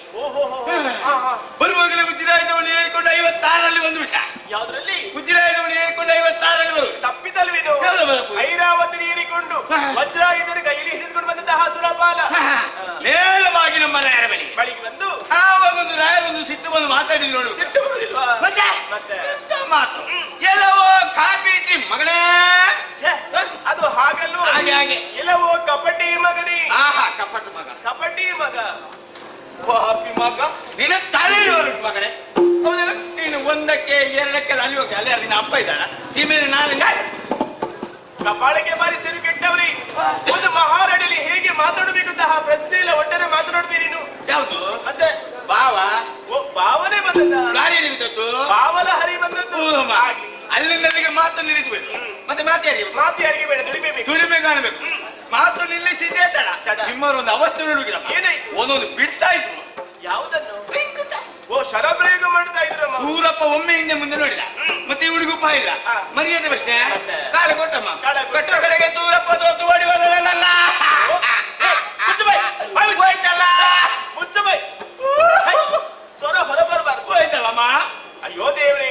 ಬರುವಾಗಲೇ ಉಜ್ಜಿರಾಯದವನು ಏರ್ಕೊಂಡು 56ರಲ್ಲಿ ಬಂದ್ಬಿಟ್ಟ. ಯಾವ್ದ್ರಲ್ಲಿ? ಉಜ್ಜಿರಾಯದವನು ಏರ್ಕೊಂಡು 56ರಲ್ಲಿ ಬರು ತಪ್ಪಿದಲ್ವೇನು? ಐರಾವತಿ ಏರಿಕೊಂಡು ವಜ್ರಾಯುಧನ ಕೈಲಿ ಹಿಡಿದುಕೊಂಡು ಬಂದಂತಹ ಸುರಪಾಲ ನೇರವಾಗಿ ನಮ್ಮ ರಾಯರ ಬಳಿಗೆ ಬಂದು ಆವಾಗ ಒಂದು ರಾಯರೊಂದು ಸಿಟ್ಟು ಬಂದು ಮಾತಾಡಿ ನೋಡು. ಸಿಟ್ಟು ಬರುದಿಲ್ವಾ? ಮತ್ತೆ ಮಾತು ಎಲ್ಲವೋ ಕಾಪಿ ಇಟ್ಟಿ ಮಗನೇ. ಅದು ಹಾಗಲ್ವ? ಹಾಗೆ ಎಲ್ಲವೋ ಕಪಟಿ ಮಗನೇ. ಕಪಟಿ ಮಗ ಪಾಪಿ ಮಗ. ನಿನ್ನ ತಲೆ ಮಗನೇ. ಹೌದಲ್ಲ? ನೀನು 1ಕ್ಕೆ 2ಕ್ಕೆ ಅಲ್ಲಿ ಹೋಗಿ ಅಲ್ಲಿ ನಿನ್ನ ಅಪ್ಪ ಇದ್ದಾನ ಸೀಮೆನೆ ನಾನು ಕಪಾಳಕ್ಕೆ ಬಾರಿ ಸಿರು ಕೆಟ್ಟವ್ರಿ. ಒಂದು ಮಹಾರಾಣಿಲಿ ಹೇಗೆ ಮಾತಾಡಬೇಕು ಅಂತ ಪ್ರಶ್ನೆ ಇಲ್ಲ. ಒಟ್ಟರೆ ಮಾತನಾಡ್ತೀನಿ ನೀನು. ಯಾವುದು? ಮತ್ತೆ ಬಾವ. ಓ ಬಾವನೇ ಬಂದದ್ದು. ಬಾವಲ ಹರಿ ಬಂದದ್ದು. ಅಲ್ಲಿಂದಲ್ಲಿಗೆ ಮಾತು ನಿಲ್ಲಿಸಬೇಕು. ಮತ್ತೆ ಮಾತಿಯಾರಿಗೆ ಬೇಡ, ದುಡಿಮೆ ಕಾಣಬೇಕು. ಮಾತು ನಿಲ್ಲಿಸಿದ್ದೇ ತಡ. ನಿಮ್ಮವರೊಂದು ಅವಸ್ಥೆ ನೋಡ್ಬೇಕಿಲ್ಲ. ಏನಾಯ್ತು? ಒಂದೊಂದು ಬಿಡ್ತಾ ಇದ್ರು. ಯಾವುದನ್ನು? ಓ ಶರಪ್ರಯೋಗ ಮಾಡ್ತಾ ಇದ್ರು. ಸೂರಪ್ಪ ಒಮ್ಮೆ ಹಿಂದೆ ಮುಂದೆ ನೋಡಿದ. ಮತ್ತೆ ಇವಳಿಗೂ ಉಪ ಇಲ್ಲ. ಮರ್ಯಾದೆ ಪ್ರಶ್ನೆ. ಕಾಲ ಕೊಟ್ಟಮ್ಮ. ಕೊಟ್ಟ ಕಡೆಗೆ ಸೂರಪ್ಪ ತೋತು ಓಡಿ ಹೋದಲ್ಲ. ಹೋಯ್ತಲ್ಲ. ಸ್ವರ ಹೊರ ಬರಬಾರ್ದು. ಹೋಯ್ತಲ್ಲಮ್ಮ. ಅಯ್ಯೋ ದೇವ್ರಿ,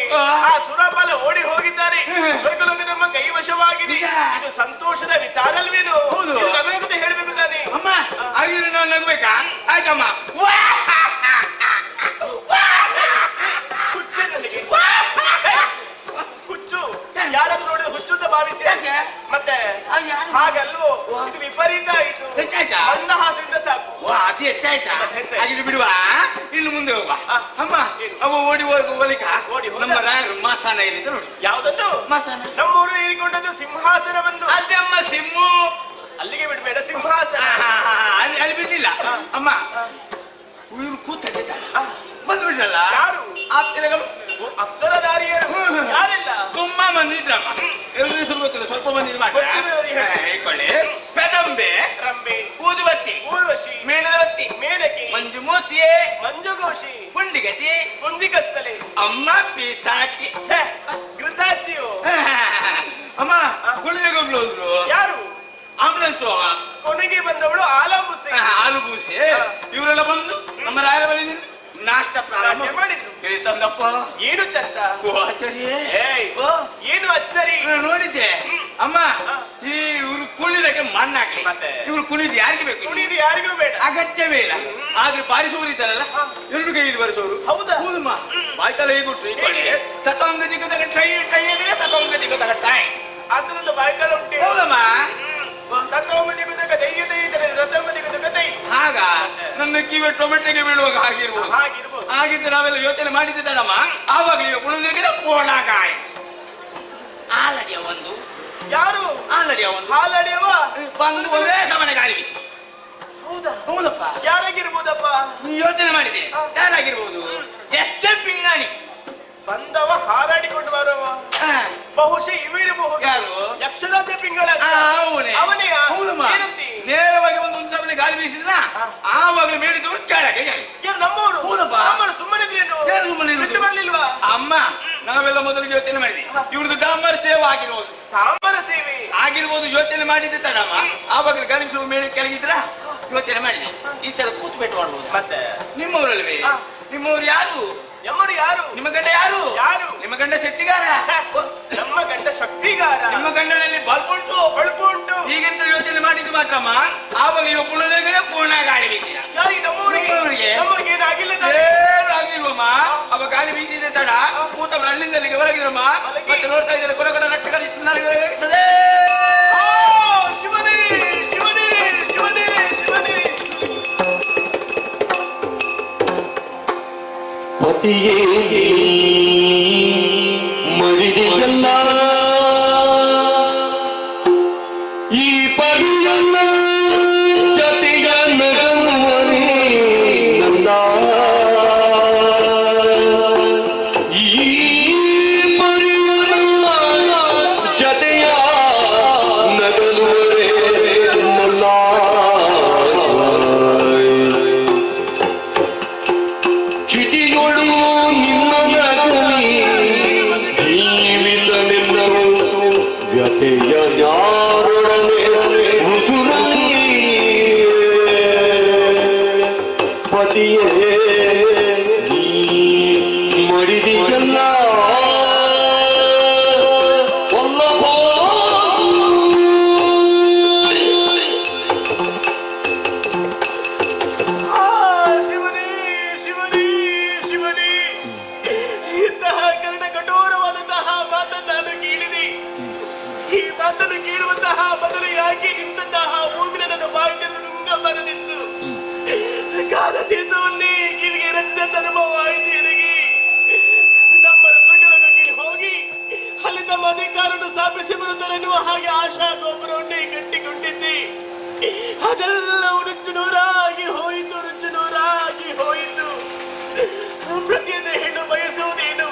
ಆ ಸುರಪಾಲ ಓಡಿ ಹೋಗಿದ್ದಾರೆ. ಸ್ವರ್ಗಲೋಕ ನಮ್ಮ ಕೈವಶವಾಗಿದೆ. ಇದು ಸಂತೋಷದ ವಿಚಾರ ಅಲ್ವೇನು? ನಗಬೇಕು ಹೇಳ್ಬೇಕು ತಾನೆ. ಅಮ್ಮ ಆಗಿದ್ರೆ ನಾವು ನಗಬೇಕಾ? ಆಯ್ತಮ್ಮ. ಹುಚ್ಚು ಯಾರಾದ್ರೂ ನೋಡಿದ್ರೆ ಹುಚ್ಚು ಅಂತ ಭಾವಿಸಿ ಮತ್ತೆ ಹಾಗಲ್ವೋ? ಇದು ವಿಪರೀತ ಆಯ್ತು. ಮಂದಹಾಸದಿಂದ ಸಾಕು. ಅತಿ ಹೆಚ್ಚಾಯ್ತಾ? ಹಾಗಿದ್ರೆ ಬಿಡುವ, ಇನ್ನು ಮುಂದೆ ಹೋಗುವ. ಅಮ್ಮ ಅವ ಓಡಿ ಹೋಗಲಿಕ್ಕ ನಮ್ಮ ರಾಯರು ಮಾಸಾನ ಏನಿದೆ ನೋಡಿ. ಯಾವ್ದದ್ದು ಮಾಸಾನ? ನಮ್ಮೂರು ಏರಿಕೊಂಡದ್ದು ಸಿಂಹಾಸನ ಬಂದು. ಅದಮ್ಮ ಸಿಮ್ಮು. ಅಲ್ಲಿಗೆ ಬಿಡ್ಬೇಡ, ಸಿಂಹಾಸನ ಅಲ್ಲಿ ಬಿಡ್ಲಿಲ್ಲ. ಅಮ್ಮ ಇವ್ರು ಕೂತಿದ್ದ ಬಂದ್ಬಿಡಲ್ಲ. ಯಾರು? ಅಪ್ಸರಗಳು. ಅಪ್ಸರ ನಾರಿಯರು ಯಾರಿಲ್ಲ? ತುಂಬಾ ಮಂದಿ ಇದ್ರಮ್ಮ. ಗೊತ್ತಿಲ್ಲ, ಸ್ವಲ್ಪ ಮಂದಿ ಇಟ್ಕೊಳ್ಳಿ. ಪೆದಂಬೆ, ರಂಬೆ, ಊದುಬತ್ತಿ, ಊರ್ವಶಿ, ಮೇಣದವತ್ತಿ, ಮೇನಕಿ, ಮಂಜುಮೂಸಿಯೇ, ಮಂಜುಘೋಷಿ, ಪುಂಡಿಗಸಿ, ಪುಂಜಿಕಸ್ತಲೆ, ಅಮ್ಮ ಪಿಸಾಕಿ, ಗೃತಾಚಿಯೋ. ಅಮ್ಮ ಕುಳಿಗೊಬ್ಳು ಹೋದ್ರು. ಯಾರು? ಆಂಬುಲೆನ್ಸ್ ಕೊನೆಗೆ ಬಂದವಳು ಆಲಬೂಸೆ. ಆಲುಬೂಸೆ ಇವರೆಲ್ಲ ಬಂದು ನಮ್ಮ ರಾಯರ ಬಳಿ ನಿಂತು ನಾಷ್ಟ ಪ್ರಾರಂಭ ಮಾಡಿದ್ರು. ತಂದಪ್ಪ ಏನು ಚಂದ. ಏನು ಅಚ್ಚರಿ ನೋಡಿದ್ದೆ. ಅಮ್ಮ ಈ ಇವ್ರು ಕುಣಿದಕ್ಕೆ ಮಣ್ಣಾಗ್ಲಿ. ಮತ್ತೆ ಇವ್ರು ಕುಣಿದು ಯಾರಿಗೆ ಬೇಕು? ಕುಣಿದು ಯಾರಿಗೂ ಬೇಡ, ಅಗತ್ಯವೇ ಇಲ್ಲ. ಆದ್ರೆ ಬಾರಿಸುವುದಿದ್ದಾರಲ್ಲ, 2 ಕೈಯಲ್ಲಿ ಬಾರಿಸೋರು. ಹೌದಾ? ಹೌದಮ್ಮ. ಬಾಯ್ತಲ್ಲ ಹೇಗುಟ್ರು ಈ ಕಡೆ ತತಂಗ ದಿಕ್ಕದಾಗ ಟೈ ಟೈಯಲ್ಲಿ ತತಂಗ ದಿಕ್ಕದಾಗ ಟೈ ಅಂತದೊಂದು ಬಾಯ್ತಲ್ಲ ಉಂಟು. ಹೌದಮ್ಮ. ಆಗ ನನ್ನ ಕಿವಿ ಟೊಮೆಟೊಗೆ ಬೀಳುವಾಗ ಆಗಿರ್ಬೋದು. ಹಾಗಿದ್ದು ನಾವೆಲ್ಲ ಯೋಚನೆ ಮಾಡಿದ್ದಮ್ಮ. ಆವಾಗಲೇ ಕುಣಿದಿರಿಗೆ ಕೋಣಗಾಯ ಆಲಡಿಯ ಒಂದು. ಯಾರು? ಆಲಡಿಯ ಒಂದು. ಆಲಡಿಯವ ಬಂದು ಒಂದೇ ಸಮನೆ ಗಾಳಿ ಬಿಸಿ. ಹೌದಪ್ಪ. ಯಾರಾಗಿರ್ಬೋದಪ್ಪ? ಯೋಚನೆ ಮಾಡಿದೆ. ಯಾರಾಗಿರ್ಬೋದು? ಎಷ್ಟೇ ಪಿಂಗಾಣಿ ಬಂದವ ಹಾರಾಡಿಕೊಂಡು ಬರವ. ಬಹುಶಃ ಇವಿರಬಹುದು. ಯಾರು? ಯಕ್ಷರಾಜ ಪಿಂಗಳ. ಅವನೇ. ನೇರವಾಗಿ ಗಾಳಿ ಬೀಸಿದ್ರ ಆವಾಗಲೇ ಮೇಡಿದವರು ಕೆಳಗೆ ನಮ್ಮವರು ಹೌದಪ್ಪ. ಸುಮ್ಮನೆ ಏನು ಸುಮ್ಮನೆ ಇರುವುದು? ಬರ್ಲಿಲ್ವಾ? ಅಮ್ಮ ನಾವೆಲ್ಲ ಮೊದಲು ಯೋಚನೆ ಮಾಡಿದ್ವಿ ಇವ್ರದ್ದು ಡಾಂಬರ್ ಸೇವೆ ಆಗಿರ್ಬೋದು ಸಾಂಬಾರ ಸೇವೆ ಆಗಿರ್ಬೋದು ಯೋಚನೆ ಮಾಡಿದ್ದೆ ತಡಮ್ಮ ಆವಾಗಲೇ ಗಾಳಿ ಬೀಸುವ ಮೇಲೆ ಕೆಳಗಿದ್ರ ಯೋಚನೆ ಮಾಡಿದೆ ಈ ಸಲ ಕೂತು ಭೇಟಿ ಮಾಡ್ಬೋದು ಮತ್ತೆ ನಿಮ್ಮವರಲ್ವೇ ನಿಮ್ಮವ್ರು ಯಾರು ಎಮ್ಮರು ಯಾರು? ನಿಮ್ಮ ಗಂಡ ಯಾರು ಯಾರು? ನಿಮ್ಮ ಗಂಡ ಶೆಟ್ಟಿಗಾರ ನಮ್ಮ ಗಂಡ ಶಕ್ತಿಗಾರ. ನಿಮ್ಮ ಗಂಡನಲ್ಲಿ ಬಲ್ಪ್ ಉಂಟು ಉಂಟು. ಹೀಗೆಂತ ಯೋಚನೆ ಮಾಡಿದ್ದು ಮಾತ್ರಮ್ಮ ಆವಾಗ ಇವ ಕುಳದಾಗ ಪೂರ್ಣ ಗಾಳಿ ಬೀಸಿದ ಯಾರಿಗೆ? ನಮ್ಮವರಿಗೆ ನಮ್ಮವ್ರಿಗೆ ಏನಾಗಿಲ್ಲ ಏನು ಆಗಿಲ್ವಮ್ಮ ಅವ ಗಾಳಿ ಬೀಸಿದ ತಡ ಕೂತವ್ರು ಅಲ್ಲಿಂದಲ್ಲಿಗೆ ಹೊರಗಿದ್ರಮ್ಮ ಮತ್ತೆ ನೋಡ್ತಾ ಇದ್ದಾರೆ ಕೊಡ ಕೊಡ ರಕ್ತ ಕರೀತದೆ ಶಿವನೇ ಶಿವನೇ ಶಿವನೇ ಶಿವನೇ ಪತಿಯೇ ಮರಿದಿಲ್ಲ ಈ ಪರಿಯನ್ನ ಜತೆಯ ನಗಮನೆ ನಂದ ಈ ಪರಿಯನ್ನ ಜತೆಯ ನಗಲುವರೆ ನನ್ನ ಚಿಟಿಯೊಳು ನಿನ್ನ ನಗಲಿ ಜೀವಿತ ನಿನ್ನರು ವ್ಯಥೆಯ ಯಾರೊಡನೆ ಉಸುರಲಿ ಪತಿಯೇ ನೀ ಮಡಿದಿಯಲ್ಲ ಶಿವನೇ ಶಿವನೇ ಶಿವನೇ ಇಂತಹ ಕರ್ಣ ಕಠೋರವಾದಂತಹ ಮಾತನ್ನು ನಾನು ಕೇಳಿದೆ. ಈ ಮಾತನ್ನು ಕೇಳುವಂತಹ ಬದಲು ಯಾಕೆ ನಿಂತಹ ಭೂಮಿನ ನನ್ನ ಬಾಯಿನಲ್ಲಿ ನುಂಗ ಬರದಿತ್ತು ಕಾಲ ಸೀಸವನ್ನೇ ಕಿವಿಗೆ ರಚಿಸಿದಂತ ಅನುಭವ ಆಯ್ತು ನನಗೆ. ನಮ್ಮ ಸ್ವರ್ಗಲೋಕಕ್ಕೆ ಹೋಗಿ ಅಲ್ಲಿ ತಮ್ಮ ಅಧಿಕಾರವನ್ನು ಸ್ಥಾಪಿಸಿ ಬರುತ್ತಾರೆನ್ನುವ ಹಾಗೆ ಆಶಾ ಗೋಪುರವನ್ನೇ ಕಟ್ಟಿಕೊಂಡಿದ್ದೆ. ಅದೆಲ್ಲವೂ ನುಚ್ಚು ನೂರಾಗಿ ಹೋಯಿತು, ನುಚ್ಚು ನೂರಾಗಿ ಹೋಯಿತು. ಪ್ರತಿಯೊಂದು ಹೆಣ್ಣು ಬಯಸುವುದೇನು?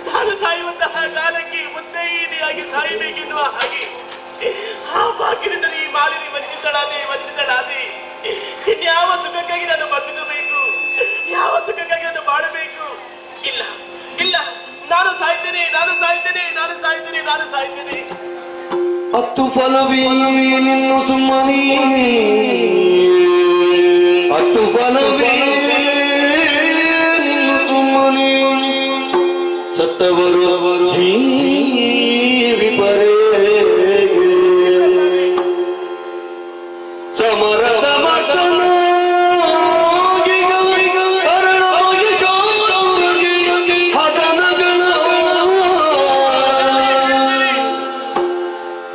ತಾನು ಸಾಯುವಂತಹ ಕಾಲಕ್ಕೆ ಮುತ್ತೈದೆಯಾಗಿ ಸಾಯಬೇಕೆನ್ನುವ ಹಾಗೆ ಆ ಭಾಗ್ಯದಿಂದಲೇ ಈ ಮಾಲಿನಿ ವಂಚಿತಳಾದೆ. ಇನ್ಯಾವ ಸುಖಕ್ಕಾಗಿ ನಾನು ಬದುಕಬೇಕು? ಯಾವ ಸುಖಕ್ಕಾಗಿ ನಾನು ಬಾಳಬೇಕು? ಇಲ್ಲ ಇಲ್ಲ, ನಾನು ಸಾಯ್ತೇನೆ. ಹತ್ತು ಫಲವೇ ನಿನ್ನು ಸುಮ್ಮನೆ ಹತ್ತು ಫಲವೇ ನಿನ್ನು ಸುಮ್ಮನೆ ಸತ್ತವರು ಜೀವಿ ಪರೇ ಸಮರ ಸಮರ್ಥನ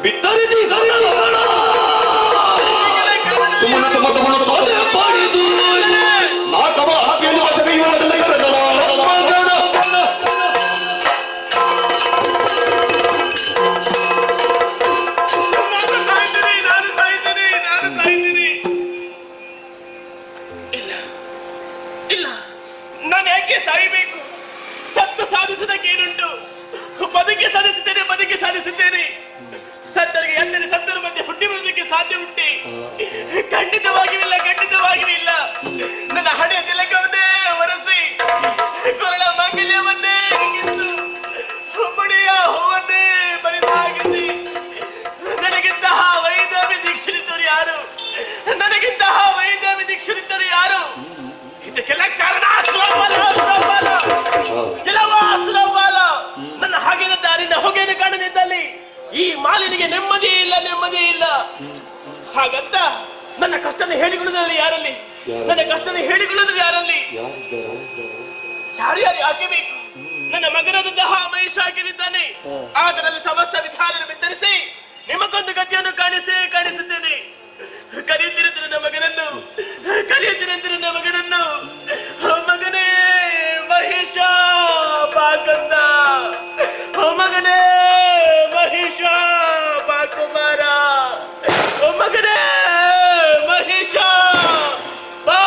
ಬಿತ್ತರಿದಿ ಗಂಗಲಗಳ ಸುಮ್ಮನೆ ತಮ್ಮ ಸೋದೆ ಪಾಡಿದು ನಾಟವ ಹಾಕಿಯನ್ನು ವಶಕ್ಕೆ ಗರಗಳ ನಾನು ಸಾಯ್ತೇನೆ. ಇಲ್ಲ, ನಾನು ಯಾಕೆ ಸಾಯಬೇಕು? ಸತ್ತು ಸಾಧಿಸುವುದಕ್ಕೇನುಂಟು? ಬದುಕಿ ಸಾಧಿಸುತ್ತೇನೆ. ಸತ್ತರಿಗೆ ಎಂದರೆ ಸತ್ತರ ಮಧ್ಯೆ ಹುಟ್ಟಿ ಬರುವುದಕ್ಕೆ ಸಾಧ್ಯ ಉಂಟೆ? ಖಂಡಿತವಾಗಿಲ್ಲ. ನನ್ನ ಹಣೆಯ ತಿಲಕವನ್ನೇ ಒರೆಸಿ ಕೊರಳ ಮಾಂಗಲ್ಯವನ್ನೇ ಕಿತ್ತು ಮುಡಿಯ ಹೂವನ್ನೇ ಬರಿದಾಗಿಸಿ ನನಗಿಂತಹ ವೈದ್ಯವಿ ದೀಕ್ಷರಿದ್ದರು ಯಾರು? ಇದಕ್ಕೆಲ್ಲ ಕಾರಣ ಸುರಪಾಲ. ನನ್ನ ಹಾಗಿನ ದಾರಿನ ಹೊಗೆಯನ್ನು ಕಾಣದಿದ್ದಲ್ಲಿ ಈ ಮಾಲಿನಿಗೆ ನೆಮ್ಮದಿ ಇಲ್ಲ. ಹಾಗಂತ ನನ್ನ ಕಷ್ಟನ ಹೇಳಿಕೊಳ್ಳುವುದರಲ್ಲಿ ಯಾರಲ್ಲಿ? ಯಾರು ಯಾಕೆ ಬೇಕು? ನನ್ನ ಮಗನಾದಂತಹ ಮಹೇಶ್ ಆಗಿದ್ದಾನೆ. ಅದರಲ್ಲಿ ಸಮಸ್ತ ವಿಚಾರ ವಿತರಿಸಿ ನಿಮಗೊಂದು ಗತಿಯನ್ನು ಕಾಣಿಸುತ್ತೇನೆ. ಕರೆಯುತ್ತಿರುತ್ತಿರು ನನ್ನ ಮಗನನ್ನು. ಮಗನೇ ಮಹೇಶ ಬಾಕಂದ, ಮಗನೇ ಮಹೇಶ ಬಾಕುಮಾರ, ಮಗನೇ ಮಹೇಶ ಬಾ.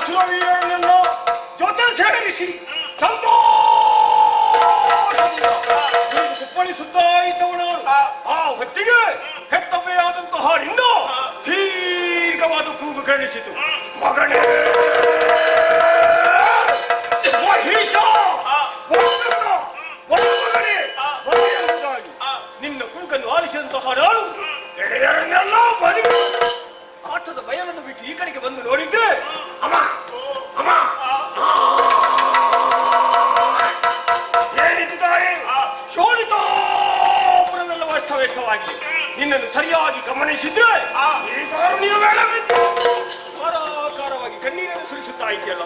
ಅಸುರ ವೀರರನ್ನೆಲ್ಲ ಜೊತೆ ಸೇರಿಸಿ ಸಂತೋಷದಿಂದ ಕುಪ್ಪಳಿಸುತ್ತಾ ಇದ್ದವನು ಆ ಹೊತ್ತಿಗೆ ಹೆತ್ತವೆಯಾದಂತಹ ನಿಂದ ದೀರ್ಘವಾದ ಕೂಗು ಕೇಳಿಸಿತು. ಮಗನೇ ಮಹಿಷ, ಮಗನೇ ನಿನ್ನ ಕೂಗನ್ನು ಆಲಿಸಿದಂತಹ ನಾನು ಗೆಳೆಯರನ್ನೆಲ್ಲ ಬಲಿ ಆಟದ ಬಯಲನ್ನು ಬಿಟ್ಟು ಈ ಕಡೆಗೆ ಬಂದು ನೋಡಿದ್ದೆ. ಅಮ್ಮ ಅಮ್ಮ ಏನಿದ್ದು ತಾಯಿ? ಶೋಣಿತಾಪುರವೆಲ್ಲ ಅಸ್ತವ್ಯಸ್ತವಾಗಿದೆ. ನಿನ್ನನ್ನು ಸರಿಯಾಗಿ ಗಮನಿಸಿದ್ರೆ ಈ ಕಾರುಣಿಯ ವೇಳೆ ಧಾರಾಕಾರವಾಗಿ ಕಣ್ಣೀರನ್ನು ಸುರಿಸುತ್ತಾ ಇದೆಯಲ್ಲ,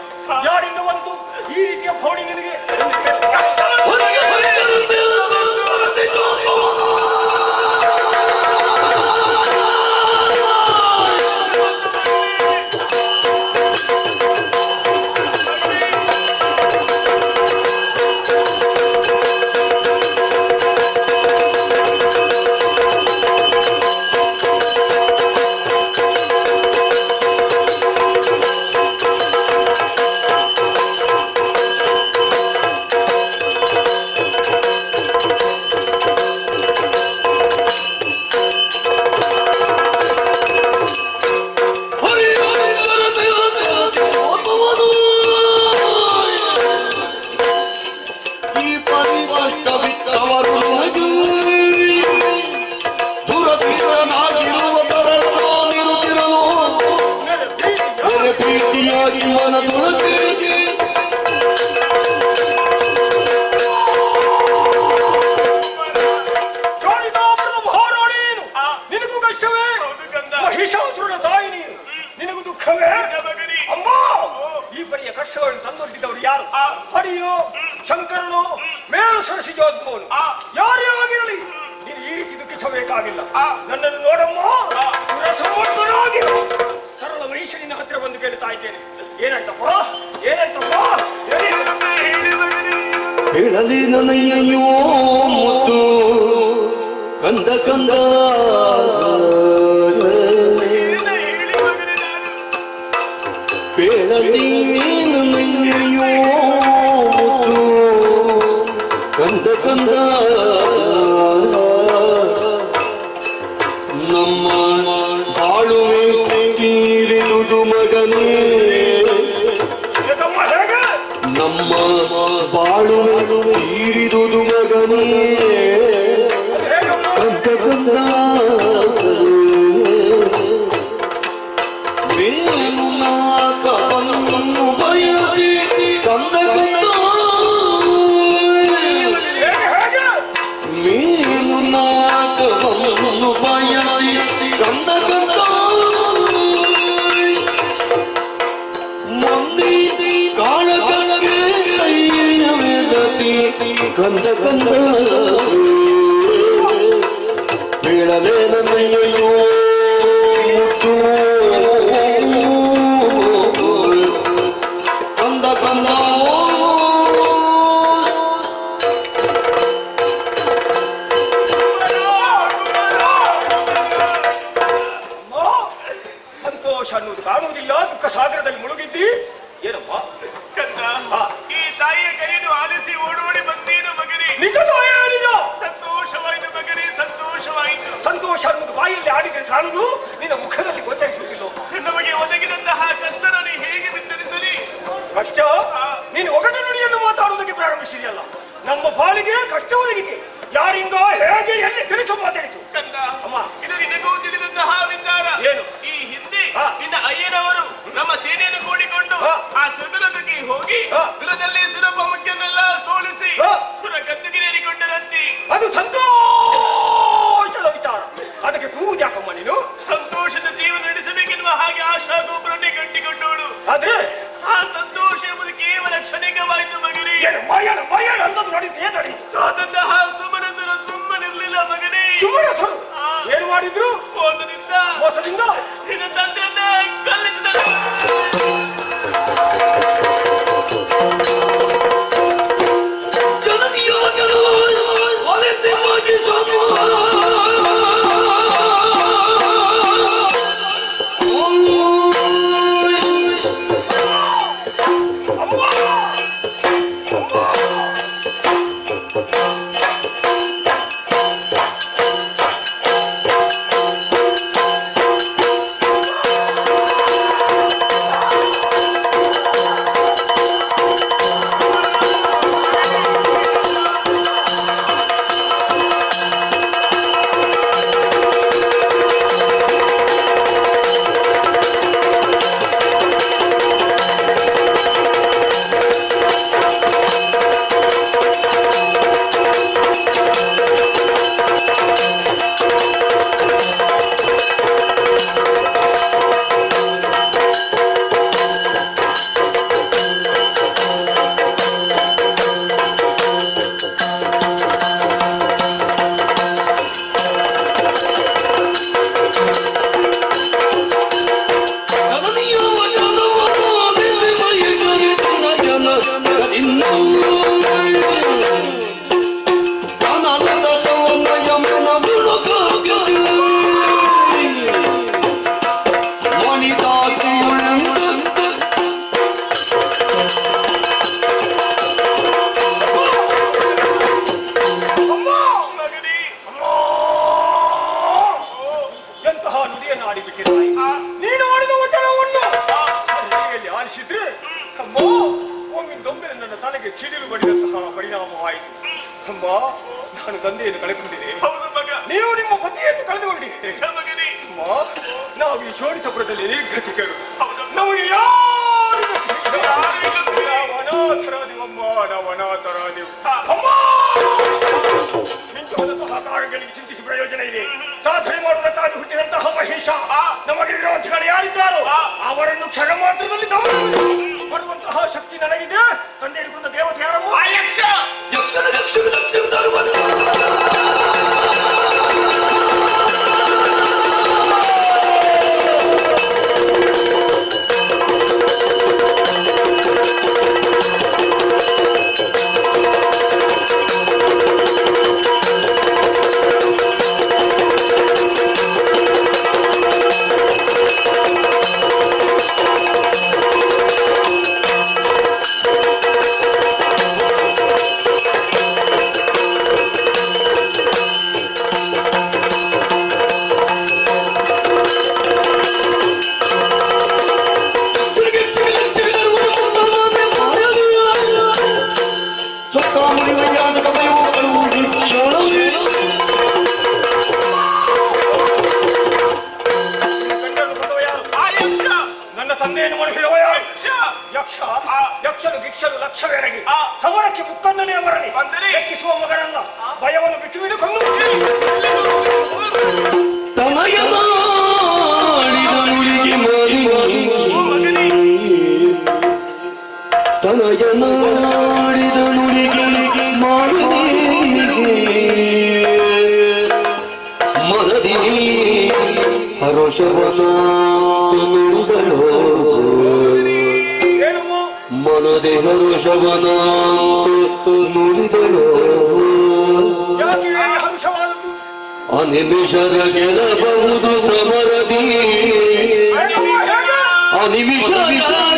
ಯಾರಿಂದ ಬಂತು ಈ ರೀತಿಯ ಭೌಣಿ ನಿನಗೆ? ನಿನಗೂ ಕಷ್ಟವೇ? ಮಹಿಷಾಸುರನ ತಾಯಿ ನೀನು, ನಿನಗೂ ದುಃಖವೇ? ಅಮ್ಮ, ಈ ಪರಿಯ ಕಷ್ಟಗಳನ್ನು ತಂದೊಡ್ಡಿದ್ದವರು ಯಾರು? ಹರಿಯೋ, ಶಂಕರನು, ಮೇಲು ಸರಸಿಜೋದ್ಭವನು, ಯಾರೇ ಆಗಿರಲಿ ನೀನು ಈ ರೀತಿ ದುಃಖಿಸಬೇಕಾಗಿಲ್ಲ. ನನ್ನನ್ನು ನೋಡಮ್ಮ, ಸರಳ ಮಹಿಷನಿನ ಹತ್ತಿರ ಬಂದು ಕೇಳ್ತಾ ಇದ್ದೇನೆ. ಏನಾಯ್ತಪ್ಪ? ಏನಾಯ್ತಪ್ಪ? ಹೇಳಲಿ ನನಯ್ಯೋ ಮುತ್ತು ಕಂದ ಕಂದ, ಹೇಳಲಿ ನನಯ್ಯೋ ಮುತ್ತು ಕಂದ ಕಂದ, ನಮ್ಮ ಬಾಳುವೆ ತೀರಿದುದು ಮಗನೇ, ನಮ್ಮ ಬಾಳುವೆ ತೀರಿದುದು ಮಗನೇ ಕಂದ ಕಂದ. ಮೇಲು ನಾಕವನ್ನು ಬಯಸಿ ಕಂದ ಕಂದ, ಮೇಲು ನಾಕವನ್ನು ಬಯಸಿ ಕಂದ ಕಂದ, ಮಂದಿ ಕಾಳಗಕ್ಕೆ ಕೈಯ ವೇದತಿ ಕಂದ ಕಂದ. ಬೀಳಲೇ ನನ್ನಯ್ಯೋ ಮುತ್ತು ಕಂದ ಕಂದ. ಸಂತೋಷ ಅನ್ನೋದು ಕಾಣುವುದಿಲ್ಲ, ದುಃಖ ಸಾಗರದಲ್ಲಿ ಮುಳುಗಿದ್ದಿ. ಏನಪ್ಪ ಕಂದ, ಈ ತಾಯಿಯ ಕರೆಯನ್ನು ಆಲಿಸಿ ಓಡೋಡಿ ಬಂದೇನು ಮಗನೇ? ನಿಜ ತಾಯ, ನಿಜ. ಸಂತೋಷವಾಯಿತು ಮಗನೇ, ಸಂತೋಷವಾಯಿತು. ಸಂತೋಷ ಅನ್ನೋದು ಬಾಯಲ್ಲಿ ಆಡಿದರೆ ಸಾಲದು, ನಿನ್ನ ಮುಖದಲ್ಲಿ ಗೋಚರಿಸುವುದಿಲ್ಲ. ನಮಗೆ ಒದಗಿದಂತಹ ಕಷ್ಟ ನಾನು ಹೇಗೆ ಬಿತ್ತರಿಸಲಿ? ಕಷ್ಟ? ನೀನು ಒಗಟ ನುಡಿಯನ್ನು ಮಾತಾಡುವುದಕ್ಕೆ ಪ್ರಾರಂಭಿಸಿದೆಯಲ್ಲ, ನಮ್ಮ ಪಾಲಿಗೆ ಕಷ್ಟ ಒದಗಿದೆ. ಯಾರಿಂದ, ಹೇಗೆ, ಎಲ್ಲಿ ತಿಳಿಸು ಮಾತಾಡಿಸು. ಕಂದ, ಅಮ್ಮ, ಇದು ನಿನಗೂ ತಿಳಿದಂತಹ ವಿಚಾರ. ಏನು? ಈ ಹಿಂದೆ ನಿನ್ನ ಅಯ್ಯನವರು ನಮ್ಮ ಸೇನೆಯನ್ನು ಕೂಡಿಕೊಂಡು ಆ ಸ್ವರ್ಗಲೋಕಕ್ಕೆ ಹೋಗಿ ದೂರದಲ್ಲಿ ಸುರಪ್ಪ ಮುಖ್ಯನೆಲ್ಲ ಸೋಲಿಸಿ ಸುರ ಗದ್ದುಗಿನೇರಿಕೊಂಡರಂತೆ. ಅದು ಸಂತೋಷದ ವಿಚಾರ. ಅದಕ್ಕೆ ಕೂದ್ಯಾಕಮ್ಮ ನೀನು? ಸಂತೋಷದ ಜೀವನ ನಡೆಸಬೇಕೆನ್ನುವ ಹಾಗೆ ಆಶಾ ಗೋಪುರನ್ನೇ ಕಟ್ಟಿಕೊಂಡವಳು. ಆದ್ರೆ ಆ ಸಂತೋಷ ಎಂಬುದು ಕೇವಲ ಕ್ಷಣಿಕವಾಯಿತು ಮಗನೇ. ಅಂತದ್ದು ನಡೀತು. ಏನ್ ನಡೀತು? ಸೋದಂತಹ ಸುಮನಸರು ಸುಮ್ಮನಿರ್ಲಿಲ್ಲ ಮಗನೇ. ಸುಮನಸರು ಏನು ಮಾಡಿದ್ರು? ಮೋಸದಿಂದ ಮೋಸದಿಂದ ನಿನ್ನ ತಂದೆಯನ್ನ ಕಲ್ಲಿಸಿದ ಒಮ್ಮಿಂದೊಮ್ಮೆ ನನ್ನ ತಲೆಗೆ ಸಿಡಿಲು ಬಡಿದಂತಹ ಪರಿಣಾಮವಾಯಿತು. ಅಮ್ಮ, ನಾನು ತಂದೆಯನ್ನು ಕಳೆದುಕೊಂಡಿದೆ. ನೀವು ನಿಮ್ಮ ಪತಿಯನ್ನು ಕಳೆದುಕೊಂಡಿದ್ದೀರಿ. ಅಮ್ಮ, ನಾವು ಈ ಶೋಣಿತಪುರದಲ್ಲಿ ನಿರ್ಗತಿಕರು. ನಮಗೆ ಯಾರು ಅನಾಥರಾದಿವಮ್ಮ, ನಾವು ಅನಾಥರಾದಿವು. ಅಮ್ಮ, ನಿಂತಾದಂತಹ ಕಾರ್ಯಗಳಿಗೆ ಚಿಂತಿಸಿ ಪ್ರಯೋಜನ ಇದೆ. ಸಾಧನೆ ಮಾಡುವುದಕ್ಕಾಗಿ ಹುಟ್ಟಿದಂತಹ ಮಹೇಶ ನಮಗೆ ವಿರೋಧಿಗಳು ಯಾರಿದ್ದಾರೋ ಅವರನ್ನು ಕ್ಷಣ ಮಾತ್ರದಲ್ಲಿ ಬರುವಂತಹ ಶಕ್ತಿ ನನಗಿದೆ. ತಂದೆಯನ್ನು ಕೊಂದ ದೇವತೆ ಯಾರಮ್ಮ? ಯಕ್ಷ. ನನ್ನ ತಂದೆಯನ್ನು ಮಡಿಸಿದವ ಯಕ್ಷ. ಯಕ್ಷನು ಗಿಕ್ಷನು ಲಕ್ಷವೇನಗಿ ಸಮರಕ್ಕೆ ಮುಕ್ಕಂದನೇ ಬರಲಿ. ಲೆಕ್ಕಿಸುವ ಮಗನಲ್ಲ, ಭಯವನ್ನು ಬಿಟ್ಟು ಬಿಡು. ತನಯನಾಡಿದ ನುಡಿಗೆ ಮಾಡಿದೆ ಮನದಿ ಹರುಷವನ ನುಡಿದಳು. ಮನದಿ ಹರುಷವನ ನುಡಿದಳು. ಅನಿಮಿಷರ ಗೆಲ್ಲಬಹುದು ಸಮರದಿ, ಅನಿಮಿಷರ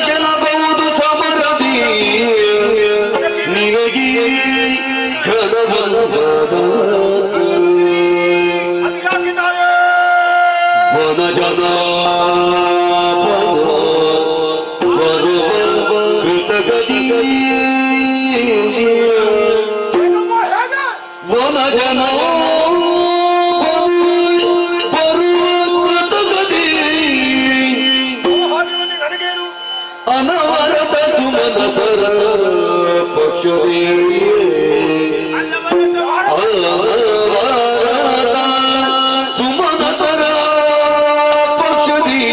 ಗೆಲ್ಲಬಹುದು ಸಮರದಿ. ನಿನಗೆ ಘನಬಲವಾದ ವನ ಜನ ಬರುವ ಕೃತಗತಿ. ವನ ಜನ ಅನವರತ ಸುಮನ ಸರ ಪಕ್ಷದೇವಿಯೇ ಸುಮನ ಸರ ಪಕ್ಷದಿ.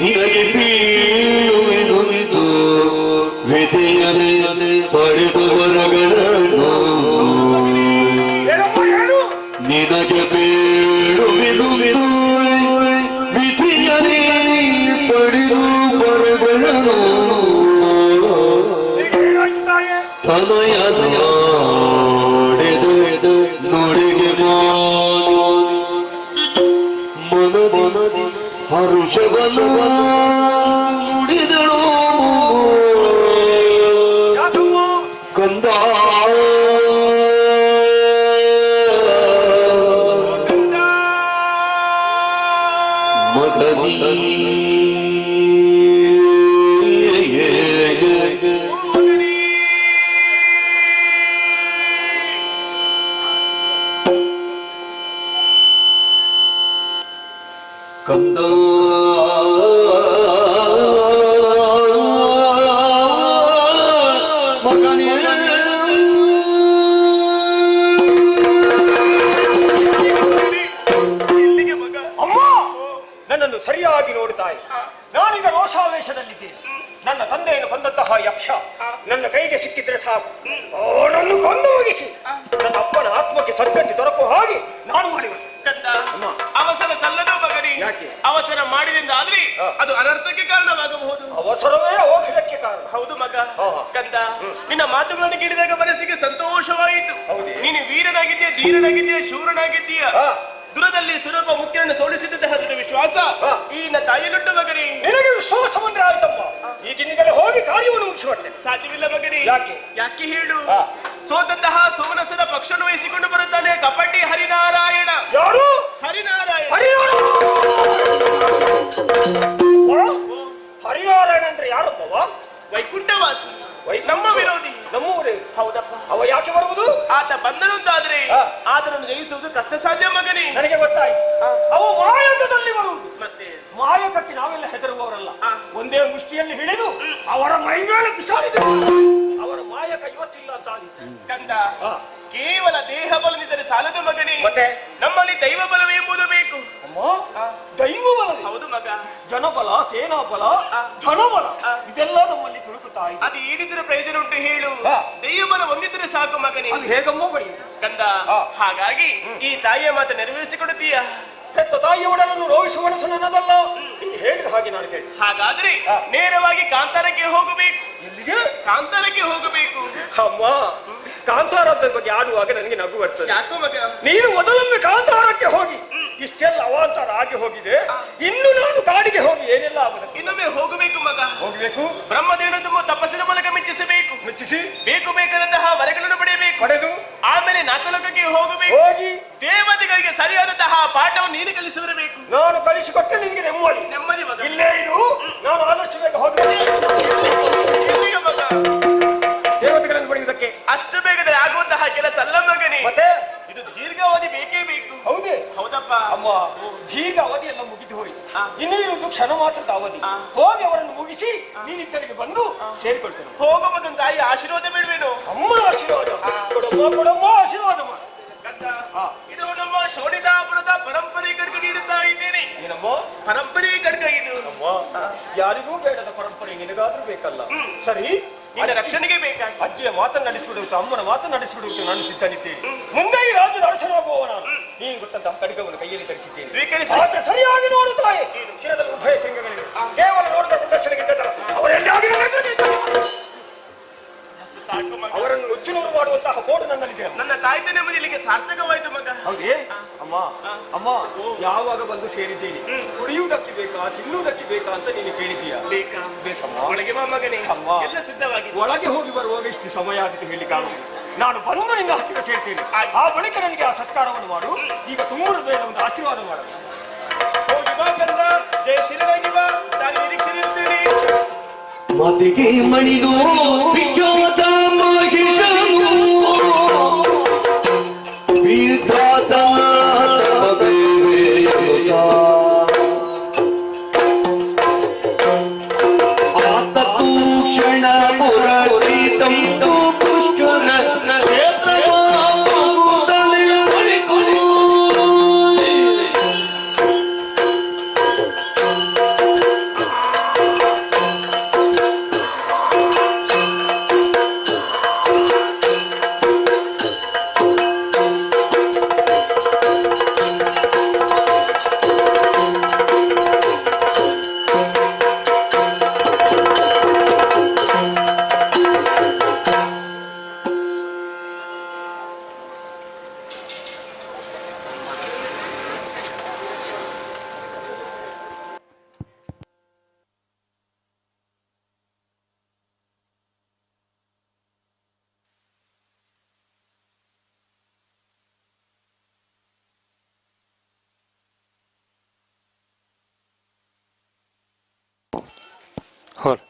ನಿನಗೆ ಬೀಳುವೆನುಮಿದು ವಿಧಿಯನೆ ಪಡೆದು ವರಗಳನ್ನು. ನಿನಗೆ ಬೀಳುವೆನುಮಿದು ವಿಧಿಯನೆ ಪಡೆದು ವರಗಳನ್ನು. ತನಯನಾಡೆದು ನುಡಿಗೆ ಮನದಿ ಹರುಷವನ ನುಡಿದಳು. ಕಂದ ಮಗನಿ ಕಂದ ಮಗನೇ ಅಮ್ಮ, ನನ್ನನ್ನು ಸರಿಯಾಗಿ ನೋಡುತ್ತಾಯಿ. ನಾನೀಗ ರೋಷಾವೇಶದಲ್ಲಿದ್ದೇನೆ. ನನ್ನ ತಂದೆಯನ್ನು ಕೊಂದಂತಹ ಯಕ್ಷ ನನ್ನ ಕೈಗೆ ಸಿಕ್ಕಿದ್ರೆ ಸಾಕು, ಅವನನ್ನು ಕೊಂದು ಹೋಗಿಸಿ ನನ್ನ ಅಪ್ಪನ ಆತ್ಮಕ್ಕೆ ಸದ್ಗತಿ ದೊರಕುವ ಹಾಗೆ ನಾನು ಮಾಡಿದೆ. ಅವಸರ ಸಲ್ಲದ ಮಗನಿ. ಯಾಕೆ? ಅವಸರ ಮಾಡಿದೆಂದಾದ್ರೆ ಅದು ಅನರ್ಥಕ್ಕೆ ಕಾರಣವಾಗಬಹುದು. ಅವಸರವೇ ಅವಘಡಕ್ಕೆ ಕಾರಣ. ಹೌದು ಮಗ. ಕಂದ, ನಿನ್ನ ಮಾತುಗಳನ್ನು ಕೇಳಿದಾಗ ಮನಸ್ಸಿಗೆ ಸಂತೋಷವಾಯಿತು. ನೀನು ವೀರನಾಗಿದ್ದೀಯ, ಧೀರನಾಗಿದ್ದೀಯ, ಶೂರನಾಗಿದ್ದೀಯ. ದುರದಲ್ಲಿ ಸುಲಭ ಮುಖ್ಯರನ್ನು ಸೋಲಿಸಿದಂತಹ ವಿಶ್ವಾಸ ಈ ತಾಯಿಯಲ್ಲುಂಟು ಮಗನಿ. ನಿನಗೆ ವಿಶ್ವಾಸ ಬಂದ್ರೆ ಆಯ್ತಮ್ಮ, ಈಗಿನಿಗಲೇ ಹೋಗಿ ಕಾರ್ಯವನ್ನು ಮುಗಿಸಿಬಿಟ್ಟೆ. ಸಾಧ್ಯವಿಲ್ಲ ಮಗನಿ. ಯಾಕೆ? ಯಾಕೆ ಹೇಳು. ಸೋತಂತಹ ಸೋಮನಸರ ಪಕ್ಷವನ್ನು ವಹಿಸಿಕೊಂಡು ಬರುತ್ತಾನೆ ಕಪಟಿ ಹರಿನಾರಾಯಣ. ಯಾರು? ಹರಿನಾರಾಯಣ. ಹರಿನಾರಾಯಣ ಅಂದ್ರೆ ಯಾರಪ್ಪವ? ವೈಕುಂಠವಾಸಿ ನಮ್ಮ ವಿರೋಧಿ. ನಮ್ಮೂರೇ. ಹೌದಪ್ಪ. ಅವ ಯಾಕೆ ಬರುವುದು? ಆತ ಬಂದನಂತಾದ್ರೆ ಆತನನ್ನು ಜಯಿಸುವುದು ಕಷ್ಟ ಸಾಧ್ಯ ಮಗನೇ. ನನಗೆ ಗೊತ್ತಾಯ್ತು. ಅವ ಮಾಯಕದಲ್ಲಿ ಬರುವುದು. ಮತ್ತೆ ಮಾಯಕಕ್ಕೆ ನಾವೆಲ್ಲ ಹೆದರುವವರಲ್ಲ. ಒಂದೇ ಮುಷ್ಟಿಯಲ್ಲಿ ಹಿಡಿದು ಅವರ ಮೈ ಮೇಲೆ ಬಿಸಾಡಿದ ಅವರ ಮಾಯಕ ಇವತ್ತಿಲ್ಲ ಅಂತ ಕಂದ. ಕೇವಲ ದೇಹ ಬಲದಿದ್ದರೆ ಸಾಲದ ಮಗನೇ. ಮತ್ತೆ ನಮ್ಮಲ್ಲಿ ದೈವ ಬಲವೇ ಎಂಬುದು ಬೇಕು. ದೈವ ಬಲ? ಹೌದು ಮಗ. ಜನಬಲ, ಸೇನಾ ಬಲ, ಧನಬಲ ಇದೆಲ್ಲ ನಮ್ಮಲ್ಲಿ ತುಳುಕುತ್ತಾ ಇದೆ. ಅದು ಏನಿದ್ರೆ ಪ್ರಯೋಜನ ಉಂಟು ಹೇಳು. ದೈವ ಬಲ ಒಂದಿದ್ರೆ ಸಾಕು ಮಗನೇ. ಅದು ಹೇಗಮ್ಮ ಬರೆಯುವುದು ಕಂದ. ಹಾಗಾಗಿ ಈ ತಾಯಿಯ ಮಾತು ನೆರವೇರಿಸಿಕೊಡುತ್ತೀಯ. ಹೆತ್ತ ತಾಯಿಯ ಒಡಲನ್ನು ನೋವಿಸುವ ಮನಸ್ಸು ನನ್ನದಲ್ಲ. ಹೇಳಿದ ಹಾಗೆ ನಾನು ಕೇಳಿ. ಹಾಗಾದ್ರೆ ನೇರವಾಗಿ ಕಾಂತಾರಕ್ಕೆ ಹೋಗಬೇಕು. ಎಲ್ಲಿಗೆ? ಕಾಂತಾರಕ್ಕೆ ಹೋಗಬೇಕು. ಅಮ್ಮ, ಕಾಂತಾರದ ಬಗ್ಗೆ ಆಡುವಾಗ ನನಗೆ ನಗು ಬರ್ತದೆ. ಯಾಕೋ ಮಗ? ನೀನು ಮೊದಲೊಮ್ಮೆ ಕಾಂತಾರಕ್ಕೆ ಹೋಗಿ ಇಷ್ಟೆಲ್ಲ ಅವಾಂತರ ಆಗಿ ಹೋಗಿದೆ. ಇನ್ನು ನಾನು ಕಾಡಿಗೆ ಹೋಗಿ ಏನೆಲ್ಲ ಆಗುತ್ತದೆ. ಇನ್ನೊಮ್ಮೆ ಹೋಗಬೇಕು ಮಗ. ಹೋಗ್ಬೇಕು. ಬ್ರಹ್ಮದೇವನನ್ನು ತಪಸ್ಸಿನ ಮೂಲಕ ಮೆಚ್ಚಿಸಬೇಕು. ಮೆಚ್ಚಿಸಿ ಬೇಕಾದಂತಹ ವರಗಳನ್ನು ಪಡೆಯಬೇಕು. ಪಡೆದು ಆಮೇಲೆ ನಾಲ್ಕಲೋಕಕ್ಕೆ ಹೋಗಬೇಕು. ಹೋಗಿ ದೇವತೆಗಳಿಗೆ ಸರಿಯಾದಂತಹ ಪಾಠವನ್ನು ನೀನು ಕಲಿಸಿಬರಬೇಕು. ನಾನು ಕಲಿಸಿಕೊಟ್ಟೆ ನಿನ್ಗೆ ನೆಮ್ಮದಿ. ನೆಮ್ಮದಿ ಮಗ. ಇಲ್ಲೇ ಇರು. ನಾನು ಆದಷ್ಟು ಬೇಗ ಹೋಗ್ತೇನೆ ಮಗ. ದೇವತೆಗಳನ್ನು ಪಡೆಯುವುದಕ್ಕೆ ಅಷ್ಟು ಬೇಗದಲ್ಲಿ ಆಗುವಂತಹ ಕೆಲಸ ಅಲ್ಲ ಮಗನೇ. ಮತ್ತೆ ಇದು ದೀರ್ಘಾವಧಿ ಬೇಕೇ ಬೇಕು. ಹೌದೇ? ಹೌದಪ್ಪ. ಅಮ್ಮ, ದೀರ್ಘ ಅವಧಿ ಎಲ್ಲ ಮುಗಿದು ಹೋಯಿತು. ಇನ್ನು ಇರುವುದು ಕ್ಷಣ ಮಾತ್ರದ ಅವಧಿ. ಹೋಗಿ ಅವರನ್ನು ಮುಗಿಸಿ ನೀನಿದ್ದಲ್ಲಿಗೆ ಬಂದು ಸೇರಿಕೊಳ್ತೇನೆ. ಹೋಗೋ ಮೊದಲು ತಾಯಿ ಆಶೀರ್ವಾದ ಬೇಡವೇನು? ಅಮ್ಮನ ಆಶೀರ್ವಾದ ಕೊಡಮ್ಮ ಆಶೀರ್ವಾದ ಮಾಡ. ಇದು ನಮ್ಮ ಶೋಣಿತಾಪುರದ ಪರಂಪರೆ ಕಡ್ಗ ನೀಡುತ್ತಾ ಇದ್ದೇನೆ. ಏನಮ್ಮ ಪರಂಪರೆ ಕಡ್ಗ ಇದು? ಯಾರಿಗೂ ಬೇಡದ ಪರಂಪರೆ ನಿನಗಾದ್ರೂ ಬೇಕಲ್ಲ. ಸರಿ, ನಿನ್ನ ರಕ್ಷಣೆಗೆ ಬೇಕಾಗಿ ಅಜ್ಜಿಯ ಮಾತನ್ನು ನಡೆಸಿಬಿಡುವುದು, ಅಮ್ಮನ ಮಾತನ್ನು ನಡೆಸಿಬಿಡುವುದು ನಾನು ಸಿದ್ಧನಿದ್ದೇನೆ. ಮುಂದೆ ಈ ರಾಜ್ಯದ ಅರಸನಾಗುವ ನಾನು ನೀನು ಕೊಟ್ಟಂತಹ ಖಡ್ಗವನ್ನು ಕೈಯಲ್ಲಿ ತರಿಸಿದ್ದೇನೆ. ಸ್ವೀಕರಿಸಿ. ಮಾತ್ರ ಸರಿಯಾಗಿ ನೋಡುತ್ತಾಯಿ. ಶಿರದಲ್ಲಿ ಉಭಯ ಶೃಂಗಗಳಿವೆ. ಕೇವಲ ನೋಡಿದ ಪ್ರದರ್ಶನಕ್ಕಿಂತ ಅವರೆಲ್ಲಿ ಸಾಕು ಮಗ. ಅವರನ್ನು ನುಚ್ಚುನೂರು ಮಾಡುವಂತಹ ಕೋಡು ನನ್ನಲ್ಲಿದೆ. ನನ್ನ ತಾಯ್ತನ ಇಲ್ಲಿಗೆ ಸಾರ್ಥಕವಾಯಿತು ಮಗ. ಹೌದೇ? ಅಮ್ಮ, ಅಮ್ಮ, ಯಾವಾಗ ಬಂದು ಸೇರಿದ್ದೇನೆ. ಕುಡಿಯುವುದಕ್ಕೆ ಬೇಕಾ, ತಿನ್ನುವುದಕ್ಕೆ ಬೇಕಾ ಅಂತ ನೀನು ಕೇಳಿದೀಯ. ಬೇಕಮ್ಮ. ಒಳಗೆ ಬಾ ಮಗನೇ. ಅಮ್ಮ, ಎಲ್ಲ ಸಿದ್ಧವಾಗಿದೆ. ಒಳಗೆ ಹೋಗಿ ಬರುವಾಗ ಇಷ್ಟು ಸಮಯ ಆಗುತ್ತೆ ಹೇಳಿ ಕಾಣುವುದು. ನಾನು ಬಂದು ನಿನ್ನ ಹತ್ತಿರ ಸೇರ್ತೇನೆ. ಆ ಬಳಿಕ ನನಗೆ ಆ ಸತ್ಕಾರವನ್ನು ಮಾಡು. ಈಗ ತುಂಬುರ ಬೇಡ ಒಂದು ಆಶೀರ್ವಾದ ಮಾಡು. ಹೋಗಿ ಬಾ ಕಂದ. ಜಯ ಶ್ರೀರಂಗಿ ಬಾ. ನಾನು ನಿರೀಕ್ಷೆ ಇರುತ್ತೇನೆ. ಮದಿಗೆ ಮಣಿದು ವಿಖ್ಯಾತ ಮಹಿಷನು ವಿಧಾತ ಆತ ತೂಕ್ಷಣ ಪುರಟಿತಂ ತು ಪುಷ್ಕರ Hold.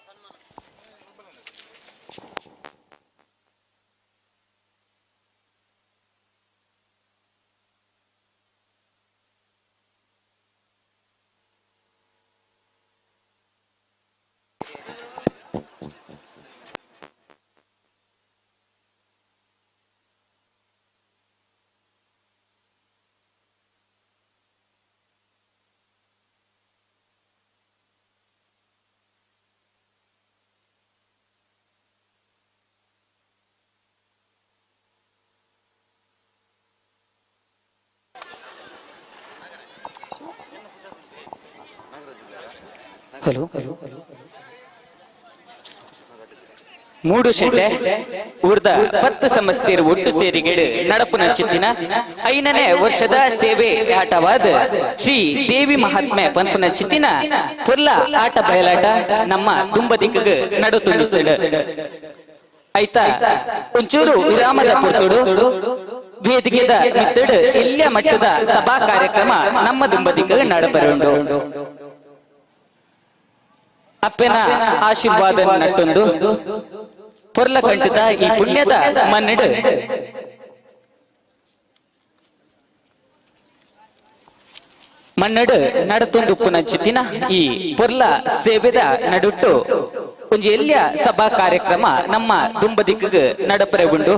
ಹಲೋ, ಮೂಡು ಶೆಡ್ಡೆ ಊರ್ದ 10 ಸಮಸ್ತೆಯರು ಒಟ್ಟು ಸೇರಿಗೆಡು ನಡಪು ನಂಚಿತ್ತಿನ 5ನೇ ವರ್ಷದ ಸೇವೆ ಆಟವಾದ ಶ್ರೀ ದೇವಿ ಮಹಾತ್ಮೆ ಪಂಪು ನಂಚಿತ್ತಿನ ಪುರ್ಲ ಆಟ ಬಯಲಾಟ ನಮ್ಮ ತುಂಬದಿಕ್ಕಗ ನಡುತ್ತುಂಡಿತ್ತಡು ಆಯ್ತಾ. ಒಂಚೂರು ವಿರಾಮದ ಪುರ್ತುಡು ವೇದಿಕೆದ ಮಿತ್ತಡು ಇಲ್ಲಿಯ ಮಟ್ಟದ ಸಭಾ ಕಾರ್ಯಕ್ರಮ ನಮ್ಮ ದುಂಬದಿಕ್ಕಗ ನಡಬರುಂಡು. ಅಪ್ಪನ ಆಶೀರ್ವಾದ ನಟ್ಟೊಂದು ಪೊರ್ಲ ಕಂಟಿದ ಈ ಪುಣ್ಯದ ಮನ್ನಿಡು ಮನ್ನಡು ನಡತೊಂದು ಉಪ್ಪುನ ಚಿತ್ತಿನ ಈ ಪೊರ್ಲ ಸೇವೆದ ನಡುಟ್ಟು ಒಂಜಿ ಎಲ್ಯ ಸಭಾ ಕಾರ್ಯಕ್ರಮ ನಮ್ಮ ದುಂಬದಿಕ್ಕ ನಡಪರೆ ಉಂಡು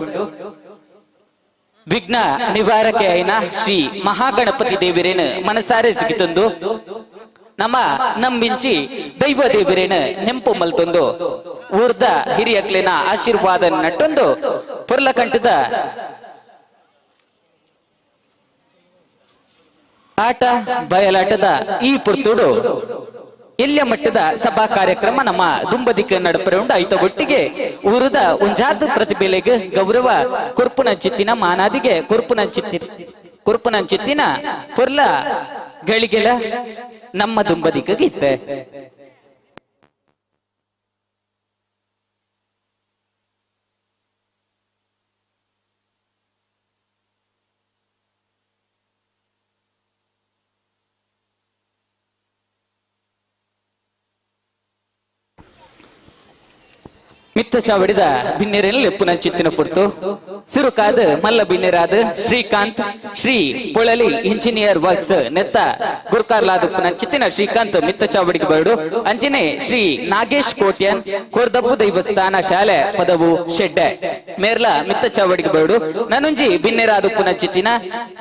ವಿಘ್ನ ನಿವಾರಕೆ ಐನ ಶ್ರೀ ಮಹಾಗಣಪತಿ ದೇವಿರೇನು ಮನಸಾರೆ ಸಿಗಿತೊಂದು ನಮ್ಮ ನಂಬಿಂಚಿ ದೈವ ದೇವಿರೇನು ನೆಂಪು ಮಲ್ತೊಂದು ಊರ್ದ ಹಿರಿಯಕ್ಲಿನ ಆಶೀರ್ವಾದ ನಟ್ಟೊಂದು ಪೊರ್ಲ ಕಂಠದ ಆಟ ಬಯಲಾಟದ ಈ ಪುರ್ತುಡು ಎಲ್ಲಿಯ ಮಟ್ಟದ ಸಭಾ ಕಾರ್ಯಕ್ರಮ ನಮ್ಮ ದುಂಬದಿಕ್ಕ ನಡಪರೆ ಉಂಡು ಐತ ಒಟ್ಟಿಗೆ ಊರದ ಒಂಜಾತ ಪ್ರತಿಭೆಲೆಗೆ ಗೌರವ ಕುರ್ಪುನ ಚಿತ್ತಿನ ಮಾನಾದಿಗೆ ಕುರ್ಪುನ ಚಿತ್ತಿನ ಪುರ್ಲ ಗಳಿಗೆಲ ನಮ್ಮ ದುಂಬದಿಕ್ಕ ಇತ್ತೆ ಮಿತ್ತ ಚಾವಡಿದ ಬಿನ್ನೆರೆಲ್ಲ ಲೆಪ್ಪುನ ಚಿತ್ತಿನ ಪುರ್ತು ಸಿರುಕಾದ ಮಲ್ಲ ಬಿನ್ನೆರಾದ ಶ್ರೀಕಾಂತ್ ಶ್ರೀ ಪೊಳಲಿ ಇಂಜಿನಿಯರ್ ವರ್ಕ್ಸ್ ನೆತ್ತ ಗುರ್ಕಾರ್ಲಾದ ಚಿತ್ತಿನ ಶ್ರೀಕಾಂತ್ ಮಿತ್ತ ಚಾವಡಿಗೆ ಬರಡು ಅಂಚಿನೆ ಶ್ರೀ ನಾಗೇಶ್ ಕೋಟ್ಯನ್ ಕೋರ್ದಬ್ಬು ದೈವಸ್ಥಾನ ಶಾಲೆ ಪದವು ಶೆಡ್ಡೆ ಮೇರ್ಲ ಮಿತ್ತ ಚಾವಡಿಗೆ ಬರಡು ನನುಂಜಿ ಬಿನ್ನೆರಾದುಪ್ಪುನ ಚಿತ್ತಿನ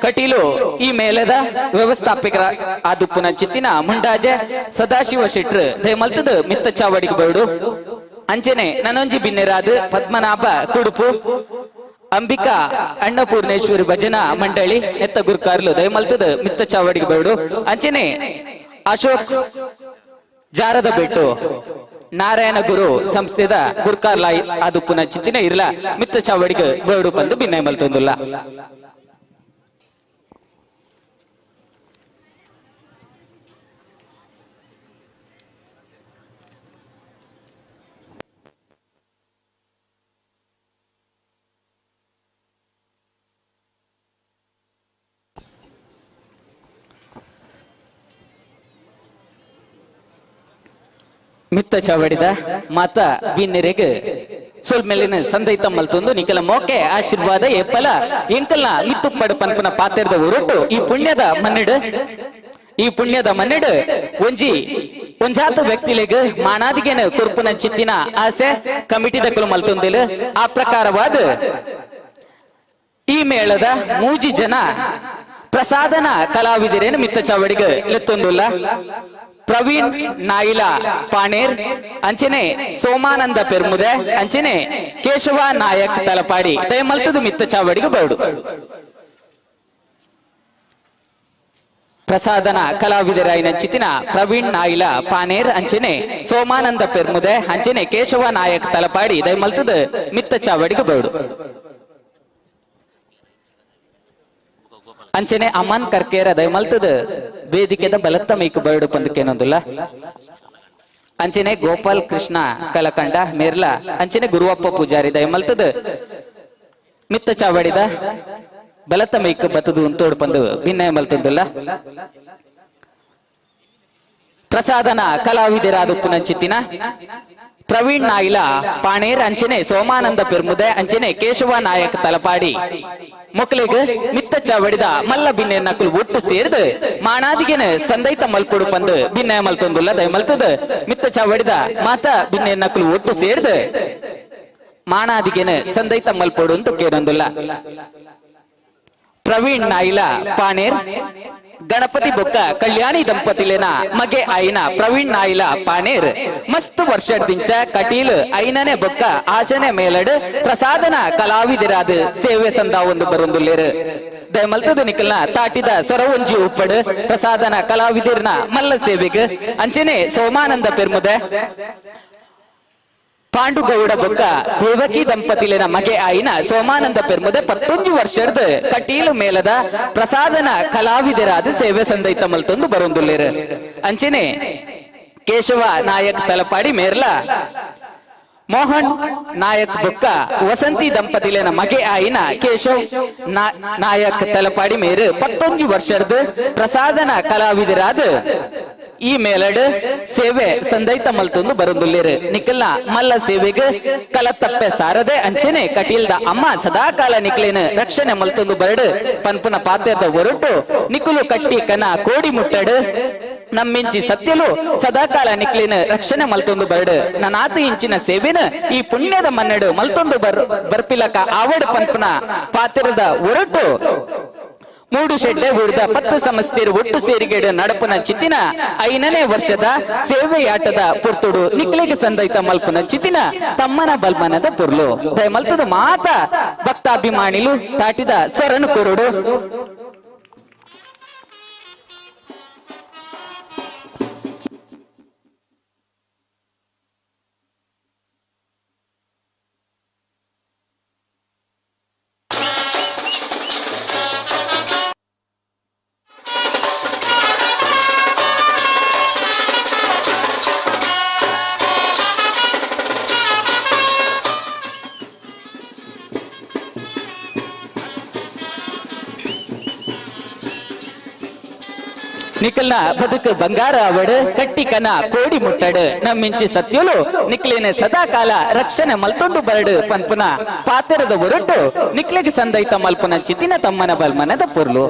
ಕಟೀಲು ಈ ಮೇಲದ ವ್ಯವಸ್ಥಾಪಕರ ಆದುಪ್ಪುನ ಚಿತ್ತಿನ ಮುಂಡಾಜೆ ಸದಾಶಿವ ಶೆಟ್ರ್ ದಯಮಲ್ತದ ಮಿತ್ತ ಚಾವಡಿಗೆ ಬರಡು ಅಂಚನೆ ನನೊಂಜಿ ಬಿನ್ನೆರಾದ ಪದ್ಮನಾಭ ಕುಡುಪು ಅಂಬಿಕಾ ಅನ್ನಪೂರ್ಣೇಶ್ವರಿ ಭಜನಾ ಮಂಡಳಿ ನೆತ್ತ ಗುರ್ಕಾರ್ಲು ದಯಮಲ್ತದ ಮಿತ್ತ ಚಾವಡಿಗೆ ಬರಡು ಅಂಚನೆ ಅಶೋಕ್ ಜಾರದ ಬೆಟ್ಟು ನಾರಾಯಣ ಗುರು ಸಂಸ್ಥೆದ ಗುರ್ಕಾರ್ಲ ಆದುಪ್ಪುನ ಚಿತ್ತಿನ ಇರ್ಲ ಮಿತ್ತ ಚಾವಡಿಗೆ ಬರಡು ಬಂದು ಭಿನ್ನಯ ಮಲ್ತೊಂದುಲ್ಲ ಮಿತ್ತ ಚಾವಡಿದ ಮಾತ ಬಿನ್ನೆರೆಗೆ ಸೊಲ್ಮೆಲಿನ ಸಂದೈತ ಮಲ್ತೊಂದು ನಿಕಲ ಮೋಕೆ ಆಶೀರ್ವಾದ ಎಪ್ಪಲ ಎಂಕಲ್ನ ಮಿತ್ತು ಪಡು ಪನ್ಪನ ಪಾತ್ರದ ಹೊರಟು ಈ ಪುಣ್ಯದ ಮನ್ನೆಡು ಒಂಜಾತ ವ್ಯಕ್ತಿಲೆಗ್ ಮಾನಾದಿಗೆನ ಕುರ್ಪುನ ಚಿತ್ತಿನ ಆಸೆ ಕಮಿಟಿದ ಕುಲು ಮಲ್ತೊಂದಿಲು ಆ ಪ್ರಕಾರವಾದ ಈ ಮೇಳದ ಮೂಜಿ ಜನ ಪ್ರಸಾದನ ಕಲಾವಿದರೇನು ಮಿತ್ತ ಚಾವಡಿಗೆ ಲೆತ್ತೊಂದುಲ್ಲ ಪ್ರವೀಣ್ ನಾಯಿಲ ಪಾಣೇರ್ ಅಂಚನೆ ಸೋಮಾನಂದ ಪೆರ್ಮುದೆ ಅಂಚನೆ ಕೇಶವ ನಾಯಕ್ ತಲಪಾಡಿ ದಯಮಲ್ತದು ಮಿತ್ತ ಚಾವಡಿಗೆ ಬರಡು ಪ್ರಸಾದನ ಕಲಾವಿದರಾಯಿನ ಚಿತ್ತಿನ ಪ್ರವೀಣ್ ನಾಯಿಲ ಪಾನೇರ್ ಅಂಚನೆ ಸೋಮಾನಂದ ಪೆರ್ಮುದೆ ಅಂಚನೆ ಕೇಶವ ನಾಯಕ್ ತಲಪಾಡಿ ದಯಮಲ್ತದು ಮಿತ್ತ ಚಾವಡಿಗೆ ಬರಡು ಅಂಚನೆ ಅಮನ್ ಕರ್ಕೇರ ದಯಮಲ್ತದ ವೇದಿಕೆದ ಬಲತ್ತ ಮೈಕು ಬರಡು ಪಂದಕ್ಕೇನೊಂದಿಲ್ಲ ಅಂಚನೆ ಗೋಪಾಲ್ ಕೃಷ್ಣ ಕಲಕಂಡ ಮೇರ್ಲ ಅಂಚನೆ ಗುರುವಪ್ಪ ಪೂಜಾರಿ ದಯಮಲ್ತದ ಮಿತ್ತ ಚಾವಡಿದ ಬಲತ್ತ ಮೈಕು ಬತ್ತದು ತೋಡು ಪಂದು ಭಿನ್ನಯ ಮಲ್ತೊಂದಿಲ್ಲ ಪ್ರಸಾದನ ಕಲಾವಿದರಾದ ಉಪ್ಪುನ ಚಿತ್ತಿನ ಪ್ರವೀಣ್ ನಾಯಿಲ ಪಾಣೇರ್ ಅಂಚನೆ ಸೋಮಾನಂದ ಪೆರ್ಮುದೆ ಅಂಚನೆ ಕೇಶವ ನಾಯಕ್ ತಲಪಾಡಿ ಮೊಕ್ಲೆಗ್ ಮಿತ್ತ ಚಾವಡಿದ ಮಲ್ಲ ಭಿನ್ನಯ ನಕಲು ಒಟ್ಟು ಸೇರ್ದು ಮಾಣಾದಿಗೆನ ಸಂದೈತ ಮಲ್ಪೊಡು ಪಂದು ಭಿನ್ನಯ ಮಲ್ತೊಂದುಲ್ಲ ದಯಮಲ್ತದ ಮಿತ್ತ ಚಾವಡಿದ ಮಾತ ಭಿನ್ನಯ ನಕಲು ಒಟ್ಟು ಸೇರ್ದು ಮಾಣಾದಿಗೆನ ಸಂದೈತ ಮಲ್ಪೊಡು ಅಂತ ಕೇರೊಂದುಲ್ಲ ಪ್ರವೀಣ್ ನಾಯಿಲ ಪಾಣೇರ್ ಗಣಪತಿ ಬೊಕ್ಕ ಕಲ್ಯಾಣಿ ದಂಪತಿಲೇನ ಮಗೆ ಆಯ್ನ ಪ್ರವೀಣ್ ನಾಯಿಲ ಪಾಣೇರ್ ಮಸ್ತ್ ವರ್ಷದಿಂಚ ಕಟೀಲ್ ಐನನೆ ಬೊಕ್ಕ ಆಚನೆ ಮೇಲಡ್ ಪ್ರಸಾದನ ಕಲಾವಿದರಾದ ಸೇವೆ ಸಂದ ಒಂದು ಬರೊಂದುಲ್ಲೇರು ದಯಮಲ್ತದ ನಿಕಲ್ನ ತಾಟಿದ ಸೊರವಂಜಿ ಉಪ್ಪಡ್ ಪ್ರಸಾದನ ಕಲಾವಿದರ್ನ ಮಲ್ಲ ಸೇವೆಗೆ ಅಂಚನೆ ಸೋಮಾನಂದ ಪೆರ್ಮುದೆ ಪಾಂಡುಗೌಡ ಬೊಕ್ಕ ದೇವಕಿ ದಂಪತಿಲಿನ ಮಗೆ ಆಯಿನ ಸೋಮಾನಂದ ಪೆರ್ಮುದೆ 11 ವರ್ಷದ ಕಟೀಲು ಮೇಲದ ಪ್ರಸಾದನ ಕಲಾವಿದರಾದ ಸೇವೆ ಸಂದೈತ ಮಲ್ತೊಂದು ಬರೊಂದುಲ್ಲೇರು ಅಂಚನೆ ಕೇಶವ ನಾಯಕ್ ತಲಪಾಡಿ ಮೇರ್ಲ ಮೋಹನ್ ನಾಯಕ್ ಬೊಕ್ಕ ವಸಂತಿ ದಂಪತಿಲಿನ ಮಗೆ ಆಯಿನ ಕೇಶವ್ ನಾಯಕ್ ತಲಪಾಡಿ ಮೇರು 11 ವರ್ಷದ ಪ್ರಸಾದನ ಕಲಾವಿದರಾದ ಈ ಮೇಲಡ್ ಸೇವೆ ಸಂದೈತ ಮಲ್ತೊಂದು ಬರುದುಲ್ಲಿರು ನಿಖಲ್ನ ಮಲ್ಲ ಸೇವೆಗೆ ಕಲ ತಪ್ಪೆ ಸಾರದೆ ಅಂಚೆನೆ ಕಟೀಲ್ದ ಅಮ್ಮ ಸದಾಕಾಲ ನಿಕ್ಲೇನ ರಕ್ಷಣೆ ಮಲ್ತೊಂದು ಬರಡು ಪನ್ಪುನ ಪಾತ್ರದ ಹೊರಟು ನಿಕುಲು ಕಟ್ಟಿ ಕನ ಕೋಡಿ ಮುಟ್ಟಡು ನಮ್ಮಿಂಚಿ ಸತ್ಯಲು ಸದಾಕಾಲ ನಿಕ್ಲಿನ ರಕ್ಷಣೆ ಮಲ್ತೊಂದು ಬರಡು ನನಾತು ಇಂಚಿನ ಸೇವೆನ ಈ ಪುಣ್ಯದ ಮನ್ನಡು ಮಲ್ತೊಂದು ಬರ್ಪಿಲಕ ಆವಡ್ ಪನ್ಪುನ ಪಾತ್ರದ ಹೊರಟು ಮೂಡು ಶೆಡ್ಡೆ ಉಳಿದ 10 ಸಂಸ್ಥೆರು ಒಟ್ಟು ಸೇರಿಗೆಡು ನಡಪುನ ಚಿತ್ತಿನ 5ನೇ ವರ್ಷದ ಸೇವೆಯಾಟದ ಪುರ್ತುಡು ನಿಕ್ಲೆಗೆ ಸಂದೈತ ಮಲ್ಪುನ ಚಿತ್ತಿನ ತಮ್ಮನ ಬಲ್ಮನದ ಪುರ್ಲು ಮಲ್ತದ ಮಾತ ಭಕ್ತಾಭಿಮಾನಿಲು ತಾಟಿದ ಸ್ವರನು ಕೊರುಡು ನಿಖಲ್ನ ಬದುಕು ಬಂಗಾರ ಅವಡು ಕಟ್ಟಿ ಕನ ಕೋಡಿ ಮುಟ್ಟಡು ನಮ್ಮಿಂಚಿ ಸತ್ಯಲು ನಿಕ್ಲಿನ ಸದಾಕಾಲ ರಕ್ಷಣೆ ಮಲ್ತೊಂದು ಬರಡು ಪನ್ಪುನ ಪಾತೆರದ ಹೊರಟು ನಿಕ್ಲಿಗೆ ಸಂದೈತ ಮಲ್ಪುನ ಚಿತ್ತಿನ ತಮ್ಮನ ಬಲ್ಮನದ ಪುರ್ಲು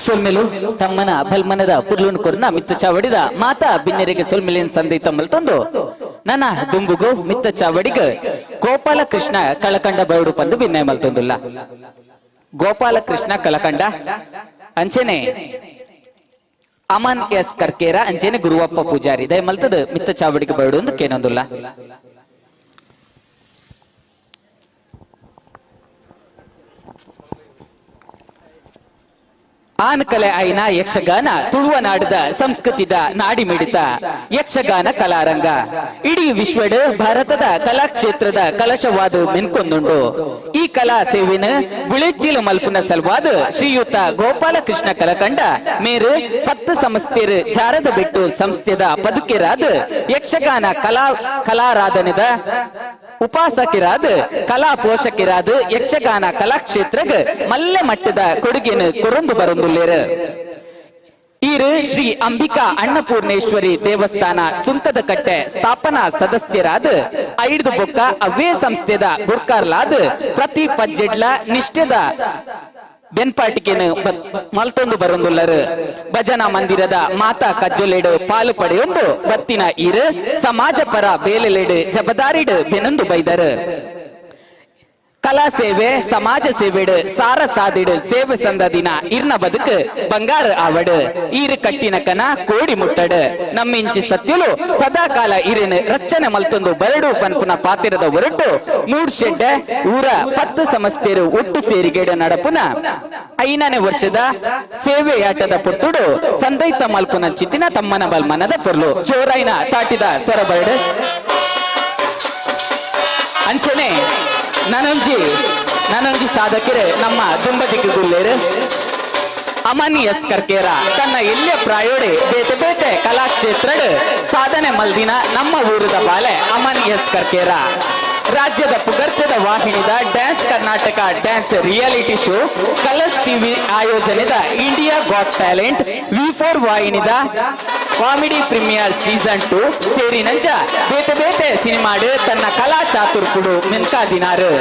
ಸೊಲ್ಮೆಲು ತಮ್ಮನ ಬಲ್ಮನದ ಪುರ್ಲುನ್ ಕೊರ್ನ ಮಿತ್ತ ಚಾವಡಿದ ಮಾತಾ ಬಿನ್ನೆರೆಗೆ ಸೊಲ್ಮೆಲಿನ ಸಂದೈತ ಮಲ್ತೊಂದು ನನ್ನ ದುಂಬುಗು ಮಿತ್ತ ಚಾವಡಿಗ ಗೋಪಾಲ ಕೃಷ್ಣ ಕಳಕಂಡ ಬರಡು ಪಂದು ಬಿನ್ನೆ ಮಲ್ತೊಂದುಲ್ಲ ಗೋಪಾಲ ಕೃಷ್ಣ ಕಳಕಂಡ ಅಂಚೆನೆ ಅಮನ್ ಎಸ್ ಕರ್ಕೇರ ಅಂಚೆನೆ ಗುರುವಪ್ಪ ಪೂಜಾರಿ ದಯ ಮಲ್ತದ ಮಿತ್ತ ಚಾವಡಿಗೆ ಬರಡು ಒಂದು ಕೇನೊಂದುಲ್ಲ ಆನಕಲೆ ಐನ ಯಕ್ಷಗಾನ ತುಳುವನಾಡದ ಸಂಸ್ಕೃತಿದ ನಾಡಿ ಮಿಡಿತ ಯಕ್ಷಗಾನ ಕಲಾರಂಗ ಇಡೀ ವಿಶ್ವಡ್ ಭಾರತದ ಕಲಾಕ್ಷೇತ್ರದ ಕಲಶವಾದ ಮೆನ್ಕೊಂದುಂಡು ಈ ಕಲಾ ಸೇವೆನ ಬುಳೆಚ್ಚಿಲ ಮಲ್ಪುನ ಸಲವಾದ ಶ್ರೀಯುತ ಗೋಪಾಲ ಕೃಷ್ಣ ಕಲಕಂಡ ಮೇರು 10 ಸಂಸ್ಥೆರು ಚಾರದ ಬೆಟ್ಟು ಸಂಸ್ಥೆದ ಪದುಕೆರಾದ ಯಕ್ಷಗಾನ ಕಲಾರಾಧನೆದ ಉಪಾಸಕಿರಾದ ಕಲಾ ಪೋಷಕಿರಾದ ಯಕ್ಷಗಾನ ಕಲಾಕ್ಷೇತ್ರಗ ಮಲ್ಲೆ ಮಟ್ಟದ ಕೊಡುಗೆನು ಕೊರೊಂದು ಬರೊಂದುಲ್ಲೇರು ಈರು ಶ್ರೀ ಅಂಬಿಕಾ ಅನ್ನಪೂರ್ಣೇಶ್ವರಿ ದೇವಸ್ಥಾನ ಸುಂಕದ ಕಟ್ಟೆ ಸ್ಥಾಪನಾ ಸದಸ್ಯರಾದ 5 ಬೊಕ್ಕ ಅವೇ ಸಂಸ್ಥೆದ ಗುರ್ಕಾರ್ಲಾದ ಪ್ರತಿ ಪಜ್ಜೆಡ್ಲ ನಿಷ್ಠೆದ ಬೆನ್ಪಾಟಿಕೆನು ಮಲ್ತೊಂದು ಬರೊಂದುಲ್ಲರು ಭಜನಾ ಮಂದಿರದ ಮಾತಾ ಕಜ್ಜೊಲೆಡು ಪಾಲು ಪಡೆಯೊಂದು ಬತ್ತಿನ ಈರು ಸಮಾಜ ಪರ ಬೇಲೆಲೆಡು ಜಬದಾರಿಡು ಬೆನೊಂದು ಬೈದರು ಕಲಾ ಸೇವೆ ಸಮಾಜ ಸೇವೆಡು ಸಾರ ಸಾದಿಡು ಸೇವೆ ಸಂದದಿನ ಇರ್ನ ಬದುಕು ಬಂಗಾರ ಆವಡು ಈರು ಕಟ್ಟಿನ ಕನ ಕೋಡಿ ಮುಟ್ಟಡು ನಮ್ಮಿಂಚಿ ಸತ್ಯಲು ಸದಾಕಾಲ ಇರಿನ ರಚನೆ ಮಲ್ತೊಂದು ಬರಡು ಪನ್ಪುನ ಪಾತಿರದ ಹೊರಟು 3 ಶೆಡ್ಡ ಊರ 10 ಸಂಸ್ಥೆರು ಒಟ್ಟು ಸೇರಿಗೆಡು ನಡಪುನ 5ನೇ ವರ್ಷದ ಸೇವೆಯಾಟದ ಪುತ್ತುಡು ಸಂದೈತ ಮಲ್ಪುನ ಚಿತ್ತಿನ ತಮ್ಮನ ಬಲ್ಮನದ ಪೊರ್ಲು ಜೋರೈನ ತಾಟಿದ ಸ್ವರಬರಡು ಅಂಚನೆ ನನಂಜಿ ನನೊಂಜಿ ಸಾಧಕರೇ ನಮ್ಮ ದುಂಬದಿக்கு ಗುಲ್ಲೇರು ಅಮನಿ ಎಸ್ ಕರ್ಕೇರ ತನ್ನ ಎಲ್ಲಿಯ ಪ್ರಾಯೋಡೆ ಬೇತೆ ಬೇತೆ ಕಲಾಕ್ಷೇತ್ರಡ್ ಸಾಧನೆ ಮಲ್ದಿನ ನಮ್ಮ ಊರದ ಬಾಲೆ ಅಮನಿ ಎಸ್ ಕರ್ಕೇರ ರಾಜ್ಯದ ಪುಗರ್ತ್ಯದ ವಾಹಿನಿದ dance Karnataka dance reality show Colors TV ಆಯೋಜನೆದ ಇಂಡಿಯಾ ಗಾಟ್ ಟ್ಯಾಲೆಂಟ್ V4 ವಾಹಿನಿದ ಕಾಮಿಡಿ ಪ್ರೀಮಿಯರ್ ಸೀಸನ್ 2 ಸೇರಿನಂಚ ಬೇತೆ ಬೇತೆ ಸಿನಿಮಾಡ್ ತನ್ನ ಕಲಾ ಚಾತುರ್ಕುಡು ಮೆನ್ಕಾದಿನಾರು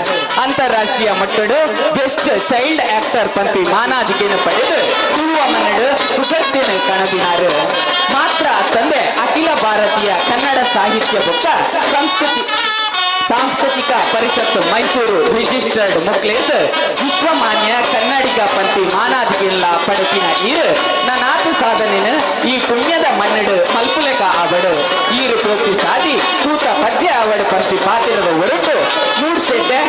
ಅಂತಾರಾಷ್ಟ್ರೀಯ ಮಟ್ಟಡು ಬೆಸ್ಟ್ ಚೈಲ್ಡ್ ಆಕ್ಟರ್ ಪಂಪಿ ಮಾನಾಜಿಕೆಯನ್ನು ಪಡೆದು ತುಳುವ ಮನ್ನಡು ಪುಗರ್ತ್ಯನ ಕಣದಿನಾರು ಮಾತ್ರ ತಂದೆ ಅಖಿಲ ಭಾರತೀಯ ಕನ್ನಡ ಸಾಹಿತ್ಯ ಬೊಕ್ಕ ಸಾಂಸ್ಕೃತಿಕ ಪರಿಷತ್ ಮೈಸೂರು ರಿಜಿಸ್ಟರ್ಡ್ ಮುಕ್ಲೇತ್ ವಿಶ್ವಮಾನ್ಯ ಕನ್ನಡಿಗ ಪಂತಿ ಮಾನಾದಿಗೆಲ್ಲ ಪಡಕಿನ ಈರು ನಾನಾತು ಸಾಧನೆನ ಈ ಪುಣ್ಯದ ಮನ್ನಡು ಮಲ್ಪುಲೆಕ ಆವಡು ಈರು ಪ್ರೋಕ್ತಿ ಸಾದಿ ತೂತ ಪದ್ಯ ಆವಡು ಪಂತಿ ಪಾತಿರದ ಹೊರಟು ಮೂಡ್ಶೆಡ್ಡೆ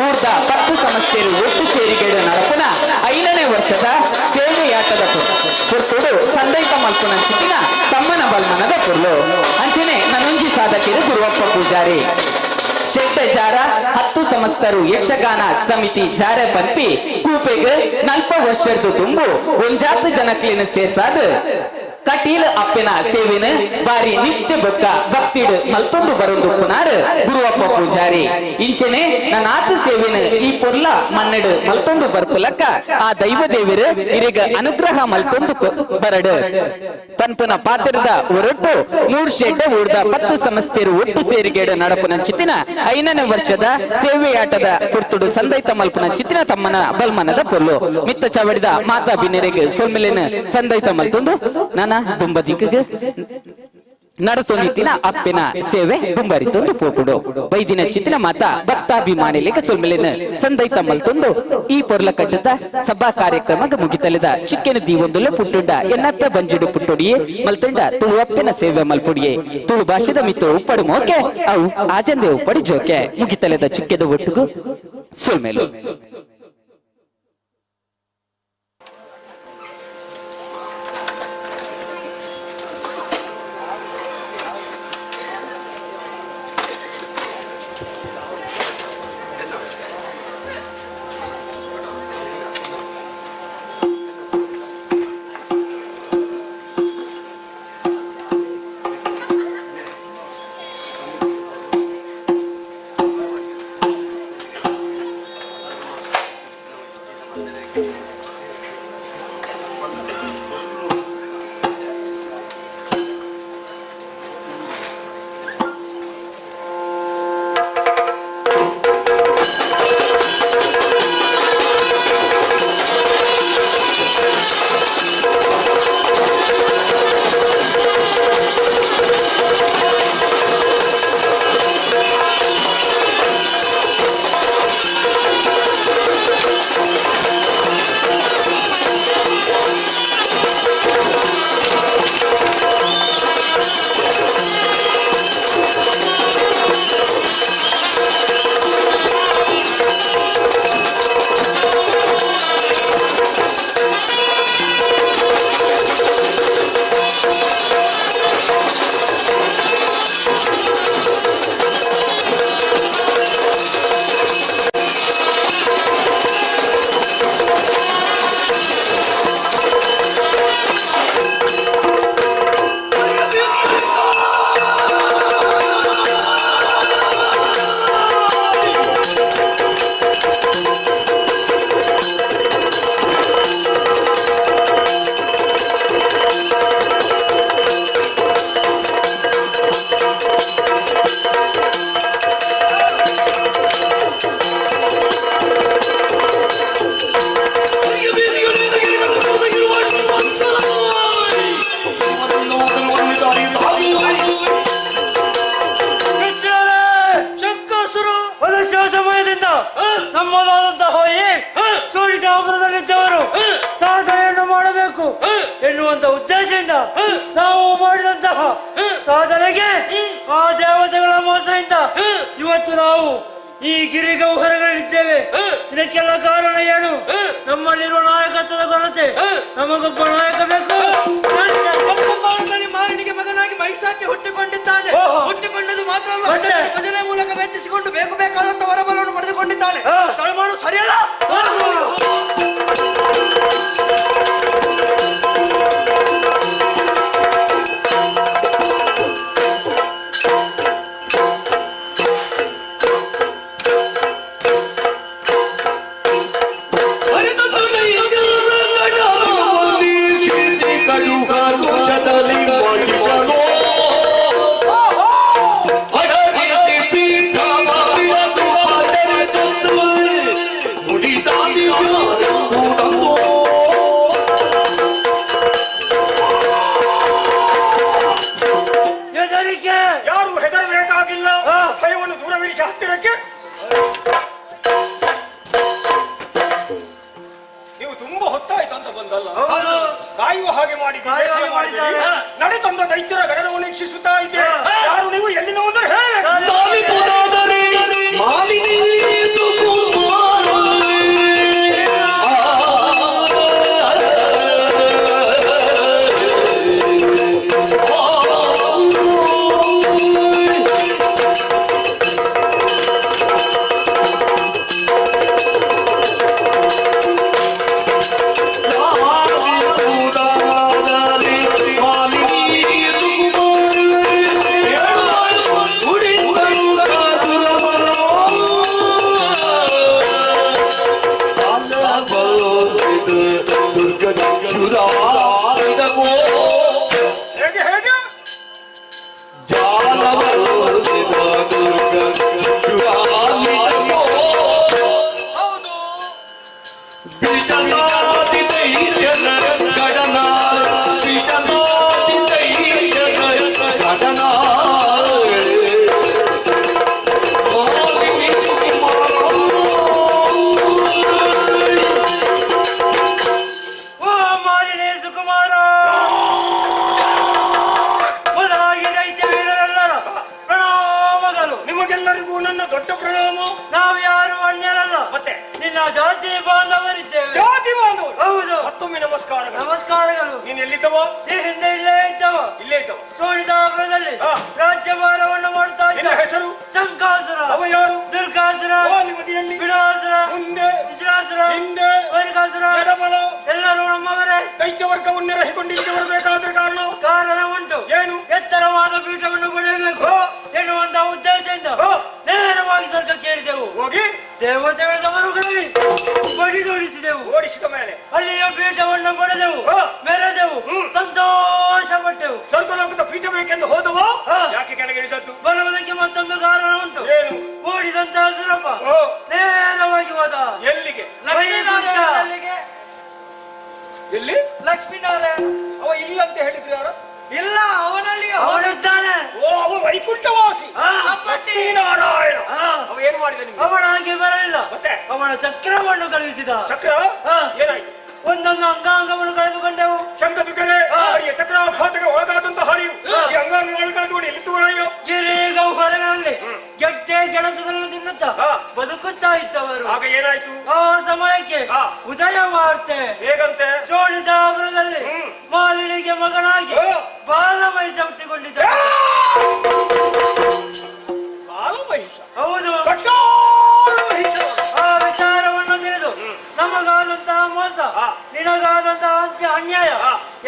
ಊರ್ದ 10 ಸಂಸ್ಥೆಗಳು ಒಟ್ಟು ಸೇರಿಗೆಡು ನಡಪನ 5ನೇ ವರ್ಷದ ಸೇವೆಯಾಟದ ಪುರ್ತುಡು ಸಂದೈತ ಮಲ್ಪುನ ಚಿತ್ತಿನ ತಮ್ಮನ ಬಲ್ಮನದ ಪುರ್ಲು ಅಂಚನೆ ನನೊಂಜಿ ಸಾಧಕರು ಗುರುವಪ್ಪ ಪೂಜಾರಿ ಶೆಟ್ಟ ಜಾರ 10 ಸಂಸ್ಥರು ಯಕ್ಷಗಾನ ಸಮಿತಿ ಜಾರೆ ಪಂಪಿ ಕೂಪೆಗೆ 40 ವರ್ಷದ್ದು ತುಂಬು ಒಂಜಾತು ಜನಕ್ಲಿನ ಸೇರ್ಸಾದ ಕಟೀಲ್ ಅಪ್ಪನ ಸೇವೆನ ಬಾರಿ ನಿಷ್ಠೆ ಬೊಕ್ಕ ಭಕ್ತಿಡ್ ಮಲ್ತೊಂದು ಬರೊಂದು ಪುನಾರ್ ಗುರುವಪ್ಪ ಪೂಜಾರಿ ಇಂಚೆನೆ ನನ್ನ ಆತ ಸೇವೆನ ಈ ಪೊರ್ಲ ಮನ್ನಡು ಮಲ್ತೊಂದು ಬರ್ಪುಲಕ್ಕ ಆ ದೈವ ದೇವರು ಇರಿಗ ಅನುಗ್ರಹ ಮಲ್ತೊಂದು ಬರಡು ಪನ್ಪುನ ಪಾತ್ರದ ಹೊರಟು 3 ಶೆಡ್ಡ ಊರ್ದ 10 ಸಂಸ್ಥೆರು ಒಟ್ಟು ಸೇರಿಗೆಡು ನಡಪುನ ಚಿತ್ತಿನ 5ನೇ ವರ್ಷದ ಸೇವೆಯಾಟದ ಪುರ್ತುಡು ಸಂದೈತ ಮಲ್ಪುನ ಚಿತ್ತಿನ ತಮ್ಮನ ಬಲ್ಮನದ ಪೊರ್ಲು ಮಿತ್ತ ಚವಡಿದ ಮಾತಾ ಬಿನ್ನೆರೆಗೆ ಸೊಲ್ಮೆಲೆನ ಸಂದೈತ ಮಲ್ತೊಂದು ನನ್ನ ದುಂಬದಿಗೆ ನಡತೊಂದಿತ್ತಿನ ಅಪ್ಪೆನ ಸೇವೆ ದುಂಬರಿತೊಂದು ಪೋಪುಡು ವೈದಿನ ಚಿತ್ತಿನ ಮಾತ ಭಕ್ತಾಭಿಮಾನಿಲಿಗೆ ಸೊಲ್ಮೆಲೆನ ಸಂದೈತ ಮಲ್ತೊಂದು ಈ ಪೊರ್ಲ ಕಟ್ಟದ ಸಭಾ ಕಾರ್ಯಕ್ರಮಗ ಮುಗಿತಲೆದ ಚಿಕ್ಕೆನ ದೀವೊಂದುಲ್ಲ ಪುಟ್ಟುಂಡ ಎನ್ನತ್ತ ಬಂಜಿಡು ಪುಟ್ಟೊಡಿಯೇ ಮಲ್ತೊಂಡ ತುಳು ಅಪ್ಪೆನ ಸೇವೆ ಮಲ್ಪುಡಿಯೇ ತುಳು ಭಾಷೆದ ಮಿತ್ತು ಉಪ್ಪಡು ಮೋಕೆ ಅವು ಆಜಂದೆ ಉಪ್ಪಡಿ ಜೋಕೆ ಮುಗಿತಲೆದ ಚಿಕ್ಕೆದ ಒಟ್ಟುಗು ಸೊಲ್ಮೆಲು ನಮ್ಮದಾದಂತಹ ಈ ಸೂಡಿಕಾಪುರದಲ್ಲಿದ್ದವರು ಸಾಧನೆಯನ್ನು ಮಾಡಬೇಕು ಎನ್ನುವಂತ ಉದ್ದೇಶದಿಂದ ನಾವು ಮಾಡಿದಂತಹ ಸಾಧನೆಗೆ ಆ ದೇವತೆಗಳ ಮೋಸದಿಂದ ಇವತ್ತು ನಾವು ಈ ಗಿರಿಗೌಹರಗಳಿದ್ದೇವೆ. ಇದಕ್ಕೆಲ್ಲ ಕಾರಣ ಏನು? ನಮ್ಮಲ್ಲಿರುವ ನಾಯಕತ್ವದ ಕೊರತೆ. ನಮಗೊಬ್ಬ ನಾಯಕ ಬೇಕು. ಮಾರನಿಗೆ ಮಗನಾಗಿ ವೈಶಾಖಿ ಹುಟ್ಟಿಕೊಂಡಿದ್ದಾನೆ. ಹುಟ್ಟಿಕೊಂಡದ್ದು ಮಾತ್ರ ಅಲ್ಲ, ಭಜನೆ ಮೂಲಕ ವೆಚ್ಚಿಸಿಕೊಂಡು ಬೇಕು ಬೇಕಾದಂತ ವರಬಲವನ್ನು ಪಡೆದುಕೊಂಡಿದ್ದಾನೆ. ತಳಮಾಡು ಸರಿಯಲ್ಲ. ಯಾರು ಹೆದರಬೇಕಾಗಿಲ್ಲ. ಭಯವನ್ನು ದೂರವಿರಿಸಿ ಹತ್ತಿರಕ್ಕೆ. ನೀವು ತುಂಬಾ ಹೊತ್ತಾಯ್ತು ಅಂತ ಬಂದಲ್ಲ, ಕಾಯುವ ಹಾಗೆ ಮಾಡಿದ್ದಾರೆ. ನಡೆ ತಂದ ದೈತ್ಯರ ಗಣನವನ್ನು ವೀಕ್ಷಿಸುತ್ತಾ ಇದ್ದೆ. ಯಾರು ನೀವು, ಎಲ್ಲಿಂದ ಬಂದರೆ ನಿಮಗೆಲ್ಲರಿಗೂ ನನ್ನ ದೊಡ್ಡ ಪ್ರಣಾಮ. ನಾವು ಯಾರು ಅನ್ಯರಲ್ಲ, ಮತ್ತೆ ನಿನ್ನ ಜಾತಿ ಬಾಂಧವರಿದ್ದೇವೆ. ಜಾತಿ ಬಾಂಧವರು. ಹೌದು. ಮತ್ತೊಮ್ಮೆ ನಮಸ್ಕಾರಗಳು. ನಮಸ್ಕಾರಗಳು. ನೀನ್ ಎಲ್ಲಿದ್ದವ? ಈ ಹಿಂದೆ ಇಲ್ಲೇ ಇದ್ದವ. ಇಲ್ಲೇ ಇದ್ದವ. ಚೋಳಿದಾಪುರದಲ್ಲಿ ರಾಜ್ಯಭಾರವನ್ನು ಮಾಡ್ತಾ ಇದ್ದ. ನಿನ್ನ ಹೆಸರು? ಶಂಕಾಸುರ. ಅವ ಯಾರು? ದುರ್ಗಾಸುರ. ನಿಮದಿಯಲ್ಲಿ ಬಿಡಾಸುರ. ಮುಂದೆ ಶಿಶಿರಾಸುರ. ಹಿಂದೆ ವೈರ್ಗಾಸುರ. ಎಡಬಲ. ಎಲ್ಲರೂ ನಮ್ಮವರೇ. ದೈತ್ಯ ವರ್ಗವನ್ನೇ ರಹಿಕೊಂಡು ಇಲ್ಲಿಗೆ ಬರಬೇಕಾದ ಕಾರಣ ಉಂಟು. ಏನು? ಎತ್ತರವಾದ ಪೀಠವನ್ನು ಪಡೆಯಬೇಕು ಎನ್ನುವಂತಹ ಉದ್ದೇಶದಿಂದ ನೇರವಾಗಿ ಸ್ವರ್ಗಕ್ಕೆ ಏರಿದೆವು. ಹೋಗಿ ದೇವತೆಗಳ ಸಮರಗಳಲ್ಲಿ ಬಡಿದೋಡಿಸಿದೆವು. ಓಡಿಸಿದ ಮೇಲೆ ಅಲ್ಲಿಯ ಪೀಠವನ್ನು ಪಡೆದೆವು, ಮೆರೆದೆವು, ಸಂತೋಷ ಪಟ್ಟೆವು. ಸ್ವರ್ಗಲೋಕದ ಪೀಠ ಬೇಕೆಂದು ಹೋದವ ಯಾಕೆ ಕೆಳಗೆ ಇಳಿದದ್ದು? ಬರುವುದಕ್ಕೆ ಮತ್ತೊಂದು ಕಾರಣ ಉಂಟು. ಏನು? ಓಡಿದಂತಹ ಸುರಪ ನೇರವಾಗಿ ಹೋದ. ಎಲ್ಲಿಗೆ? ಎಲ್ಲಿ? ಲಕ್ಷ್ಮೀನಾರಾಯಣ. ಅವ ಇಲ್ಲ ಅಂತ ಹೇಳಿದ್ರು ಯಾರು? ಇಲ್ಲ, ಅವನಲ್ಲಿಗೆ ಓಡಿದ್ದಾನೆ. ಓ, ಅವ ವೈಕುಂಠವಾಸಿ ನಾರಾಯಣ. ಅವ ಏನು ಮಾಡಿದ ನಿಮ್ಗೆ? ಅವನಾಗಿ ಬರಲಿಲ್ಲ, ಮತ್ತೆ ಅವನ ಚಕ್ರವನ್ನು ಕಳುಹಿಸಿದ. ಚಕ್ರ ಏನಾಯ್ತು? ಒಂದೊಂದು ಅಂಗಾಂಗವನ್ನು ಕಳೆದುಕೊಂಡೆವು. ಶಂಕದುಗ್ಗರೇ, ಚಕ್ರಾಘಾತಕ್ಕೆ ಒಳಗಾದಂತ ಹರಿಯು ಈ ಅಂಗಾಂಗಗಳನ್ನು ಕಳೆದುಕೊಂಡು ಎಲ್ಲಿ ತೂರಾಯೋ? ಗಿರಿ ಗೌಹರಗಳಲ್ಲಿ ಗೆಡ್ಡೆ ಗೆಣಸುಗಳನ್ನು ತಿನ್ನುತ್ತಾ ಬದುಕುತ್ತಾ ಇದ್ದವರು. ಆಗ ಏನಾಯ್ತು? ಆ ಸಮಯಕ್ಕೆ ಉದಯ ವಾರ್ತೆ. ಹೇಗಂತೆ? ಚೋಳಿದಾಪುರದಲ್ಲಿ ಮಾಲಿನಿಗೆ ಮಗನಾಗಿ ಬಾಲಮಹಿಷ ಹುಟ್ಟಿಕೊಂಡಿದ್ದ. ಬಾಲಮಹಿಷ? ಹೌದು. ಆ ವಿಚಾರವನ್ನು ತಿಳಿದು ನಮಗಾದಂತಹ ಮೋಸ, ನಿನಗಾದಂತಹ ಅನ್ಯಾಯ,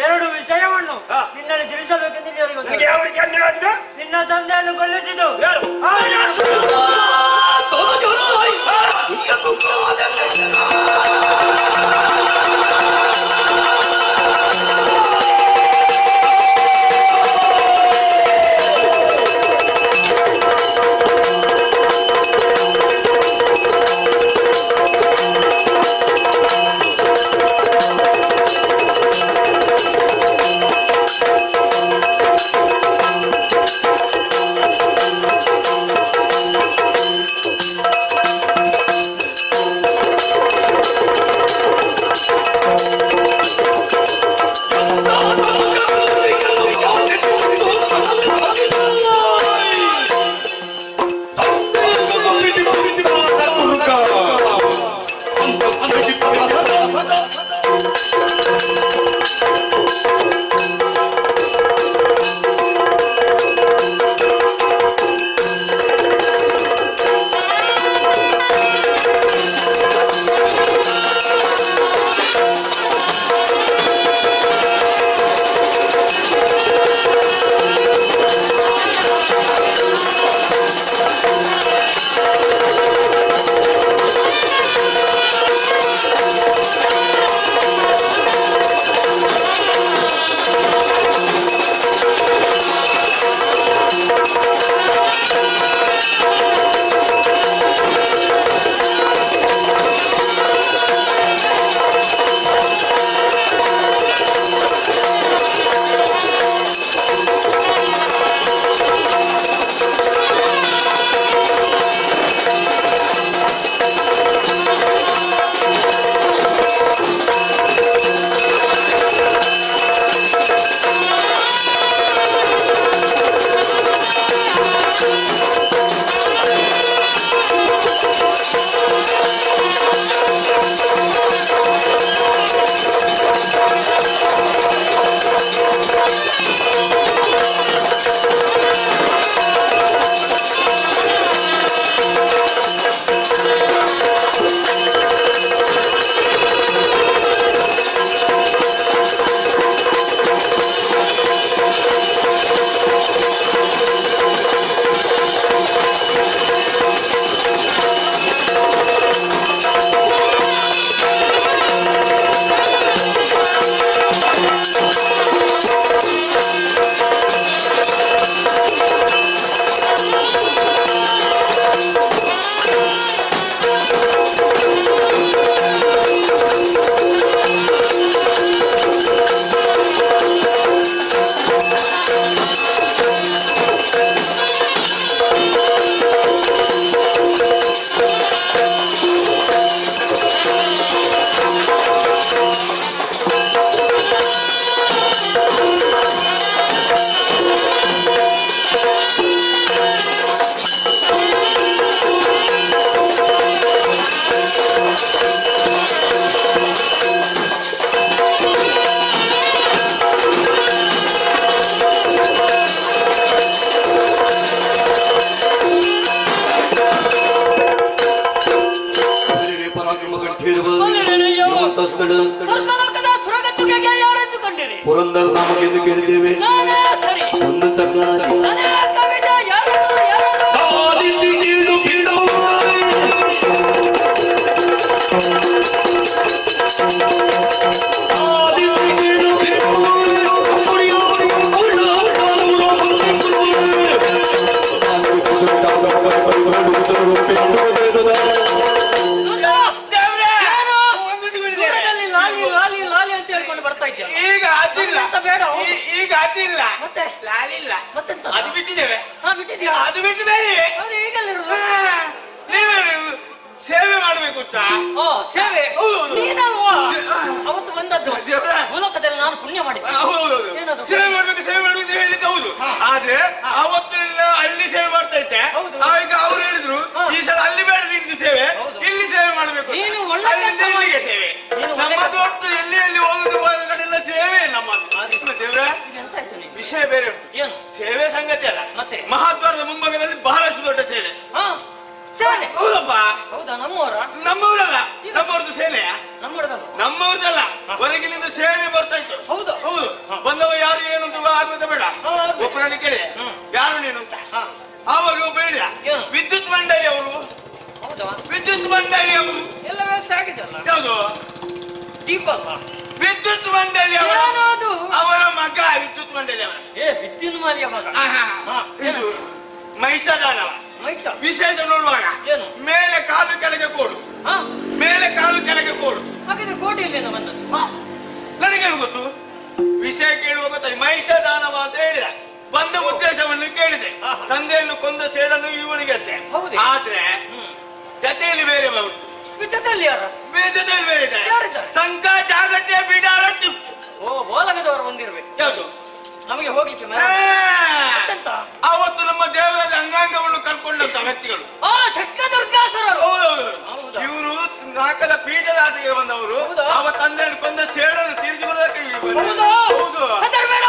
ಎರಡು ವಿಷಯವನ್ನು ನಿನ್ನಲ್ಲಿ ತಿಳಿಸಬೇಕೆಂದು ಯಾವರಿಗೆ ಅನ್ಯಾಯ ಆಗಿದೆ? ನಿನ್ನ ತಂದೆಯನ್ನು ಕೊಲ್ಲಿಸಿದ್ದು ಯಾರು? ಪುರಂದರ ನಾಮಕ್ಕೆಂದು ಕೇಳಿದ್ದೇವೆ. ನಾನೇ ಸರಿ, ಒಂದು ತಕ್ಕ ನಾನೇ ಕವಿದ ಯಾರದು ಲಾಲಿ ಲಾಲಿ ಅಂತ ಹೇಳ್ಕೊಂಡು ಬರ್ತಾ ಇದ್ದೆ. ಈಗ ಅದಿಲ್ಲ, ಬೇಡ, ಈಗ ಅದಿಲ್ಲ, ಮತ್ತೆ ಲಾಲಿಲ್ಲ, ಮತ್ತೆಂತ? ಅದು ಬಿಟ್ಟಿದ್ದೇವೆ. ಬಿಟ್ಟಿದ್ಯಾ? ಅದು ಬಿಟ್ಟು ಬೇರೆ ಈಗಲ್ಲಿರೋದು ನೀವು ಸೇವೆ ಮಾಡಬೇಕು ಅಂತ. ಓ ಸೇವೆ, ಹೌದು. ನೀನಲ್ವಾ ಅವತ್ತು ಬಂದದ್ದು ದೇವ್ರ. ಮೂಲಕದಲ್ಲಿ ನಾನು ಪುಣ್ಯ ಮಾಡಿದ್ದೆ. ಏನದು? ಸೇವೆ ಮಾಡ್ಬೇಕು ಅಂತ ಹೇಳಿದ್ದು ಹೌದು. ಆದ್ರೆ ಅವತ್ತೆಲ್ಲ ಅಲ್ಲಿ ಸೇವೆ ಮಾಡ್ತಾ ಇದ್ದೆ. ಹೌದು. ಈಗ ಅವ್ರು ಹೇಳಿದ್ರು ಈ ಸಲ ಅಲ್ಲಿ ಬೇಡ ನಿಮ್ದು ಸೇವೆ, ಇಲ್ಲಿ ಸೇವೆ ಮಾಡಬೇಕು. ನೀನು ಒಳ್ಳೆ ಅಲ್ಲಿಂದ ಕೆಲಸ ಇಲ್ಲಿಗೆ ಮಾಡಿ. ಸೇವೆ. ನೀನು ಒಳ್ಳೆ ನಮ್ಮದು ಒಟ್ಟು ಎಲ್ಲಿ ಹೋಗುದು ಕಡೆಲ್ಲ ಸೇವೆ ನಮ್ಮದು. ದೇವ್ರ ಎಂತ ಆಯ್ತು ನೀನು? ವಿಷಯ ಬೇರೆ ಉಂಟು. ಏನು? ಸೇವೆ ಸಂಗತಿ ಅಲ್ಲ, ಮತ್ತೆ? ಮಹಾದ್ವಾರದ ಮುಂಭಾಗದಲ್ಲಿ ಬಹಳಷ್ಟು ದೊಡ್ಡ ಸೇವೆ. ಹಾ ಸೇನೆ. ಹೌದಪ್ಪ, ಹೌದಾ? ನಮ್ಮವರ? ನಮ್ಮವರಲ್ಲ, ನಮ್ಮವ್ರದ್ದು ಸೇನೆಯ ನಮ್ಮಡದಲ್ಲ. ನಮ್ಮವ್ರದ್ದಲ್ಲ, ಹೊರಗಿನಿಂದ ಸೇನೆ ಬರ್ತಾ ಇತ್ತು. ಹೌದು. ಹೌದು. ಬಂದವ ಯಾರು ಏನು ಅಂತ ಆಗುತ್ತ ಬೇಡ, ಹೌದು. ಒಬ್ಬರಲ್ಲಿ ಕೇಳಿ ಯಾರು ನೀನು ಅಂತ. ಆವಾಗ ಒಬ್ಬ ಹೇಳಿದ, ಏನು? ವಿದ್ಯುತ್ ಮಂಡಳಿ ಅವರು. ಹೌದಾ? ವಿದ್ಯುತ್ ಮಂಡಳಿ ಅವರು ಎಲ್ಲ ವ್ಯವಸ್ಥೆ ಆಗಿದೆಯಲ್ಲ? ಯಾವುದು? ದೀಪ ಅಲ್ಲ? ವಿದ್ಯುತ್ ಮಂಡಳಿ ಅವರು ಏನದು? ಅವರ ಮಗ ವಿದ್ಯುತ್ ಮಂಡಳಿ ಅವರ. ವಿದ್ಯುನ್ ಮಾಲಿಯ ಮಗ. ಇದು ಮಹಿಷಾದಾನವ. ಮೈಸ ವಿಶೇಷ ನೋಡುವಾಗ ಏನು? ಮೇಲೆ ಕಾಲು ಕೆಳಗೆ ಕೋಡು, ಮೇಲೆ ಕಾಲು ಕೆಳಗೆ ಕೋಡು. ಹಾಗಾದ್ರೆ ಕೋಟೆಯಲ್ಲಿ ಬಂದದ್ದು. ನನಗೇನು ಗೊತ್ತು? ವಿಷಯ ಕೇಳುವ ಗೊತ್ತಾಗಿ ಮಹಿಷಾದಾನವ ಅಂತ ಹೇಳಿದ. ಬಂದ ಉದ್ದೇಶವನ್ನು ಕೇಳಿದೆ. ತಂದೆಯನ್ನು ಕೊಂದ ಸೇಡನ್ನು ಇವನಿಗೆ ಅತ್ತೆ. ಹೌದು. ಆದ್ರೆ ಜತೆಯಲ್ಲಿ ಬೇರೆ ಬರುವುದು. ಜೊತೆಯಲ್ಲಿ ಯಾರ? ಜೊತೆಯಲ್ಲಿ ಬೇರೆ ಇದ್ದಾರೆ. ಯಾರಿದ್ದಾರೆ? ಸಂಕ ಜಾಗಟೆ ಬಿಡಾರ ಓ ಬೋಲಗದವರು ಬಂದಿರ್ಬೇಕು. ಯಾವುದು? ನಮಗೆ ಹೋಗ್ಲಿಕ್ಕೆ ಮತ್ತೆಂತ? ಅವತ್ತು ನಮ್ಮ ದೇವರಲ್ಲಿ ಅಂಗಾಂಗವನ್ನು ಕಲ್ಕೊಂಡಂತ ವ್ಯಕ್ತಿಗಳು. ಚಕ್ಕ ದುರ್ಗಾಸುರರು. ಹೌದೌದು. ಇವರು ನಾಲ್ಕದ ಪೀಠದ ಆಚೆಗೆ ಬಂದವರು. ಅವ ತಂದೆಯನ್ನು ಕೊಂದ ಸೇಡನ್ನು ತೀರಿಸಿಕೊಳ್ಳೋದಕ್ಕೆ ಹೌದು. ಹೌದು. ಹೆದರ್ಬೇಡ.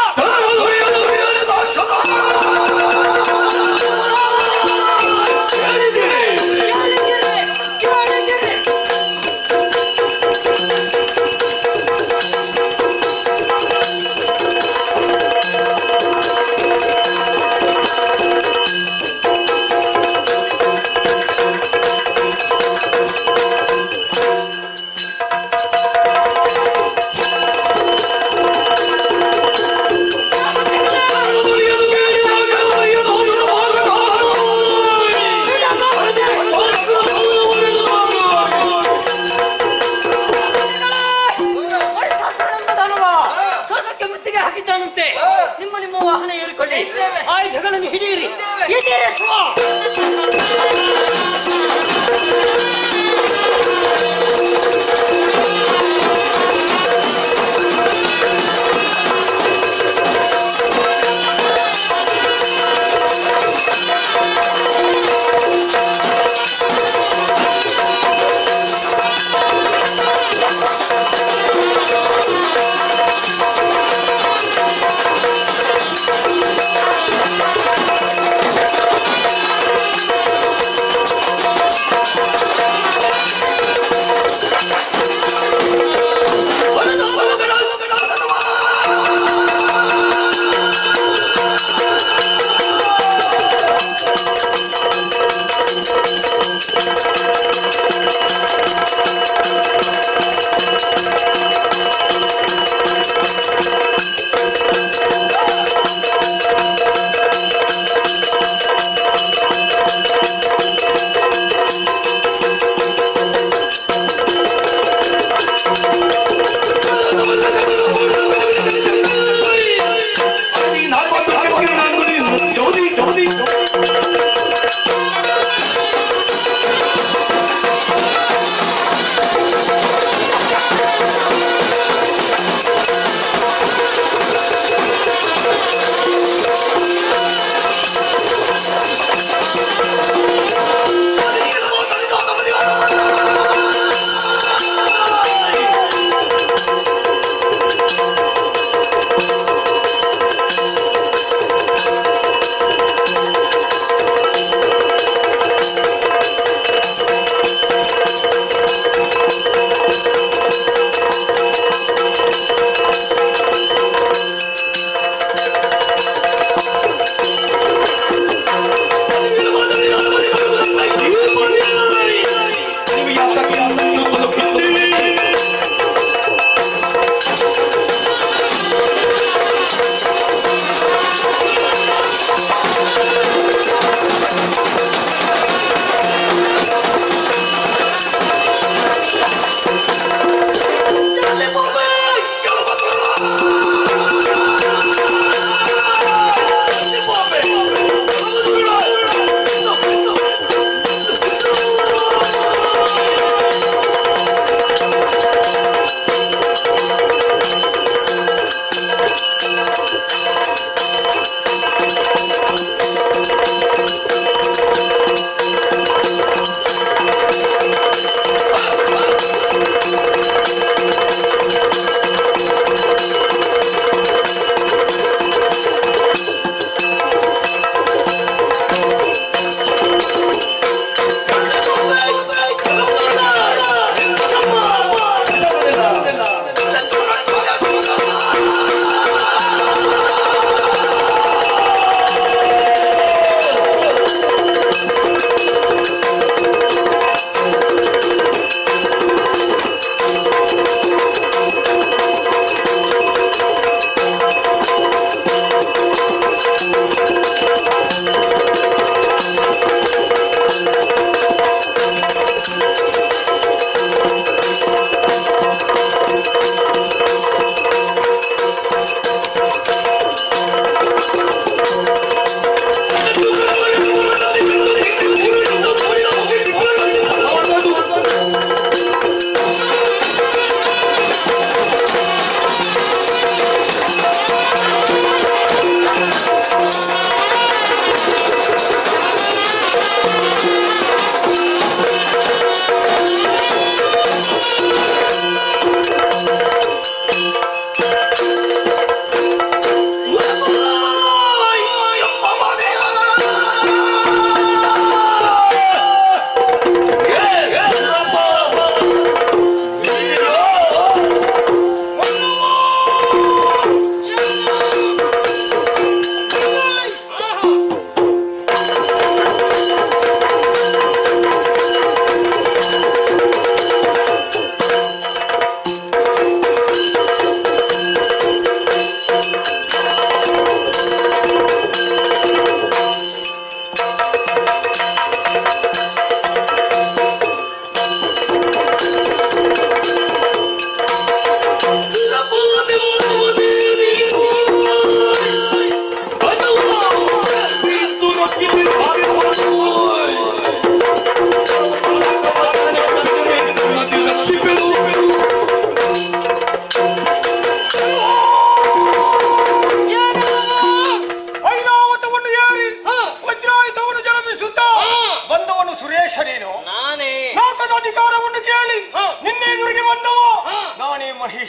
ಹಾಕಿದ್ದಾನಂತೆ. ನಿಮ್ಮ ನಿಮ್ಮ ವಾಹನ ಏರಿಕೊಳ್ಳಿ, ಆಯುಧಗಳನ್ನು ಹಿಡಿಯಿರಿ.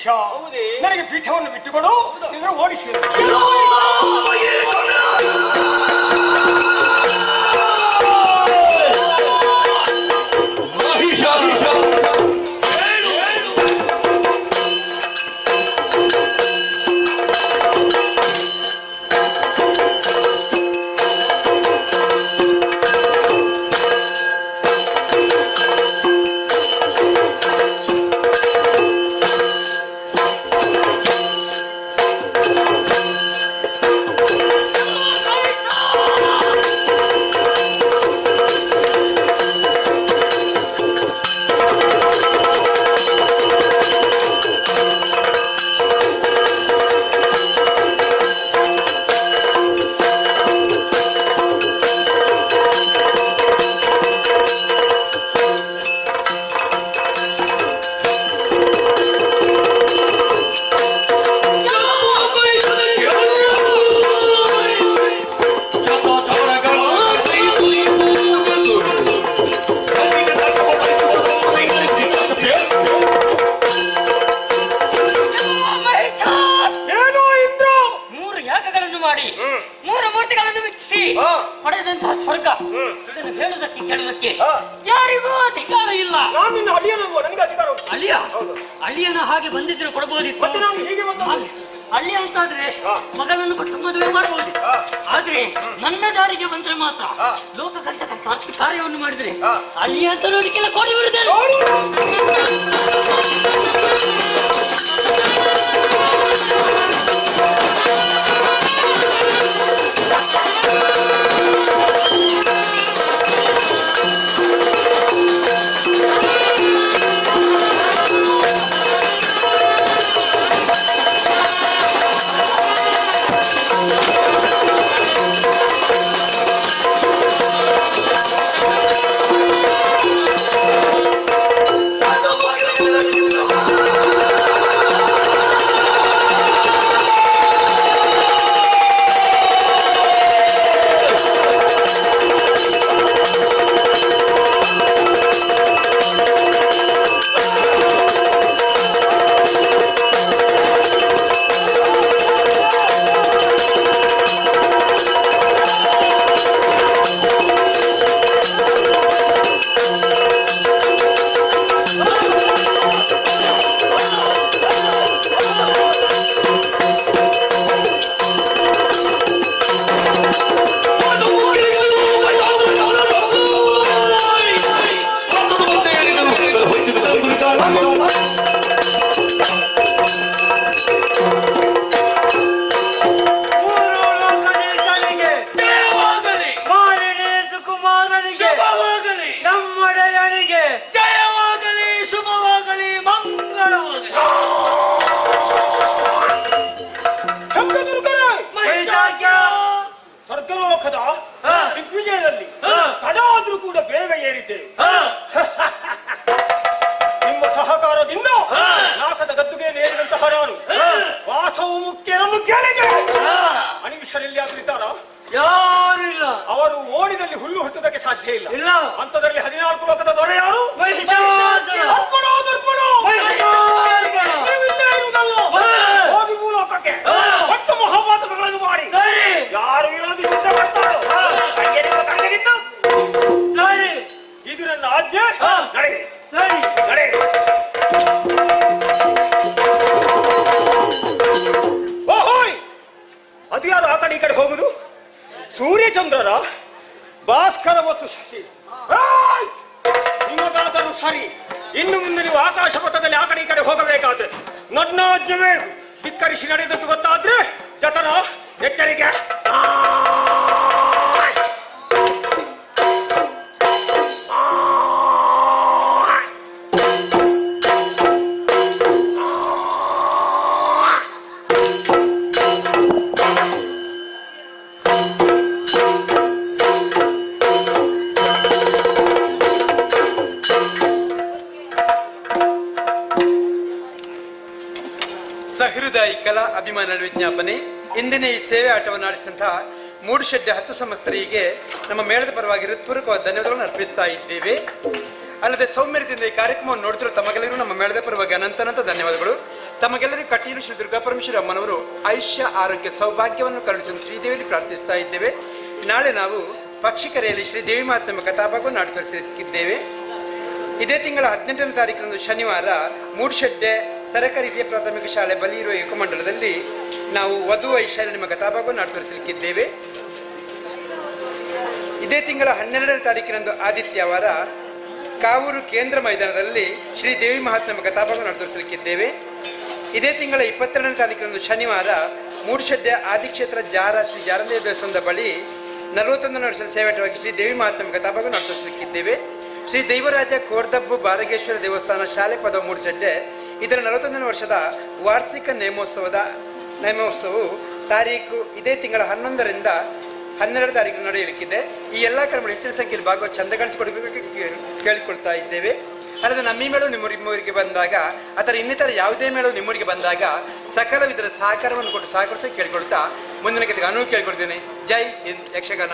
ಮಹಿಷ, ನನಗೆ ಪೀಠವನ್ನು ಬಿಟ್ಟುಕೊಡು, ಇದರ ಓಡಿಸಿ. ಪಡೆದಂತಹ ಸ್ವರ್ಗ ಇದನ್ನು ಹೇಳುವುದಕ್ಕೆ ಕೇಳುವುದಕ್ಕೆ ಯಾರಿಗೂ ಅಧಿಕಾರ ಇಲ್ಲ. ಅಳಿಯನ ಹಾಗೆ ಬಂದಿದ್ರೆ ಕೊಡಬಹುದಿತ್ತು. ಅಳಿಯ ಅಂತಾದ್ರೆ ಮಗನನ್ನು ಕೊಟ್ಟು ಮದುವೆ ಮಾಡಬಹುದಿತ್ತು. ಆದ್ರೆ ನನ್ನ ದಾರಿಗೆ ಬಂದ್ರೆ ಮಾತ್ರ ಲೋಕಕಂಟಕ ಕಾರ್ಯವನ್ನು ಮಾಡಿದ್ರೆ ಅಳಿಯ ಅಂತ ನೋಡಿಕೆಲ್ಲ ಕೊಡಿ ಬಿಡುತ್ತೇನೆ. ಸ್ವರ್ಗಲೋಕದ ದಿಗ್ವಿಜಯದಲ್ಲಿ ತಡಾದ್ರೂ ಕೂಡ ಬೇಗ ಏರಿದ್ದೇವೆ. ನಿಮ್ಮ ಸಹಕಾರದಿಂದ ನಾಕದ ಗದ್ದುಗೆ ನೇರಿದಂತಹ ನಾನು ವಾಸವು ಮುಖ್ಯರನ್ನು ಕೇಳಿದೆ. ಅನಿಮಿಷರಲ್ಲಿ ಯಾರಿದ್ದಾರ? ಯಾರು ಇಲ್ಲ. ಅವರು ಓಡಿದಲ್ಲಿ ಹುಲ್ಲು ಹುಟ್ಟುವುದಕ್ಕೆ ಸಾಧ್ಯ ಇಲ್ಲ. ಇಲ್ಲ ಅಂತದಲ್ಲಿ 14 ಲೋಕದ ದೊರೆ ಯಾರು? ಹೋಗಿ ಭೂಲೋಕಕ್ಕೆ ಮತ್ತು ಮಹಾಪಾತಕಗಳನ್ನು ಮಾಡಿ ಯಾರು ವಿರೋಧಿ ಸಿದ್ಧ ಮಾಡ್ತಾರೋ ಕಡೆಗಿತ್ತು. ಸರಿ, ಇದು ನನ್ನ ಆಜ್ಞೆ. ನಡೆ. ಸರಿ, ನಡೆ. ಓಹೋಯ್, ಅದು ಯಾರು ಆ ಕಡೆ ಈ ಕಡೆ ಹೋಗುದು? ಸೂರ್ಯಚಂದ್ರರ ಭಾಸ್ಕರ ಮತ್ತು ಶಶಿ. ನಿಮ್ಮದಾದರೂ ಸರಿ. ಇನ್ನು ಮುಂದೆ ನೀವು ಆಕಾಶ ಪಥದಲ್ಲಿ ಆ ಕಡೆ ಈ ಕಡೆ ಹೋಗಬೇಕಾದ್ರೆ ನನ್ನ ಆಜ್ಞೆ ಧಿಕ್ಕರಿಸಿ ನಡೆದದ್ದು ಗೊತ್ತಾದ್ರೆ ಜತನ ಎಚ್ಚರಿಕೆ. ಸಹೃದಯಿ ಕಲಾ ಅಭಿಮಾನ ವಿಜ್ಞಾಪನೆ. ಇಂದಿನ ಈ ಸೇವೆ ಆಟವನ್ನು ಆಡಿಸಿದಂತಹ ಮೂಡುಶೆಡ್ಡೆ 10 ಸಂಸ್ಥರಿಗೆ ನಮ್ಮ ಮೇಳದ ಪರವಾಗಿ ಹೃತ್ಪೂರ್ವಕವಾದ ಧನ್ಯವಾದಗಳನ್ನು ಅರ್ಪಿಸ್ತಾ ಇದ್ದೇವೆ. ಅಲ್ಲದೆ ಸೌಮ್ಯತೆಯಿಂದ ಈ ಕಾರ್ಯಕ್ರಮವನ್ನು ನೋಡ್ತಿರೋ ತಮಗೆಲ್ಲರೂ ನಮ್ಮ ಮೇಳದ ಪರವಾಗಿ ಅನಂತ ಧನ್ಯವಾದಗಳು. ತಮಗೆಲ್ಲರಿಗೂ ಕಟೀಲು ಶ್ರೀ ದುರ್ಗಾಪರಮೇಶ್ವರಿ ಅಮ್ಮನವರು ಆಯುಷ್ಯ ಆರೋಗ್ಯ ಸೌಭಾಗ್ಯವನ್ನು ಕರುಣಿಸಲು ಶ್ರೀದೇವಿಯಲ್ಲಿ ಪ್ರಾರ್ಥಿಸ್ತಾ ಇದ್ದೇವೆ. ನಾಳೆ ನಾವು ಪಕ್ಷಿಕರೆಯಲ್ಲಿ ಶ್ರೀದೇವಿ ಮಹಾತ್ಮ ಕಥಾಭಾಗವನ್ನು ಆಡಿಸಿದ್ದೇವೆ. ಇದೇ ತಿಂಗಳ 18ನೇ ತಾರೀಕಿನಂದು ಶನಿವಾರ ಮೂಡ್ಶೆಡ್ಡೆ ಸರಕಾರಿ ಹಿರಿಯ ಪ್ರಾಥಮಿಕ ಶಾಲೆ ಬಳಿ ಇರುವ ಏಕಮಂಡಲದಲ್ಲಿ ನಾವು ವಧು ಐಶ್ವರ್ಯ ನಿಮ್ಮ ಕಥಾಭಾಗವನ್ನು ಆಡಿಸಲಿಕ್ಕಿದ್ದೇವೆ. ಇದೇ ತಿಂಗಳ 12ನೇ ತಾರೀಕಿನಂದು ಆದಿತ್ಯವಾರ ಕಾವೂರು ಕೇಂದ್ರ ಮೈದಾನದಲ್ಲಿ ಶ್ರೀ ದೇವಿ ಮಹಾತ್ಮ ಕಥಾಭಾಗವನ್ನು ನಡೆಸಲಿಕ್ಕಿದ್ದೇವೆ. ಇದೇ ತಿಂಗಳ 22ನೇ ತಾರೀಕಿನಂದು ಶನಿವಾರ ಮೂಡ್ಶೆಡ್ಡೆ ಆದಿಕ್ಷೇತ್ರ ಶ್ರೀ ಜಾರಂದೇವ ದೇವಸ್ಥಾನದ ಬಳಿ 41 ವರ್ಷದ ಸೇವಾಟವಾಗಿ ಶ್ರೀ ದೇವಿ ಮಹಾತ್ಮ ಕಥಾಭಾಗವನ್ನು ನಡೆಸಲಿಕ್ಕಿದ್ದೇವೆ. ಶ್ರೀ ದೈವರಾಜ ಕೋರ್ದಬ್ಬು ಬಾರಗೇಶ್ವರ ದೇವಸ್ಥಾನ ಶಾಲೆ ಪದವು ಮೂಡ್ಶೆಡ್ಡೆ ಇದರ 41ನೇ ವರ್ಷದ ವಾರ್ಷಿಕ ನೇಮೋತ್ಸವವು ತಾರೀಕು ಇದೇ ತಿಂಗಳ 11ರಿಂದ 12 ತಾರೀಕು ನಡೆಯಲಿಕ್ಕಿದೆ. ಈ ಎಲ್ಲ ಕಾರ್ಯಕ್ರಮಗಳು ಹೆಚ್ಚಿನ ಸಂಖ್ಯೆಯಲ್ಲಿ ಭಾಗವ ಚಂದಗಾಣಿಸಿಕೊಡಬೇಕು ಕೇಳಿಕೊಳ್ತಾ ಇದ್ದೇವೆ. ಅಲ್ಲದೆ ನಮ್ಮ ಮೇಳು ನಿಮ್ಮೂರಿಗೆ ಬಂದಾಗ ಅಥವಾ ಇನ್ನಿತರ ಯಾವುದೇ ಮೇಳು ನಿಮ್ಮೂರಿಗೆ ಬಂದಾಗ ಸಕಲ ವಿಧದ ಸಹಕಾರವನ್ನು ಕೊಟ್ಟು ಸಹಕರಿಸಿ ಕೇಳಿಕೊಳ್ತಾ ಮುಂದಿನ ಕತೆಗೆ ಅನುವು ಕೇಳಿಕೊಡ್ತೇನೆ. ಜೈ ಹಿಂದ್ ಯಕ್ಷಗಾನ.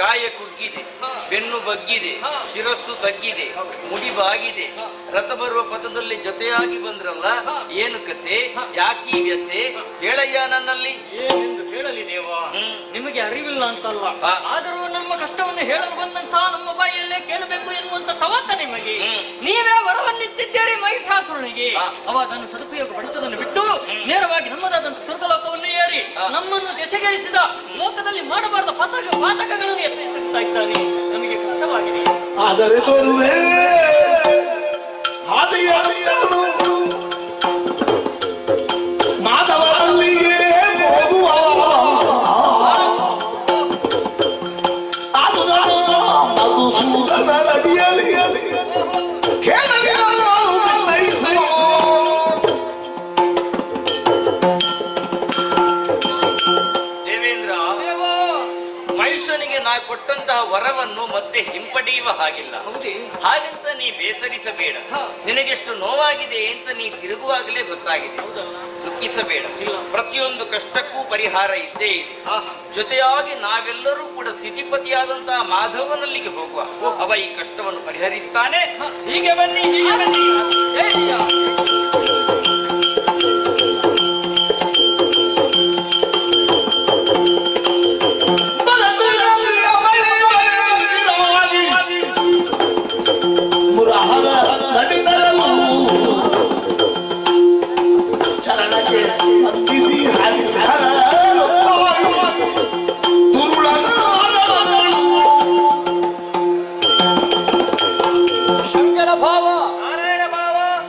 ಕಾಯ ಕುಗ್ಗಿದೆ, ಬೆನ್ನು ಬಗ್ಗಿದೆ, ಶಿರಸ್ಸು ತಗ್ಗಿದೆ, ಮುಡಿ ಬಾಗಿದೆ. ರಥ ಬರುವ ಪಥದಲ್ಲಿ ಜೊತೆಯಾಗಿ ಬಂದ್ರಲ್ಲ, ಏನು ಕಥೆ, ಯಾಕೀ ವ್ಯಥೆ, ಹೇಳಯ್ಯ ನನ್ನಲ್ಲಿ. ಏನೆಂದು ಹೇಳಲಿ ದೇವ, ನಿಮಗೆ ಅರಿವಿಲ್ಲ ಅಂತಲ್ಲ, ಆದರೂ ನಮ್ಮ ಕಷ್ಟವನ್ನು ಹೇಳಲು ಬಂದಂತಹ ನಮ್ಮ ಬಾಯಲ್ಲೇ ಕೇಳಬೇಕು ಎನ್ನುವಂತ ತವಕ ನಿಮಗೆ. ನೀವೇ ವರವನ್ನಿತ್ತಿದ್ದೀರಿ ಮಹಿಷಾಸುರನಿಗೆ. ಅವ ಅದನ್ನು ಸದುಪಯೋಗ ಪಡಿಸುವುದನ್ನು ಬಿಟ್ಟು ನೇರವಾಗಿ ನಮ್ಮದಾದಂತಹ ಸ್ವರ್ಗಲೋಕವನ್ನು ಏರಿ ನಮ್ಮನ್ನು ಎಸೆಗೈಸಿದ ಲೋಕದಲ್ಲಿ ಮಾಡಬಾರದ ಪಾತಕಗಳನ್ನು ಎತ್ತರಿಸುತ್ತಾ ಇದ್ದಾನೆ. ನಮಗೆ ಕಷ್ಟವಾಗಿದೆ. ಆದರೆ ತೋರುವೆ ಮಾಧವನಲ್ಲಿಗೆ ಹೋಗುವ ಮಧುಸೂದನ ಅಡಿಯಲ್ಲಿ ದೇವೇಂದ್ರ, ಮನುಷ್ಯನಿಗೆ ನಾ ಕೊಟ್ಟಂತಹ ವರವನ್ನು ಮತ್ತೆ ಹಿಂಪಡೆಯುವ ಹಾಗಿಲ್ಲ. ಹಾಗಂತ ನೀ ಬೇಸರಿಸಬೇಡ. ನಿನಗೆಷ್ಟು ನೋವಾಗಿದೆ ಅಂತ ನೀ ತಿರುಗುವಾಗಲೇ ಗೊತ್ತಾಗಿದೆ. ದುಃಖಿಸಬೇಡ. ಪ್ರತಿಯೊಂದು ಕಷ್ಟಕ್ಕೂ ಪರಿಹಾರ ಇದ್ದೇ ಇದೆ. ಜೊತೆಯಾಗಿ ನಾವೆಲ್ಲರೂ ಕೂಡ ಸ್ಥಿತಿಪತಿಯಾದಂತಹ ಮಾಧವನಲ್ಲಿಗೆ ಹೋಗುವ. ಅವ ಈ ಕಷ್ಟವನ್ನು ಪರಿಹರಿಸ್ತಾನೆ. ಹೀಗೆ ಬನ್ನಿ, ಹೀಗೆ ಬನ್ನಿ.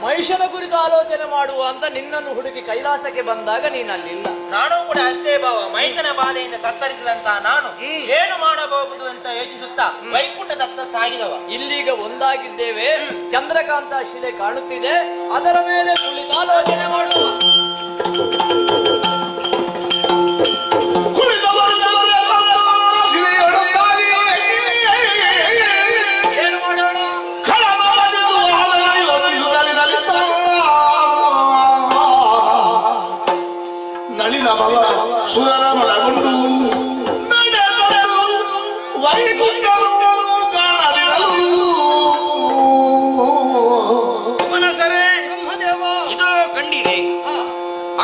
ಮಹಿಷನ ಕುರಿತು ಆಲೋಚನೆ ಮಾಡುವ ಅಂತ ನಿನ್ನನ್ನು ಹುಡುಕಿ ಕೈಲಾಸಕ್ಕೆ ಬಂದಾಗ ನೀನು ಅಲ್ಲಿಲ್ಲ. ನಾನು ಕೂಡ ಅಷ್ಟೇ ಭಾವ. ಮಹಿಷನ ಬಾಧೆಯಿಂದ ತತ್ತರಿಸಿದಂತಹ ನಾನು ಏನು ಮಾಡಬಹುದು ಅಂತ ಯೋಚಿಸುತ್ತಾ ವೈಕುಂಠದತ್ತ ಸಾಗಿದವ. ಇಲ್ಲೀಗ ಒಂದಾಗಿದ್ದೇವೆ. ಚಂದ್ರಕಾಂತ ಶಿಲೆ ಕಾಣುತ್ತಿದೆ, ಅದರ ಮೇಲೆ ಕುಳಿತಾಲೋಚನೆ ಮಾಡುವ. ಏನು ಮಾಡೋಣ? ನಳಿನ ಮಗ ಸುರರ ಮಲಗೊಂಡು ವೈಕುಂಠರು ಕಾಣದಿರಲು ಸುಮನಸರೇ, ಇದೋ ಕಂಡಿದೆ.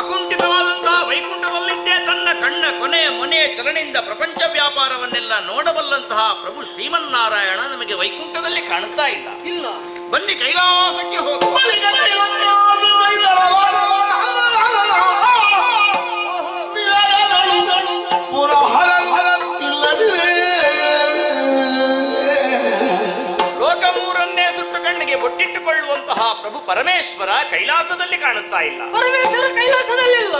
ಅಕುಂಠಿತವಾದಂತಹ ವೈಕುಂಠದಲ್ಲಿದ್ದೇ ತನ್ನ ಕಣ್ಣ ಕೊನೆಯ ಮೊನೆಯ ಚಲನೆಯಿಂದ ಪ್ರಪಂಚ ವ್ಯಾಪಾರವನ್ನೆಲ್ಲ ನೋಡಬಲ್ಲಂತಹ ಪ್ರಭು ಶ್ರೀಮನ್ನಾರಾಯಣ ನಮಗೆ ವೈಕುಂಠದಲ್ಲಿ ಕಾಣುತ್ತಾ ಇಲ್ಲ. ಇಲ್ಲ, ಬನ್ನಿ ಕೈಲಾಸಕ್ಕೆ ಹೋಗುವ. ಲೋಕ ಮೂರನ್ನೇ ಸುಟ್ಟು ಕಣ್ಣಿಗೆ ಬೊಟ್ಟಿಟ್ಟು ಕಳೆದುಕೊಳ್ಳುವಂತಹ ಪ್ರಭು ಪರಮೇಶ್ವರ ಕೈಲಾಸದಲ್ಲಿ ಕಾಣುತ್ತಾ ಇಲ್ಲ. ಪರಮೇಶ್ವರ ಕೈಲಾಸದಲ್ಲಿಲ್ಲ.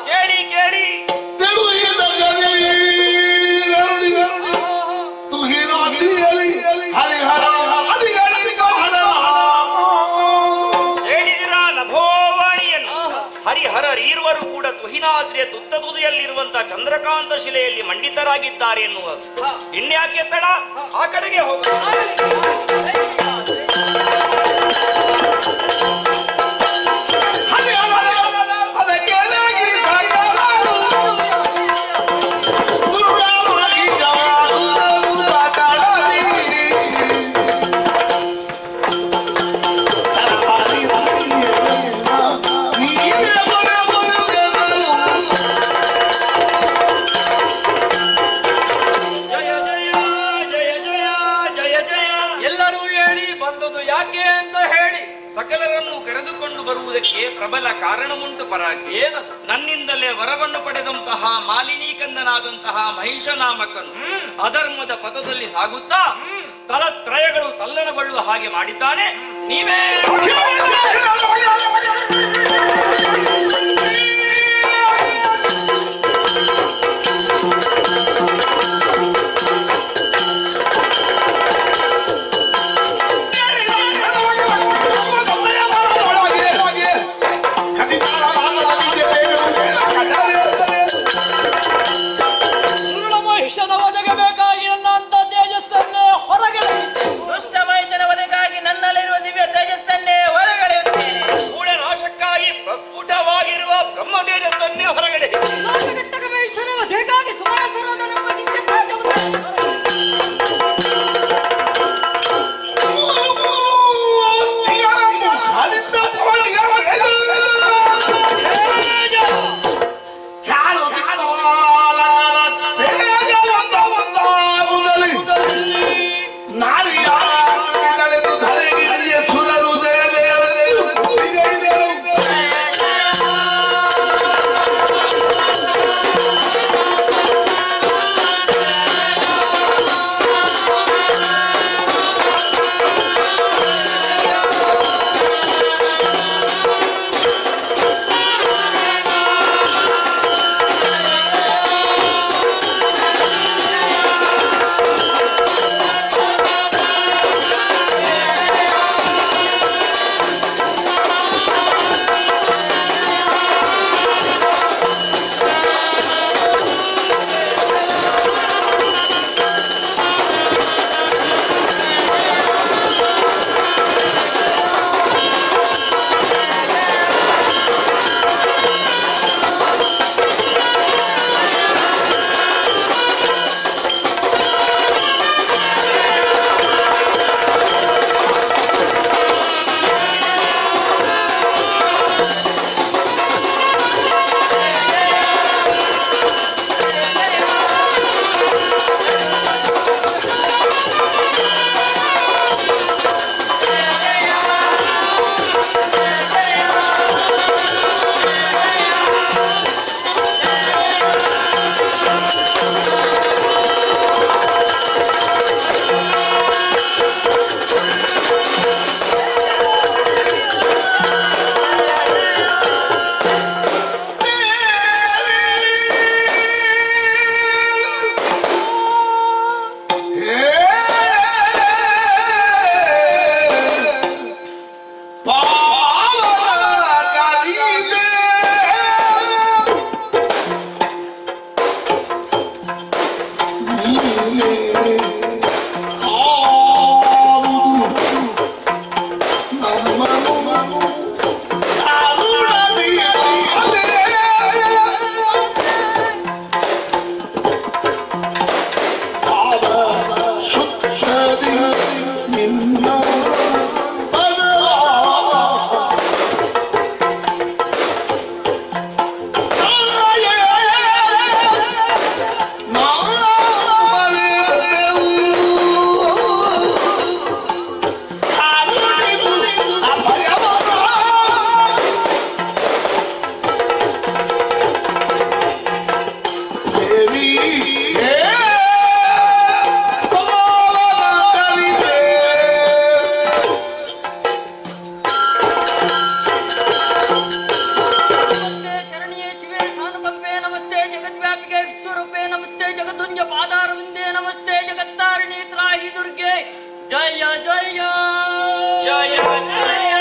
ಕೇಳಿ ಕೇಳಿ, ಹೇಳಿದಿರಾ ನಭೋವಾಣಿಯನ್ನು? ಹರಿಹರರೀರ್ವರು ಕೂಡ ತುಹಿನಾದ್ರಿಯ ತುತ್ತ ತುದಿಯಲ್ಲಿರುವಂತಹ ಚಂದ್ರಕಾಂತ ಶಿಲೆಯಲ್ಲಿ ಮಂಡಿತರಾಗಿದ್ದಾರೆ ಎನ್ನುವುದು. ಇನ್ಯಾಕೆ ತಡ, ಆ ಕಡೆಗೆ ಹೋಗ. ಸಕಲರನ್ನು ಕರೆದುಕೊಂಡು ಬರುವುದಕ್ಕೆ ಪ್ರಬಲ ಕಾರಣವುಂಟು ಪರಾಕೆ. ಏನದು? ನನ್ನಿಂದಲೇ ವರವನ್ನು ಪಡೆದಂತಹ ಮಾಲಿನೀಕಂದನಾದಂತಹ ಮಹಿಷನಾಮಕನು ಅಧರ್ಮದ ಪಥದಲ್ಲಿ ಸಾಗುತ್ತಾ ತಲತ್ರಯಗಳು ತಲ್ಲಣಗೊಳ್ಳುವ ಹಾಗೆ ಮಾಡಿದ್ದಾನೆ. ನೀವೇ ಮಹಿಷನ ಒದಗಬೇಕಾಗಿ ನನ್ನ ತೇಜಸ್ಸನ್ನೇ ಹೊರಗೆ ದುಷ್ಟ ಮಹಿಷನ ವಧೆಗಾಗಿ ನನ್ನಲ್ಲಿರುವ ದಿವ್ಯ ತೇಜಸ್ಸನ್ನು ತಾಯಿ ದುರ್ಗೆ ಜಯ ಜಯ ಜಯ ಜಯ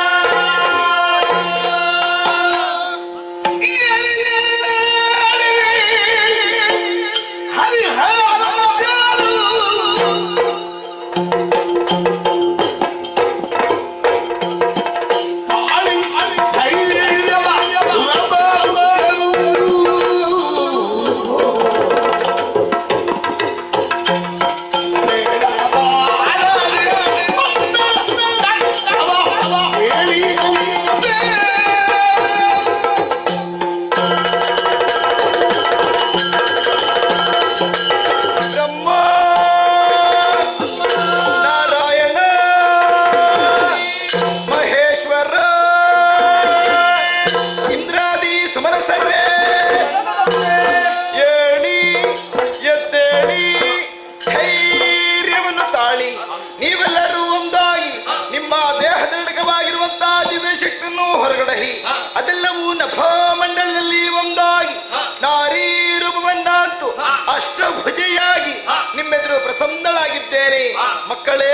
ಅದೆಲ್ಲವೂ ನಭಮಂಡಲದಲ್ಲಿ ಒಂದಾಗಿ ನಾರೀ ರೂಪವನ್ನಾಂತು ಅಷ್ಟಭುಜೆಯಾಗಿ ನಿಮ್ಮೆದುರು ಪ್ರಸನ್ನಳಾಗಿದ್ದೇನೆ. ಮಕ್ಕಳೇ,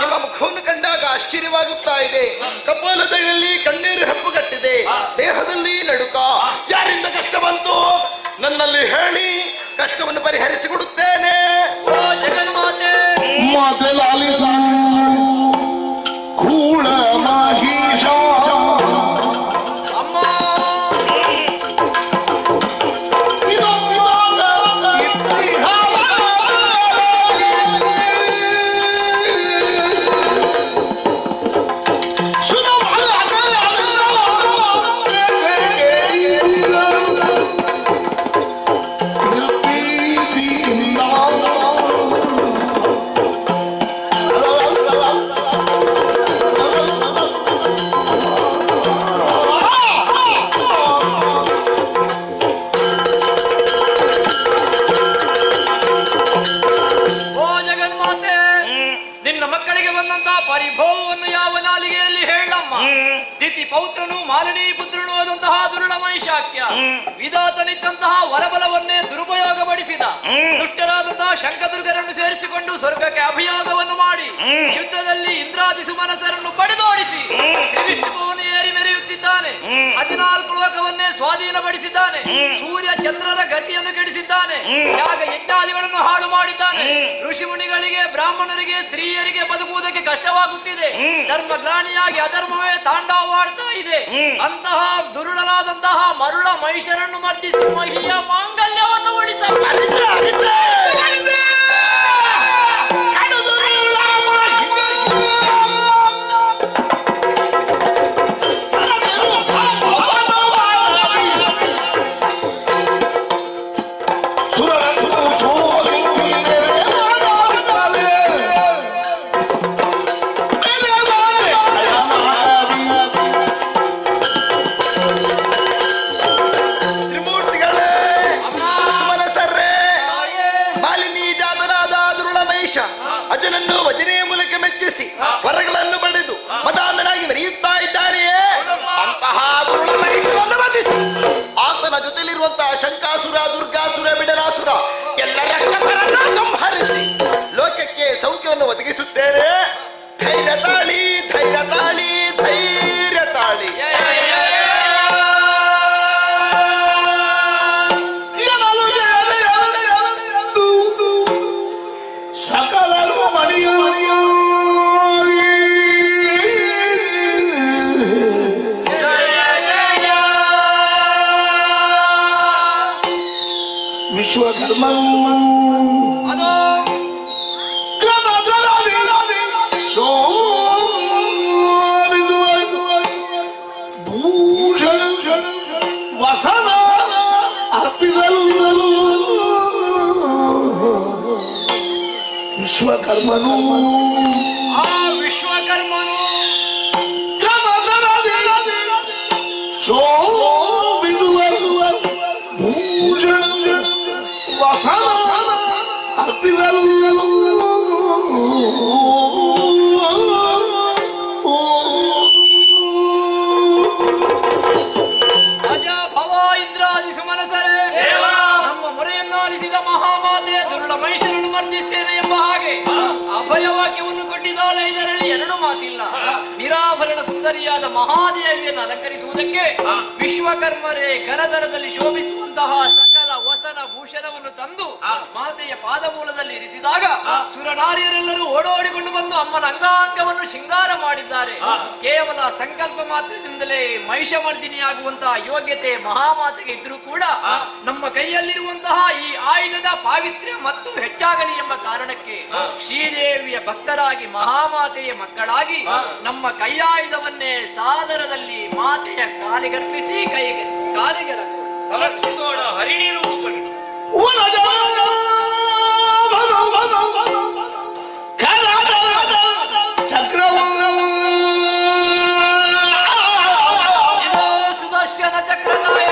ನಿಮ್ಮ ಮುಖವನ್ನು ಕಂಡಾಗ ಆಶ್ಚರ್ಯವಾಗುತ್ತಾ ಇದೆ. ಕಪಾಲದಲ್ಲಿ ಕಣ್ಣೀರು ಹೆಪ್ಪುಗಟ್ಟಿದೆ, ದೇಹದಲ್ಲಿ ನಡುಕ. ಯಾರಿಂದ ಕಷ್ಟ ಬಂತು ನನ್ನಲ್ಲಿ ಹೇಳಿ, ಕಷ್ಟವನ್ನು ಪರಿಹರಿಸಿಕೊಡುತ್ತೇನೆ. ಜಗನ್ಮಾತೆ ಕೂಳ ಮಹೇಶ ಪರಿಭವವನ್ನು ಯಾವ ನಾಲಿಗೆಯಲ್ಲಿ ಹೇಳಮ್ಮ. ತಿಥಿ ಪೌತ್ರನು ಮಾಲಿನಿ ಪುತ್ರನು ಆದಂತಹ ದುರುಳ ಮಹಿಷಾಕ್ಯ ವಿಧಾತನಿದ್ದಂತಹ ವರಬಲವನ್ನೇ ದುರುಪಯೋಗಪಡಿಸಿದ ದುಷ್ಟರಾದಂತಹ ಶಂಕದುರ್ಗರನ್ನು ಸೇರಿಸಿಕೊಂಡು ಸ್ವರ್ಗಕ್ಕೆ ಅಭಿಯೋಗವನ್ನು ಮಾಡಿ ಯುದ್ಧದಲ್ಲಿ ಇಂದ್ರಾದಿ ಸುಮನಸರನ್ನು ಪಡೆದೋಡಿಸಿ ವಿಷ್ಣುಭುವನ ಏರಿ ಮೆರೆಯುತ್ತಿದ್ದಾನೆ. 14 ಲೋಕವನ್ನೇ ಸ್ವಾಧೀನಪಡಿಸಿದ್ದಾನೆ. ಸೂರ್ಯ ಚಂದ್ರರ ಗತಿಯನ್ನು ಕೆಡಿಸಿದ್ದಾನೆ. ಯಾಗ ಯಜ್ಞಾದಿಗಳನ್ನು ಹಾಳು ಮಾಡಿದ್ದಾನೆ. ಋಷಿ ಮುನಿಗಳಿಗೆ, ಬ್ರಾಹ್ಮಣರಿಗೆ, ಸ್ತ್ರೀಯರಿಗೆ ಬದುಕುವುದಕ್ಕೆ ಕಷ್ಟವಾಗುತ್ತಿದೆ. ಧರ್ಮ ಗ್ಲಾನಿಯಾಗಿ ಅಧರ್ಮವೇ ತಾಂಡವವಾಡ್ತಾ ಇದೆ. ಅಂತಹ ದುರುಳನಾದಂತಹ ಮರುಳ ಮಹಿಷರನ್ನು ಮರ್ದಿಸಿ ಮಹಿಯ ಮಾಂಗಲ್ಯವನ್ನು ಉಳಿಸ ಅಜನನ್ನು ವಚನೆಯ ಮೂಲಕ ಮೆಚ್ಚಿಸಿ ವರಗಳನ್ನು ಪಡೆದು ಮದಾಂಧನಾಗಿ ಮೆರೆಯುತ್ತಾ ಇದ್ದಾನೆಯೇ, ಅಂತಹ ದುರುಳ ಮಹಿಷರನ್ನು ಬಂಧಿಸಿ ಆತನ ಜೊತೆಲಿರುವಂತಹ ಶಂಕಾಸುರ, ದುರ್ಗಾಸುರ, ಬಿಡಲಾಸುರ ಎಲ್ಲ ರಕ್ಕಸರನ್ನು ಸಂಹರಿಸಿ ಲೋಕಕ್ಕೆ ಸೌಖ್ಯವನ್ನು ಒದಗಿಸುತ್ತೇನೆ. ಧೈರ್ಯ ತಾಳಿ, ಧೈರ್ಯ ತಾಳಿ, ಧೈರ್ಯ ತಾಳಿ. ಸಕಲರು ಮಣಿಯು ವಿಶ್ವಕರ್ಮ ಭೂಷಣ ವಸನ ಅರ್ಪಿಸಲು ವಿಶ್ವಕರ್ಮನು ಆ ವಿಶ್ವಕರ್ಮನು ಭೂಷಣ ವಸನ ಅರ್ಪಿಸಲು ಅಜ ಭವ ಇಂದ್ರಾದಿ ಸುಮನಸರೇ, ನಮ್ಮ ಮೊರೆಯನ್ನಾಲಿಸಿದ ಮಹಾಮಾತೆಯ ದುರುಳ ಮಹಿಷರನ್ನು ಮರ್ದಿಸ್ತೇನೆ ಎಂಬ ಹಾಗೆ ಅಭಯ ವಾಕ್ಯವನ್ನು ಕೊಟ್ಟಿದ್ದಾಳೆ, ಇದರಲ್ಲಿ ಎರಡು ಮಾತಿಲ್ಲ. ನಿರಾಭರಣ ಸುಂದರಿಯಾದ ಮಹಾದೇವಿಯನ್ನು ಅಲಂಕರಿಸುವುದಕ್ಕೆ ವಿಶ್ವಕರ್ಮರೇ ಘನದರದಲ್ಲಿ ಶೋಭಿಸುವಂತಹ ಸಕಲ ವಸನ ಭೂಷಣವನ್ನು ತಂದು ಮಾತೆಯ ಪಾದಮೂಲದಲ್ಲಿ ಇರಿಸಿದಾಗ ಸುರನಾರಿಯರೆಲ್ಲರೂ ಓಡೋಡಿಕೊಂಡು ಬಂದು ಅಮ್ಮನ ಅಂಗಾಂಗವನ್ನು ಶೃಂಗಾರ ಮಾಡಿದ್ದಾರೆ. ಕೇವಲ ಸಂಕಲ್ಪ ಮಾತ್ರದಿಂದಲೇ ಮಹಿಷಮರ್ದಿನಿಯಾಗುವಂತಹ ಯೋಗ್ಯತೆ ಮಹಾಮಾತೆಗೆ ಇದ್ರೂ ಕೂಡ ನಮ್ಮ ಕೈಯಲ್ಲಿರುವಂತಹ ಈ ಆಯುಧದ ಪಾವಿತ್ರ್ಯ ಮತ್ತು ಹೆಚ್ಚಾಗಲಿ ಎಂಬ ಕಾರಣಕ್ಕೆ ಶ್ರೀದೇವಿಯ ಭಕ್ತರಾಗಿ ಮಹಾಮಾತೆಯ ಮಕ್ಕಳಾಗಿ ನಮ್ಮ ಕೈಯಾಯುಧವನ್ನೇ ಸಾದರದಲ್ಲಿ ಮಾತೆಯ ಕಾಲಿಗರ್ಪಿಸಿ ಕಾಲಿಗೆ ಸಮರ್ಪಿಸೋಣ. ಹರಿಣೀರು ಉಪಮಿತಿ ಸುದರ್ಶನ ಚಕ್ರದಾಯ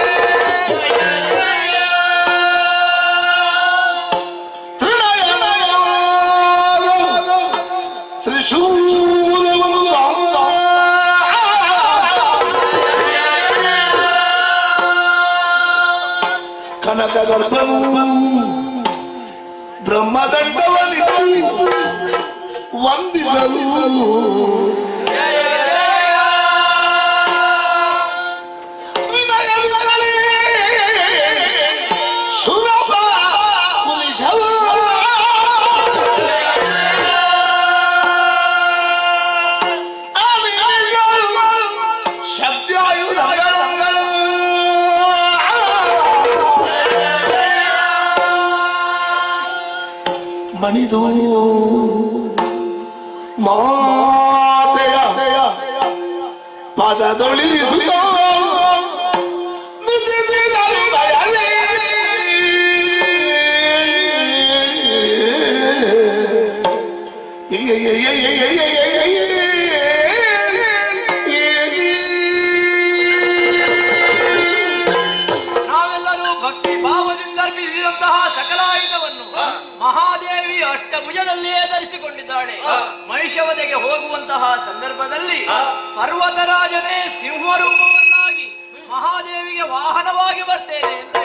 ಕನಕ ಗರ್ಭನು ಬ್ರಹ್ಮದಂಡವನಿದ್ದು ವಂದಿಸಲು ವಿನಯವಿರಲಿ ಸುರಭ ಕುಲಿಸಲು ಮಣಿದು ಮಾತೆಯ ಪದದೊಳಿರಿಸುತ್ತ ನಾವೆಲ್ಲರೂ ಭಕ್ತಿ ಭಾವದಿಂದ ಅರ್ಪಿಸಿದಂತಹ ಸಕಲಾಯುಧವನ್ನು ಮಹಾದೇವಿ ಅಷ್ಟಭುಜದಲ್ಲಿಯೇ ಧರಿಸಿಕೊಂಡಿದ್ದಾಳೆ. ಮಹಿಷವದೆಗೆ ಹೋಗುವಂತಹ ಸಂದರ್ಭದಲ್ಲಿ ಪರ್ವತರಾಜನೇ ಸಿಂಹರೂಪವನ್ನಾಗಿ ಮಹಾದೇವಿಗೆ ವಾಹನವಾಗಿ ಬರ್ತೇನೆ ಅಂತ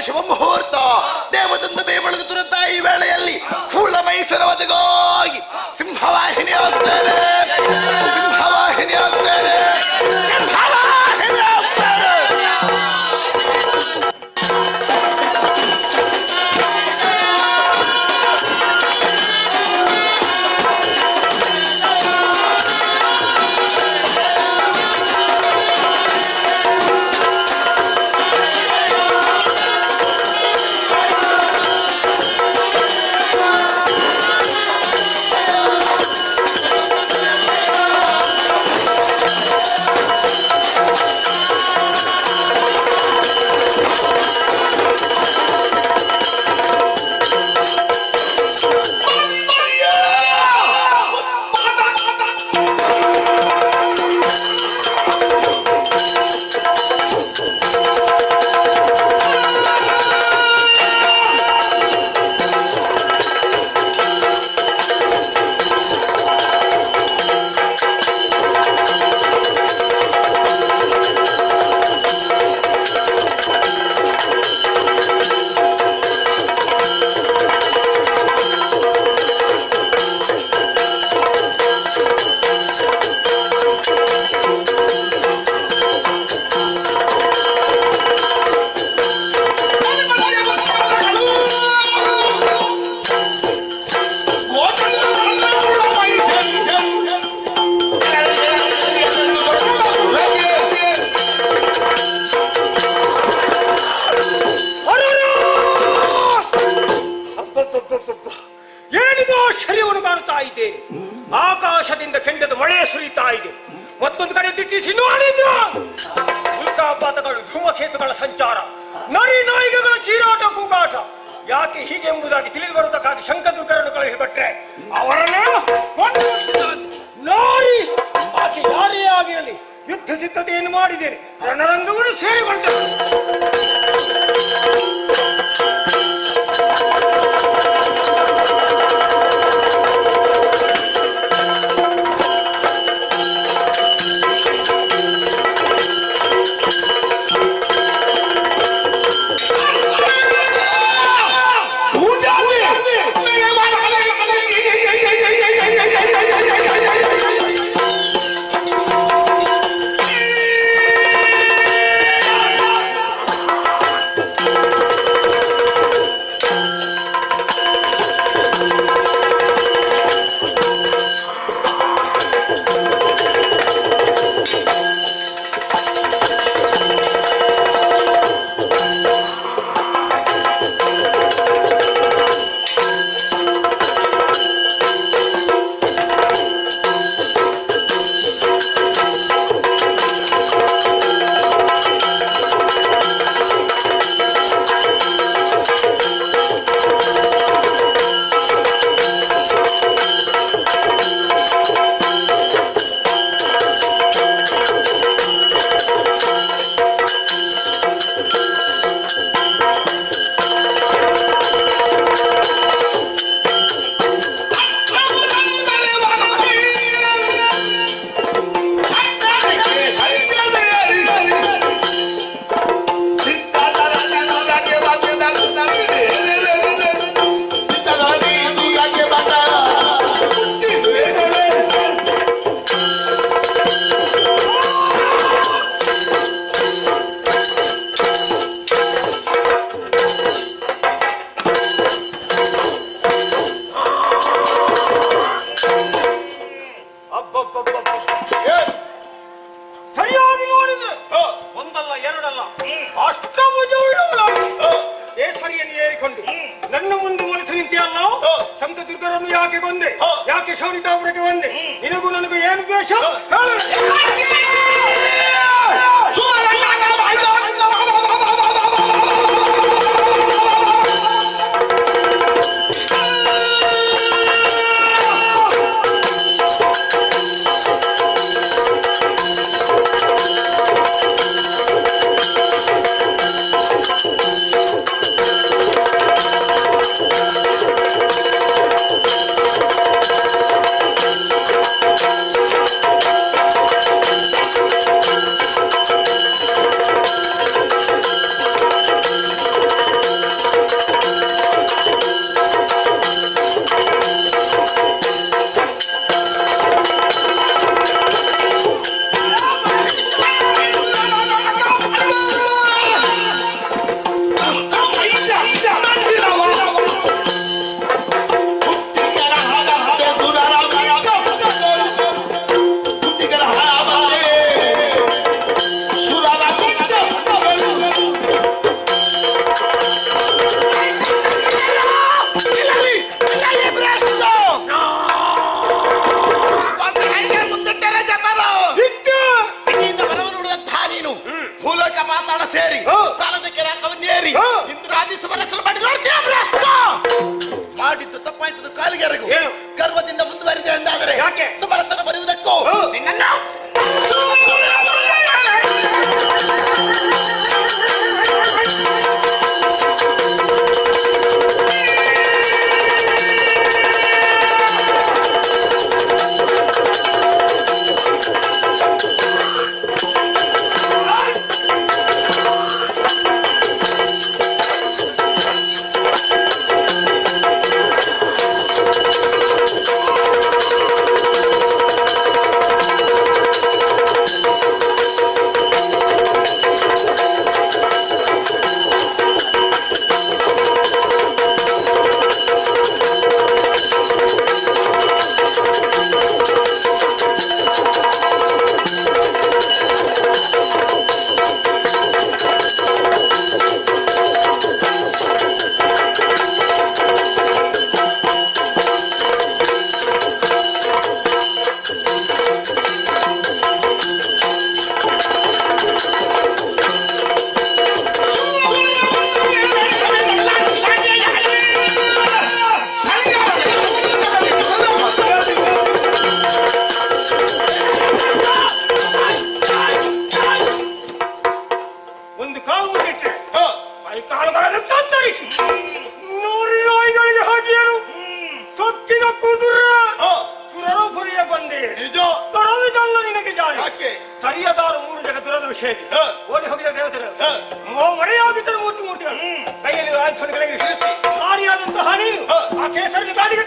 ಶುಭ ಮುಹೂರ್ತ ದೇವದಂದು ಬೇಮಳಗ ತುರತ ಈ ವೇಳೆಯಲ್ಲಿ ಕೂಳ ಮೈಸೂರವದಗಾಗಿ ಸಿಂಹವಾಹಿನಿ ಆಗ್ತಾರೆ, ಸಿಂಹವಾಹಿನಿ ಆಗ್ತಾರೆ, ಸಿಂಹವಾಹಿನಿ ಆಗ್ತಾರೆ. ಕನಸುಗಳನ್ನು ಕಾಣುತ್ತಾ ಇದ್ದೇನೆ. ಆಕಾಶದಿಂದ ಕೆಂಡದ ಮಳೆ ಸುರಿತಾ ಇದೆ. ಮತ್ತೊಂದು ಕಡೆ ದಿಟ್ಟಿಸಿ ನೋಡಿದ್ರು ಉಲ್ಕಾಪಾತಗಳು, ಧೂಮಕೇತುಗಳ ಸಂಚಾರ, ನರಿ ನಾಯಿಗಳ ಚೀರಾಟ ಕೂಗಾಟ. ಯಾಕೆ ಹೀಗೆ ಎಂಬುದಾಗಿ ತಿಳಿದು ಬರುವುದಕ್ಕಾಗಿ ಶಂಕದುರ್ಗರನ್ನು ಕಳುಹಿಕೊಟ್ರೆ ಅವರನ್ನು ನೋಡಿ ಆಕೆ ಯಾರೇ ಆಗಿರಲಿ ಯುದ್ಧ ಸಿದ್ಧತೆಯನ್ನು ಮಾಡಿದ್ದೇನೆ. ರಣರಂಗವನ್ನು ಸೇರಿಕೊಳ್ತೇನೆ. ಸರಿಯಾಗಿ ನೋಡಿದ್ರೆ ಒಂದಲ್ಲ ಎರಡಲ್ಲ ಅಷ್ಟಭುಜವುಳ್ಳವಳು ಕೇಸರಿಯನ್ನು ಏರಿಕೊಂಡು ನನ್ನ ಮುಂದೆ ಒಲಿಸಿ ನಿಂತೆಯಲ್ಲ. ಶಂಕದುರ್ಗರನ್ನು ಯಾಕೆ ಕೊಂದೆ? ಯಾಕೆ ಶೌರಿತಾಪುರಕ್ಕೆ ಬಂದೆ? ನಿನಗೂ ನನಗೂ ಏನು ದ್ವೇಷ? ಸೇರಿ ಸಾಲದಕ್ಕೆ ರಾಕವನ್ನೇರಿ ಇಂದ್ರಾದಿಸುವರಸಲು ಮಾಡಿದ್ದು ತಪ್ಪಾಯ್ತದ ಕಾಲಿಗೆರಗು ಗರ್ವದಿಂದ ಮುಂದುವರಿದೆ ಎಂದಾದರೆ ಸಮರಸನ ಬರೆಯುವುದಕ್ಕೂ ನಿನ್ನನ್ನು ಋಷಿಯಾಗಿ ಓಡಿ ಹೋಗಿದ ದೇವತೆಗಳು ಒಡೆಯಾಗಿದ್ದರು ಮೂರ್ತಿ ಮೂರ್ತಿಗಳು ಕೈಯಲ್ಲಿ ಆಯುಧಗಳಿಗೆ ಹಿಡಿಸಿ ಭಾರಿಯಾದಂತಹ ನೀನು ಆ ಕೇಸರಿಗೆ ದಾಡಿಗೆ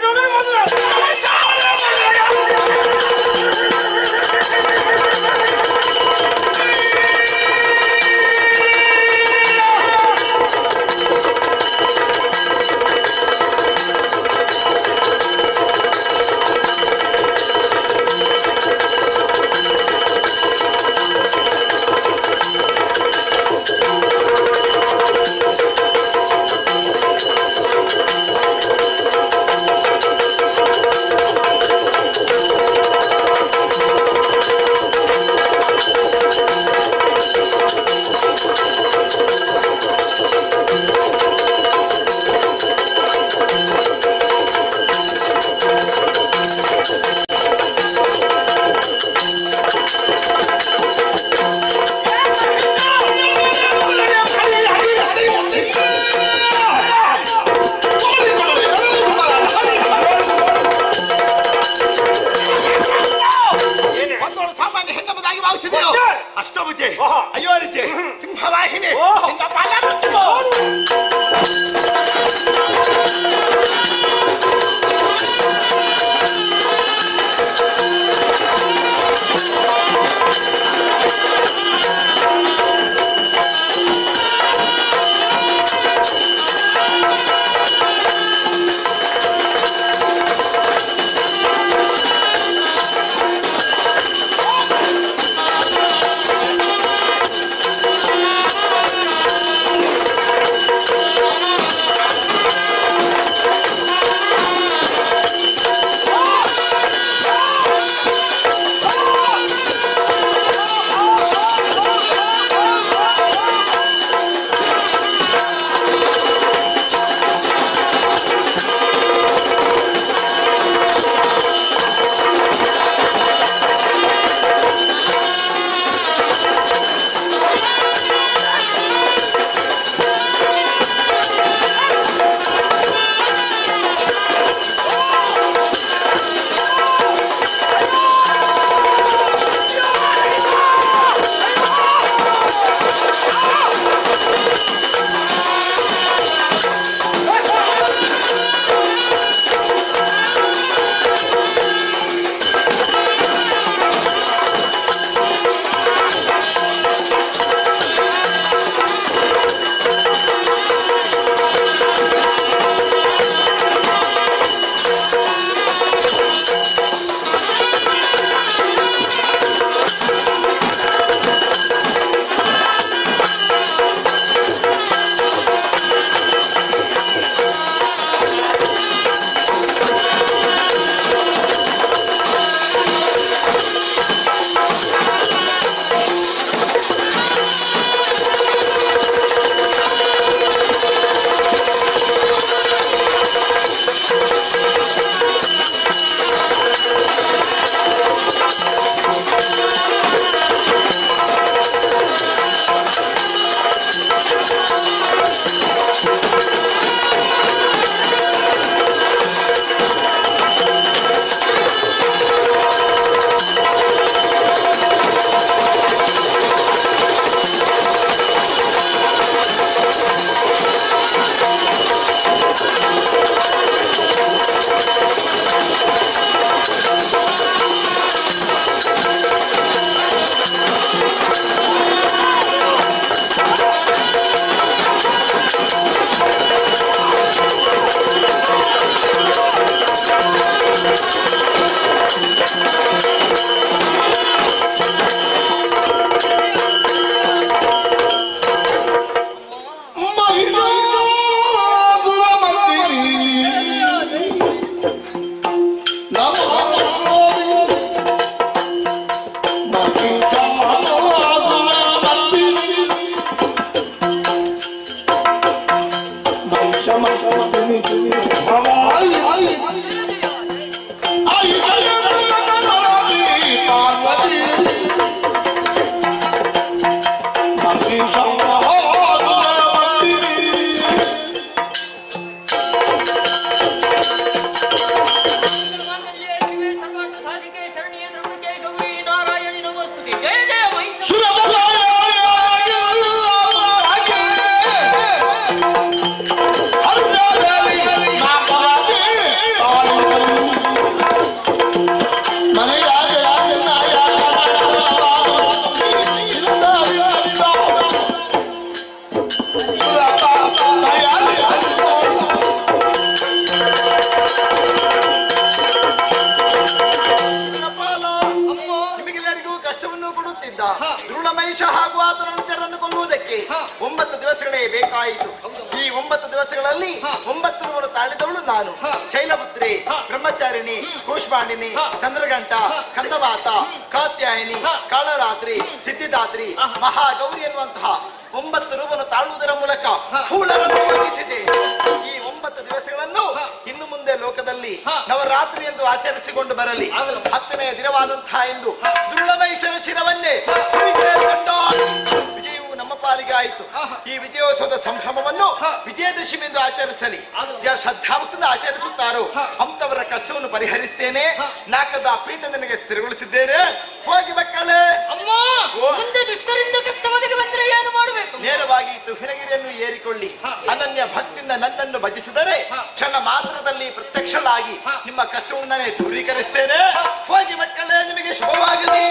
ಅಷ್ಟಭುಜೆ ಅಯೋನಿಜೆ ಸಿಂಹವಾಹಿನಿ 9 ದಿವಸಗಳೇ ಬೇಕಾಯಿತು. ಈ 9 ದಿವಸಗಳಲ್ಲಿ 9 ರೂಪವನ್ನು ತಾಳಿದವಳು ನಾನು. ಶೈಲಪುತ್ರಿ, ಬ್ರಹ್ಮಚಾರಿಣಿ, ಕೂಷ್ಮಾಂಡಿನಿ, ಚಂದ್ರಘಂಟ, ಸ್ಕಂದಮಾತ, ಕಾತ್ಯಾಯಿನಿ, ಕಾಳರಾತ್ರಿ, ಸಿದ್ಧಿದಾತ್ರಿ, ಮಹಾಗೌರಿ ಎನ್ನುವಂತಹ 9 ರೂಪವನ್ನು ತಾಳುವುದರ ಮೂಲಕ ಫೂಲರನ್ನು ಒದಗಿಸಿದೆ. ಈ 9 ದಿವಸಗಳನ್ನು ಇನ್ನು ಮುಂದೆ ಲೋಕದಲ್ಲಿ ನವರಾತ್ರಿ ಎಂದು ಆಚರಿಸಿಕೊಂಡು ಬರಲಿ. 10ನೆಯ ದಿನವಾದಂತಹ ಇಂದು ದುರ್ಳಮೈಸರ ಶಿರವನ್ನೇ ವಿಜಯವು ನಮ್ಮ ಪಾಲಿಗೆ ಆಯಿತು. ಈ ವಿಜಯೋತ್ಸವದ ಸಂಭ್ರಮವನ್ನು ವಿಜಯದಶಮಿ ಎಂದು ಆಚರಿಸಲಿ. ಯಾರು ಶ್ರದ್ಧಾಭಕ್ತಿಯಿಂದ ಆಚರಿಸುತ್ತಾರೋ ಅಂತವರ ಕಷ್ಟವನ್ನು ಪರಿಹರಿಸ್ತೇನೆ. ನಾಕದ ಪೀಠ ನನಗೆ ಸ್ಥಿರಗೊಳಿಸಿದ್ದೇನೆ. ಹೋಗಿ ಮಕ್ಕಳೇ. ನೇರವಾಗಿ ತುಹಿಣಗಿರಿಯನ್ನು ಏರಿಕೊಳ್ಳಿ. ಅನನ್ಯ ಭಕ್ತಿಯಿಂದ ನನ್ನನ್ನು ಭಜಿಸಿದರೆ ಕ್ಷಣ ಮಾತ್ರದಲ್ಲಿ ಪ್ರತ್ಯಕ್ಷಳಾಗಿ ನಿಮ್ಮ ಕಷ್ಟವನ್ನು ನಾನೇ ದೂರೀಕರಿಸ್ತೇನೆ. ಹೋಗಿ ಮಕ್ಕಳೇ, ನಿಮಗೆ ಶುಭವಾಗಲಿ.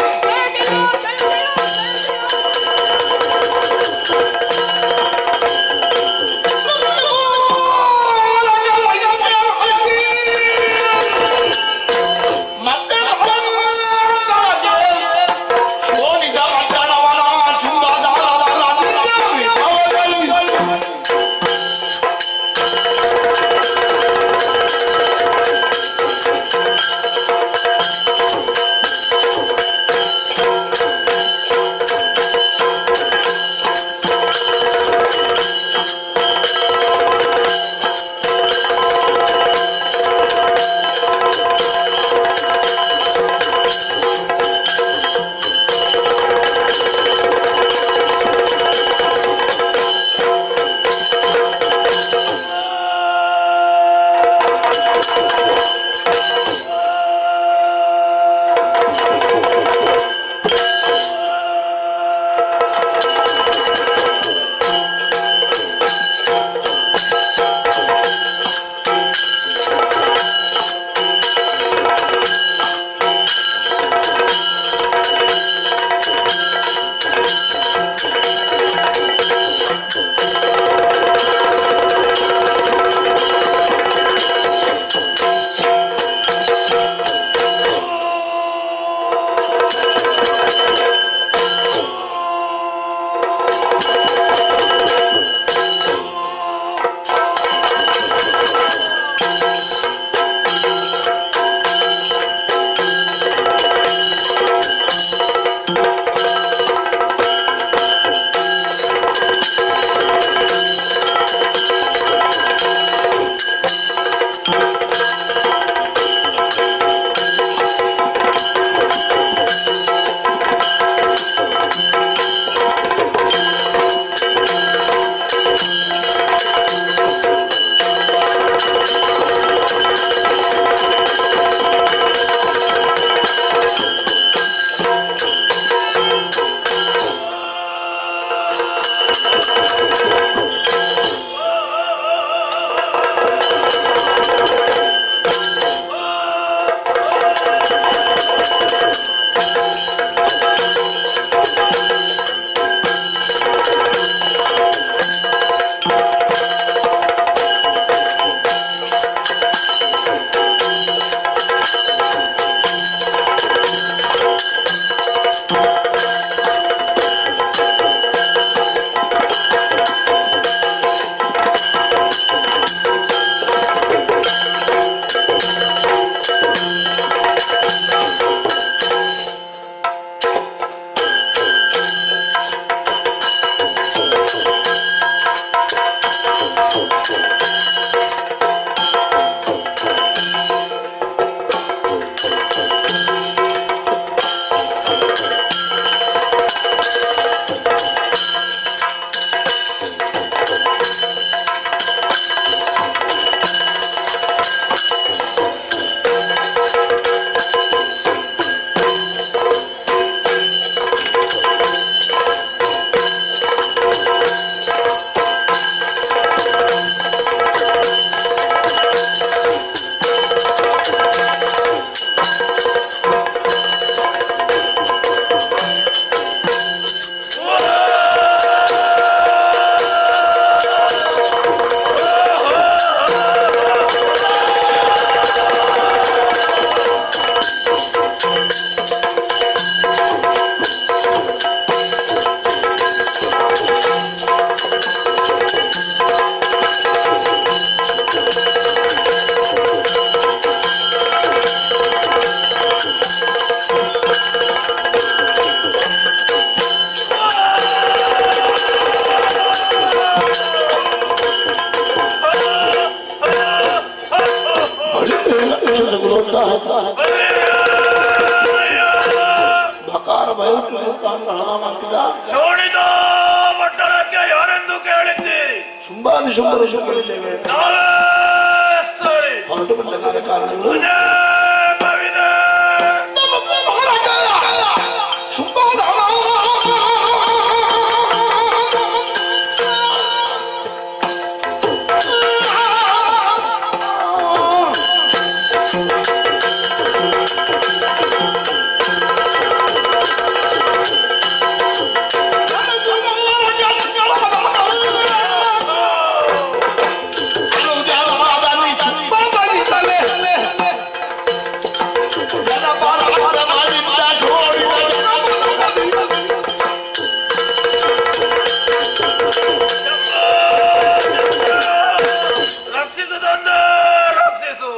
ಬಕಾರ ಶೋಣಿತ ಪಟ್ಟಣಕ್ಕೆ ಯಾರೆಂದು ಕೇಳಿದ್ದೀರಿ? ಶುಂಭಾದಿ ಶುಂಭರು ಕೇಳಿದ್ದೇವೆ. ನಾವೇ ಸರಿ. ಹೊರಟು ಬಂದ ಕಾರ್ಯಕಾರಣಗಳು ಕವಿದೆ ಶುಂಭಾದ ರಕ್ಷಿಸುವುದನ್ನು ರಕ್ಷಿಸು.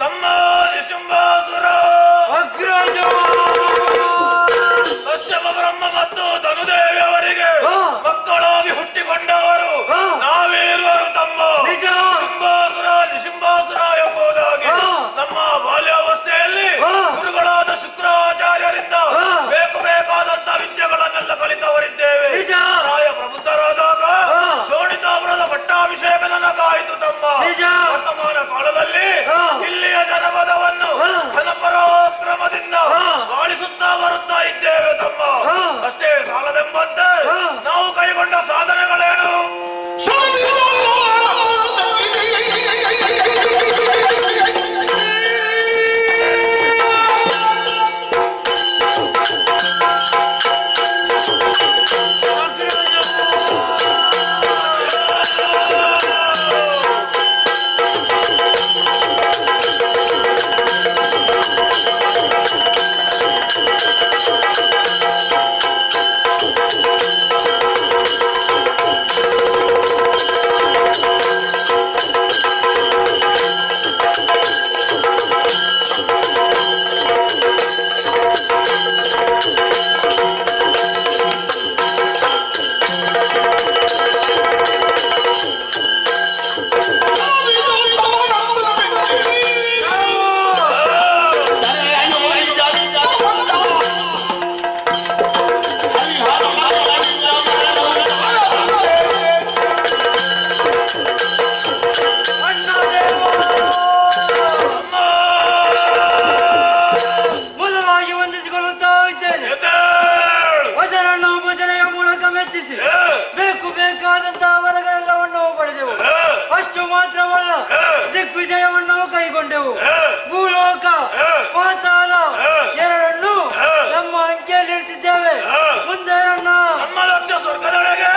ತಮ್ಮ ನಿಶುಂಭಾಸುರ ಕಶ್ಯಪ ಬ್ರಹ್ಮ ಮತ್ತು ಧನುದೇವಿ ಅವರಿಗೆ ಮಕ್ಕಳಾಗಿ ಹುಟ್ಟಿಕೊಂಡವರು ನಾವಿರುವರು. ತಮ್ಮ ಶುಂಭಾಸುರ ನಿಶುಂಭಾಸುರ ಎಂಬುದಾಗಿ ನಮ್ಮ ಬಾಲ್ಯಾವಸ್ಥೆಯಲ್ಲಿ ಗುರುಗಳಾದ ಶುಕ್ರಾಚಾರ್ಯರಿಂದ ಬೇಕಾದಂತ ವಿದ್ಯೆಗಳನ್ನೆಲ್ಲ ಕಲಿತವರಿದ್ದೇವೆ. ಪ್ರಾಯ ಪ್ರಬುದ್ಧರಾದಾಗ ಶೋಣಿತಾಪುರದ ಪಟ್ಟಾಭಿಷೇಕ ನನಗಾಯಿತು. ತಮ್ಮ ವರ್ತಮಾನ ಕಾಲದಲ್ಲಿ ಇಲ್ಲಿಯ ಜನಪದವನ್ನು ಘನಪರಾಕ್ರಮದಿಂದ ಬಾಳಿಸುತ್ತಾ ಬರುತ್ತಾ ಇದ್ದೇವೆ. ತಮ್ಮ ಅಷ್ಟೇ ಸಾಲದೆಂಬಂತೆ ನಾವು ಕೈಗೊಂಡ ಸಾಧನೆಗಳೇನು? ಮೊದಲಾಗಿ ವಂದಿಸಿಕೊಳ್ಳುತ್ತಾ ಇದ್ದೇನೆ. ವಚನನ್ನು ಭಜನೆಯ ಮೂಲಕ ಮೆಚ್ಚಿಸಿ ಬೇಕಾದಂತಹ ವರಗಳೆಲ್ಲವನ್ನು ಪಡೆದೆವು. ಅಷ್ಟು ಮಾತ್ರವಲ್ಲ, ದಿಗ್ವಿಜಯವನ್ನು ಕೈಗೊಂಡೆವು. ಭೂಲೋಕ ಪಾತಾಳ ಎರಡನ್ನು ನಮ್ಮ ಅಂಕೆಯಲ್ಲಿರಿಸಿದ್ದೇವೆ. ಮುಂದೆ ನಮ್ಮ ಲಕ್ಷ್ಯ ಸ್ವರ್ಗದೊಳಗೆ.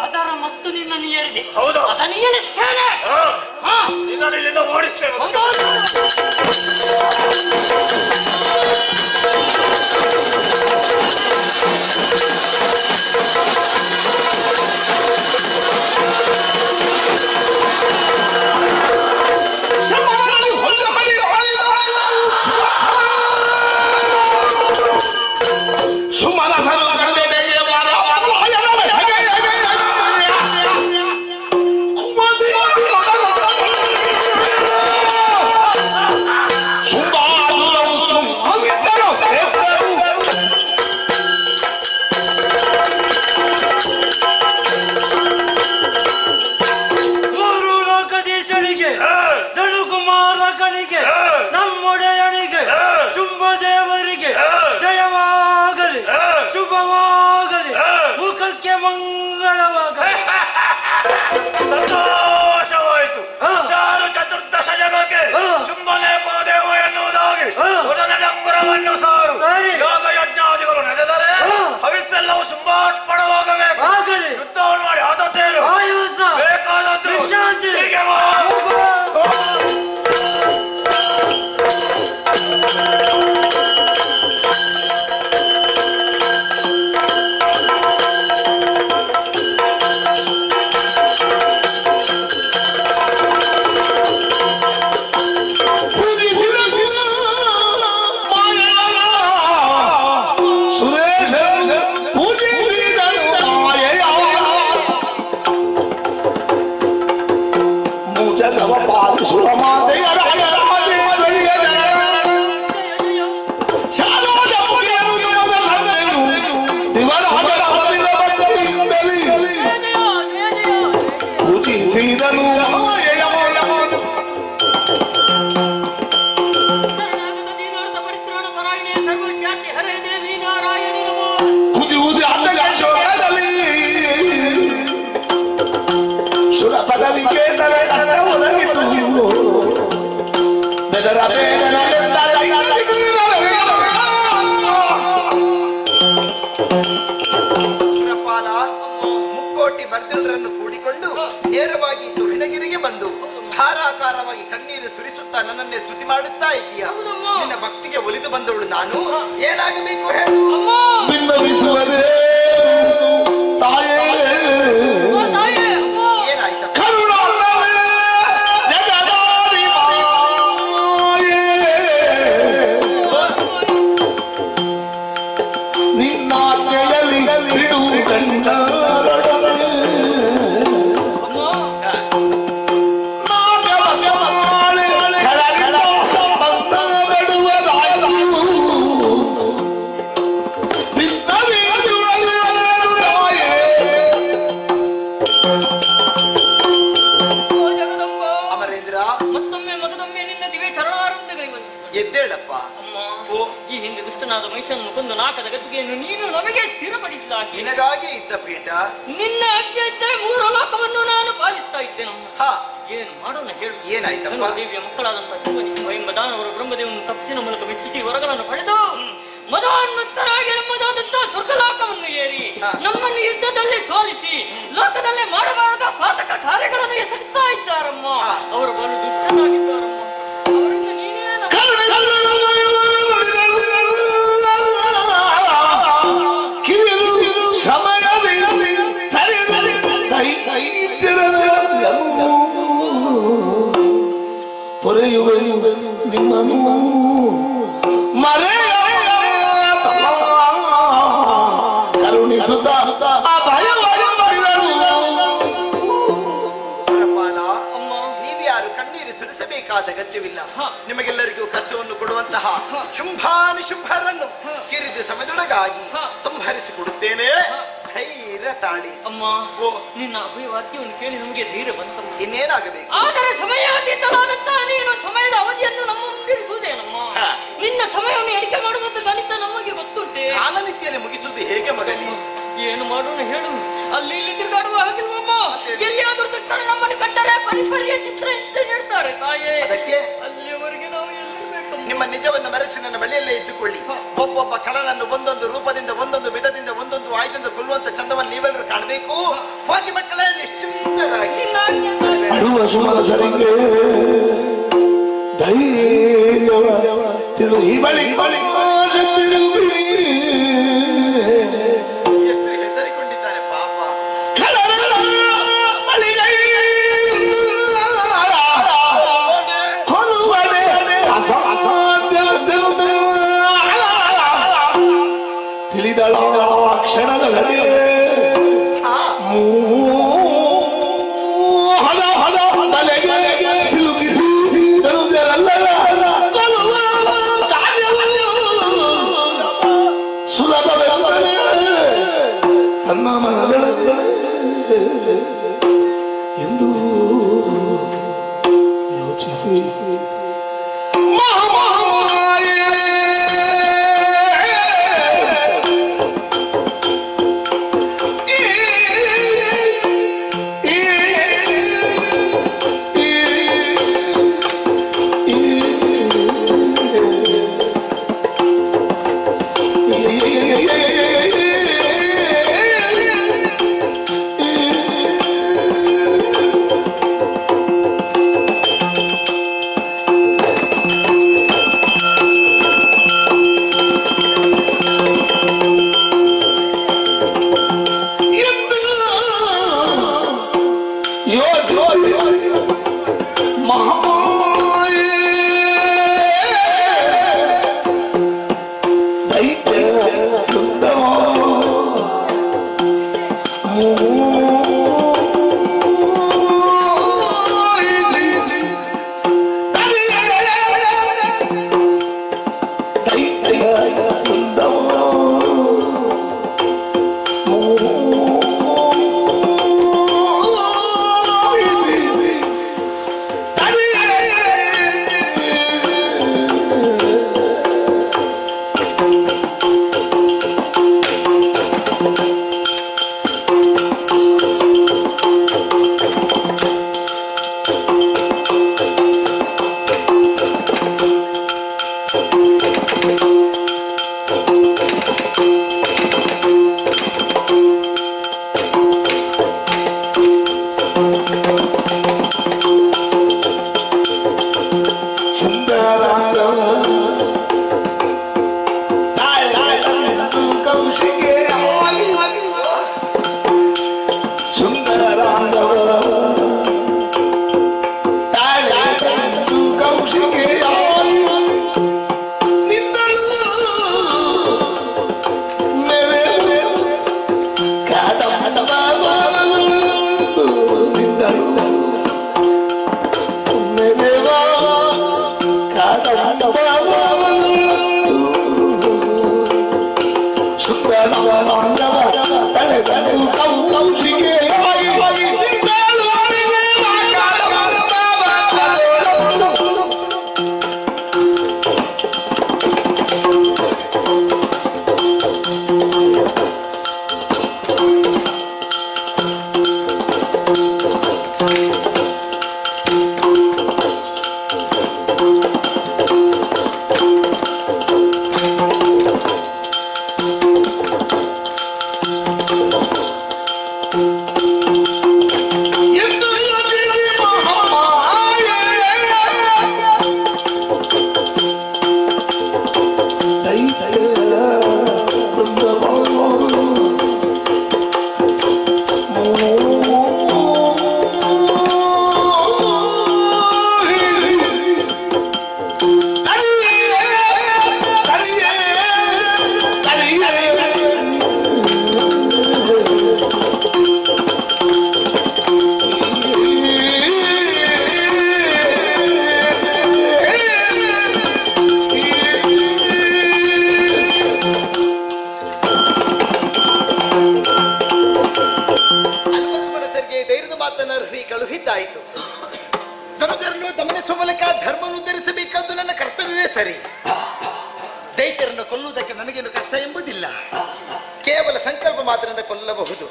ಅದರ ಮತ್ತು ನಿನ್ನನ್ನು ಹೇಳಿದೆ. ಹೌದು. ಅದನ್ನು ಹೇಳಿಸ್ತೇನೆ. ನಿನ್ನನ್ನು ಇಲ್ಲಿಂದ ಓಡಿಸ್ತೇನೆ. ನಮ್ಮೊಡೆಯನಿಗೆ ಶುಂಭದೇವರಿಗೆ ಜಯವಾಗಲಿ, ಶುಭವಾಗಲಿ, ಮುಖಕ್ಕೆ ಮಂಗಳವಾಗಲಿ. ಸಂತೋಷವಾಯಿತು. ಚಾರು ಚತುರ್ದಶ ಜಗಕ್ಕೆ ಶುಂಭನೇ ದೇವ ಎನ್ನುವುದಾಗಿ ಡಂಗುರವನ್ನು ಸಾರು. ಯೋಗ ಯಜ್ಞಾದಿಗಳು ನಡೆದರೆ ಹವಿಸ್ಸೆಲ್ಲವೂ ಶುಂಭಾರ್ಪಣವಾಗಬೇಕು. ಯುದ್ಧವನ್ನು ಮಾಡಿ ಆದದ್ದೇನು ಬೇಕಾದದ್ದು ಹೀಗೆ ಮುಕ್ಕೋಟಿ ಬರ್ದಿಲರನ್ನು ಕೂಡಿಕೊಂಡು ನೇರವಾಗಿ ದುಹಿಣಗಿರಿಗೆ ಬಂದು ಧಾರಾಕಾರವಾಗಿ ಕಣ್ಣೀರು ಸುರಿಸುತ್ತಾ ನನ್ನನ್ನೇ ಸ್ತುತಿ ಮಾಡುತ್ತಾ ಇದ್ದೀಯಾ. ನಿನ್ನ ಭಕ್ತಿಗೆ ಒಲಿದು ಬಂದವಳು ನಾನು. ಏನಾಗಬೇಕು ಹೇಳು? ಏನಾಯ್ತಪ್ಪ? ಎದ್ದೇಳಪ್ಪ. ಈ ಹಿಂದೆ ದುಷ್ಟನಾದ ಮನುಷ್ಯನನ್ನು ಕೊಂದು ನಾಕದ ಗದ್ದುಗೆಯನ್ನು ನೀನು ನಮಗೆ ಸ್ಥಿರಪಡಿಸಿದ ನಿನಗಾಗಿ ಇದ್ದ ಪೀಠ ನಿನ್ನ ಅಜ್ಜೆ ಇದ್ದ 3 ಲೋಕವನ್ನು ನಾನು ಪಾಲಿಸ್ತಾ ಇದ್ದೇನಮ್ಮ. ಏನು ಮಾಡೋಣ ಹೇಳು? ಏನಾಯ್ತಪ್ಪ? ದೇವಿಯ ಮಕ್ಕಳಾದಂತಹ ಶಿವನಿಗೆ ಎಂಬ ದಾನವರು ಬ್ರಹ್ಮದೇವನು ತಪ್ಪಿಸಿನ ಮೂಲಕ ಮೆಚ್ಚಿಸಿ ವರಗಳನ್ನು ಪಡೆದು ಮದೋನ್ಮತ್ತರಾಗಿ ನಮ್ಮದಾದಂತಹ ಸ್ವರ್ಗಲೋಕವನ್ನು ಏರಿ ನಮ್ಮನ್ನು ಯುದ್ಧದಲ್ಲಿ ಸೋಲಿಸಿ ಲೋಕದಲ್ಲೇ ಮಾಡಬಾರದ ಪಾತಕ ಕಾರ್ಯಗಳನ್ನು ಎಸಗುತ್ತಾ ಇದ್ದಾರಮ್ಮ. ಅವರು ಬಲು ದುಷ್ಟರಾಗಿದ್ದಾರಮ್ಮ. ಅವರಿಂದ ನೀನೇನು ನಿಮ್ಮನು ಮರೆಯ ಕರುಣಿಸುತ್ತ ನೀವ್ಯಾರು ಕಣ್ಣೀರು ಸುರಿಸಬೇಕಾದ ಅಗತ್ಯವಿಲ್ಲ. ನಿಮಗೆಲ್ಲರಿಗೂ ಕಷ್ಟವನ್ನು ಕೊಡುವಂತಹ ಶುಂಭಾನುಶುಂಭರನ್ನು ಕಿರಿದು ಸಮಯದೊಳಗಾಗಿ ಸಂಹರಿಸಿಕೊಡುತ್ತೇನೆ. ಧೈರ್ಯ ತಾಳಿ ಅಮ್ಮ. ನಿನ್ನ ಅಭಯವಾಕ್ಯವನ್ನು ಕೇಳಿ ನಮಗೆ ಧೈರ್ಯ ಬಂತಮ್ಮ. ಇನ್ನೇನಾಗಬೇಕು? ಆದರೆ ಸಮಯಾತೀತನಾದಂತಹ ನೀನು ಸಮಯದ ಅವಧಿಯನ್ನು ನಮ್ಮ ಮುಂದಿರಿಸುವುದೇನಮ್ಮ. ನಿನ್ನ ಸಮಯವನ್ನು ಎಣಿಕೆ ಮಾಡುವಂತ ಗಣಿತ ನಮಗೆ ಗೊತ್ತುಂಟೆ. ಕಾಲಮಿತಿಯಲ್ಲಿ ಮುಗಿಸುವುದು ಹೇಗೆ ಮಗನಿ? ಏನು ಮಾಡೋಣ ಹೇಳು? ಅಲ್ಲಿ ಇಲ್ಲಿ ತಿರುಗಾಡುವ ಹಾಗಿಲ್ವಮ್ಮ. ಎಲ್ಲಿಯಾದ್ರೂ ದುಷ್ಟರು ನಮ್ಮನ್ನು ಕಂಡರೆ ಪರಿಪರ್ಯ ಚಿತ್ರ ಹಿಂಸೆ ನೀಡ್ತಾರೆ ತಾಯೇ. ಅದಕ್ಕೆ ಅಲ್ಲಿಯವರೆಗೆ ನಾವು ಎಲ್ಲಿರ್ಬೇಕಮ್ಮ? ನಿಮ್ಮ ನಿಜವನ್ನು ಮರೆಸಿ ನನ್ನ ಬಳಿಯಲ್ಲೇ ಇದ್ದುಕೊಳ್ಳಿ. ಒಬ್ಬೊಬ್ಬ ಕಳನನ್ನು ಒಂದೊಂದು ರೂಪದಿಂದ, ಒಂದೊಂದು ವಿಧದಿಂದ, ಒಂದೊಂದು ಹೊಡೆದು ಆಯ್ದಿಂದ ಕೊಲ್ಲುವಂತ ಚಂದವನ್ನು ನೀವೆಲ್ಲರೂ ಕಾಣಬೇಕು. ಹೋಗಿ ಮಕ್ಕಳೇ ನಿಶ್ಚಿಂತರಾಗಿ. ಅಳುವ ಸುಮಸರಿಗೆ ಧೈರ್ಯವ ತಿಳು ಈ ಬಳಿ ಎಷ್ಟು ಹೆದರಿಕೊಂಡಿದ್ದಾರೆ ಪಾಪ. ತಿಳಿದಳ ಕ್ಷಣದಲ್ಲಿ ತಲೆಗೆ ಸಿಲುಕಿಸಿ ಸುಲಭವೆಂದರೆ ತನ್ನ ಮಗಳ ಎಂದು ಯೋಚಿಸಿ ಕಳುಹಿದ್ದಾಯಿತು. ಧನುಜರನ್ನು ದಮನಿಸುವ ಮೂಲಕ ಧರ್ಮವನ್ನು ಉದ್ಧರಿಸಬೇಕಾದ್ದು ನನ್ನ ಕರ್ತವ್ಯವೇ ಸರಿ. ದೈತ್ಯರನ್ನು ಕೊಲ್ಲುವುದಕ್ಕೆ ನನಗೇನು ಕಷ್ಟ ಎಂಬುದಿಲ್ಲ. ಕೇವಲ ಸಂಕಲ್ಪ ಮಾತ್ರದಿಂದ ಕೊಲ್ಲಬಹುದು.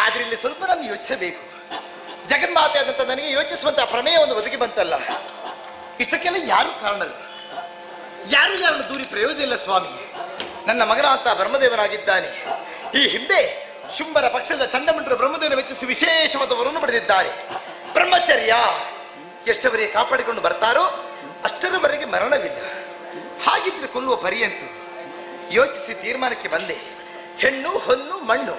ಆದ್ರೆ ಇಲ್ಲಿ ಸ್ವಲ್ಪ ನಾನು ಯೋಚಿಸಬೇಕು. ಜಗನ್ಮಾತೆ ಆದಂತ ನನಗೆ ಯೋಚಿಸುವಂತಹ ಪ್ರಮೇಯವನ್ನು ಒದಗಿ ಬಂತಲ್ಲ, ಇಷ್ಟಕ್ಕೆಲ್ಲ ಯಾರು ಕಾರಣರು? ಯಾರನ್ನು ದೂರಿ ಪ್ರಯೋಜನ ಇಲ್ಲ ಸ್ವಾಮಿ. ನನ್ನ ಮಗನ ಅಂತ ಬ್ರಹ್ಮದೇವನಾಗಿದ್ದಾನೆ. ಈ ಹಿಂದೆ ಶುಂಭರ ಪಕ್ಷದ ಚಂಡಮುಂಡರು ಬ್ರಹ್ಮದೇವನ ಮೆಚ್ಚಿಸಿ ವಿಶೇಷವಾದ ವರವನ್ನು ಪಡೆದಿದ್ದಾರೆ. ಬ್ರಹ್ಮಚರ್ಯ ಎಷ್ಟವರೆಗೆ ಕಾಪಾಡಿಕೊಂಡು ಬರ್ತಾರೋ ಅಷ್ಟರವರೆಗೆ ಮರಣವಿಲ್ಲ. ಹಾಗಿದ್ರೆ ಕೊಲ್ಲುವ ಪರ್ಯಂತು ಯೋಚಿಸಿ ತೀರ್ಮಾನಕ್ಕೆ ಬಂದೆ. ಹೆಣ್ಣು ಹೊನ್ನು ಮಣ್ಣು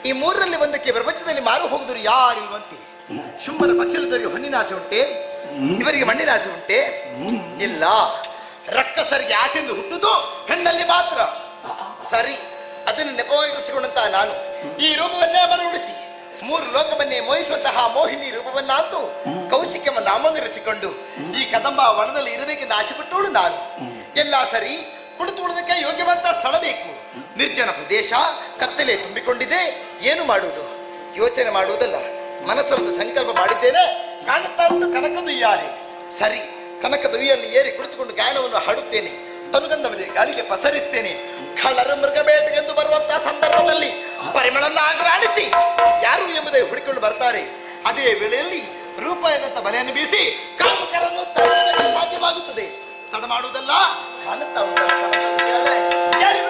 ಈ ಮೂರರಲ್ಲಿ ಒಂದಕ್ಕೆ ಪ್ರಪಂಚದಲ್ಲಿ ಮಾರು ಹೋಗುವುದು ಯಾರು ಇರುವಂತೆ. ಶುಂಭರ ಪಕ್ಷದವರಿಗೆ ಹೊನ್ನಿನ ಆಸೆ ಉಂಟೆ, ಇವರಿಗೆ ಮಣ್ಣಿನ ಆಸೆ ಉಂಟೆ? ಇಲ್ಲ. ರಕ್ಕಸರಿಗೆ ಆಸೆಯನ್ನು ಹುಟ್ಟುದು ಹೆಣ್ಣಲ್ಲಿ ಮಾತ್ರ. ಸರಿ, ಅದನ್ನು ನೆಪವಾಗಿರಿಸಿಕೊಂಡಂತ ನಾನು ಈ ರೂಪವನ್ನೇ ಮರುಳಿಸಿ 3 ಲೋಕವನ್ನೇ ಮೋಹಿಸುವಂತಹ ಮೋಹಿನಿ ರೂಪವನ್ನಂತೂ ಕೌಶಿಕ್ಯವ ನಾಮಂಗರಿಸಿಕೊಂಡು ಈ ಕದಂಬ ವನದಲ್ಲಿ ಇರಬೇಕೆಂದು ಆಸೆ ಪಟ್ಟೋಳು ನಾನು. ಎಲ್ಲ ಸರಿ, ಕುಳಿತುಕೊಳ್ಳೋದಕ್ಕೆ ಯೋಗ್ಯವಂತ ಸ್ಥಳ ಬೇಕು. ನಿರ್ಜನ ಪ್ರದೇಶ, ಕತ್ತಲೆ ತುಂಬಿಕೊಂಡಿದೆ. ಏನು ಮಾಡುವುದು? ಯೋಚನೆ ಮಾಡುವುದಲ್ಲ, ಮನಸ್ಸನ್ನು ಸಂಕಲ್ಪ ಮಾಡಿದ್ದೇನೆ. ಕಾಣುತ್ತಾ ಉಂಟು ಕನಕದ ಉಯ್ಯಾಲೆ. ಸರಿ, ಕನಕದ ಉಯ್ಯಲ್ಲಿ ಏರಿ ಕುಳಿತುಕೊಂಡು ಗಾಯನವನ್ನು ಹಾಡುತ್ತೇನೆ. ತನುಗಂಧವನ್ನೇ ಗಾಳಿಗೆ ಪಸರಿಸ್ತೇನೆ. ಕಳ್ಳರ ಮೃಗ ಬೇಟೆಗೆಂದು ಬರುವಂತಹ ಸಂದರ್ಭದಲ್ಲಿ ಪರಿಮಳನ್ನ ಆಗ್ರಾಣಿಸಿ ಯಾರು ಎಂಬುದೇ ಹುಡುಕೊಂಡು ಬರ್ತಾರೆ. ಅದೇ ವೇಳೆಯಲ್ಲಿ ರೂಪ ಎನ್ನುವಂತ ಬಲೆಯನ್ನು ಬೀಸಿ ಕಾಮಕರನ್ನು ತಡೆಯುವುದಕ್ಕೆ ಸಾಧ್ಯವಾಗುತ್ತದೆ. ತಡ ಮಾಡುವುದಲ್ಲ, ಕಾಣುತ್ತಾ ಉಂಟು ಕನಕದ ಉಯ್ಯಾಲೆ.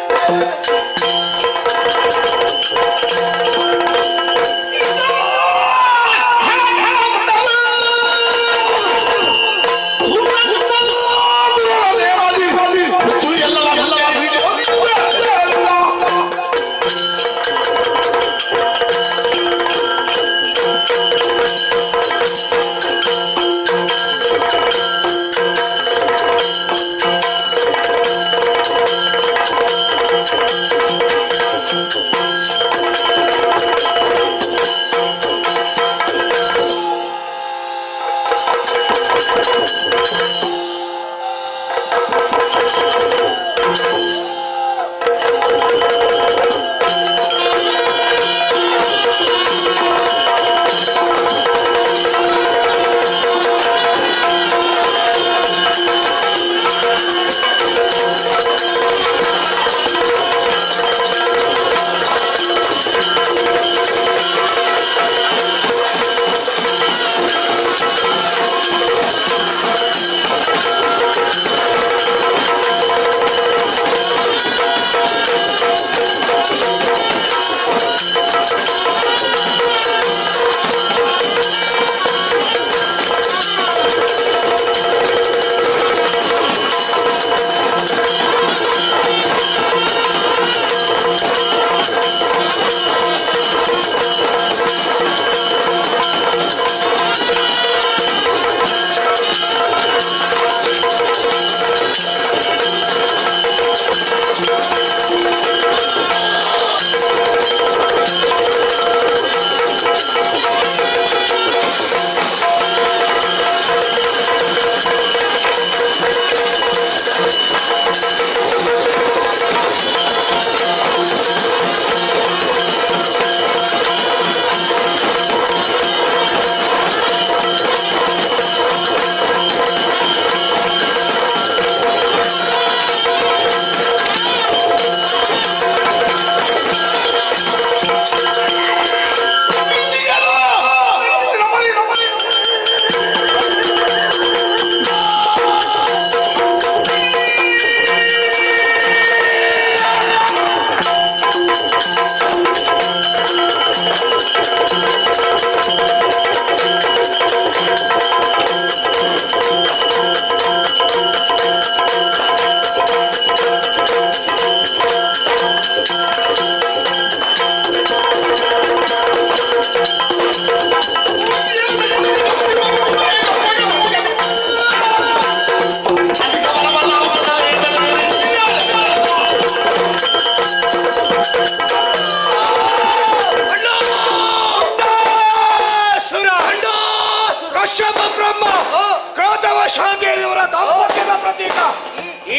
ಶಾಂತಿಯವರ ದಾಂಪತ್ಯದ ಪ್ರತೀಕ.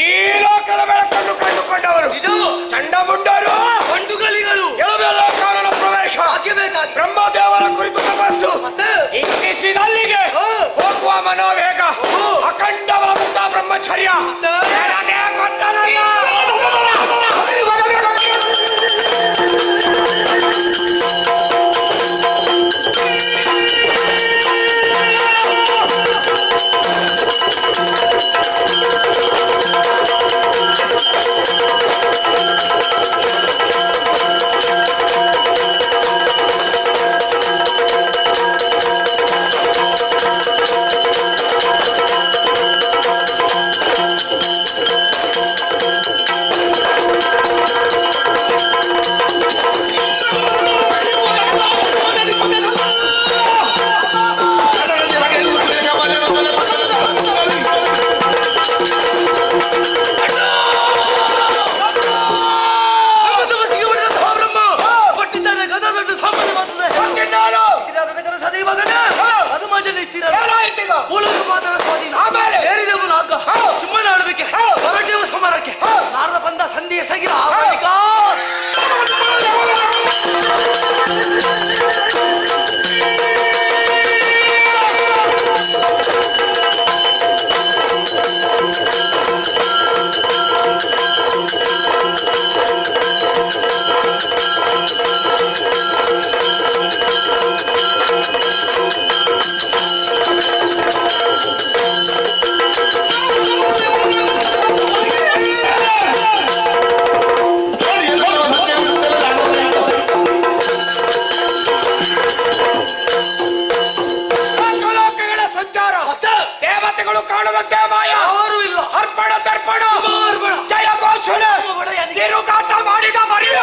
ಈ ಲೋಕದ ಬೆಳಕನ್ನು ಕಂಡುಕೊಂಡವರು ಚಂಡಮುಂಡರು, ಬಂಡುಗಳಿಗಳು, ಎಳವೆಲ್ಲ ಕಾರಣ ಪ್ರವೇಶ ಬ್ರಹ್ಮದೇವರ ಕುರಿತು ತಪಸ್ಸು ಇಚ್ಛಿಸಿದಲ್ಲಿಗೆ ಹೋಗುವ ಮನೋವೇಗ, ಅಖಂಡವಾದಂತಹ ಬ್ರಹ್ಮಚರ್ಯ. Thank you. ದೇವತೆಗಳು ಕಾಣದಂತೆ ಮಾಯ ಯಾರು ಇಲ್ಲ. ಅರ್ಪಣ ತರ್ಪಣ ಅರ್ಪಣ. ಜಯ ಘೋಷಣೆ ತಿರುಗಾಟ ಮಾಡಿದ ಮರಿಯ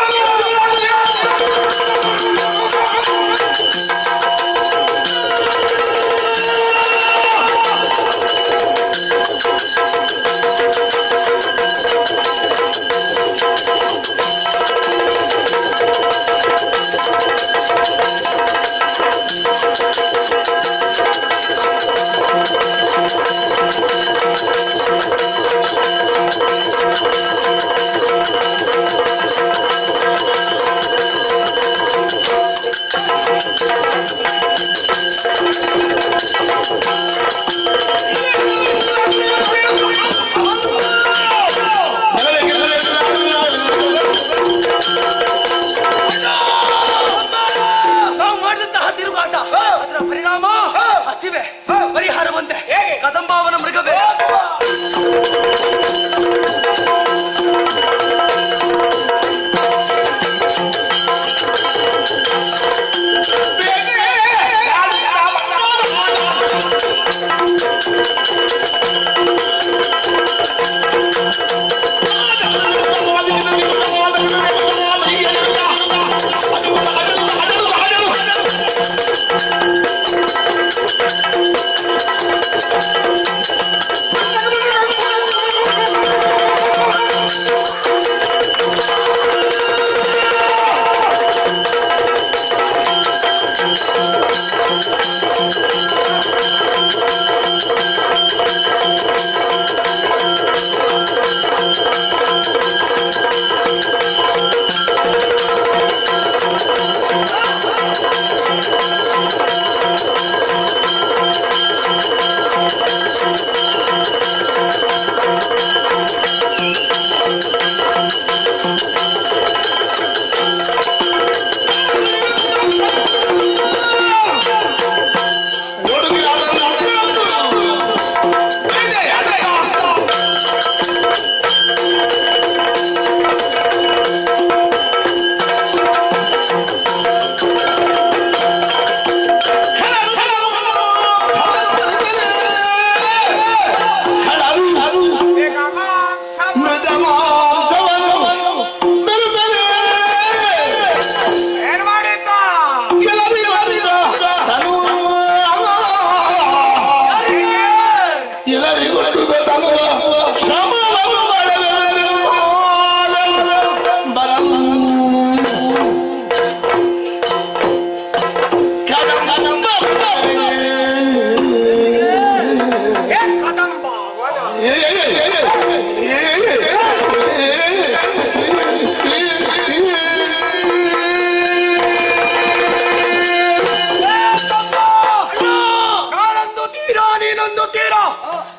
ನಾವು ಮಾಡಿದಂತಹ ತಿರುಗಾಟ ಅದರ ಪರಿಣಾಮ ಹಸಿವೆ ಪರಿಹಾರ ಬಂದೆ ಕದಂಬಾವನ ಮೃಗವೇ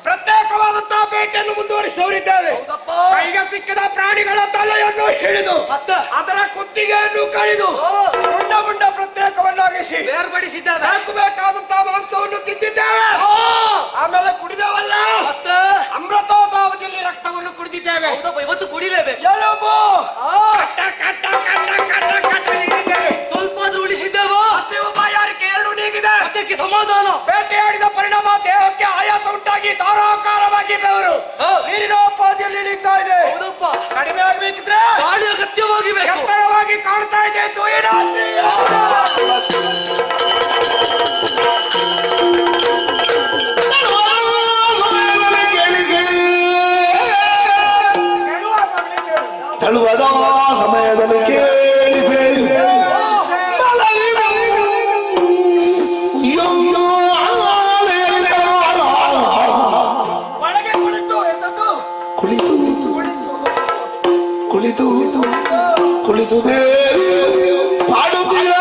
ಪ್ರತ್ಯೇಕವಾದಂತಹ ಬೇಟೆಯನ್ನು ಮುಂದುವರಿಸಿದವರಿದ್ದೇವೆ. ಕೈಗೆ ಸಿಕ್ಕಿದ ಪ್ರಾಣಿಗಳ ತಲೆಯನ್ನು ಹಿಡಿದು ಅದರ ಕುತ್ತಿಗೆಯನ್ನು ಕಡಿದು ಮುಂಡ ಮುಂಡ ಪ್ರತ್ಯೇಕವನ್ನಾಗಿಸಿ ಬೇರ್ಪಡಿಸಿದ್ದೇವೆ. ಬೇಕಾದಂತಹ ಮಾಂಸವನ್ನು ತಿಂದಿದ್ದೇವೆ. ಆಮೇಲೆ ಕುಡಿದವಲ್ಲ ಅಮೃತೋಪಾವಧಿಯಲ್ಲಿ ರಕ್ತವನ್ನು ಕುಡಿದಿದ್ದೇವೆ. ಇವತ್ತು ಕುಡಿಲೇಬೇಕು. ಎಲುಬು ಕಟ್ಟ ಸ್ವಲ್ಪ ಆದ್ರೂ ಉಳಿಸಿದ್ದೇವ. ಹಸಿವು ಬಾಯಾರಿಕೆ ಎರಡು ನೀಗಿದೆ. ಅದಕ್ಕೆ ಸಮಾಧಾನ. ಬೇಟೆಯಾಡಿದ ಪರಿಣಾಮ ದೇಹಕ್ಕೆ ಆಯಾಸ ಉಂಟಾಗಿ ಧಾರಾಕಾರವಾಗಿ ಬೆವರು ನೀರಿನ ಉಪಾದಿಯಲ್ಲಿ ಇಳಿತಾ ಇದೆ. ಹೌದಪ್ಪ. ಕಡಿಮೆ ಆಗಬೇಕಿದ್ರೆ ಗಾಳಿ ಅಗತ್ಯವಾಗಿ ಬೇಕು. ಎತ್ತರವಾಗಿ ಕಾಣ್ತಾ ಇದೆ ದುಯಿರಾತ್ರಿ ತಳುವದ ಸಮಯದಲ್ಲಿ ಕೇಳಿ ಬೇಡಿ ಒಳಗೆ ಕುಳಿತು ಎಂದದ್ದು ಕುಳಿತು ಕುಳಿತು ಕುಳಿತು ಪಾಡುತ್ತೀರ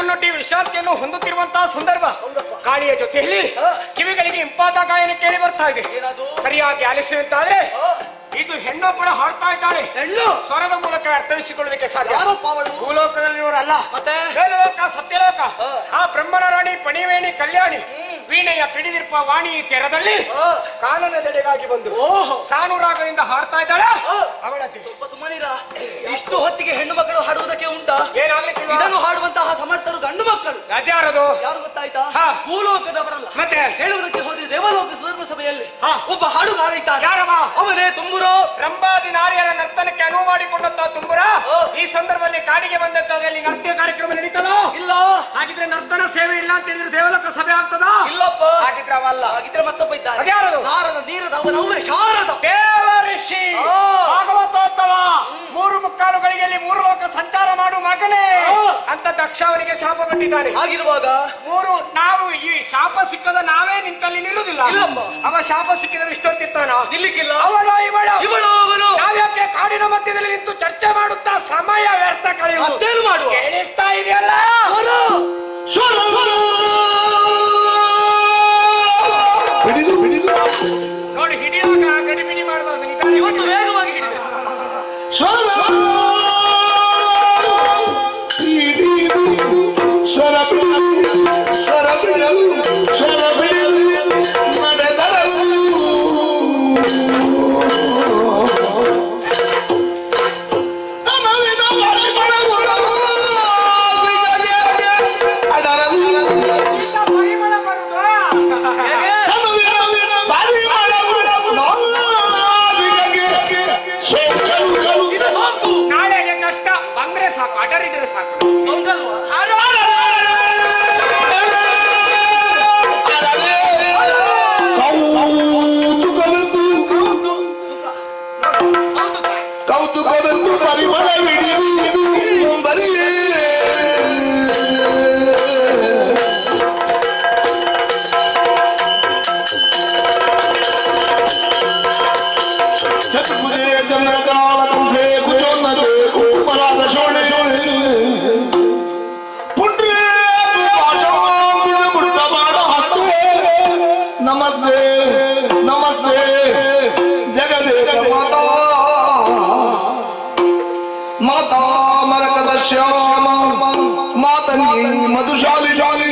ಊಟವನ್ನೊಡ್ಡಿ ವಿಶ್ರಾಂತಿಯನ್ನು ಹೊಂದುತ್ತಿರುವಂತಹ ಸಂದರ್ಭ. ಗಾಳಿಯ ಜೊತೆಯಲ್ಲಿ ಕಿವಿಗಳಿಗೆ ಇಂಪಾದ ಗಾಯನ ಕೇಳಿ ಬರ್ತಾ ಇದೆ. ಸರಿಯಾಗಿ ಆಲಿಸುವಂತಾದ್ರೆ ಇದು ಹೆಣ್ಣೊಬ್ಬಳ ಹಾಡ್ತಾ ಇದ್ದಾಳೆ. ಹೆಣ್ಣು ಸ್ವರದ ಮೂಲಕ ಅರ್ಥೈಸಿಕೊಳ್ಳೋದಕ್ಕೆ ಸಾಧ್ಯ. ಭೂಲೋಕದಲ್ಲಿರುವರಲ್ಲ, ಮತ್ತೆ ಮೇಲೋಕ ಸತ್ಯಲೋಕ. ಆ ಬ್ರಹ್ಮನ ರಾಣಿ ಪಣಿವೇಣಿ ಕಲ್ಯಾಣಿ ವೀಣೆಯ ಪಿಡಿದಿರ್ಪ ವಾಣಿ ತೆರದಲ್ಲಿ ಕಾನನದೆಡೆಗಾಗಿ ಬಂದು ಸಾನುರಾಗದಿಂದ ಹಾಡ್ತಾ ಇದ್ದಾಳೆ. ಅವಳ ಸ್ವಲ್ಪ ಸುಮ್ಮನಿರ. ಇಷ್ಟು ಹೊತ್ತಿಗೆ ಹೆಣ್ಣು ಮಕ್ಕಳು ಹಾಡುವುದಕ್ಕೆ ಉಂಟಾ? ಇದನ್ನು ಹಾಡುವಂತಹ ಸಮರ್ಥರು ಗಂಡು ಮಕ್ಕಳು. ಅದ್ಯಾರದು? ಯಾರು ಗೊತ್ತಾಯ್ತಾ? ಭೂಲೋಕದವರಲ್ಲ. ಮತ್ತೆ ಹೇಳುವುದಕ್ಕೆ ಹೋದ್ರೆ ದೇವಲೋಕ ಸುಧರ್ಮ ಸಭೆಯಲ್ಲಿ ಒಬ್ಬ ಹಾಡುಗಾರ ಇದ್ದಾನೆ. ಯಾರವ? ಅವನೇ ತುಂಬುರು. ರಂಭಾದಿ ನಾರಿಯರ ನರ್ತನಕ್ಕೆ ಅನುವು ಮಾಡಿಕೊಂಡಂತ ತುಂಬುರ ಈ ಸಂದರ್ಭದಲ್ಲಿ ಕಾಡಿಗೆ ಬಂದಂತದ್ರಲ್ಲಿ ನೃತ್ಯ ಕಾರ್ಯಕ್ರಮ ನಡೀತದೋ? ಇಲ್ಲ. ಹಾಗಿದ್ರೆ ನರ್ತನ ಸೇವೆ ಇಲ್ಲ ಅಂತ ಹೇಳಿದ್ರೆ ದೇವಲೋಕ ಸಭೆ ಆಗ್ತದ? ಇಲ್ಲಪ್ಪ. ಹಾಗಿದ್ರೆ ಅವಲ್ಲ. ಹಾಗಿದ್ರೆ ಮತ್ತೊಬ್ಬ ಇದ್ದಾನೆ. ಅದ್ಯಾರದು? ನಾರದ ನೀರದ ಅವನವೇ ಶಾರದ ದೇವ ಋಷಿ ಭಾಗವತೋತ್ತಮ. 3 ಗಳಿಗೆಯಲ್ಲಿ 3 ಲೋಕ ಸಂಚಾರ ಮಾಡು ಮಗನೇ ಅಂತ ದಕ್ಷ ಅವನಿಗೆ ಶಾಪ ಕೊಟ್ಟಿದ್ದಾನೆ. ಹಾಗಿರುವಾಗ ನಾವು ಈ ಶಾಪ ಸಿಕ್ಕದ ನಾವೇ ನಿಂತಲ್ಲಿ ನಿಲ್ಲುವುದಿಲ್ಲ. ಅವ ಶಾಪ ಸಿಕ್ಕಿದ ಇಷ್ಟೊತ್ತಿರ್ತಾನ ನಿಲ್ಲಿಕ್ಕಿಲ್ಲ. ಅವನು ಇವಳು ನಾವ್ಯಾಕೆ ಕಾಡಿನ ಮಧ್ಯದಲ್ಲಿ ನಿಂತು ಚರ್ಚೆ ಮಾಡುತ್ತಾ ಸಮಯ ವ್ಯರ್ಥ ಕಳೆಯುವುದು ಮಾಡುವ ಕೇಳಿಸ್ತಾ ಇದೆಯಲ್ಲ? ನೋಡಿ, ಹಿಡಿಯುವಾಗ ಗಡಿಬಿಡಿ ಮಾಡಬಾರ್ದು. ಇವತ್ತು ವೇಗವಾಗಿ ಹಿಡಿದ ನಾಳೆಗೆ ಕಷ್ಟ ಬಂದ್ರೆ ಸಾಕು, ಅಡರಿದ್ರೆ ಸಾಕು. ಕೌತುಕವೆಂದು ಪರಿಮಳವಿಡಿದು ಮುಂಬರಿಯೇ ಚತುರ್ಭುಜೇ ಚಂದ್ರಕಾಲ ಕುಂಭೆ ಕುಜೋನ್ನತೆ ಕೂಪರಾಧ ಶೋಣೆ ಪುಂಡ್ರೇ ಭಾಷಾಂಬಿನ ಮುಟ್ಟ ಮಾಡ ಹತ್ತೆ ನಮಸ್ತೆ ನಮಸ್ತೆ ಜಗದೇಕ ಮಾತಾ ಮಾತಾ ಮರಕದ ಶ್ಯಾಮ ಮಾತಂಗಿ ಮಧುಶಾಲಿ ಶಾಲಿ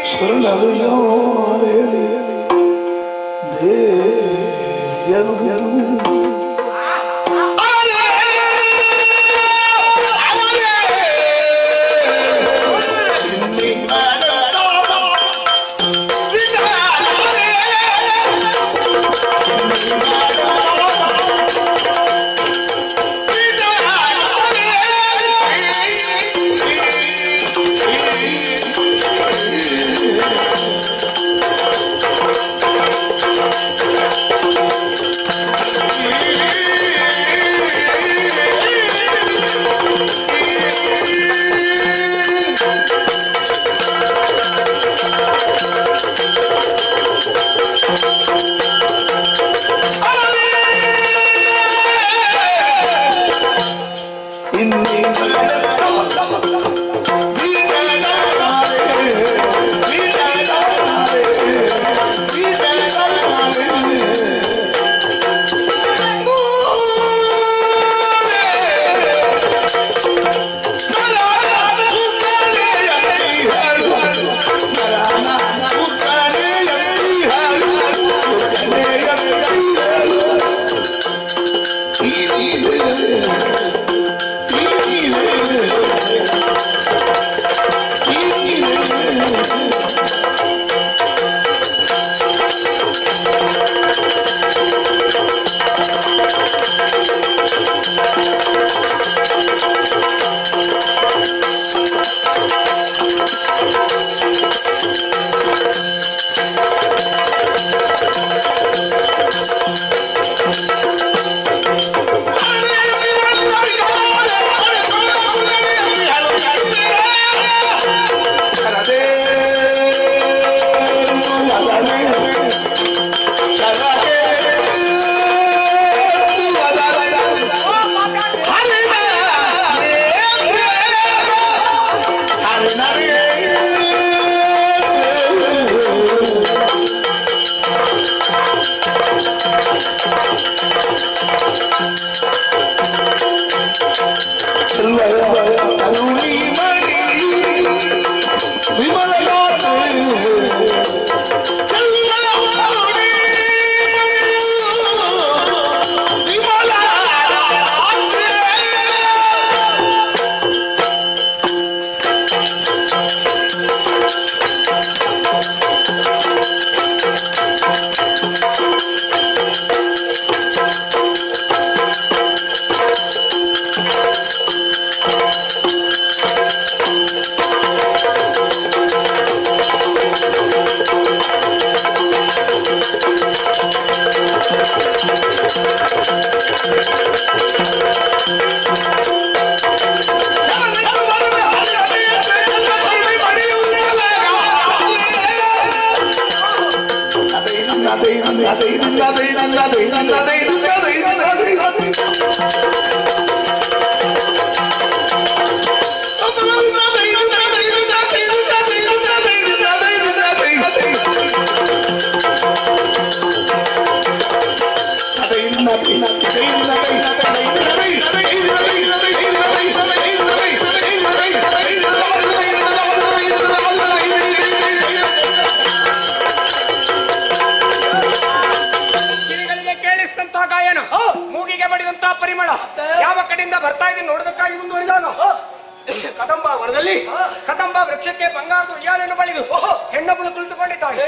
ಶರಣ ಮೂಗಿಗೆ ಬಡಿದಂತ ಪರಿಮಳ ಯಾವ ಕಡೆಯಿಂದ ಬರ್ತಾ ಇದೆ ನೋಡೋದಕ್ಕಾಗಿ ಮುಂದುವರಿದಾಗ ಕದಂಬ ವನದಲ್ಲಿ ಕದಂಬ ವೃಕ್ಷಕ್ಕೆ ಬಂಗಾರದ ಉಯ್ಯಾಲೆಯನ್ನು ಬಳಿದು ಹೆಣ್ಣೊಬ್ಬಳು ಕುಳಿತುಕೊಂಡಿದ್ದಾಳೆ.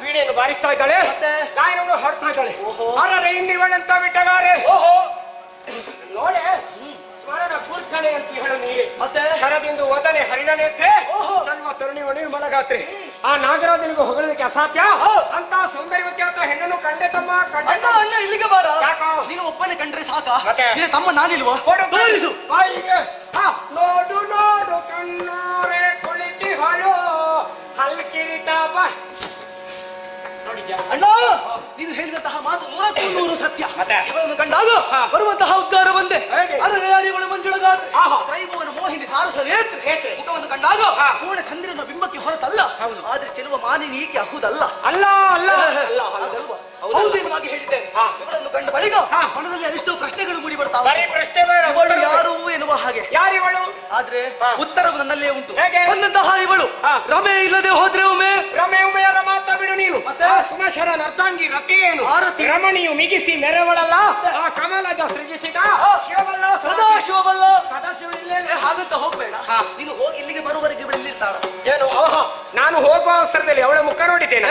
ವೀಣೆಯನ್ನು ಬಾರಿಸ್ತಾ ಇದ್ದಾಳೆ, ಗಾಯನವನ್ನು ಹೊರಡ್ತಾ ಇದ್ದಾಳೆ. ಅರೆ ಇನ್ನಿವಳಂತ ಬಿಟ್ಟಗಾರೆ ನೋಡೆ ಸ್ಮರಣ ಕೂರ್ಖಣೆ ಅಂತ ಹೇಳು ನೀರೆ ಮತ್ತೆ ಶರದಿಂದು ವದನೆ ಹರಿಣ ನೇತ್ರೆ ಸರ್ವ ತರುಣಿವ ನಿರ್ಮಲಗಾತ್ರೆ. ಆ ನಾಗರಾಜನಿಗೂ ಹೊಗಳೋದಕ್ಕೆ ಅಸಾಧ್ಯ ಅಂತ ಸೌಂದರ್ಯವತಿ ಅಂತ ಹೆಣ್ಣನ್ನು ಕಂಡೆ ತಮ್ಮ ಅಣ್ಣ ಇಲ್ಲಿಗೆ ಬಾರ. ನೀನು ಒಬ್ಬನೇ ಕಂಡ್ರೆ ಸಾಕ, ತಮ್ಮ ನಾನಿಲ್ವಾ? ನೋಡು ನೋಡು ಕಣ್ಣೋರೆ ಕುಳಿತಿ ಹೊಳು ಹಲ್ಕಿರಿತ ಬಾ. ಅಣ್ಣ ನೀನು ಹೇಳಿದಂತಹ ಮಾತು 100% ಸತ್ಯ. ಇವರನ್ನು ಕಂಡಾಗ ಬರುವಂತಹ ಉದ್ಗಾರ ಬಂದೆ ಅರಯಾರಿಗಳು ಮಂಜುಳಗಾತ್ರೆ ತ್ರೈಭುವನ ಮೋಹಿನಿ ಸಾರಸ ನೇತ್ರೆ ಮುಖವನ್ನು ಕಂಡಾಗ ಪೂರ್ಣ ಚಂದ್ರನ ಬಿಂಬಕ್ಕೆ ಹೊರತಲ್ಲ, ಆದ್ರೆ ಚೆಲುವ ಮಾನಿನಿ ಈಕೆ ಅಹುದಲ್ಲ. ಅಲ್ಲ ಅಲ್ಲ ಹೌದೇನವಾಗಿ ಹೇಳಿದ್ದೇನೆ. ಇವರನ್ನು ಕಂಡ ಬಳಿಕ ಮನದಲ್ಲಿ ಅದೆಷ್ಟೋ ಪ್ರಶ್ನೆಗಳು ಮೂಡಿ ಬರ್ತಾವೆ. ಇವಳು ಯಾರು ಎನ್ನುವ ಹಾಗೆ. ಯಾರಿವಳು? ಆದ್ರೆ ಉತ್ತರವು ನನ್ನಲ್ಲೇ ಉಂಟು. ಬಂದಂತಹ ಇವಳು ರಮೆ ಇಲ್ಲದೆ ಹೋದ್ರೆ ಉಮೆ ರಮೆ ಉಮೆಯರ ಮಾತ ಬಿಡು ನೀನು. ಸುಮಶರನ ಅರ್ಧಾಂಗಿ ರತಿ ಏನು ರಮಣಿಯು ಮಿಗಿಸಿ ಮೆರವಳಲ್ಲ ಆ ಕಮಲದ ಸೃಜಿಸಿದ ಶಿವಬಲ್ಲ ಸದಾಶಿವಬಲ್ಲ ಸದಾಶಿವ ಇಲ್ಲೇ ಹಾಗಂತ ಹೋಗ್ಬೇಡ. ನೀನು ಹೋಗಿ ಇಲ್ಲಿಗೆ ಬರುವವರೆಗೆ ಇಲ್ಲಿರ್ತಾಳ. ಏನು ನಾನು ಹೋಗುವ ಅವಸರದಲ್ಲಿ ಅವಳ ಮುಖ ನೋಡಿದ್ದೇನೆ.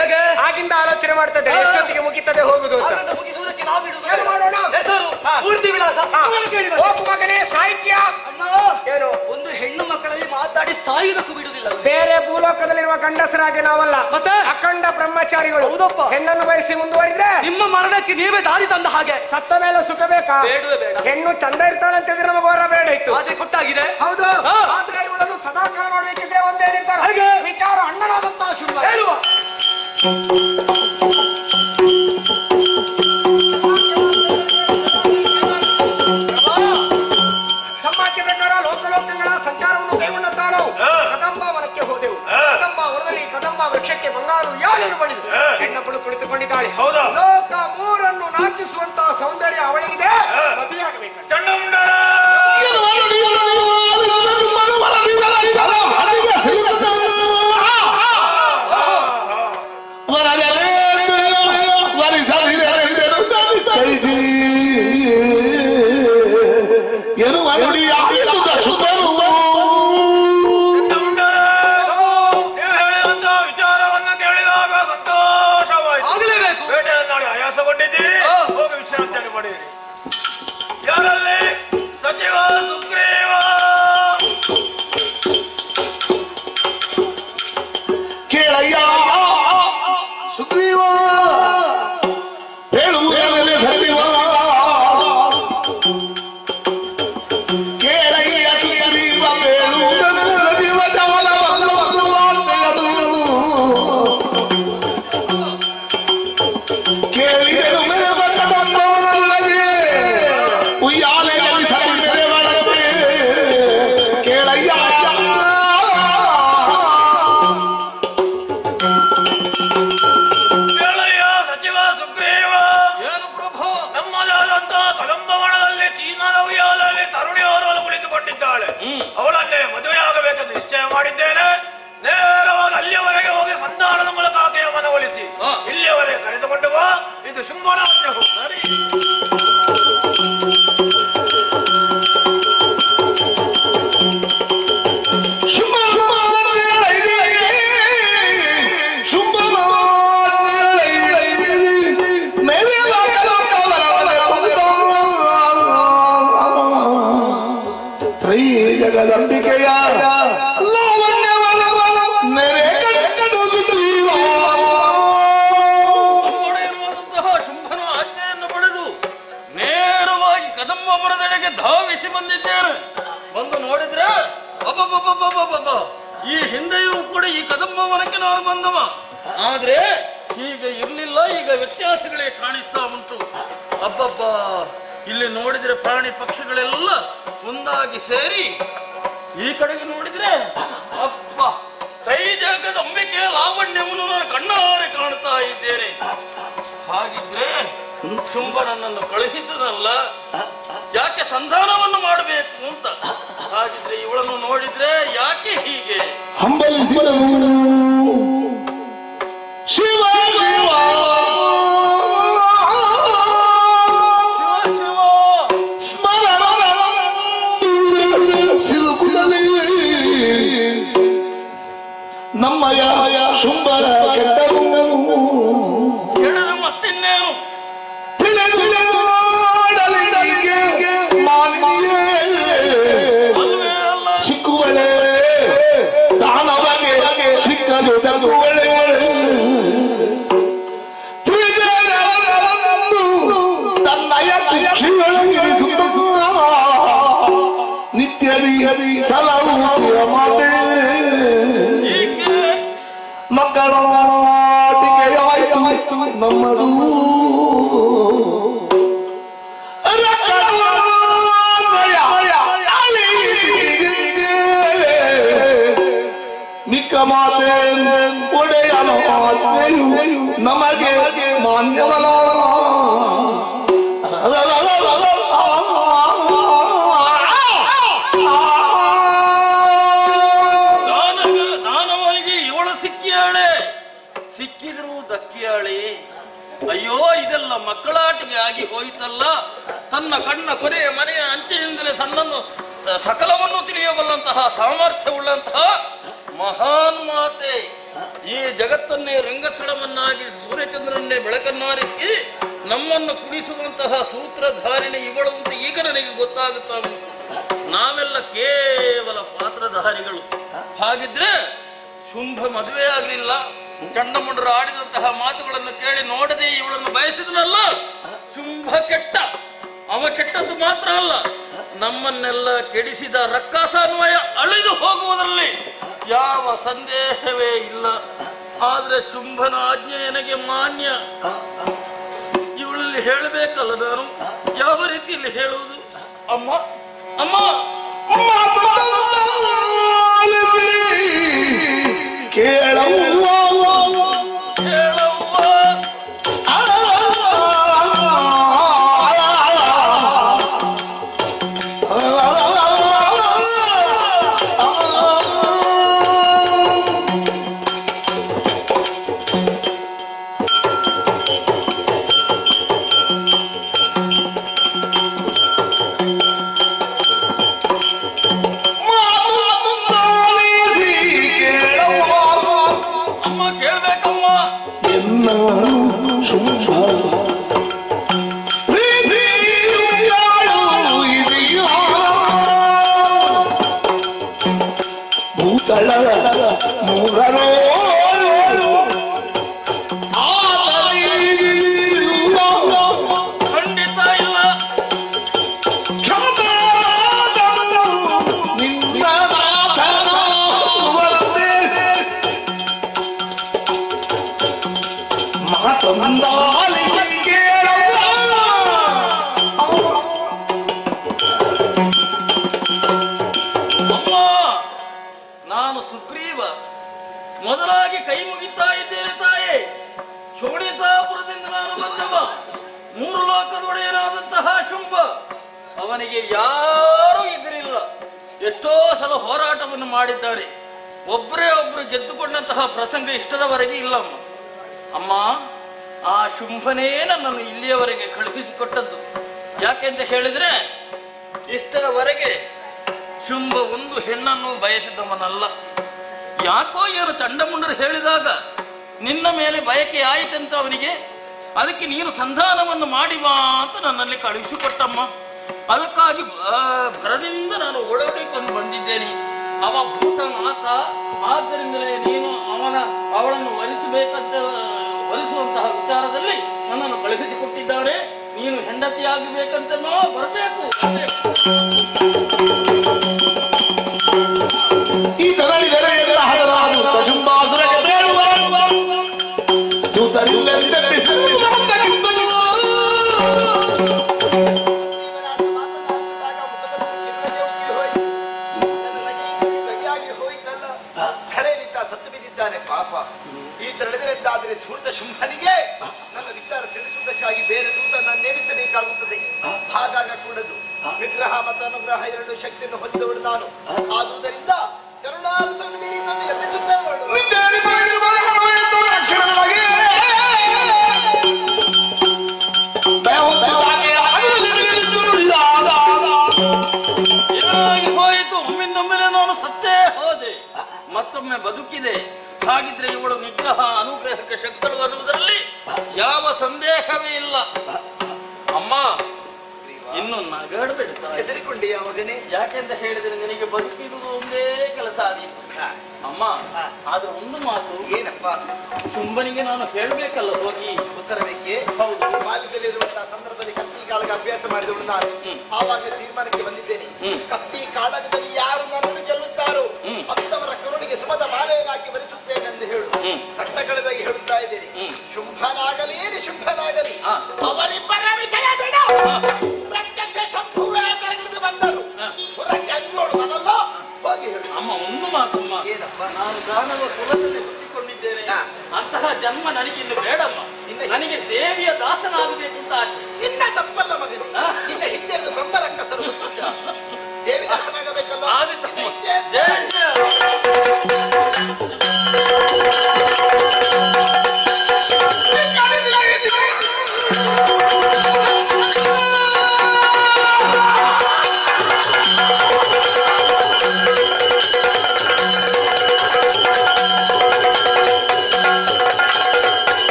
ಆಗಿಂದ ಆಲೋಚನೆ ಮಾಡ್ತಾ ಇದ್ದೇನೆ ಎಷ್ಟೊತ್ತಿಗೆ ಮುಗಿತದೆ ಹೋಗುದು ಅಂತ. ಮುಗಿಸುವುದಕ್ಕೆ ನಾವು ಬಿಡುವುದು. ಏನು ಮಾಡೋಣ? ಹೆಸರು ಪೂರ್ತಿ ವಿಳಾಸ ಹೋಗು ಮಗನೇ ಸಾಹಿತ್ಯ. ಏನು ಒಂದು ಹೆಣ್ಣು ಮಕ್ಕಳಲ್ಲಿ ಮಾತಾಡಿ ಸಾಯುವುದಕ್ಕೂ ಬಿಡುವುದಿಲ್ಲ. ಬೇರೆ ಭೂಲೋಕದಲ್ಲಿರುವ ಗಂಡಸರಾಗಿ ನಾವಲ್ಲ, ಮತ್ತೆ ಅಖಂಡ ಬ್ರಹ್ಮಚಾರಿಗಳು. ಹೌದಪ್ಪ. ಹೆಣ್ಣನ್ನು ಬಯಸಿ ಮುಂದುವರಿದ್ರೆ ನಿಮ್ಮ ಮರಣಕ್ಕೆ ನೀವೇ ದಾರಿ ತಂದ ಹಾಗೆ. ಸತ್ತ ಮೇಲೆ ಸುಖ ಬೇಕಾ? ಬೇಡವೇ ಬೇಡ. ಹೆಣ್ಣು ಚಂದ ಇರ್ತಾಳೆ ಅಂತ ಹೇಳಿದ್ರೆ ನಮಗೆ ಹೊರ ಬೇಡ ಇತ್ತು. ಅದೇ ಕೊಟ್ಟಾಗಿದೆ. ಹೌದು. ಆದ್ರೆ ಇವಳನ್ನು ಸದಾಕಾಲ ನೋಡ್ಬೇಕಿದ್ರೆ ಒಂದೇ ನಿರ್ಧಾರ. ವಿಚಾರ ಅಣ್ಣನಾದಂತಹ ಶುರು ಹೇಳುವ ಸಮಾಜ ಪ್ರಕಾರ ಲೋಕಲೋಕಗಳ ಸಂಚಾರವನ್ನು ಕೈಗೊಂಡಂತಹ ನಾವು ಕದಂಬ ವನಕ್ಕೆ ಹೋದೆವು. ಕದಂಬ ವನದಲ್ಲಿ ಕದಂಬ ವೃಕ್ಷಕ್ಕೆ ಬಂಗಾರು ಯಾರು ಬಳಿದು ಹೆಣ್ಣಪ್ಪಳು ಕುಳಿತುಕೊಂಡಿದ್ದಾಳೆ. ಲೋಕ ಮೂರನ್ನು ನಾಚಿಸುವಂತಹ ಸೌಂದರ್ಯ ಅವಳಿಗಿದೆ. ಮದುವೆಯಾಗಬೇಕು. ವಿಚಾರವನ್ನು ಕೇಳಿದಾಗ ಸಂತೋಷವಾಯಿತು. ಆಗಲೇಬೇಕು. ಬೇಟೆಯನ್ನಾಡಿ ಆಯಾಸಗೊಂಡಿದ್ದೀರಿ, ಹೋಗಿ ವಿಶ್ರಾಂತಿಯನ್ನು ಪಡೆಯಿರಿ. ಯಾರಲ್ಲಿ ಸಚಿವ ಸುಗ್ರೀವ ಕೇಳಯ್ಯ ಸುಗ್ರೀವ ಹೇಳುವುದರಲ್ಲಿ ಸಚಿವ ಕೇಳಯ್ಯ ಸುಗ್ರೀವ ಹೇಳುವುದರಲ್ಲಿ ಕೇಳಿದನು ಮೇಲೆ ಬಂದವನಲ್ಲದೆ ಉಯ್ಯಾಲೆಯಲ್ಲಿ ಸರಿ ಮೇಲೆ ಮಾಡಬೇ ಕೇಳಯ್ಯ ಕೇಳಯ್ಯ ಸಚಿವ ಸುಗ್ರೀವ. ಏನು ಪ್ರಭು? ನಮ್ಮದಾದಂತ ಕದಂಬವನದಲ್ಲಿ ಚೀನಾದ ಉಯ್ಯಾಲೆಯಲ್ಲಿ ತರುಣಿಯವರನ್ನು ಕುಳಿತುಕೊಂಡಿದ್ದಾಳೆ. ಅವಳನ್ನೇ ಮದುವೆಯಾಗಬೇಕೆಂದು ನಿಶ್ಚಯ ಮಾಡಿದ್ದೇನೆ. ನೇರವಾಗಿ ಅಲ್ಲಿಯವರೆಗೆ ಹೋಗಿ ಸಂಧಾನದ ಮೂಲಕ ಆಕೆಯ ಮನವೊಲಿಸಿ ಇಲ್ಲಿಯವರೆಗೆ ಕರೆದುಕೊಂಡು ಬಾ. ಇದು ಶುಂಭನ ಆಜ್ಞೆ. ಸರಿ. ಜಗದಂಬಿಕೆಯ ಲಾವಣ್ಯವನ ನೆರೆ ಕಟ್ಟಡು ಸುಗ್ರೀವ. ನಮ್ಮೊಡೆಯನಾದಂತಹ ಶುಂಭನ ಆಜ್ಞೆಯನ್ನು ಪಡೆದು ನೇರವಾಗಿ ಕದಂಬ ಮರದೆಡೆಗೆ ಧಾವಿಸಿ ಬಂದಿದ್ದೇನೆ. ಬಂದು ನೋಡಿದ್ರೆ ಅಬ್ಬಬ್ಬಬ್ಬಬ್ಬಬ್ಬ, ಈ ಹಿಂದೆಯೂ ಕೂಡ ಈ ಕದಂಬ ವನಕ್ಕೆ ನಾನು ಬಂದವ. ಆದ್ರೆ ಹೀಗೆ ಇರ್ಲಿಲ್ಲ, ಈಗ ವ್ಯತ್ಯಾಸಗಳೇ ಕಾಣಿಸ್ತಾ ಉಂಟು. ಅಬ್ಬಬ್ಬ, ಇಲ್ಲಿ ನೋಡಿದ್ರೆ ಪ್ರಾಣಿ ಪಕ್ಷಿಗಳೆಲ್ಲ ಒಂದಾಗಿ ಸೇರಿ ಈ ಕಡೆಗೆ ನೋಡಿದ್ರೆ ಅಬ್ಬ, ತ್ರೈಜಗದ ಅಂಬಿಕೆಯ ಲಾವಣ್ಯವನ್ನು ನಾನು ಕಣ್ಣಾರೆ ಕಾಣ್ತಾ ಇದ್ದೇನೆ. ಹಾಗಿದ್ರೆ ಶುಂಭನನ್ನು ಕಳುಹಿಸದಲ್ಲ, ಯಾಕೆ ಸಂಧಾನವನ್ನು ಮಾಡಬೇಕು ಅಂತ. ಹಾಗಿದ್ರೆ ಇವಳನ್ನು ನೋಡಿದ್ರೆ ಯಾಕೆ ಹೀಗೆ ಹಂಬಲಿಸಿದನು ಶಿವ ಶಿವ ಸ್ಮರಣ ಸಿಲುಕುದಲ್ಲಿ ನಮ್ಮಯ ಶುಂಭರ ಕೆಟ್ಟರು ಕೆಡದ ಮತ್ತಿನ್ನೇನು ಸಿಕ್ಕುವಳೆ ತಾನವಗೆ ಸಿಕ್ಕದು ತಗುವಳೆ ತನ್ನಯ ನಿತ್ಯದಿ ಸಲವು ಮಾತೆ ಮಕ್ಕಳ ಆಟಿಕೆಯಾಯಿತು ನಮ್ಮದು ಮಿಕ್ಕ ಮಾತೆ ಒಡೆಯನ ಆಜ್ಞೆಯು ನಮಗೆ ಮಾನ್ಯವಲ್ಲ. ಮಕ್ಕಳಾಟಿಗೆ ಆಗಿ ಹೋಯಿತಲ್ಲ. ತನ್ನ ಕಣ್ಣ ಕೊನೆಯ ಮನೆಯ ಅಂಚಿನಿಂದಲೇ ತನ್ನನ್ನು ಸಕಲವನ್ನು ತಿಳಿಯಬಲ್ಲಂತಹ ಸಾಮರ್ಥ್ಯವುಳ್ಳಂತಹ ಮಹಾನ್ ಮಾತೆ, ಈ ಜಗತ್ತನ್ನೇ ರಂಗಸ್ಥಳವನ್ನಾಗಿ ಸೂರ್ಯಚಂದ್ರನ್ನೇ ಬೆಳಕನ್ನಾರಿಸಿ ನಮ್ಮನ್ನು ಕುಡಿಸುವಂತಹ ಸೂತ್ರಧಾರಿಣಿ ಇವಳು ಅಂತ ಈಗ ನನಗೆ ಗೊತ್ತಾಗುತ್ತಾ ಉಂಟು. ನಾವೆಲ್ಲ ಕೇವಲ ಪಾತ್ರಧಾರಿಗಳು. ಹಾಗಿದ್ರೆ ಶುಂಭ ಮದುವೆ ಆಗಲಿಲ್ಲ, ಚಂಡಮುಂಡರು ಆಡಿದಂತಹ ಮಾತುಗಳನ್ನು ಕೇಳಿ ನೋಡದೆ ಇವಳನ್ನು ಬಯಸಿದನಲ್ಲ, ಶುಂಭ ಕೆಟ್ಟ. ಅವ ಕೆಟ್ಟದ್ದು ಮಾತ್ರ ಅಲ್ಲ, ನಮ್ಮನ್ನೆಲ್ಲ ಕೆಡಿಸಿದ ರಕ್ಕಸಾನ್ವಯ ಅಳಿದು ಹೋಗುವುದರಲ್ಲಿ ಯಾವ ಸಂದೇಹವೇ ಇಲ್ಲ. ಆದ್ರೆ ಶುಂಭನ ಆಜ್ಞೆ ನನಗೆ ಮಾನ್ಯ. ಇವಳಲ್ಲಿ ಹೇಳಬೇಕಲ್ಲ, ನಾನು ಯಾವ ರೀತಿಯಲ್ಲಿ ಹೇಳುವುದು? ಅಮ್ಮ ಅಮ್ಮ ಕೇಳವ್ವ ಮೊದಲಾಗಿ ಕೈ ಮುಗಿತಾ ಇದ್ದೇನೆ ತಾಯೇ. ಶೋಣಿತಾಪುರದಿಂದ ನಾನು ಬಂದವ, 3 ಲೋಕದೊಡೆಯನಾದಂತಹ ಶುಂಭ. ಅವನಿಗೆ ಯಾರೂ ಎದುರಿಲ್ಲ. ಎಷ್ಟೋ ಸಲ ಹೋರಾಟವನ್ನು ಮಾಡಿದ್ದಾರೆ. ಒಬ್ಬರೇ ಒಬ್ರು ಗೆದ್ದುಕೊಂಡಂತಹ ಪ್ರಸಂಗ ಇಷ್ಟರವರೆಗೆ ಇಲ್ಲಮ್ಮ. ಅಮ್ಮ, ಆ ಶುಂಭನೇ ನನ್ನನ್ನು ಇಲ್ಲಿಯವರೆಗೆ ಕಳುಹಿಸಿಕೊಟ್ಟದ್ದು. ಯಾಕೆಂತ ಹೇಳಿದ್ರೆ, ಇಷ್ಟರವರೆಗೆ ಶುಂಭ ಒಂದು ಹೆಣ್ಣನ್ನು ಬಯಸಿದವನಲ್ಲ. ಯಾಕೋ ಏನು ಚಂಡಮುಂಡರು ಹೇಳಿದಾಗ ನಿನ್ನ ಮೇಲೆ ಬಯಕೆ ಆಯಿತಂತ ಅವನಿಗೆ, ಅದಕ್ಕೆ ನೀನು ಸಂಧಾನವನ್ನು ಮಾಡಿ ಬಾ ಅಂತ ನನ್ನಲ್ಲಿ ಕಳುಹಿಸಿಕೊಟ್ಟಮ್ಮ. ಅದಕ್ಕಾಗಿ ಭರದಿಂದ ನಾನು ಓಡಾಡಿಕೊಂಡು ಬಂದಿದ್ದೇನೆ. ಅವ ಭೂತನಾಥ, ಆದ್ದರಿಂದಲೇ ನೀನು ಅವಳನ್ನು ಒಲಿಸುವಂತಹ ವಿಚಾರದಲ್ಲಿ ನನ್ನನ್ನು ಕಳುಹಿಸಿಕೊಟ್ಟಿದ್ದಾನೆ. ನೀನು ಹೆಂಡತಿಯಾಗಬೇಕಂತ ಬರಬೇಕು. ಈ ತರಳಿದರೆ ಎಲ್ಲ ಹಲವಾರು ಶುಂಭಾಸುರಗೆ ಬೇಡುವ ದೂತರಿಲ್ಲಂತೆ ಸತ್ತು ಬಿದ್ದಿದ್ದಾನೆ ಪಾಪ. ಈ ತರಳಿದರೆಂದಾದರೆ ಧೂರ್ತ ಶುಂಭನಿಗೆ ನನ್ನ ವಿಚಾರ ತಿಳಿಸುವುದಕ್ಕಾಗಿ ಬೇರೆ ದೂತ ನಾನು ನೇಮಿಸಬೇಕಾಗುತ್ತದೆ. ಹಾಗಾಗ ಕೂಡದು. ವಿಗ್ರಹ ಮತ್ತು ಅನುಗ್ರಹ 2 ಶಕ್ತಿಯನ್ನು ಹೊಂದಿದವಳು ನಾನು. ಆದುದರಿಂದ ಕರುಣಾರಸವನ್ನು ಮೀರಿ ತನ್ನ ಎಬ್ಬಿಸುತ್ತೇನೆ. ಏನಾಗಿ ಹೋಯಿತು? ಒಮ್ಮಿಂದೊಮ್ಮೆಲೆ ನಾನು ಸತ್ತೇ ಹೋದೆ, ಮತ್ತೊಮ್ಮೆ ಬದುಕಿದೆ. ಹಾಗಿದ್ರೆ ಇವಳು ನಿಗ್ರಹ ಅನುಗ್ರಹಕ್ಕೆ ಶಕ್ತಳು ಅನ್ನುವುದರಲ್ಲಿ ಯಾವ ಸಂದೇಹವೇ ಇಲ್ಲ. ಅಮ್ಮ, ಇನ್ನು ನಗಾಡಬೇಡ. ಹೆದರಿಕೊಂಡೆಯ ಮಗನೇ? ಯಾಕೆಂತ ಹೇಳಿದ್ರೆ ನಿನಗೆ ಬದುಕಿರುವುದು ಒಂದೇ ಕೆಲಸ ಆದೀತು. ಅಮ್ಮ, ಆದ್ರೆ ಒಂದು ಮಾತು. ಏನಪ್ಪ? ಶುಂಭನಿಗೆ ನಾನು ಹೇಳಬೇಕಲ್ಲ, ಹೋಗಿ ಉತ್ತರ ಬೇಕೆ? ಹೌದು. ಬಾಲ್ಯದಲ್ಲಿರುವಂತಹ ಸಂದರ್ಭದಲ್ಲಿ ಕತ್ತಿ ಕಾಳಗ ಅಭ್ಯಾಸ ಮಾಡಿದವಳು ನಾನು. ಆವಾಗ ತೀರ್ಮಾನಕ್ಕೆ ಬಂದಿದ್ದೇನೆ, ಕತ್ತಿ ಕಾಳಗದಲ್ಲಿ ಯಾರು ನನ್ನನ್ನು ಗೆಲ್ಲುತ್ತಾರೋ ಅಂತವರ ಕರುಣಿಗೆ ಸುಮದ ಮಾಲೆಯನ್ನು ಹಾಕಿ ಬರೆಸುತ್ತೇನೆ ಎಂದು ಹೇಳು. ರಕ್ತ ಕಳೆದಾಗಿ ಹೇಳುತ್ತಾ ಇದ್ದೇನೆ. ಶುಂಭನಾಗಲಿ ನಿಶುಂಭನಾಗಲಿ ಅವರಿಬ್ಬರ ವಿಷಯ ಬೇಡ. ಪ್ರತ್ಯಕ್ಷ ಶಂಭುವೇ ಕರೆದು ಬಂದರು. ಹೊರಗೆ ಅಂಗೋಳು ನನ್ನಲ್ಲ. ಹೋಗಿ ಹೇಳು. ಅಮ್ಮ, ಒಂದು ಮಾತಮ್ಮ. ಏನಪ್ಪ? ನಾನು ದಾನವ ಕುಲದಲ್ಲಿ ಹುಟ್ಟಿಕೊಂಡಿದ್ದೇನೆ. ಅಂತಹ ಜನ್ಮ ನನಗಿನ್ನು ಬೇಡಮ್ಮ. ನನಗೆ ದೇವಿಯ ದಾಸನಾಗಬೇಕು ಅಂತ ಆಸೆ. ನಿನ್ನ ತಪ್ಪಲ್ಲ ಮಗನು. ನಿನ್ನ ಹಿಂದೆ ಬ್ರಹ್ಮ ರಕ್ಕಸರು ಗೊತ್ತಿದ್ದ. ದೇವಿ ದಾಸನಾಗಬೇಕಲ್ಲ. ಆದಿತ್ತ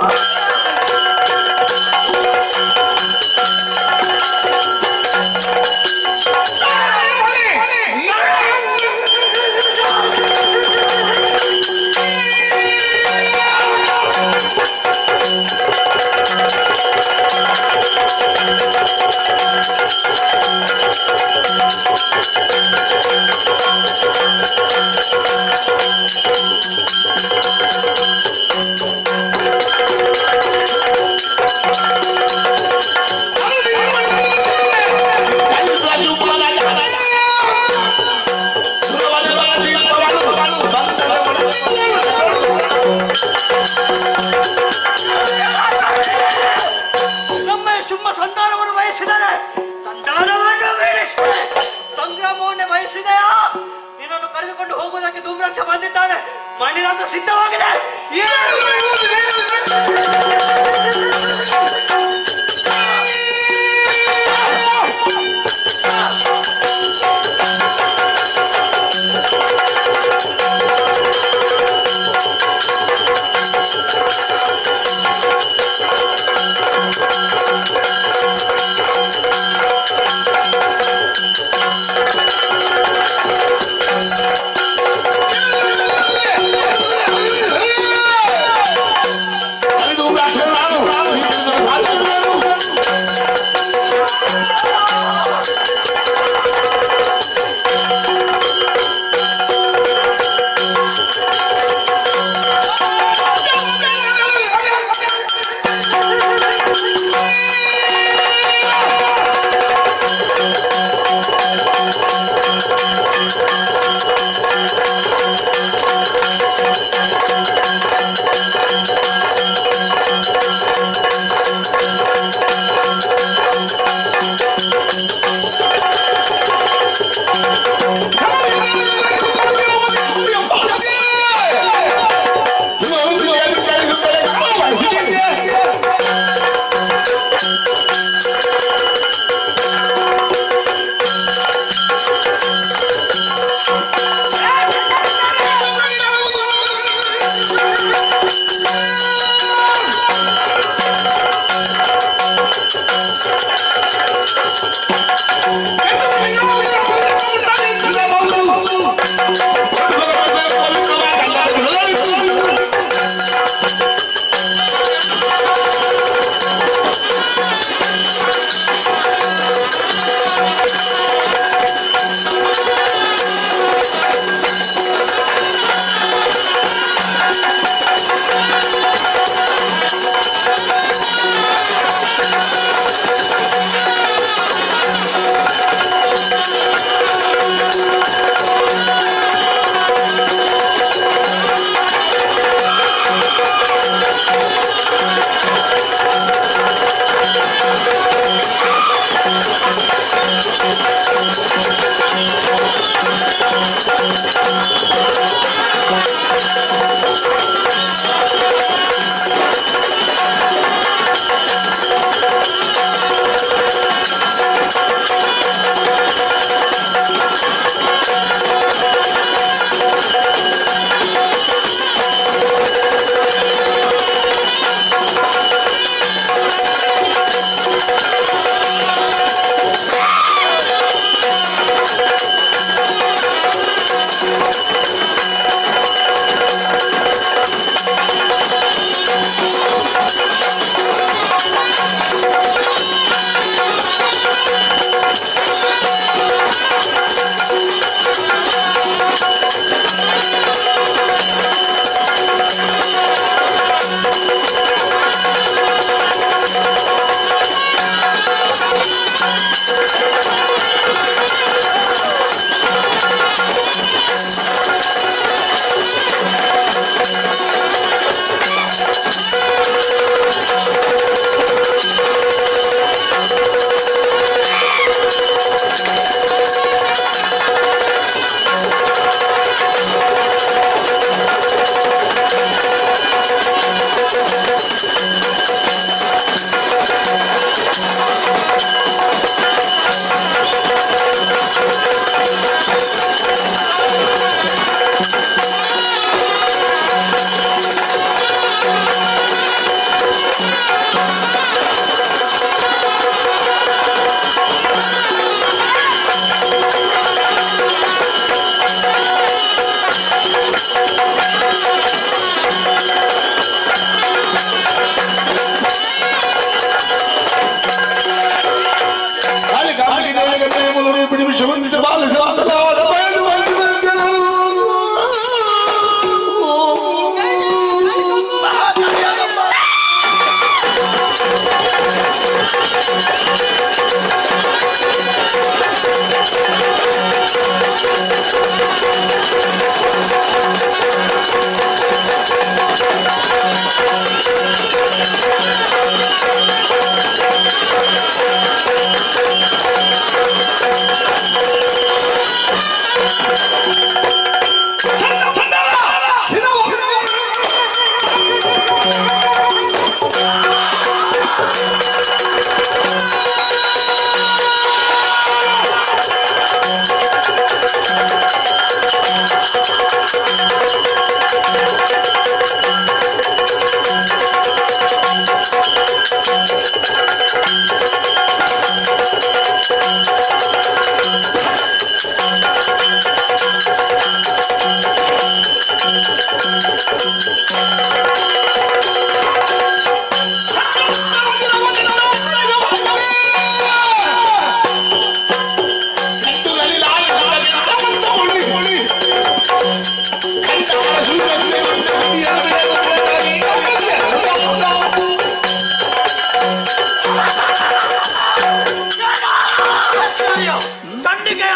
ನಮ್ಮ ಶುಂಭ ಸಂತಾನವನ್ನು ಬಯಸಿದರೆ ಸಂತಾನವನ್ನು ಬೇಡಿಸಿದೆ. ಸಂಗ್ರಾಮವನ್ನೇ ಬಯಸಿದೆಯಾ? ನಿನ್ನನ್ನು ಕರೆದುಕೊಂಡು ಹೋಗುವುದಕ್ಕೆ ಧೂಮ್ರಾಕ್ಷ ಬಂದಿದ್ದಾನೆ. ಮಣ್ಣಿನಂತ ಸಿದ್ಧವಾಗಿದೆ.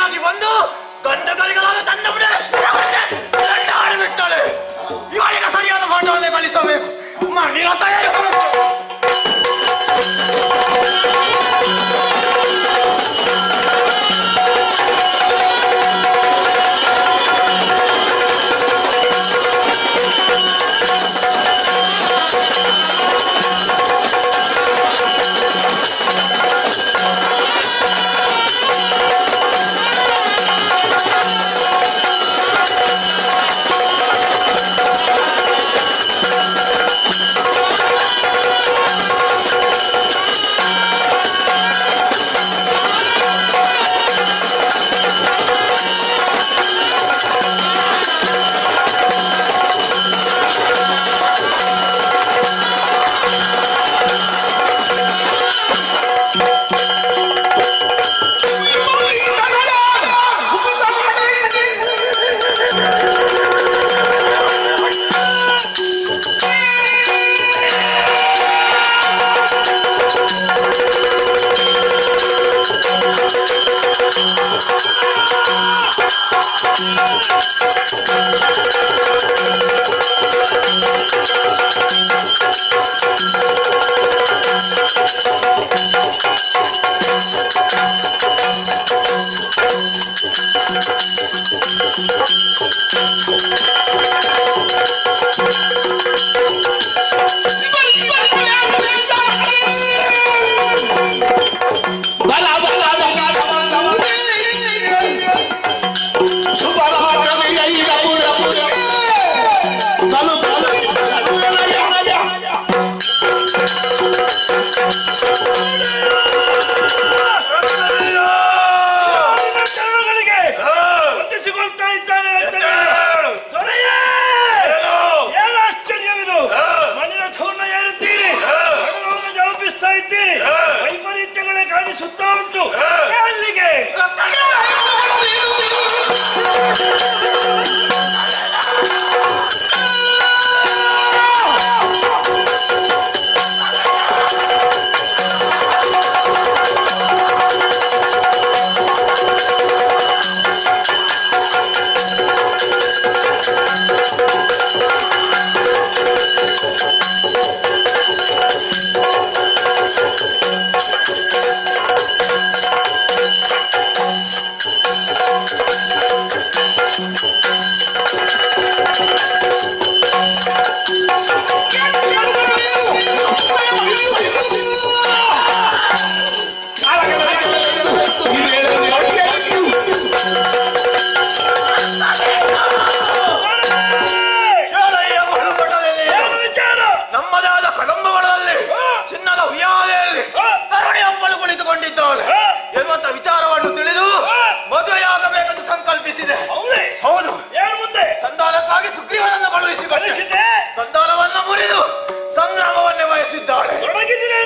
ಗಟ್ಟಿಯಾಗಿ ಬಂದು ಗಂಡಗಳಿಗಳಾದ ಚಂಡ ಬಿಟ್ಟಾಳೆ. ಇವಳಿಗೆ ಸರಿಯಾದ ಪಾಠವನ್ನೇ ಕಲಿಸಬೇಕು. ಮಾಡಿರೋ ತಯಾರಿ ವಂದಿಸಿಕೊಳ್ತಾ ಇದ್ದಾನೆ. ಏನು ಆಶ್ಚರ್ಯವಿದು? ಮಣ್ಣಿನ ಸೌರ್ಣ ಏರುತ್ತೀರಿ, ಜವಾಬಿಸ್ತಾ ಇದ್ದೀರಿ, ವೈಪರೀತ್ಯಗಳೇ ಕಾಣಿಸುತ್ತಾ ಉಂಟು. ಅಲ್ಲಿಗೆ ಎನ್ನುವಂತ ವಿಚಾರವನ್ನು ತಿಳಿದು ಮದುವೆಯಾಗಬೇಕೆಂದು ಸಂಕಲ್ಪಿಸಿದೆ. ಹೌದು. ಏನು ಮುಂದೆ? ಸಂಧಾನಕ್ಕಾಗಿ ಸುಗ್ರೀವನನ್ನು ಕಳುಹಿಸಿದೆ. ಸಂಧಾನವನ್ನು ಮುರಿದು ಸಂಗ್ರಾಮವನ್ನೇ ವಹಿಸಿದ್ದಾಳೆ.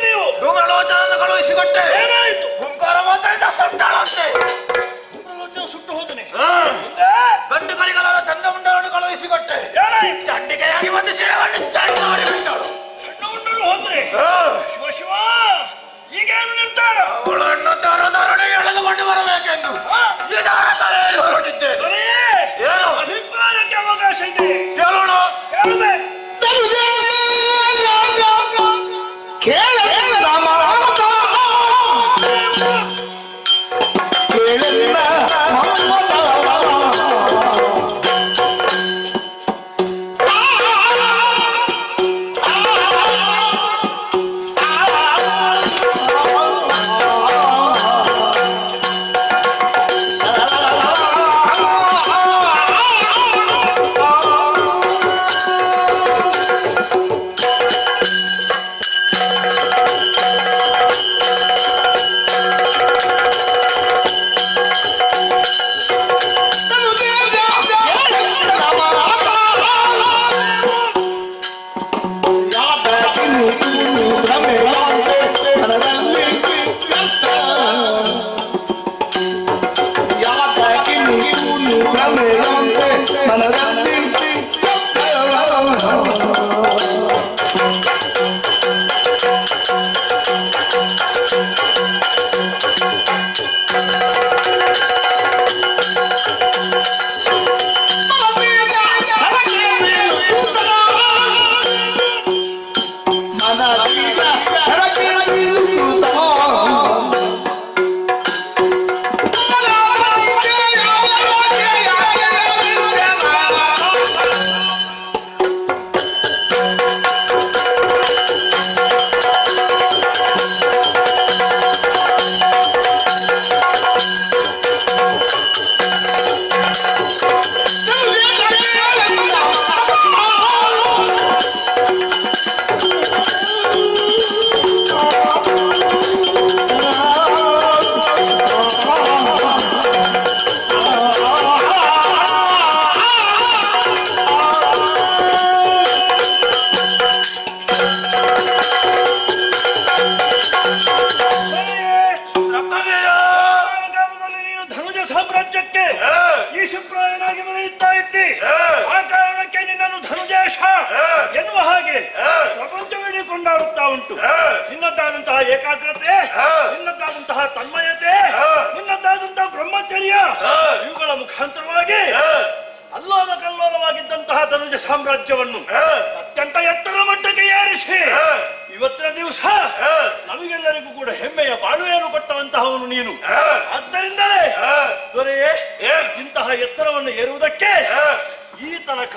ನೀವು ಧೂಮ್ರಲೋಚನನ್ನು ಕಳುಹಿಸಿಕೊಟ್ಟೆ. ಏನಾಯಿತು? ಹುಂಕಾರ ಮಾತಾಡಿದ ಸೊಟ್ಟಾಳಂತೆ. ಧೂಮ್ರಲೋಚನ ಸುಟ್ಟು ಹೋದನೆ. ಗಂಡು ಕಲಿಗಳಾದ ಚಂದಮುಂಡರನ್ನು ಕಳುಹಿಸಿಕೊಟ್ಟೆ. ಏನಾಯಿತು? ಚಂಡಿಕೆಯಾಗಿ ಒಂದು ಶಿರವನ್ನು ಚಂಡ ಮಾಡಿಬಿಟ್ಟಳು. ಚಂಡಮುಂಡರು ಹೋದ್ರೆ ಶಿವ ಶಿವ ಈಗೇನು ನಿರ್ಧಾರ? ಅವಳನ್ನು ತರದರೊಡೆ ಎಳೆದುಕೊಂಡು ಬರಬೇಕೆಂದು ತಲೆಯಲ್ಲಿ ಹೊರಟಿದ್ದೇನೆ. ಏನು ಅಭಿಪ್ರಾಯಕ್ಕೆ ಅವಕಾಶ ಇದೆ? ಕೇಳೋಣ. ಕೇಳಬೇಕು. ಸಾಮ್ರಾಜ್ಯಕ್ಕೆ ಈಶಪ್ರಾಯನಾಗಿ ಮೆರೆಯುತ್ತಾ ಇದ್ದಿ. ಆ ಕಾರಣಕ್ಕೆ ನಿನ್ನನ್ನು ಧನುಜೇಶ ಎನ್ನುವ ಹಾಗೆ ಪ್ರಪಂಚವಿಡೀ ಕೊಂಡಾಡುತ್ತಾ ಉಂಟು. ನಿನ್ನದಾದಂತಹ ಏಕಾಗ್ರತೆ, ನಿನ್ನದಾದಂತಹ ತನ್ಮಯತೆ, ನಿನ್ನದಾದಂತಹ ಬ್ರಹ್ಮಚರ್ಯ, ಇವುಗಳ ಮುಖಾಂತರವಾಗಿ ಅಲ್ಲೋಲ ಕಲ್ಲೋಲವಾಗಿದ್ದಂತಹ ಧನುಜ ಸಾಮ್ರಾಜ್ಯವನ್ನು ಅತ್ಯಂತ ಎತ್ತರ ಮಟ್ಟಕ್ಕೆ ಏರಿಸಿ ಇವತ್ತಿನ ದಿವಸ ನಮಗೆಲ್ಲರಿಗೂ ಕೂಡ ಹೆಮ್ಮೆಯ ಬಾಳುವೆಯನ್ನು ಕೊಟ್ಟಂತಹವನು ನೀನು. ಆದ್ದರಿಂದಲೇ ದೊರೆಯೇ, ಇಂತಹ ಎತ್ತರವನ್ನು ಏರುವುದಕ್ಕೆ ಈ ತನಕ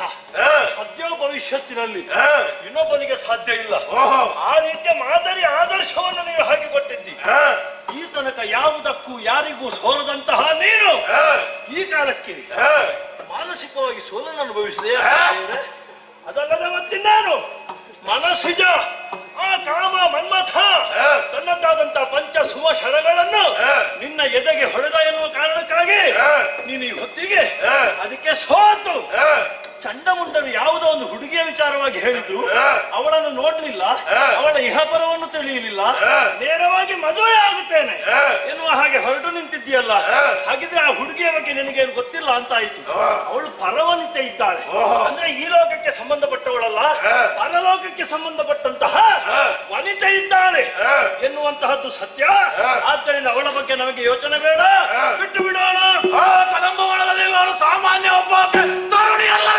ಸದ್ಯ ಭವಿಷ್ಯತ್ತಿನಲ್ಲಿ ಇನ್ನೊಬ್ಬನಿಗೆ ಸಾಧ್ಯ ಇಲ್ಲ. ಆ ರೀತಿಯ ಮಾದರಿ ಆದರ್ಶವನ್ನು ನೀನು ಹಾಕಿಕೊಟ್ಟಿದ್ದಿ. ಈ ತನಕ ಯಾವುದಕ್ಕೂ ಯಾರಿಗೂ ಸೋಲದಂತಹ ನೀನು ಈ ಕಾಲಕ್ಕೆ ಮಾನಸಿಕವಾಗಿ ಸೋಲನ್ನು ಅನುಭವಿಸಿದೆ. ಅದಲ್ಲದೆ ಮತ್ತಿನ್ನೇನು, ಮನಸ್ಸಿಜ ಆ ಕಾಮ ಮನ್ಮಥ ತನ್ನದಾದಂತಹ ಪಂಚ ಸುಮ ಶರಗಳನ್ನು ನಿನ್ನ ಎದೆಗೆ ಹೊಡೆದ ಎನ್ನುವ ಕಾರಣಕ್ಕಾಗಿ ನೀನು ಈ ಹೊತ್ತಿಗೆ ಅದಕ್ಕೆ ಸೋತು ಚಂಡಮುಂಡರು ಯಾವುದೋ ಒಂದು ಹುಡುಗಿಯ ವಿಚಾರವಾಗಿ ಹೇಳಿದ್ರು, ಅವಳನ್ನು ನೋಡ್ಲಿಲ್ಲ, ಅವಳ ಇಹಪರವನ್ನು ತಿಳಿಯಲಿಲ್ಲ, ನೇರವಾಗಿ ಮದುವೆ ಆಗುತ್ತೇನೆ ಎನ್ನುವ ಹಾಗೆ ಹೊರಟು ನಿಂತಿದ್ದೀಯಲ್ಲ. ಹಾಗಿದ್ರೆ ಆ ಹುಡುಗಿಯ ಬಗ್ಗೆ ನಿನಗೇನು ಗೊತ್ತಿಲ್ಲ ಅಂತ ಆಯ್ತು. ಅವಳು ಪರವನಿತೆ ಇದ್ದಾಳೆ, ಅಂದ್ರೆ ಈ ಲೋಕಕ್ಕೆ ಸಂಬಂಧಪಟ್ಟವಳಲ್ಲ, ಪರಲೋಕಕ್ಕೆ ಸಂಬಂಧಪಟ್ಟಂತಹ ವನಿತೆ ಇದ್ದಾಳೆ ಎನ್ನುವಂತಹದ್ದು ಸತ್ಯ. ಆದ್ದರಿಂದ ಅವಳ ಬಗ್ಗೆ ನಮಗೆ ಯೋಚನೆ ಬೇಡ, ಬಿಟ್ಟು ಬಿಡೋಣ. ಕದಂಬವನದಲ್ಲಿ ಅವಳು ಸಾಮಾನ್ಯ ಒಬ್ಬ ತರುಣಿ ಅಲ್ಲ.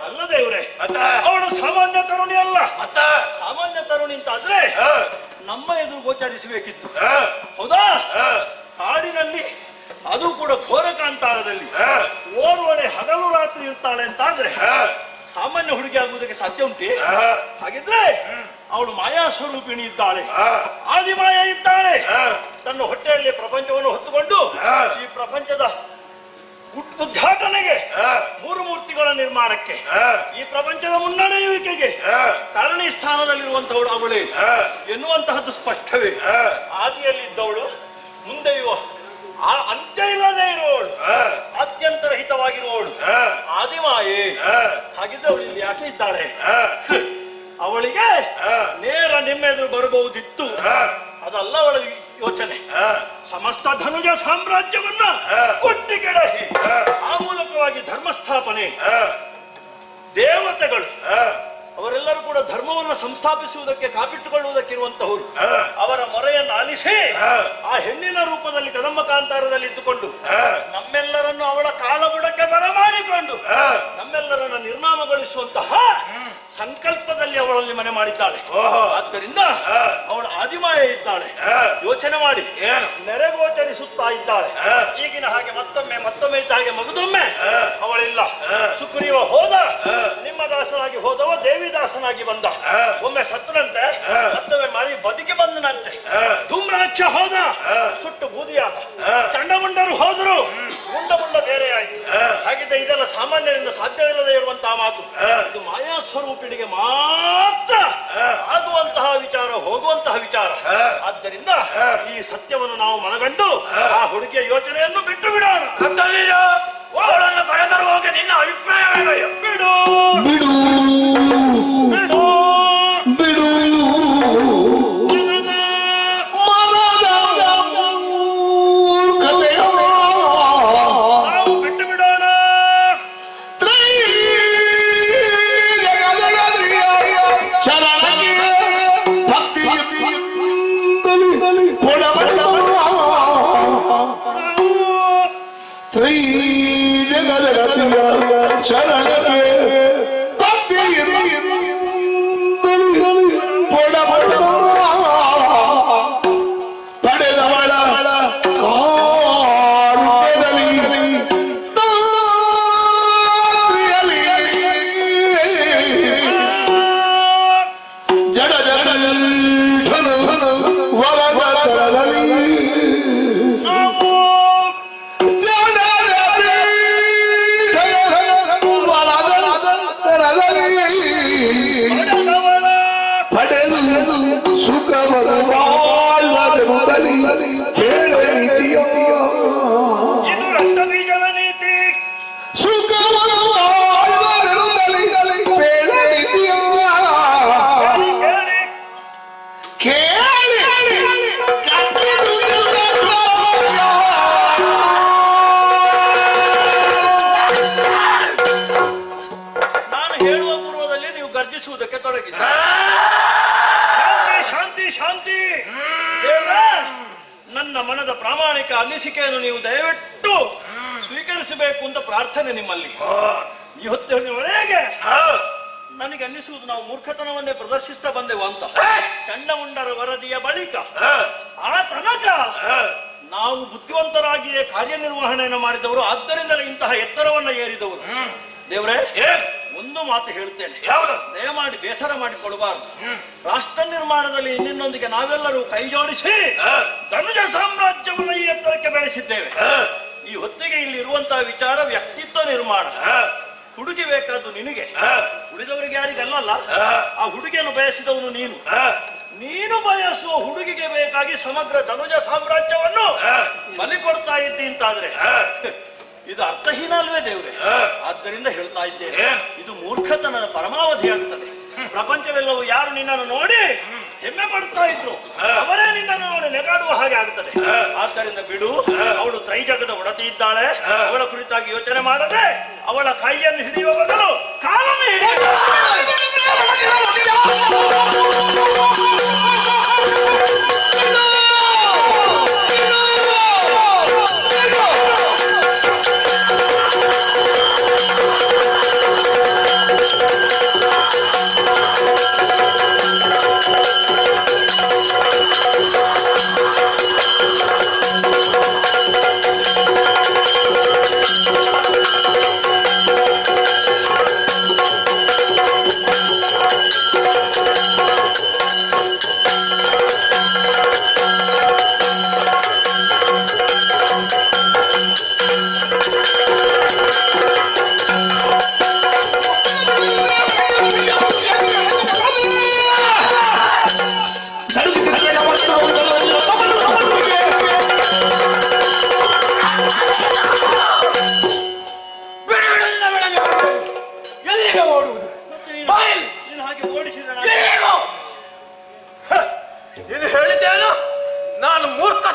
ಅಲ್ಲ ದೇವ್ರೆ, ಅವಳು ಸಾಮಾನ್ಯ ತರುಣಿ ಅಲ್ಲ. ಸಾಮಾನ್ಯ ತರುಣಿ ಅಂತ ಆದ್ರೆ ನಮ್ಮ ಎದುರು ಗೋಚರಿಸಬೇಕಿತ್ತು, ಹೌದಾ? ಕಾಡಿನಲ್ಲಿ ಅದು ಕೂಡ ಘೋರಕಾಂತಾರದಲ್ಲಿ ಓರ್ವಳೆ ಹಗಲು ರಾತ್ರಿ ಇರ್ತಾಳೆ ಅಂತಾದ್ರೆ ಸಾಮಾನ್ಯ ಹುಡುಗಿ ಆಗುವುದಕ್ಕೆ ಸಾಧ್ಯ ಉಂಟೆ? ಹಾಗಿದ್ರೆ ಅವಳು ಮಾಯಾ ಸ್ವರೂಪಿಣಿ ಇದ್ದಾಳೆ, ಆದಿಮಾಯ ಇದ್ದಾಳೆ. ತನ್ನ ಹೊಟ್ಟೆಯಲ್ಲಿ ಪ್ರಪಂಚವನ್ನು ಹೊತ್ತುಕೊಂಡು ಈ ಪ್ರಪಂಚದ ಉದ್ಘಾಟನೆಗೆ, ಮೂರು ಮೂರ್ತಿಗಳ ನಿರ್ಮಾಣಕ್ಕೆ, ಈ ಪ್ರಪಂಚದ ಮುನ್ನಡೆಯುವಿಕೆಗೆ ಕಾರಣೀ ಸ್ಥಾನದಲ್ಲಿರುವಂತವಳು ಅವಳೇ ಎನ್ನುವಂತಹದ್ದು ಸ್ಪಷ್ಟವೇ. ಆದಿಯಲ್ಲಿದ್ದವಳು, ಮುಂದೆಯೂ ಅಂತ್ಯ ಇಲ್ಲದೆ ಇರುವವಳು, ಅತ್ಯಂತರಹಿತವಾಗಿರುವವಳು ಆದಿಮಾಯೇ. ಹಾಗಿದ್ರೆ ಅವಳು ಇಲ್ಲಿ ಯಾಕೆ ಇದ್ದಾಳೆ? ಅವಳಿಗೆ ನೇರ ನಿಮ್ಮೆದುರು ಬರಬಹುದಿತ್ತು, ಅದಲ್ಲ ಅವಳ ಯೋಚನೆ. ಸಮಸ್ತ ಧನುಜ ಸಾಮ್ರಾಜ್ಯವನ್ನ ಕೊಟ್ಟಿ ಕೆಡಹಿ ಆ ಮೂಲಕವಾಗಿ ಧರ್ಮಸ್ಥಾಪನೆ, ದೇವತೆಗಳು ಅವರೆಲ್ಲರೂ ಕೂಡ ಧರ್ಮವನ್ನು ಸಂಸ್ಥಾಪಿಸುವುದಕ್ಕೆ ಕಾಪಿಟ್ಟುಕೊಳ್ಳುವುದಕ್ಕಿರುವಂತಹವರು. ಅವರ ಮೊರೆಯನ್ನು ಆಲಿಸಿ ಆ ಹೆಣ್ಣಿನ ರೂಪದಲ್ಲಿ ಕದಂಬ ಕಾಂತಾರದಲ್ಲಿ ಇದ್ದುಕೊಂಡು ನಮ್ಮೆಲ್ಲರನ್ನು ಅವಳ ಕಾಲಬುಡಕ್ಕೆ ಬರಮಾಡಿಕೊಂಡು ನಮ್ಮೆಲ್ಲರನ್ನು ನಿರ್ನಾಮಗೊಳಿಸುವಂತಹ ಸಂಕಲ್ಪದಲ್ಲಿ ಅವಳಲ್ಲಿ ಮನೆ ಮಾಡಿದ್ದಾಳೆ. ಆದ್ದರಿಂದ ಅವಳು ಆದಿಮಾಯ ಇದ್ದಾಳೆ. ಯೋಚನೆ ಮಾಡಿ, ನೆರೆಗೋಚರಿಸುತ್ತಾ ಇದ್ದಾಳೆ. ಈಗಿನ ಹಾಗೆ ಮತ್ತೊಮ್ಮೆ ಇದ್ದ ಹಾಗೆ ಮಗದೊಮ್ಮೆ ಅವಳಿಲ್ಲ. ಸುಗ್ರೀವ ಹೋದ, ನಿಮ್ಮ ದಾಸನಾಗಿ ಹೋದವ ದೇವಿದಾಸನಾಗಿ ಬಂದ. ಒಮ್ಮೆ ಸತ್ತನಂತೆ, ಮತ್ತೊಮ್ಮೆ ಮಾರಿ ಬದುಕಿ ಬಂದನಂತೆ. ಧೂಮ್ರಾಕ್ಷ ಹೋದ, ಸುಟ್ಟು ಬೂದಿಯಾದ. ಚಂಡಮುಂಡರು ಹೋದರು, ಮುಂಡ ಬೇರೆ ಆಯ್ತು. ಹಾಗಿದ್ದ ಇದೆಲ್ಲ ಸಾಮಾನ್ಯರಿಂದ ಸಾಧ್ಯವಿಲ್ಲದೆ ಇರುವಂತಹ ಮಾತು. ಇದು ಮಾಯಾ ಸ್ವರೂಪಿಣಿಗೆ ಮಾತ್ರ ಆಗುವಂತಹ ವಿಚಾರ, ಹೋಗುವಂತಹ ವಿಚಾರ. ಆದ್ದರಿಂದ ಈ ಸತ್ಯವನ್ನು ನಾವು ಮನಗಂಡು ಆ ಹುಡುಗಿಯ ಯೋಚನೆಯನ್ನು ಬಿಟ್ಟು ಬಿಡೋಣ. ಅವಳನ್ನು ಕರೆತರುವಾಗ ನಿನ್ನ ಅಭಿಪ್ರಾಯವೇ? ಬಿಡು ಬಿಡು ಬಿಡು ಬಿಡು ನಾವು ಬಿಟ್ಟು ಬಿಡೋಣ. ಶರಣಗೆ ಭಕ್ತಿ ಶ್ರೀ ಜಗದಗತಿಯ ಶರಣಗೆ ಭಕ್ತಿ ಪಡೆದವಳ ಕಾರುಣ್ಯದಲ್ಲಿ ಜಡ ಜಡ ವರದಲ್ಲಿ ಪಡೆದು ಸುಖಮದ ಬಾಳ್ವದೆಂಬಲಿ ಕೇಳಲಿದೆಯೋ? ಇದು ರಕ್ತಬೀಜದ ನೀತಿ. ಸುಖಮದ ಬಾಳ್ವದೆಂಬಲಿ ಕೇಳಲಿದೆಯೋ? ಕೇಳಿ ನಾನು ಹೇಳುವ ಪೂರ್ವದಲ್ಲಿ ನೀವು ಗರ್ಜಿಸುವುದಕ್ಕೆ ತೊಡಗಿದೆ. ಶಾಂತಿ ಶಾಂತಿ. ದೇವರೇ, ನನ್ನ ಮನದ ಪ್ರಾಮಾಣಿಕ ಅನಿಸಿಕೆಯನ್ನು ನೀವು ದಯವಿಟ್ಟು ಸ್ವೀಕರಿಸಬೇಕು ಅಂತ ಪ್ರಾರ್ಥನೆ ನಿಮ್ಮಲ್ಲಿ. ಈ ಹೊತ್ತಿನವರೆಗೆ ನನಗೆ ಅನ್ನಿಸುವುದು ನಾವು ಮೂರ್ಖತನವನ್ನೇ ಪ್ರದರ್ಶಿಸ್ತಾ ಬಂದೆವು ಅಂತ. ಚಂಡಮುಂಡರ ವರದಿಯ ಬಳಿಕ ಆ ತನಕ ನಾವು ಬುದ್ಧಿವಂತರಾಗಿಯೇ ಕಾರ್ಯನಿರ್ವಹಣೆಯನ್ನು ಮಾಡಿದವರು, ಆದ್ದರಿಂದಲೇ ಇಂತಹ ಎತ್ತರವನ್ನ ಏರಿದವರು. ದೇವರೇ, ಒಂದು ಮಾತು ಹೇಳ್ತೇನೆ, ದಯಮಾಡಿ ಬೇಸರ ಮಾಡಿಕೊಳ್ಳಬಾರದು. ರಾಷ್ಟ್ರ ನಿರ್ಮಾಣದಲ್ಲಿ ನಿನ್ನೊಂದಿಗೆ ನಾವೆಲ್ಲರೂ ಕೈ ಜೋಡಿಸಿ ಧನುಜ ಸಾಮ್ರಾಜ್ಯವನ್ನು ಈ ಎತ್ತರಕ್ಕೆ ಬೆಳೆಸಿದ್ದೇವೆ. ಈ ಹೊತ್ತಿಗೆ ಇಲ್ಲಿ ಇರುವಂತಹ ವಿಚಾರ ವ್ಯಕ್ತಿತ್ವ ನಿರ್ಮಾಣ. ಹುಡುಗಿ ಬೇಕಾದ್ದು ನಿನಗೆ, ಉಳಿದವರಿಗೆ ಯಾರಿಗಲ್ಲ. ಆ ಹುಡುಗಿಯನ್ನು ಬಯಸಿದವನು ನೀನು. ನೀನು ಬಯಸುವ ಹುಡುಗಿಗೆ ಬೇಕಾಗಿ ಸಮಗ್ರ ಧನುಜ ಸಾಮ್ರಾಜ್ಯವನ್ನು ಬಲಿ ಕೊಡ್ತಾ ಇದ್ದಿ ಅಂತಾದ್ರೆ ಇದು ಅರ್ಥಹೀನ ಅಲ್ವೇ ದೇವ್ರೆ? ಆದ್ದರಿಂದ ಹೇಳ್ತಾ ಇದ್ದೇನೆ, ಇದು ಮೂರ್ಖತನದ ಪರಮಾವಧಿಯಾಗುತ್ತದೆ. ಪ್ರಪಂಚವೆಲ್ಲವೂ ಯಾರು ನಿನ್ನನ್ನು ನೋಡಿ ಹೆಮ್ಮೆ ಪಡ್ತಾ ಇದ್ರು, ಅವರೇ ನಿನ್ನನ್ನು ನೋಡಿ ನೆಗಾಡುವ ಹಾಗೆ ಆಗುತ್ತದೆ. ಆದ್ದರಿಂದ ಬಿಡು. ಅವಳು ತ್ರೈಜಗದ ಒಡತಿ ಇದ್ದಾಳೆ. ಅವಳ ಕುರಿತಾಗಿ ಯೋಚನೆ ಮಾಡದೆ ಅವಳ ಕೈಯನ್ನು ಹಿಡಿಯುವ ಬದಲು ಕಾಲನ್ನು ಹಿಡಿಯುವ.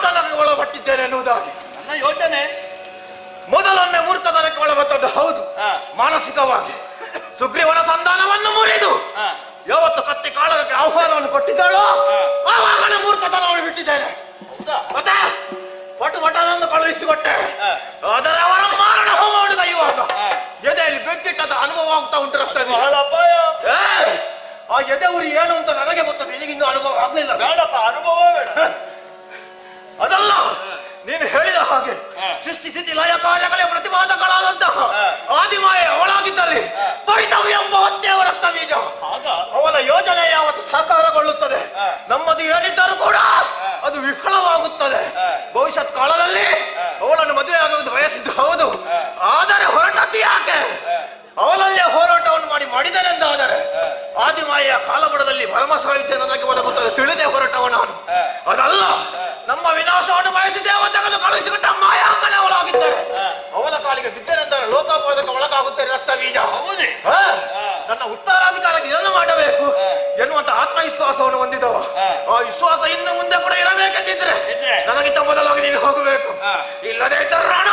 ಮೂರ್ತನಕ್ಕೆ ಒಳಪಟ್ಟಿದ್ದೇನೆ ಎನ್ನುವುದಾಗಿ. ನನ್ನ ಯೋಚನೆ ಮೊದಲೊಮ್ಮೆ ಮೂರ್ತನಕ್ಕೆ ಒಳಪಟ್ಟದ್ದು ಹೌದು. ಮಾನಸಿಕವಾಗಿ ಸುಗ್ರೀವನ ಸಂಧಾನವನ್ನು ಮುರಿದು ಯಾವತ್ತು ಕತ್ತಿ ಕಾಳಗಕ್ಕೆ ಆಹ್ವಾನವನ್ನು ಕೊಟ್ಟಿದ್ದಾಳೋ ಆವಾಗಲೇ ಮೂರ್ತತನವನ್ನು ಬಿಟ್ಟಿದ್ದೇನೆ. ಮತ್ತೆ ಪಟು ಪಟನನ್ನು ಕಳುಹಿಸಿಕೊಟ್ಟೆ. ಆದರೆ ಅವರ ಮಾರಣ ಹೋಮವನ್ನು ಕೈಯುವಾಗ ಎದೆಯಲ್ಲಿ ಬೆದ್ದಿಟ್ಟದ ಅನುಭವ ಆಗ್ತಾ ಉಂಟು. ಬಹಳ ಅಪಾಯ. ಆ ಎದೆ ಉರಿ ಏನು ಅಂತ ನನಗೆ ಗೊತ್ತು, ನಿನಗಿನ್ನೂ ಅನುಭವ ಆಗ್ಲಿಲ್ಲ. ಬೇಡಪ್ಪ, ಅನುಭವ ಬೇಡ. ಅದಲ್ಲ, ನೀನು ಹೇಳಿದ ಹಾಗೆ ಸೃಷ್ಟಿ ಸ್ಥಿತಿ ಲಯ ಕಾರ್ಯಗಳೇ ಪ್ರತಿಪಾದಕಗಳಾದಂತಹ ಆದಿಮಾಯ ಅವಳಾಗಿದ್ದಲ್ಲಿ ಭವಿತವ್ಯ ಎಂಬ ಹತ್ಯೆಯ ರಕ್ತ ಬೀಜ ಅವನ ಯೋಜನೆ ಯಾವತ್ತು ಸಾಕಾರಗೊಳ್ಳುತ್ತದೆ. ನಮ್ಮದು ಏನಿದ್ದರೂ ಕೂಡ ಅದು ವಿಫಲವಾಗುತ್ತದೆ. ಭವಿಷ್ಯತ್ ಕಾಲದಲ್ಲಿ ಅವಳನ್ನು ಮದುವೆ ಆಗುವುದು ಬಯಸಿದ್ದು ಹೌದು. ಆದರೆ ಹೊರಟದ್ದು ಯಾಕೆ? ಅವಳಲ್ಲೇ ಹೋರಾಟವನ್ನು ಮಾಡಿದನೆಂದಾದರೆ ಆದಿಮಾಯಿಯ ಕಾಲಬಡದಲ್ಲಿ ಭರಮಸಾಹಿತ್ಯ ನನಗೆ ಒದಗುತ್ತದೆ ತಿಳಿದೇ ಹೊರಟವ ನಾನು. ಅದಲ್ಲ, ನಮ್ಮ ವಿನಾಶವನ್ನು ಬಯಸಿ ದೇವತೆಗಳು ಕಳುಹಿಸಿಕೊಟ್ಟ ಮಾಯಾಂಗನೇ ಅವಳಾಗಿದ್ದಾರೆ. ಅವಳ ಕಾಲಿಗೆ ಬಿದ್ದನೆಂದರೆ ಲೋಕಾಪವಾದಕ ಒಳಗಾಗುತ್ತಾರೆ ರಕ್ತ ಬೀಜ. ನನ್ನ ಉತ್ತರಾಧಿಕಾರಕ್ಕೆ ಇದನ್ನು ಮಾಡಬೇಕು ಎನ್ನುವಂತ ಆತ್ಮವಿಶ್ವಾಸವನ್ನು ಹೊಂದಿದವ. ಆ ವಿಶ್ವಾಸ ಇನ್ನು ಮುಂದೆ ಕೂಡ ಇರಬೇಕೆಂದಿದ್ರೆ ನನಗಿಂತ ಮೊದಲಾಗಿ ನೀನು ಹೋಗಬೇಕು. ಇಲ್ಲದೆ ಇದ್ದರೆ ರಣ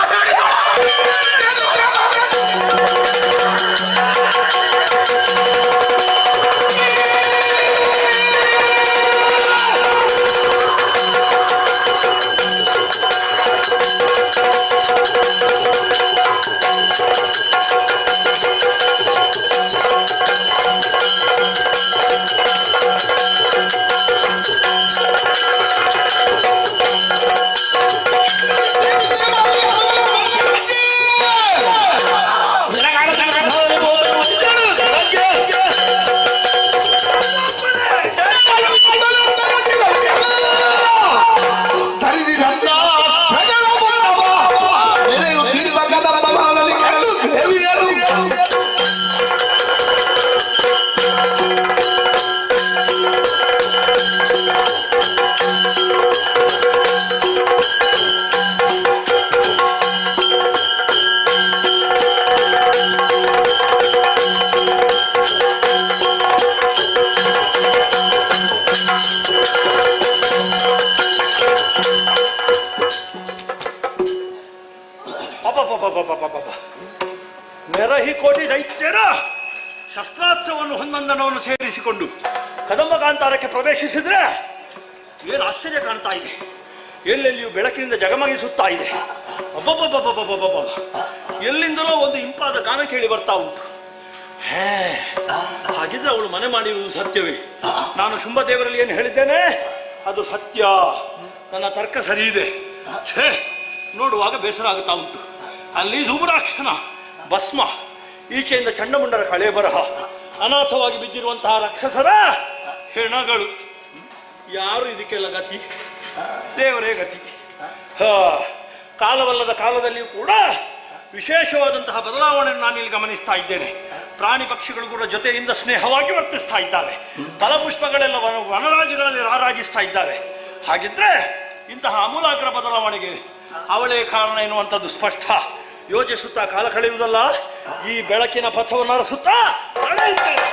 ನೆರಹಿ ಕೋಟಿ ದೈತ್ಯರ ಶಸ್ತ್ರಾಸ್ತ್ರವನ್ನು ಹೊಂದಂದನವನ್ನು ಸೇರಿಸಿಕೊಂಡು ಕದಂಬ ಕಾಂತಾರಕ್ಕೆ ಪ್ರವೇಶಿಸಿದ್ರೆ ಏನು ಆಶ್ಚರ್ಯ ಕಾಣ್ತಾ ಇದೆ. ಎಲ್ಲೆಲ್ಲಿಯೂ ಬೆಳಕಿನಿಂದ ಜಗಮಗಿಸುತ್ತಾ ಇದೆ. ಅಬ್ಬಬ್ಬಬ್ಬಬ್ಬಬ್ಬಬ್ಬ, ಎಲ್ಲಿಂದಲೋ ಒಂದು ಇಂಪಾದ ಗಾನ ಕೇಳಿ ಬರ್ತಾ ಉಂಟು. ಹಾಗಿದ್ರೆ ಅವಳು ಮನೆ ಮಾಡಿರುವುದು ಸತ್ಯವೇ? ನಾನು ಶುಂಭದೇವರಲ್ಲಿ ಏನು ಹೇಳಿದ್ದೇನೆ ಅದು ಸತ್ಯ. ನನ್ನ ತರ್ಕ ಸರಿ ಇದೆ. ನೋಡುವಾಗ ಬೇಸರ ಆಗುತ್ತಾ ಉಂಟು. ಅಲ್ಲಿ ಧೂಮ್ರಾಕ್ಷನ ಭಸ್ಮ, ಈಚೆಯಿಂದ ಚಂಡಮುಂಡರ ಕಳೆ ಬರಹ, ಅನಾಥವಾಗಿ ಬಿದ್ದಿರುವಂತಹ ರಾಕ್ಷಸರ ಹೆಣಗಳು. ಯಾರು ಇದಕ್ಕೆಲ್ಲ ಗತಿ? ದೇವರೇ ಗತಿ. ಕಾಲವಲ್ಲದ ಕಾಲದಲ್ಲಿಯೂ ಕೂಡ ವಿಶೇಷವಾದಂತಹ ಬದಲಾವಣೆಯನ್ನು ನಾನಿಲ್ಲಿ ಗಮನಿಸ್ತಾ ಇದ್ದೇನೆ. ಪ್ರಾಣಿ ಪಕ್ಷಿಗಳು ಕೂಡ ಜೊತೆಯಿಂದ ಸ್ನೇಹವಾಗಿ ವರ್ತಿಸ್ತಾ ಇದ್ದಾರೆ. ಫಲಪುಷ್ಪಗಳೆಲ್ಲ ವನರಾಜಿಗಳಲ್ಲಿ ರಾರಾಜಿಸ್ತಾ ಇದ್ದಾರೆ. ಹಾಗಿದ್ರೆ ಇಂತಹ ಆಮೂಲಾಗ್ರ ಬದಲಾವಣೆಗೆ ಅವಳೇ ಕಾರಣ ಎನ್ನುವಂಥದ್ದು ಸ್ಪಷ್ಟ. ಯೋಚಿಸುತ್ತಾ ಕಾಲ ಕಳೆಯುವುದಲ್ಲ, ಈ ಬೆಳಕಿನ ಪಥವನ್ನು ಅರಸುತ್ತಾ ನಡೆಯುತ್ತೇನೆ.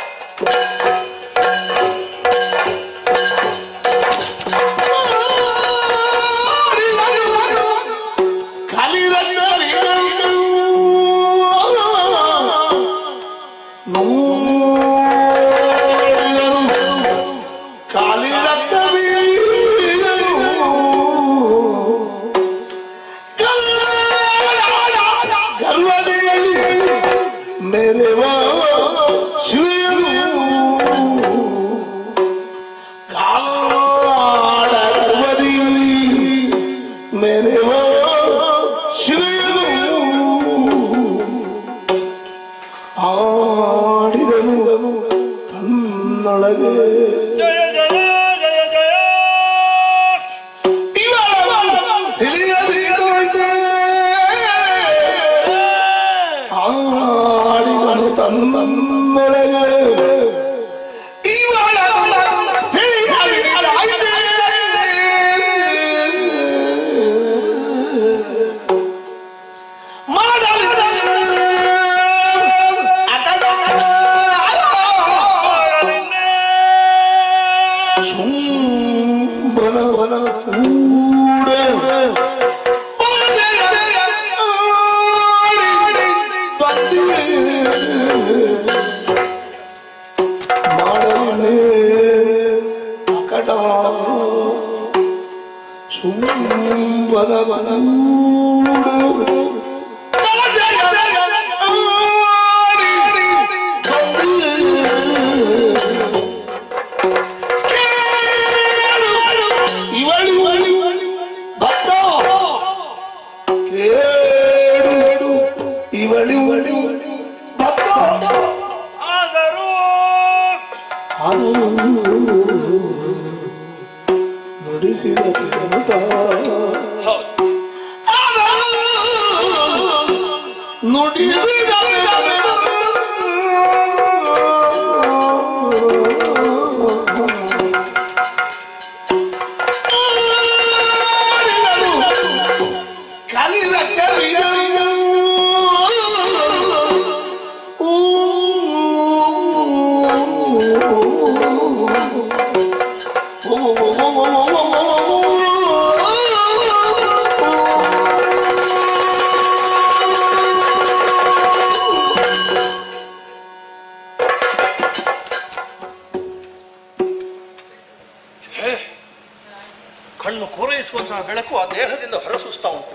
ಕಣ್ಣು ಕೋರೈಸುವಂತಹ ಬೆಳಕು ಆ ದೇಹದಿಂದ ಹೊರಸೂಸ್ತಾ ಉಂಟು.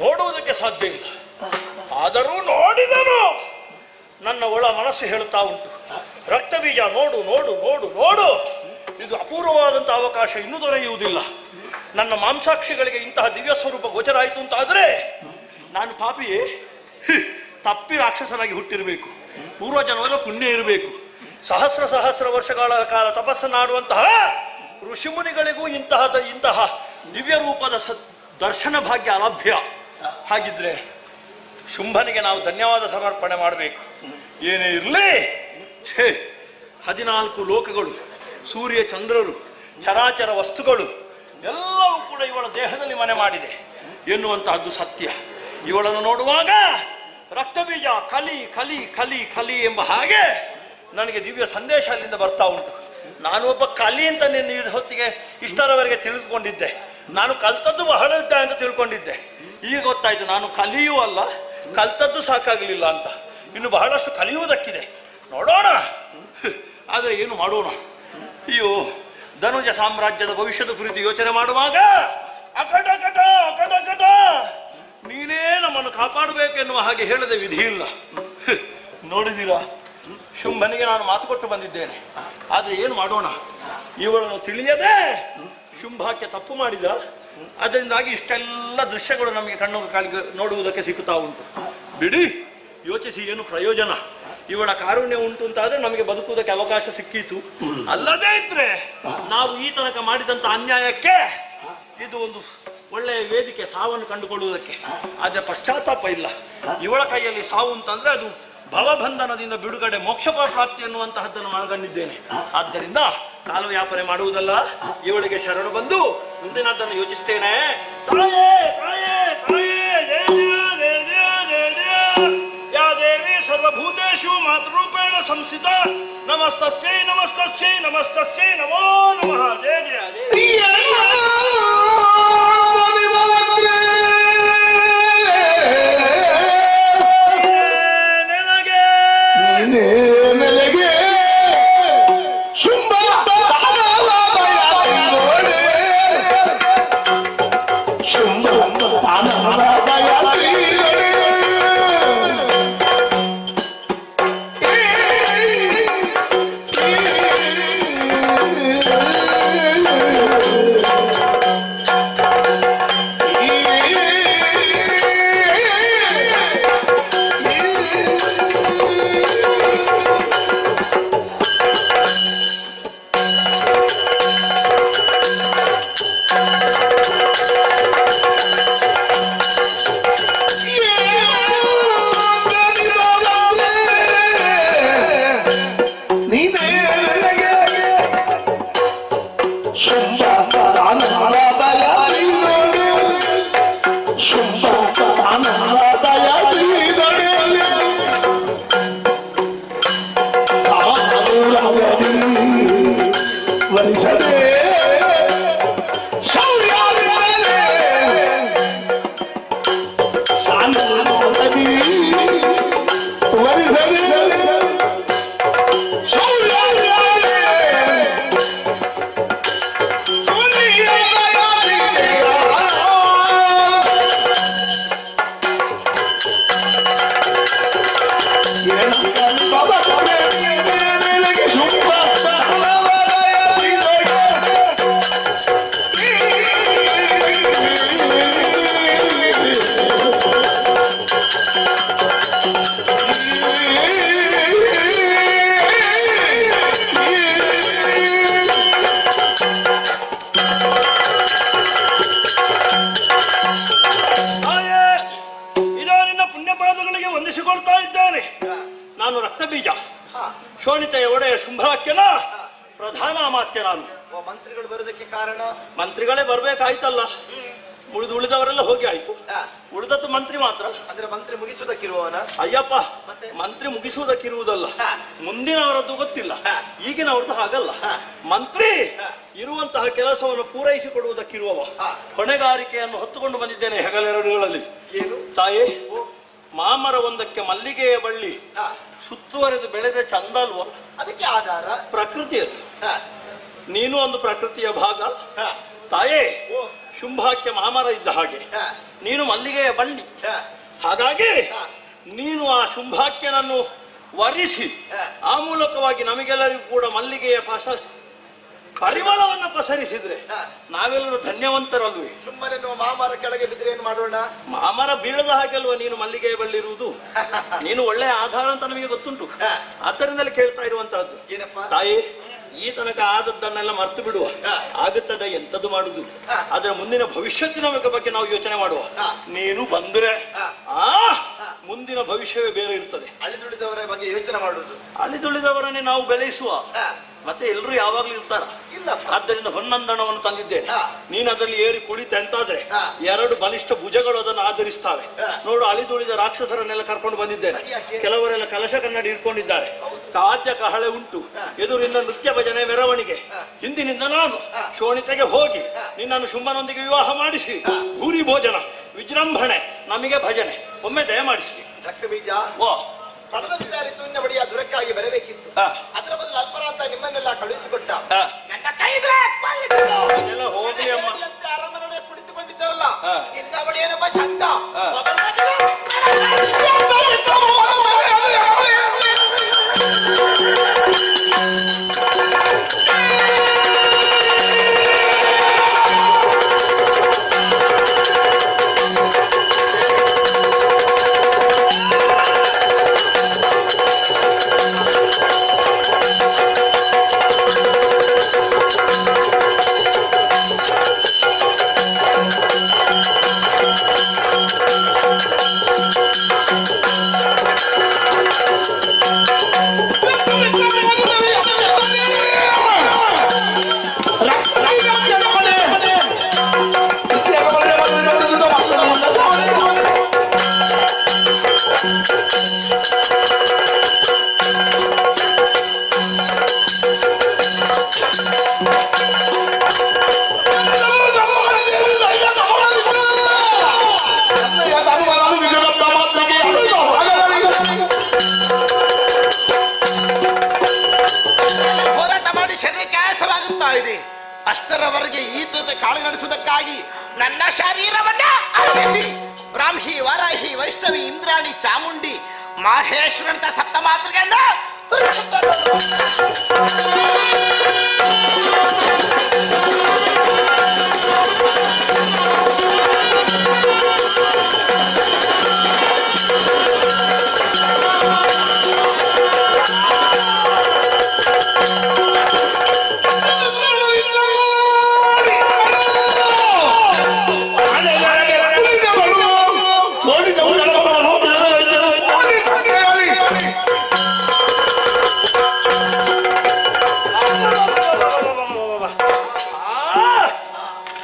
ನೋಡುವುದಕ್ಕೆ ಸಾಧ್ಯ ಇಲ್ಲ, ಆದರೂ ನೋಡಿದನು. ನನ್ನ ಒಳ ಮನಸ್ಸು ಹೇಳುತ್ತಾ ಉಂಟು, ರಕ್ತ ಬೀಜ ನೋಡು ನೋಡು ನೋಡು ನೋಡು, ಇದು ಅಪೂರ್ವವಾದಂಥ ಅವಕಾಶ ಇನ್ನೂ ದೊರೆಯುವುದಿಲ್ಲ. ನನ್ನ ಮಾಂಸಾಕ್ಷಿಗಳಿಗೆ ಇಂತಹ ದಿವ್ಯ ಸ್ವರೂಪ ಗೋಚರ ಆಯಿತು ಅಂತಾದರೆ ನಾನು ಪಾಪಿಯೇ, ತಪ್ಪಿ ರಾಕ್ಷಸನಾಗಿ ಹುಟ್ಟಿರಬೇಕು, ಪೂರ್ವಜನ್ಮದ ಪುಣ್ಯ ಇರಬೇಕು. ಸಹಸ್ರ ಸಹಸ್ರ ವರ್ಷಗಳ ಕಾಲ ತಪಸ್ಸನ್ನಾಡುವಂತಹ ಋಷಿಮುನಿಗಳಿಗೂ ಇಂತಹ ದಿವ್ಯ ರೂಪದ ದರ್ಶನ ಭಾಗ್ಯ ಅಲಭ್ಯ. ಹಾಗಿದ್ರೆ ಶುಂಭನಿಗೆ ನಾವು ಧನ್ಯವಾದ ಸಮರ್ಪಣೆ ಮಾಡಬೇಕು. ಏನೇ ಇರಲಿ, 14 ಲೋಕಗಳು, ಸೂರ್ಯ ಚಂದ್ರರು, ಚರಾಚರ ವಸ್ತುಗಳು ಎಲ್ಲವೂ ಕೂಡ ಇವಳ ದೇಹದಲ್ಲಿ ಮನೆ ಮಾಡಿದೆ ಎನ್ನುವಂತಹದ್ದು ಸತ್ಯ. ಇವಳನ್ನು ನೋಡುವಾಗ ರಕ್ತಬೀಜ ಕಲಿ ಕಲಿ ಕಲಿ ಕಲಿ ಎಂಬ ಹಾಗೆ ನನಗೆ ದಿವ್ಯ ಸಂದೇಶ ಅಲ್ಲಿಂದ ಬರ್ತಾ ಉಂಟು. ನಾನು ಒಬ್ಬ ಕಲಿ ಅಂತ ನಿನ್ನ ಹೊತ್ತಿಗೆ ಇಷ್ಟರವರೆಗೆ ತಿಳಿದುಕೊಂಡಿದ್ದೆ. ನಾನು ಕಲ್ತದ್ದು ಬಹಳ ಇದ್ದ ಅಂತ ತಿಳ್ಕೊಂಡಿದ್ದೆ. ಈಗ ಗೊತ್ತಾಯ್ತು ನಾನು ಕಲಿಯೂ ಅಲ್ಲ, ಕಲ್ತದ್ದು ಸಾಕಾಗಲಿಲ್ಲ ಅಂತ. ಇನ್ನು ಬಹಳಷ್ಟು ಕಲಿಯುವುದಕ್ಕಿದೆ, ನೋಡೋಣ. ಆದರೆ ಏನು ಮಾಡೋಣ? ಅಯ್ಯೋ, ಧನುಜ ಸಾಮ್ರಾಜ್ಯದ ಭವಿಷ್ಯದ ಕುರಿತು ಯೋಚನೆ ಮಾಡುವಾಗ ಅಕಟ ಕಟ ಅಕಟ ಕಟ ನೀನೇ ನಮ್ಮನ್ನು ಕಾಪಾಡಬೇಕೆನ್ನುವ ಹಾಗೆ ಹೇಳದೆ ವಿಧಿ ಇಲ್ಲ. ನೋಡಿದ್ದೀರಾ, ಶುಂಭನಿಗೆ ನಾನು ಮಾತು ಕೊಟ್ಟು ಬಂದಿದ್ದೇನೆ. ಆದರೆ ಏನು ಮಾಡೋಣ? ಇವಳನ್ನು ತಿಳಿಯದೆ ಶುಂಭಕ್ಕೆ ತಪ್ಪು ಮಾಡಿದ. ಅದರಿಂದಾಗಿ ಇಷ್ಟೆಲ್ಲ ದೃಶ್ಯಗಳು ನಮಗೆ ಕಣ್ಣು ಕಾಲಿಗೆ ನೋಡುವುದಕ್ಕೆ ಸಿಗುತ್ತಾ ಉಂಟು. ಬಿಡಿ, ಯೋಚಿಸಿ ಏನು ಪ್ರಯೋಜನ? ಇವಳ ಕಾರುಣ್ಯ ಉಂಟು ಅಂತಾದ್ರೆ ನಮಗೆ ಬದುಕುವುದಕ್ಕೆ ಅವಕಾಶ ಸಿಕ್ಕೀತು. ಅಲ್ಲದೇ ಇದ್ರೆ ನಾವು ಈ ತನಕ ಮಾಡಿದಂತ ಅನ್ಯಾಯಕ್ಕೆ ಇದು ಒಂದು ಒಳ್ಳೆಯ ವೇದಿಕೆ ಸಾವನ್ನು ಕಂಡುಕೊಳ್ಳುವುದಕ್ಕೆ. ಆದರೆ ಪಶ್ಚಾತ್ತಾಪ ಇಲ್ಲ. ಇವಳ ಕೈಯಲ್ಲಿ ಸಾವು ಅಂತಂದ್ರೆ ಅದು ಭವಬಂಧನದಿಂದ ಬಿಡುಗಡೆ, ಮೋಕ್ಷ ಪ್ರಾಪ್ತಿ ಎನ್ನುವಂತಹದ್ದನ್ನು ಮನಗಂಡಿದ್ದೇನೆ. ಆದ್ದರಿಂದ ಕಾಲವ್ಯಾಪನೆ ಮಾಡುವುದಲ್ಲ, ಇವಳಿಗೆ ಶರಣು ಬಂದು ಮುಂದಿನದ್ದನ್ನು ಯೋಚಿಸ್ತೇನೆ. ತಾಯೇ ತಾಯೇ ತಾಯೇ ಜಯ ಜಯ ಜಯ ಜಯ ಜಯ ಯಾ ದೇವಿ ಸರ್ವಭೂತೇಷು ಮಾತೃರೂಪೇಣ ಸಂಸ್ಥಿತ ನಮಸ್ತಸ್ಯೈ ನಮಸ್ತಸ್ಯೈ ನಮಸ್ತಸ್ಯೈ ನಮೋ ನಮಃ. ಜಯ ಜಯ ಜಯ. ನಾನು ರಕ್ತ ಬೀಜ, ಶೋಣಿತೆಯ ಒಡೆಯ ಶುಂಭಾಕ್ಯನ ಪ್ರಧಾನ ಅಮಾತ್ಯ ನಾನು. ಮಂತ್ರಿಗಳು ಬರುವುದಕ್ಕೆ ಕಾರಣ? ಮಂತ್ರಿಗಳೇ ಬರ್ಬೇಕಾಯ್ತಲ್ಲ, ಉಳಿದವರೆಲ್ಲ ಹೋಗಿ ಆಯ್ತು, ಉಳಿದದ್ದು ಮಂತ್ರಿ ಮಾತ್ರ. ಅಂದ್ರೆ ಮಂತ್ರಿ ಮುಗಿಸುವುದಕ್ಕಿರುವವನ? ಅಯ್ಯಪ್ಪ, ಮಂತ್ರಿ ಮುಗಿಸುವುದಕ್ಕಿರುವುದಲ್ಲ, ಮುಂದಿನವರದ್ದು ಗೊತ್ತಿಲ್ಲ, ಈಗಿನವರದ್ದು ಹಾಗಲ್ಲ. ಮಂತ್ರಿ ಇರುವಂತಹ ಕೆಲಸವನ್ನು ಪೂರೈಸಿಕೊಡುವುದಕ್ಕಿರುವವ. ಹೊಣೆಗಾರಿಕೆಯನ್ನು ಹೊತ್ತುಕೊಂಡು ಬಂದಿದ್ದೇನೆ ಹೆಗಲೆರಡುಗಳಲ್ಲಿ. ಏನು ತಾಯೇ, ಮಾಮರ ಒಂದಕ್ಕೆ ಮಲ್ಲಿಗೆಯ ಬಳ್ಳಿ ಸುತ್ತುವರೆದು ಬೆಳೆದ ಚಂದ ಅಲ್ವಾ? ಅದಕ್ಕೆ ಆಧಾರ ಪ್ರಕೃತಿಯದು. ನೀನು ಒಂದು ಪ್ರಕೃತಿಯ ಭಾಗ ತಾಯೇ. ಶುಂಭಾಕ್ಯ ಮಾಮರ ಇದ್ದ ಹಾಗೆ ನೀನು ಮಲ್ಲಿಗೆಯ ಬಳ್ಳಿ. ಹಾಗಾಗಿ ನೀನು ಆ ಶುಂಭಾಕ್ಯನನ್ನು ವರಿಸಿ ಆ ಮೂಲಕವಾಗಿ ನಮಗೆಲ್ಲರಿಗೂ ಕೂಡ ಮಲ್ಲಿಗೆಯ ಪರಿಮಳವನ್ನು ಪಸರಿಸಿದ್ರೆ ನಾವೆಲ್ಲರೂ ಧನ್ಯವಂತರಲ್ವೇ? ಸುಮ್ಮನೆ ಮಾಮರ ಕೆಳಗೆ ಬಿದ್ದರೆ ಏನು ಮಾಡೋಣ? ಮಾಮರ ಬೀಳದ ಹಾಗೆ ಅಲ್ವಾ ನೀನು ಮಲ್ಲಿಗೆಯ ಬಳ್ಳಿ ಇರುವುದು? ನೀನು ಒಳ್ಳೆಯ ಆಧಾರ ಅಂತ ನಮಗೆ ಗೊತ್ತುಂಟು, ಆದ್ದರಿಂದಲೇ ಕೇಳ್ತಾ ಇರುವಂತಹದ್ದು. ತಾಯಿ, ಈ ತನಕ ಆದದ್ದನ್ನೆಲ್ಲ ಮರ್ತು ಬಿಡುವ. ಆಗುತ್ತದೆ, ಎಂತದ್ದು ಮಾಡುದು. ಆದ್ರೆ ಮುಂದಿನ ಭವಿಷ್ಯತ್ತಿನ ಬಗ್ಗೆ ನಾವು ಯೋಚನೆ ಮಾಡುವ. ನೀನು ಬಂದ್ರೆ ಮುಂದಿನ ಭವಿಷ್ಯವೇ ಬೇರೆ ಇರ್ತದೆ. ಅಳಿದುಳಿದವರ ಬಗ್ಗೆ ಯೋಚನೆ ಮಾಡುವುದು. ಅಳಿದುಳಿದವರನ್ನೇ ನಾವು ಬೆಳೆಸುವ. ಮತ್ತೆ ಎಲ್ಲರೂ ಯಾವಾಗ್ಲೂ ಇರ್ತಾರ? ಆದ್ದರಿಂದ ಹೊನ್ನಂದಣವನ್ನು ತಂದಿದ್ದೇನೆ. ನೀನು ಅದರಲ್ಲಿ ಏರಿ ಕುಳಿತ ಎಂತಾದ್ರೆ 2 ಬಲಿಷ್ಠ ಭುಜಗಳು ಅದನ್ನು ಆಧರಿಸ್ತಾವೆ. ನೋಡು, ಅಳಿದುಳಿದ ರಾಕ್ಷಸರನ್ನೆಲ್ಲ ಕರ್ಕೊಂಡು ಬಂದಿದ್ದೇನೆ. ಕೆಲವರೆಲ್ಲ ಕಲಶ ಕನ್ನಡಿ ಇಟ್ಕೊಂಡಿದ್ದಾರೆ. ಕಾದ್ಯ ಕಹಳೆ ಉಂಟು, ಎದುರಿಂದ ನೃತ್ಯ ಭಜನೆ ಮೆರವಣಿಗೆ. ಹಿಂದಿನಿಂದ ನಾನು ಶೋಣಿತೆಗೆ ಹೋಗಿ ನಿನ್ನನ್ನು ಶುಂಭನೊಂದಿಗೆ ವಿವಾಹ ಮಾಡಿಸಿ ಭೂರಿ ಭೋಜನ ವಿಜೃಂಭಣೆ, ನಮಗೆ ಭಜನೆ. ಒಮ್ಮೆ ದಯಮಾಡಿಸಿ. ರಕ್ತ ಬೀಜ ಹಣದ ವಿಚಾರ ಇತ್ತು, ಇನ್ನ ಬಡಿಯ ದುರಕ್ಕಾಗಿ ಬರಬೇಕಿತ್ತು. ಅದರ ಬದಲು ಅಲ್ಪರಾಂತ ನಿಮ್ಮನ್ನೆಲ್ಲ ಕಳುಹಿಸಿಕೊಟ್ಟ. ಹೋಗ್ಲಿ ಅಮ್ಮ. ಅರಮನೆ ಕುಳಿತುಕೊಂಡಿದ್ದಾರಲ್ಲ, ನಿನ್ನ ಬಡಿಯೇನಪ್ಪ ಶಬ್ದ. ಹೋರಾಟ ಮಾಡಿ ಶರೀರ ಕೆಲಸವಾಗುತ್ತಾ ಇದೆ. ಅಷ್ಟರವರೆಗೆ ಈ ಜೊತೆ ಕಾಳು ನಡೆಸುವುದಕ್ಕಾಗಿ ನನ್ನ ಶರೀರವನ್ನ ಅರ್ಪಿಸಿ ಬ್ರಾಹ್ಮಿ, ವರಾಹಿ, ವೈಷ್ಣವಿ, ಇಂದ್ರಾಣಿ, ಚಾಮುಂಡಿ, ಮಾಹೇಶ್ವರಂತ ಸಪ್ತ ಮಾತೃಗಳನ್ನ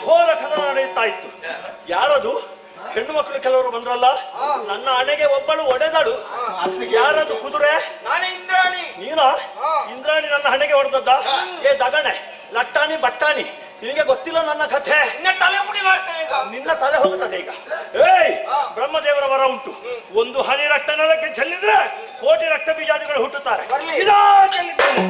ಘೋರ ಕದನ ನಡೆಯುತ್ತಾ ಇತ್ತು. ಯಾರದು? ಹೆಣ್ಣು ಮಕ್ಕಳು ಕೆಲವರು ಬಂದ್ರಲ್ಲ, ನನ್ನ ಹಣೆಗೆ ಒಬ್ಬಳು ಒಡೆದಳು. ಯಾರದು ಕುದುರೆ? ಇಂದ್ರಾಣಿ. ನೀನ? ಇಂದ್ರಾಣಿ ನನ್ನ ಹಣೆಗೆ ಹೊಡೆದದ್ದ? ಏ ದಗಣೆ, ಲಟ್ಟಾಣಿ, ಬಟ್ಟಾಣಿ, ನಿನಗೆ ಗೊತ್ತಿಲ್ಲ ನನ್ನ ಕಥೆ. ತಲೆ ಮುಡಿ ಮಾಡ್ತೇನೆ ಈಗ. ನಿನ್ನ ತಲೆ ಹೋಗುತ್ತದೆ ಈಗ. ಏಯ್, ಬ್ರಹ್ಮದೇವರ ವರ ಉಂಟು. ಒಂದು ಹನಿ ರಕ್ತ ನೆಲಕ್ಕೆ ಚೆಲ್ಲಿದ್ರೆ ಕೋಟಿ ರಕ್ತ ಬೀಜಾದಿಗಳು ಹುಟ್ಟುತ್ತಾರೆ. ಇದಾ ಚೆಲ್ಲಿದ್ದೇನೆ.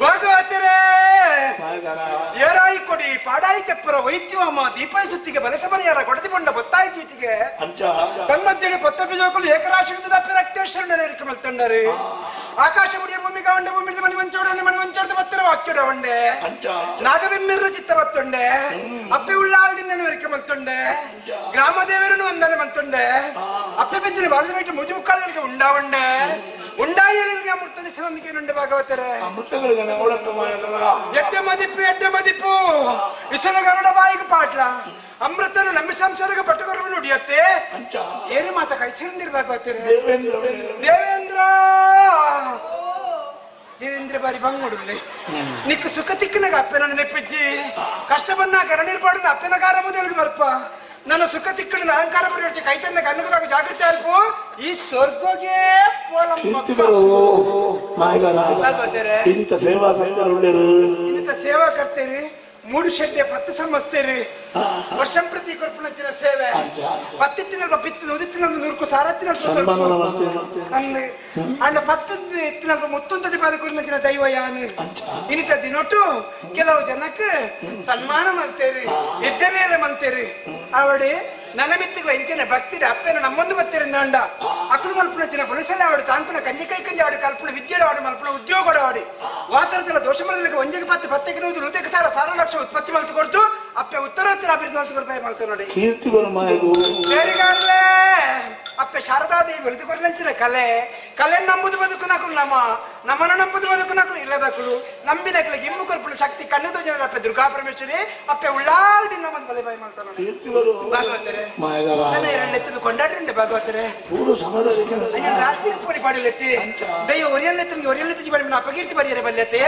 ಭಾಗವತರೇ ಏರಾಯಿ ಕೊಡಿ ಪಾಡಾಯಿ ಚಪ್ಪರ ವೈದ್ಯವಾಮ ದೀಪಾಯಿ ಸುತ್ತಿಗೆ ಬಲಸ ಮನೆಯರ ಕೊಡದಿಕೊಂಡ ಬೊತ್ತಾಯಿ ಚೀಟಿಗೆ ತನ್ಮಧ್ಯೆ ಪತ್ತಪ್ಪಿ ಜೋಕಲು ಏಕರಾಶಿ ತಪ್ಪಿ ರಕ್ತೇಶ್ವರನಿರಿಕೆ ಮಲ್ತಂಡರು ಆಕಾಶ ಮುಡಿಯ ಭೂಮಿ ಕಾಂಡ ಭೂಮಿ ಮಣಿ ವಂಚೋಡ ಬತ್ತರ ವಾಕ್ಯಡ ಒಂಡೆ ನಾಗಬಿಮ್ಮಿರ ಚಿತ್ತ ಬತ್ತೊಂಡೆ ಅಪ್ಪಿ ಉಳ್ಳಾಲ್ದಿನ ವರಿಕೆ ಮಲ್ತೊಂಡೆ ಗ್ರಾಮ ದೇವರನ್ನು ವಂದನೆ ಮಂತೊಂಡೆ ಅಪ್ಪಿ ಬಿದ್ದಿನ ಬಾಲದ ಬಿಟ್ಟು ಮುಜು ಮುಕ್ಕಾಲಗಳಿಗೆ ಉಂಡಾವಂಡೆ ಉಂಡಾಯಿಗೆ ಅಮೃತನಿಸಲಿಗೆ ನಂಡೆ ಭಾಗವತರೇ ಎಡ್ಡೆ ಮದಿಪ್ಪು ಇಸಲ ಗರುಡ ಬಾಯಿಗೆ ಪಾಟ್ಲ ಅಮೃತನು ನಮ್ಮ ಸಂಸಾರಕ್ಕೆ ಪಟ್ಟುಗರು ನುಡಿಯತ್ತೆ ಏನು ಮಾತ ಕೈಸಿರಂದಿರ್ ಭಾಗವತರೇ ದೇವೇಂದ್ರ ಬಾರಿ ಬಂಗ್ ನೋಡುದಿಲ್ಲ ನಿಕ್ಕ ಸುಖ ತಿಕ್ಕನಾಗ ಅಪ್ಪನ ನೆನಪಿಜ್ಜಿ ಕಷ್ಟ ಬಂದಾಗ ಗರಣಿರ್ಬಾರ್ದು ಅಪ್ಪನ ಕಾರ ಮುದೇಳಿಗೆ ಬರ್ಪ ನನ್ನ ಸುಖ ತಿಕ್ಕನ ಅಹಂಕಾರ ಬಿಡಿ ಕೈತನ್ನ ಕಣ್ಣದಾಗ ಜಾಗೃತಿ ಅಲ್ಪ ಈ ಸ್ವರ್ಗಗೆ ಸೇವಾ ಕರ್ತೇರಿ ಮೂಡು ಶೆಡ್ಡೆ ಪತ್ತು ಸಮಸ್ತೇರಿ ವರ್ಷಂ ಪ್ರತಿ ಕೊರ್ಪುನಚ್ಚಿನ ಸೇವೆ ಪತ್ತಿತ್ತಿನ ಪಿತ್ತು ಉದಿತ್ತಿನ ನೂರ್ಕು ಸಾರತ್ತಿನ ಅಂಡ ಪತ್ತದ ಎತ್ತಿನ ಮುತ್ತೊಂದು ಪಾದ ಕೊರ್ನಚ್ಚಿನ ದೈವ ಯಾನು ಇನ್ನಿತ ದಿನೊಟ್ಟು ಕೆಲವು ಜನಕ್ಕೆ ಸನ್ಮಾನ ಮಾಡ್ತೇರಿ ಎಡ್ಡೆ ಮೇಲೆ ಮಂತೇರಿ ಅವಡಿ ನನ್ನ ಮಿತ್ತಿಗಳ ಇಂಚಿನ ಭಕ್ತಿರ ಅಪ್ಪೇನ ನಮ್ಮೊಂದು ಬತ್ತೇರಿ ಅಂಡ ಅಕ್ರು ಮಲ್ಪುನಚ್ಚಿನ ಪೊಲೀಸಲ್ಲ ಆಡಿ ತಾಂತನ ಕಂಜಿ ಕೈ ಕಂಜಿ ಆಡಿ ಕಲ್ಪನ ವಿದ್ಯೆಡ ಆಡಿ ಮಲ್ಪನ ಉದ್ಯೋಗ ಆಡಿ ವಾತರದಲ್ಲ ದೋಷ ಮರಲಿಕ್ಕೆ ಒಂಜಿಗೆ ಪತ್ತಕ್ಕೆ ನೂದು ಹೃದಯಕ್ಕೆ ಸಾರ ಲಕ್ಷ ಉತ್ಪತ್ತಿ ಮಲ್ತು ಕೊಡ್ತು ಅಪ್ಪೆ ಉತ್ತರೋತ್ತರ ಅಭಿವೃದ್ಧಿ ರೂಪಾಯಿ ಮಾಡ್ತಾರೆ ನೋಡಿ ಸೇರಿಗಾರಲೇ ಅಪ್ಪೆ ಶಾರದಾದೇವಿ ಒಲಿದು ಕೊರಲಂಚಿನ ಕಲೆ ನಂಬುದು ಬದುಕು ನಕಲು ನಮ್ಮನ ನಂಬುದು ಬದುಕು ನಕಲು ಇಲ್ಲದಕ್ಕಳು ನಂಬಿನಕಲು ಗಿಮ್ಮು ಕೊರ್ಪುಳ ಶಕ್ತಿ ಕಣ್ಣುದು ಜನರ ಅಪ್ಪೆ ದುರ್ಗಾ ಪರಮೇಶ್ವರಿ ಅಪ್ಪೆ ಉಳ್ಳಾಲ್ದಿ ನಮ್ಮನ್ನು ಬಲೆ ಬಾಯಿ ಮಾಡ್ತಾರೆ ನೋಡಿ ಭಾಗವತರೇ ನನ್ನ ಎರಡೆತ್ತದು ಕೊಂಡಾಡ್ರಿ ಭಾಗವತರೇ ರಾಶಿ ಪೂರಿ ಪಾಡಿಲೆತ್ತಿ ದೈವ ಒರಿಯಲ್ಲೆತ್ತಿ ಬರಿ ಅಪಕೀರ್ತಿ ಬರಿಯರೆ ಬಲ್ಯತೆ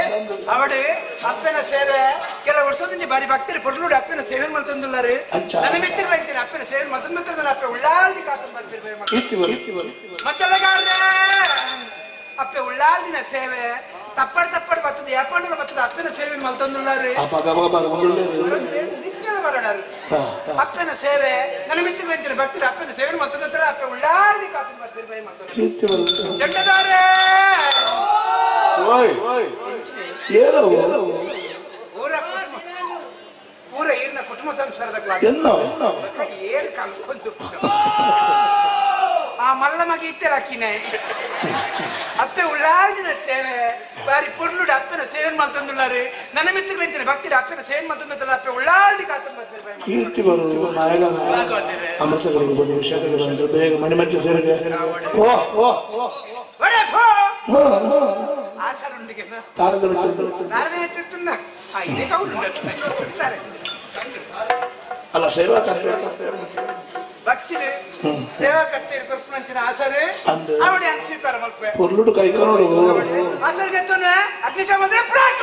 ಅವಡು ಅಪ್ಪನ ಸೇವೆ ಕೆಲವು ವರ್ಷದಿಂದ ಬಾರಿ ಭಕ್ತರು ಪೊರ್ಲುಡು ಅಪ್ಪನ ಸೇವೆ ಮಲ್ತೊಂದುಲ್ಲಾರು ನನ್ನ ಮಿತ್ರ ಬೈತೀನಿ ಅಪ್ಪನ ಸೇವೆ ಮತ್ತೊಂದು ಅಪ್ಪೆ ಉಳ್ಳಾಲ್ದಿ ಕಾತನ್ ಬರ್ತಿರ್ಬೇಕು ಮತ್ತೆಲ್ಲಗಾರ್ರೆ ಅಪ್ಪೆ ಉಳ್ಳಾಲ್ದಿನ ಸೇವೆ ತಪ್ಪಡು ಬರ್ತದೆ ಯಾಪಂಡ ಬರ್ತದೆ ಅಪ್ಪನ ಸೇವೆ ಮಲ್ತೊಂದುಲ್ಲಾರು ಬರೋಣರು ಅಪ್ಪನ ಸೇವೆ ನನ್ನ ಮಿತ್ರ ಬೈತೀನಿ ಭಕ್ತರು ಅಪ್ಪನ ಸೇವೆ ಮತ್ತೊಂದು ಅಪ್ಪೆ ಉಳ್ಳಾಲ್ದಿ ಕಾತನ್ ಬರ್ತಿರ್ಬೇಕು ಚಂಡದಾರೆ ಪೂರ ಈರ್ನ ಕುಟುಂಬ ಸಂಸಾರದ ಏರ್ ಕಲ್ಕೊಂಡು ಆ ಮಲ್ಲ ಮಗೆ ಇತ್ತರಾಕಿನೇ ಅಪ್ಪೆ ಉಳ್ಳಾಡಿನ ಸೇವೆ ಬಾರಿ ಪುರ್ಲುಡು ಅಪ್ಪನ ಸೇವೆ ಮಲ್ತೊಂದುಲ್ಲಾರು ನನ್ನ ಮಿತ್ರ ಬೆಂಚಿನ ಭಕ್ತಿರ ಅಪ್ಪನ ಸೇವೆ ಮಲ್ತೊಂದ ಅಪ್ಪೆ ಉಳ್ಳಾಡಿ ಕಾತನ್ ಆಸರುಂಡಿಗೆ ಅಲ್ಲ ಸೇವಾ ಭಕ್ತಿ ಸೇವಾ ಕರ್ತೇರಿ ಕೊರ್ಪುನಂಚಿನ ಆಸರೆ ಅವಡಿ ಅಂತ ಸ್ವೀಕಾರ ಮಾಡ್ಬೇ ಪೊರ್ಲುಡು ಕೈಕೊಂಡು ಆಸರ್ಗೆ ಎತ್ತೋನೆ ಅಗ್ನಿಶಾಮಂದ್ರೆ ಪ್ರಾಟ್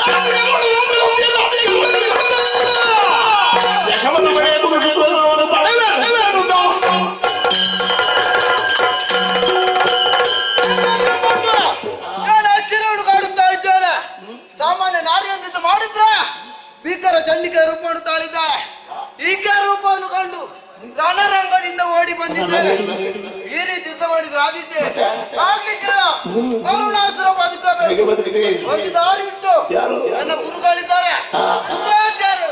Oh, ಭೀಕರ ಚಂಡಿಕೆ ರೂಪವನ್ನು ತಾಳಿದ್ದಾಳೆ. ಈಕೆ ರೂಪವನ್ನು ಕಂಡು ರಣರಂಗದಿಂದ ಓಡಿ ಬಂದಿದ್ದೇನೆ. ಈ ರೀತಿ ಯುದ್ಧ ಮಾಡಿದ್ರೆ ಆದಿತ್ಯ ಆಗ್ಲಿಕ್ಕಿಲ್ಲ. ಕರುಣಾಸುರ ಬದುಕಬೇಕು. ಒಂದು ದಾರಿ ಇಟ್ಟು ನನ್ನ ಗುರುಗಳಿದ್ದಾರೆ ಶುಕ್ರಾಚಾರ್ಯರು.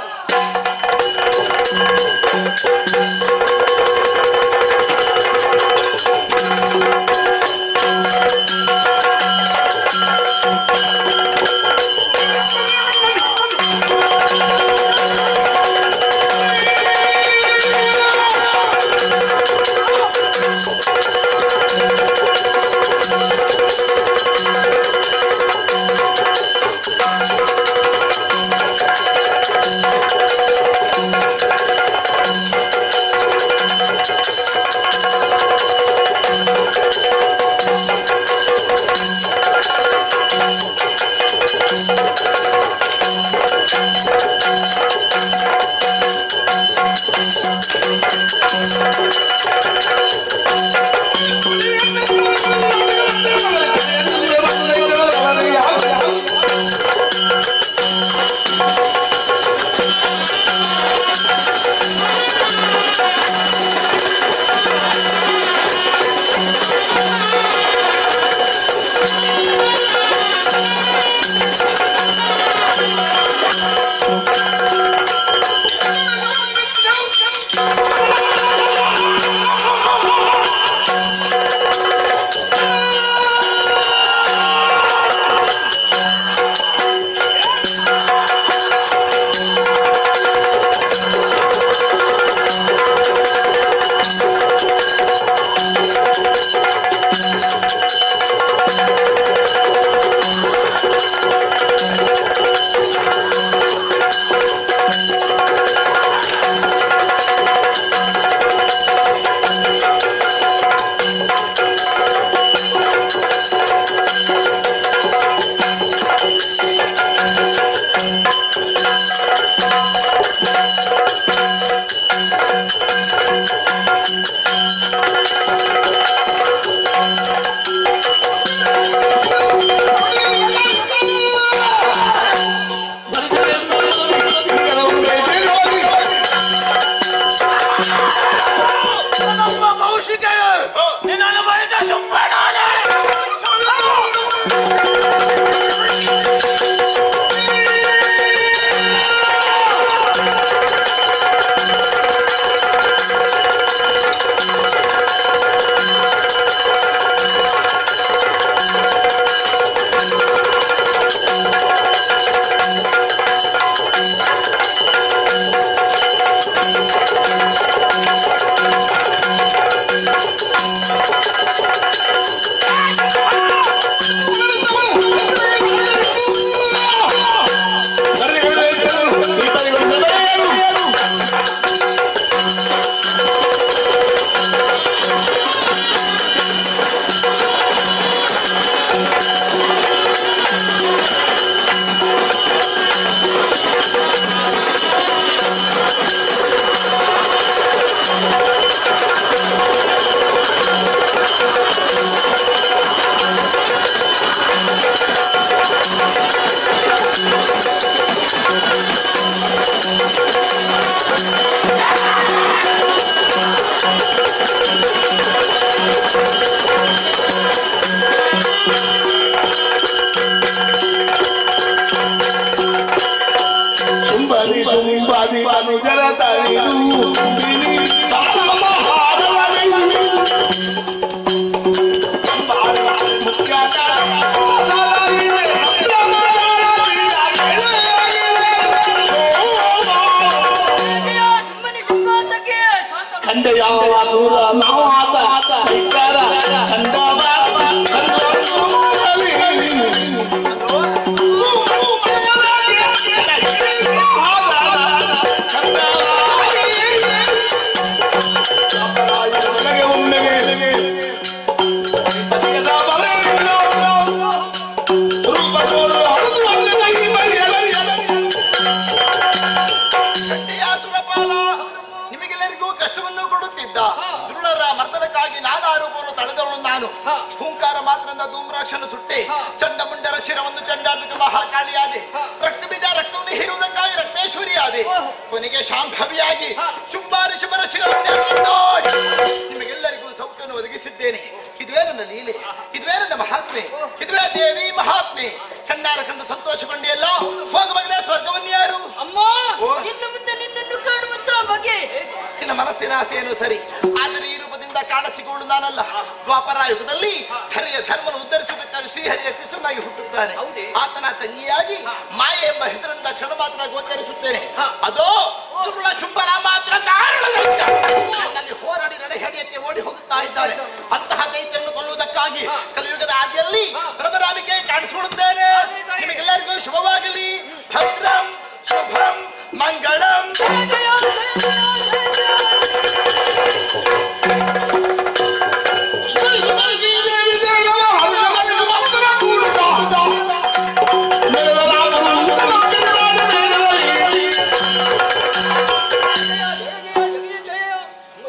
ಹೂಂಕಾರ ಮಾತ್ರದಿಂದ ಧೂಮ್ರಾಕ್ಷನ ಸುಟ್ಟಿ ಚಂಡಮುಂಡರ ಶಿರವನ್ನು ಚಂಡಾರ್ಧಕ ಮಹಾಕಾಳಿಯಾದೆ ರಕ್ತ ಬೀಜ ರಕ್ತವನ್ನು ಹೀರುವುದಕ್ಕಾಗಿ ರಕ್ತೇಶ್ವರ ಕೊನೆಗೆ ಶಾಂಭವಿಯಾಗಿ ಶುಂಭಾರಿ ಶುಭರ ನಿಮಗೆಲ್ಲರಿಗೂ ಸೌಖ್ಯವನ್ನು ಒದಗಿಸಿದ್ದೇನೆ. ಇದುವೇ ನನ್ನ ಲೀಲೆ, ಇದುವೇ ನನ್ನ ಮಹಾತ್ಮೆ, ಇದುವೇ ದೇವಿ ಮಹಾತ್ಮೆ. ಕಣ್ಣಾರ ಕಂಡು ಸಂತೋಷಗೊಂಡಿಯಲ್ಲ, ಹೋಗ ಮಗನೇ ಸ್ವರ್ಗವನ್ನು ಯಾರು ಅಮ್ಮ ಇನ್ನು ಮುಂದೆ ನಿನ್ನನ್ನು ಕಾಣುವಂತ ಬಗೆ ನಿನ್ನ ಮನಸ್ಸಿನ ಆಸೆಯನ್ನು ಸರಿ, ಆದರೆ ಈ ರೂಪದಿಂದ ಕಾಣಸಿಕೊಳ್ಳು ನಾನಲ್ಲ. ದ್ವಾಪರ ಯುಗದಲ್ಲಿ ಹರಿಯ ಧರ್ಮವನ್ನು ಉದ್ಧರಿಸುವುದಕ್ಕಾಗಿ ಶ್ರೀಹರಿಯ ಕೃಷ್ಣನಾಗಿ ಹುಟ್ಟುತ್ತಾನೆ. ಆತನ ತಂಗಿಯಾಗಿ ಮಾಯೆ ಎಂಬ ಹೆಸರಿನಿಂದ ಕ್ಷಣ ಮಾತ್ರ ಗೋಚರಿಸುತ್ತೇನೆ. ಅದೋ ದುರುಳ ಶುಂಭನ ಮಾತ್ರ ನನ್ನಲ್ಲಿ ಹೋರಾಡಿ ರಣಹಡಿಯಕ್ಕೆ ಓಡಿ ಹೋಗುತ್ತಾ ಇದ್ದಾರೆ. ಅಂತಹ ದೈತ್ಯರನ್ನು ಕೊಲ್ಲುವುದಕ್ಕಾಗಿ ಕಲಿಯುಗದ ಆದಿಯಲ್ಲಿ ಬ್ರಹ್ಮರಾಮಿಕೆ ಕಾಣಿಸಿಕೊಳ್ಳುತ್ತೇನೆ. ನಿಮಗೆಲ್ಲರಿಗೂ ಶುಭವಾಗಲಿ. ಭದ್ರಂ ಶುಭಂ ಮಂಗಳಂ.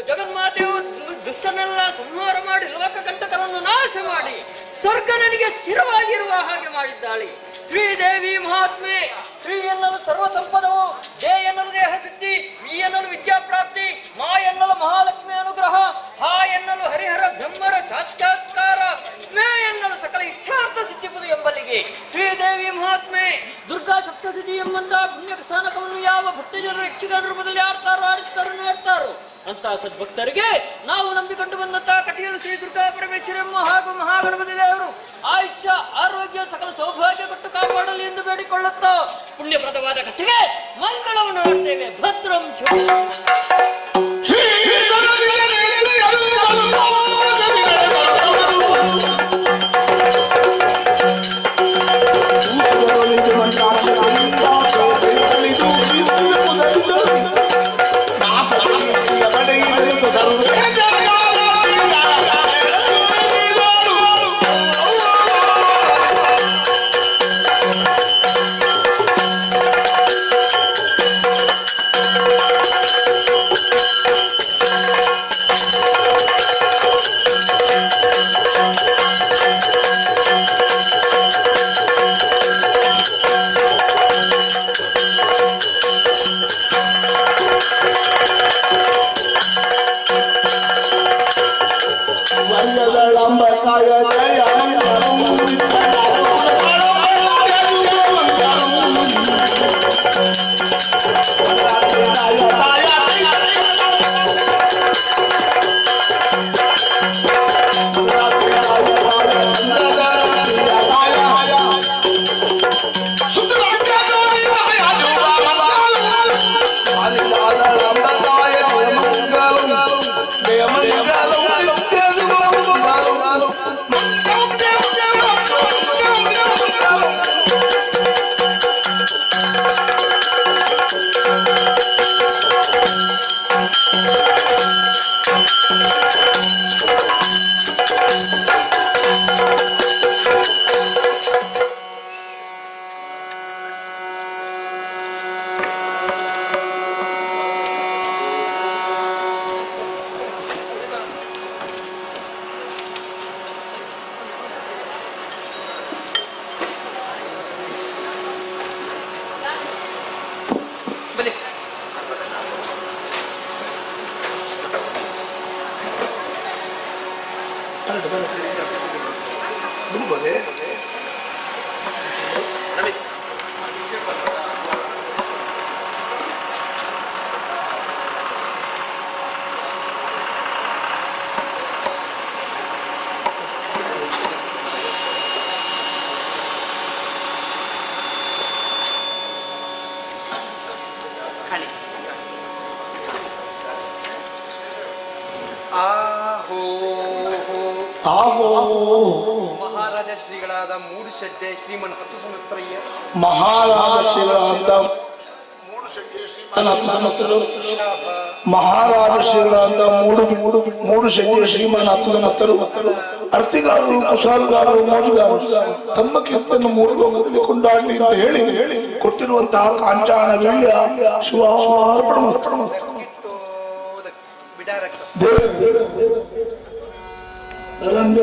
ಜಗನ್ಮಾತೆಯು ದುಷ್ಟನೆಲ್ಲ ಸಂಹಾರ ಮಾಡಿ ಲೋಕಕಂಟಕರನ್ನು ನಾಶ ಮಾಡಿ ಸ್ವರ್ಗ ನನಗೆ ಸ್ಥಿರವಾಗಿರುವ ಹಾಗೆ ಮಾಡಿದ್ದಾಳೆ. ಶ್ರೀದೇವಿ ಮಹಾತ್ಮೆ. ಶ್ರೀ ಎನ್ನಲು ಸರ್ವ ಸಂಪದವು, ಜಯ ಎನ್ನಲು ದೇಹ ಸಿದ್ಧಿ, ವಿ ಎನ್ನಲು ವಿದ್ಯಾಪ್ರಾಪ್ತಿ, ಮಾ ಎನ್ನಲು ಮಹಾಲಕ್ಷ್ಮಿ ಅನುಗ್ರಹ, ಹಾ ಎನ್ನಲು ಹರಿಹರ ಬ್ರಹ್ಮರ ಸಾಕ್ಷಾತ್ಕಾರ, ಮೇ ಎನ್ನಲು ಸಕಲ ಇಷ್ಟಾರ್ಥ ಸಿದ್ಧಿಪುದು ಎಂಬಲ್ಲಿಗೆ ಶ್ರೀದೇವಿ ಮಹಾತ್ಮೆ. ದುರ್ಗಾ ಸಪ್ತಸಿದ್ಧಿ ಎಂಬಂತಹ ಪುಣ್ಯ ಸ್ಥಾನಕವನ್ನು ಯಾವ ಭಕ್ತಜನರು ಯಕ್ಷಗಾನ ರೂಪದಲ್ಲಿ ಆಡ್ತಾರೋ, ಆಡಿಸ್ತಾರೋ, ನೋಡ್ತಾರೋ ಅಂತಹ ಸದ್ಭಕ್ತರಿಗೆ ನಾವು ನಂಬಿಕೊಂಡು ಬಂದಂತಹ ಕಟಿಯಲು ಶ್ರೀ ದುರ್ಗಾ ಪರಮೇಶ್ವರಮ್ಮ ಹಾಗೂ ಮಹಾಗಣಪತಿ ದೇವರು ಆಯುಷ್ಯ ಆರೋಗ್ಯ ಸಕಲ ಸೌಭಾಗ್ಯ ಕೊಟ್ಟು ಕಾಪಾಡಲಿ ಎಂದು ಬೇಡಿಕೊಳ್ಳುತ್ತಾ ಪುಣ್ಯಪ್ರದವಾದ ಕಥೆಗೆ ಮಂಗಳವನ್ನು ನೋಡ್ತೇವೆ. ಭದ್ರಂ ಮಹಾರಾಜ ಶ್ರೀಗಳಾದ ಮೂಡುಶೆಡ್ಡೆ ಶ್ರೀಮನ್ ಹತ್ತು ಸಂವತ್ಸರಯ್ಯ ಮಹಾರಾಜ ಶ್ರೀಗಳಂತ ಮೂಡು ಶೆಟ್ಟಿ ಶ್ರೀಮನ್ನಾಥದ ಮತ್ತರು ಅರ್ತಿಗಾರರು ಕುಶಾಲಗಾರರು ಮೋಜುಗಾರರು ತಮ್ಮ ಕೀರ್ತನ್ನು ಮೂರು ಲೋಕದಲ್ಲಿ ಕೊಂಡಾಡಲಿ ಅಂತ ಹೇಳಿ ಕೊಟ್ಟಿರುವಂತಹ ಕಾಂಚಾಣ ವೀಳ್ಯ ಶಿವಾರ್ಪಣ ರಂಗ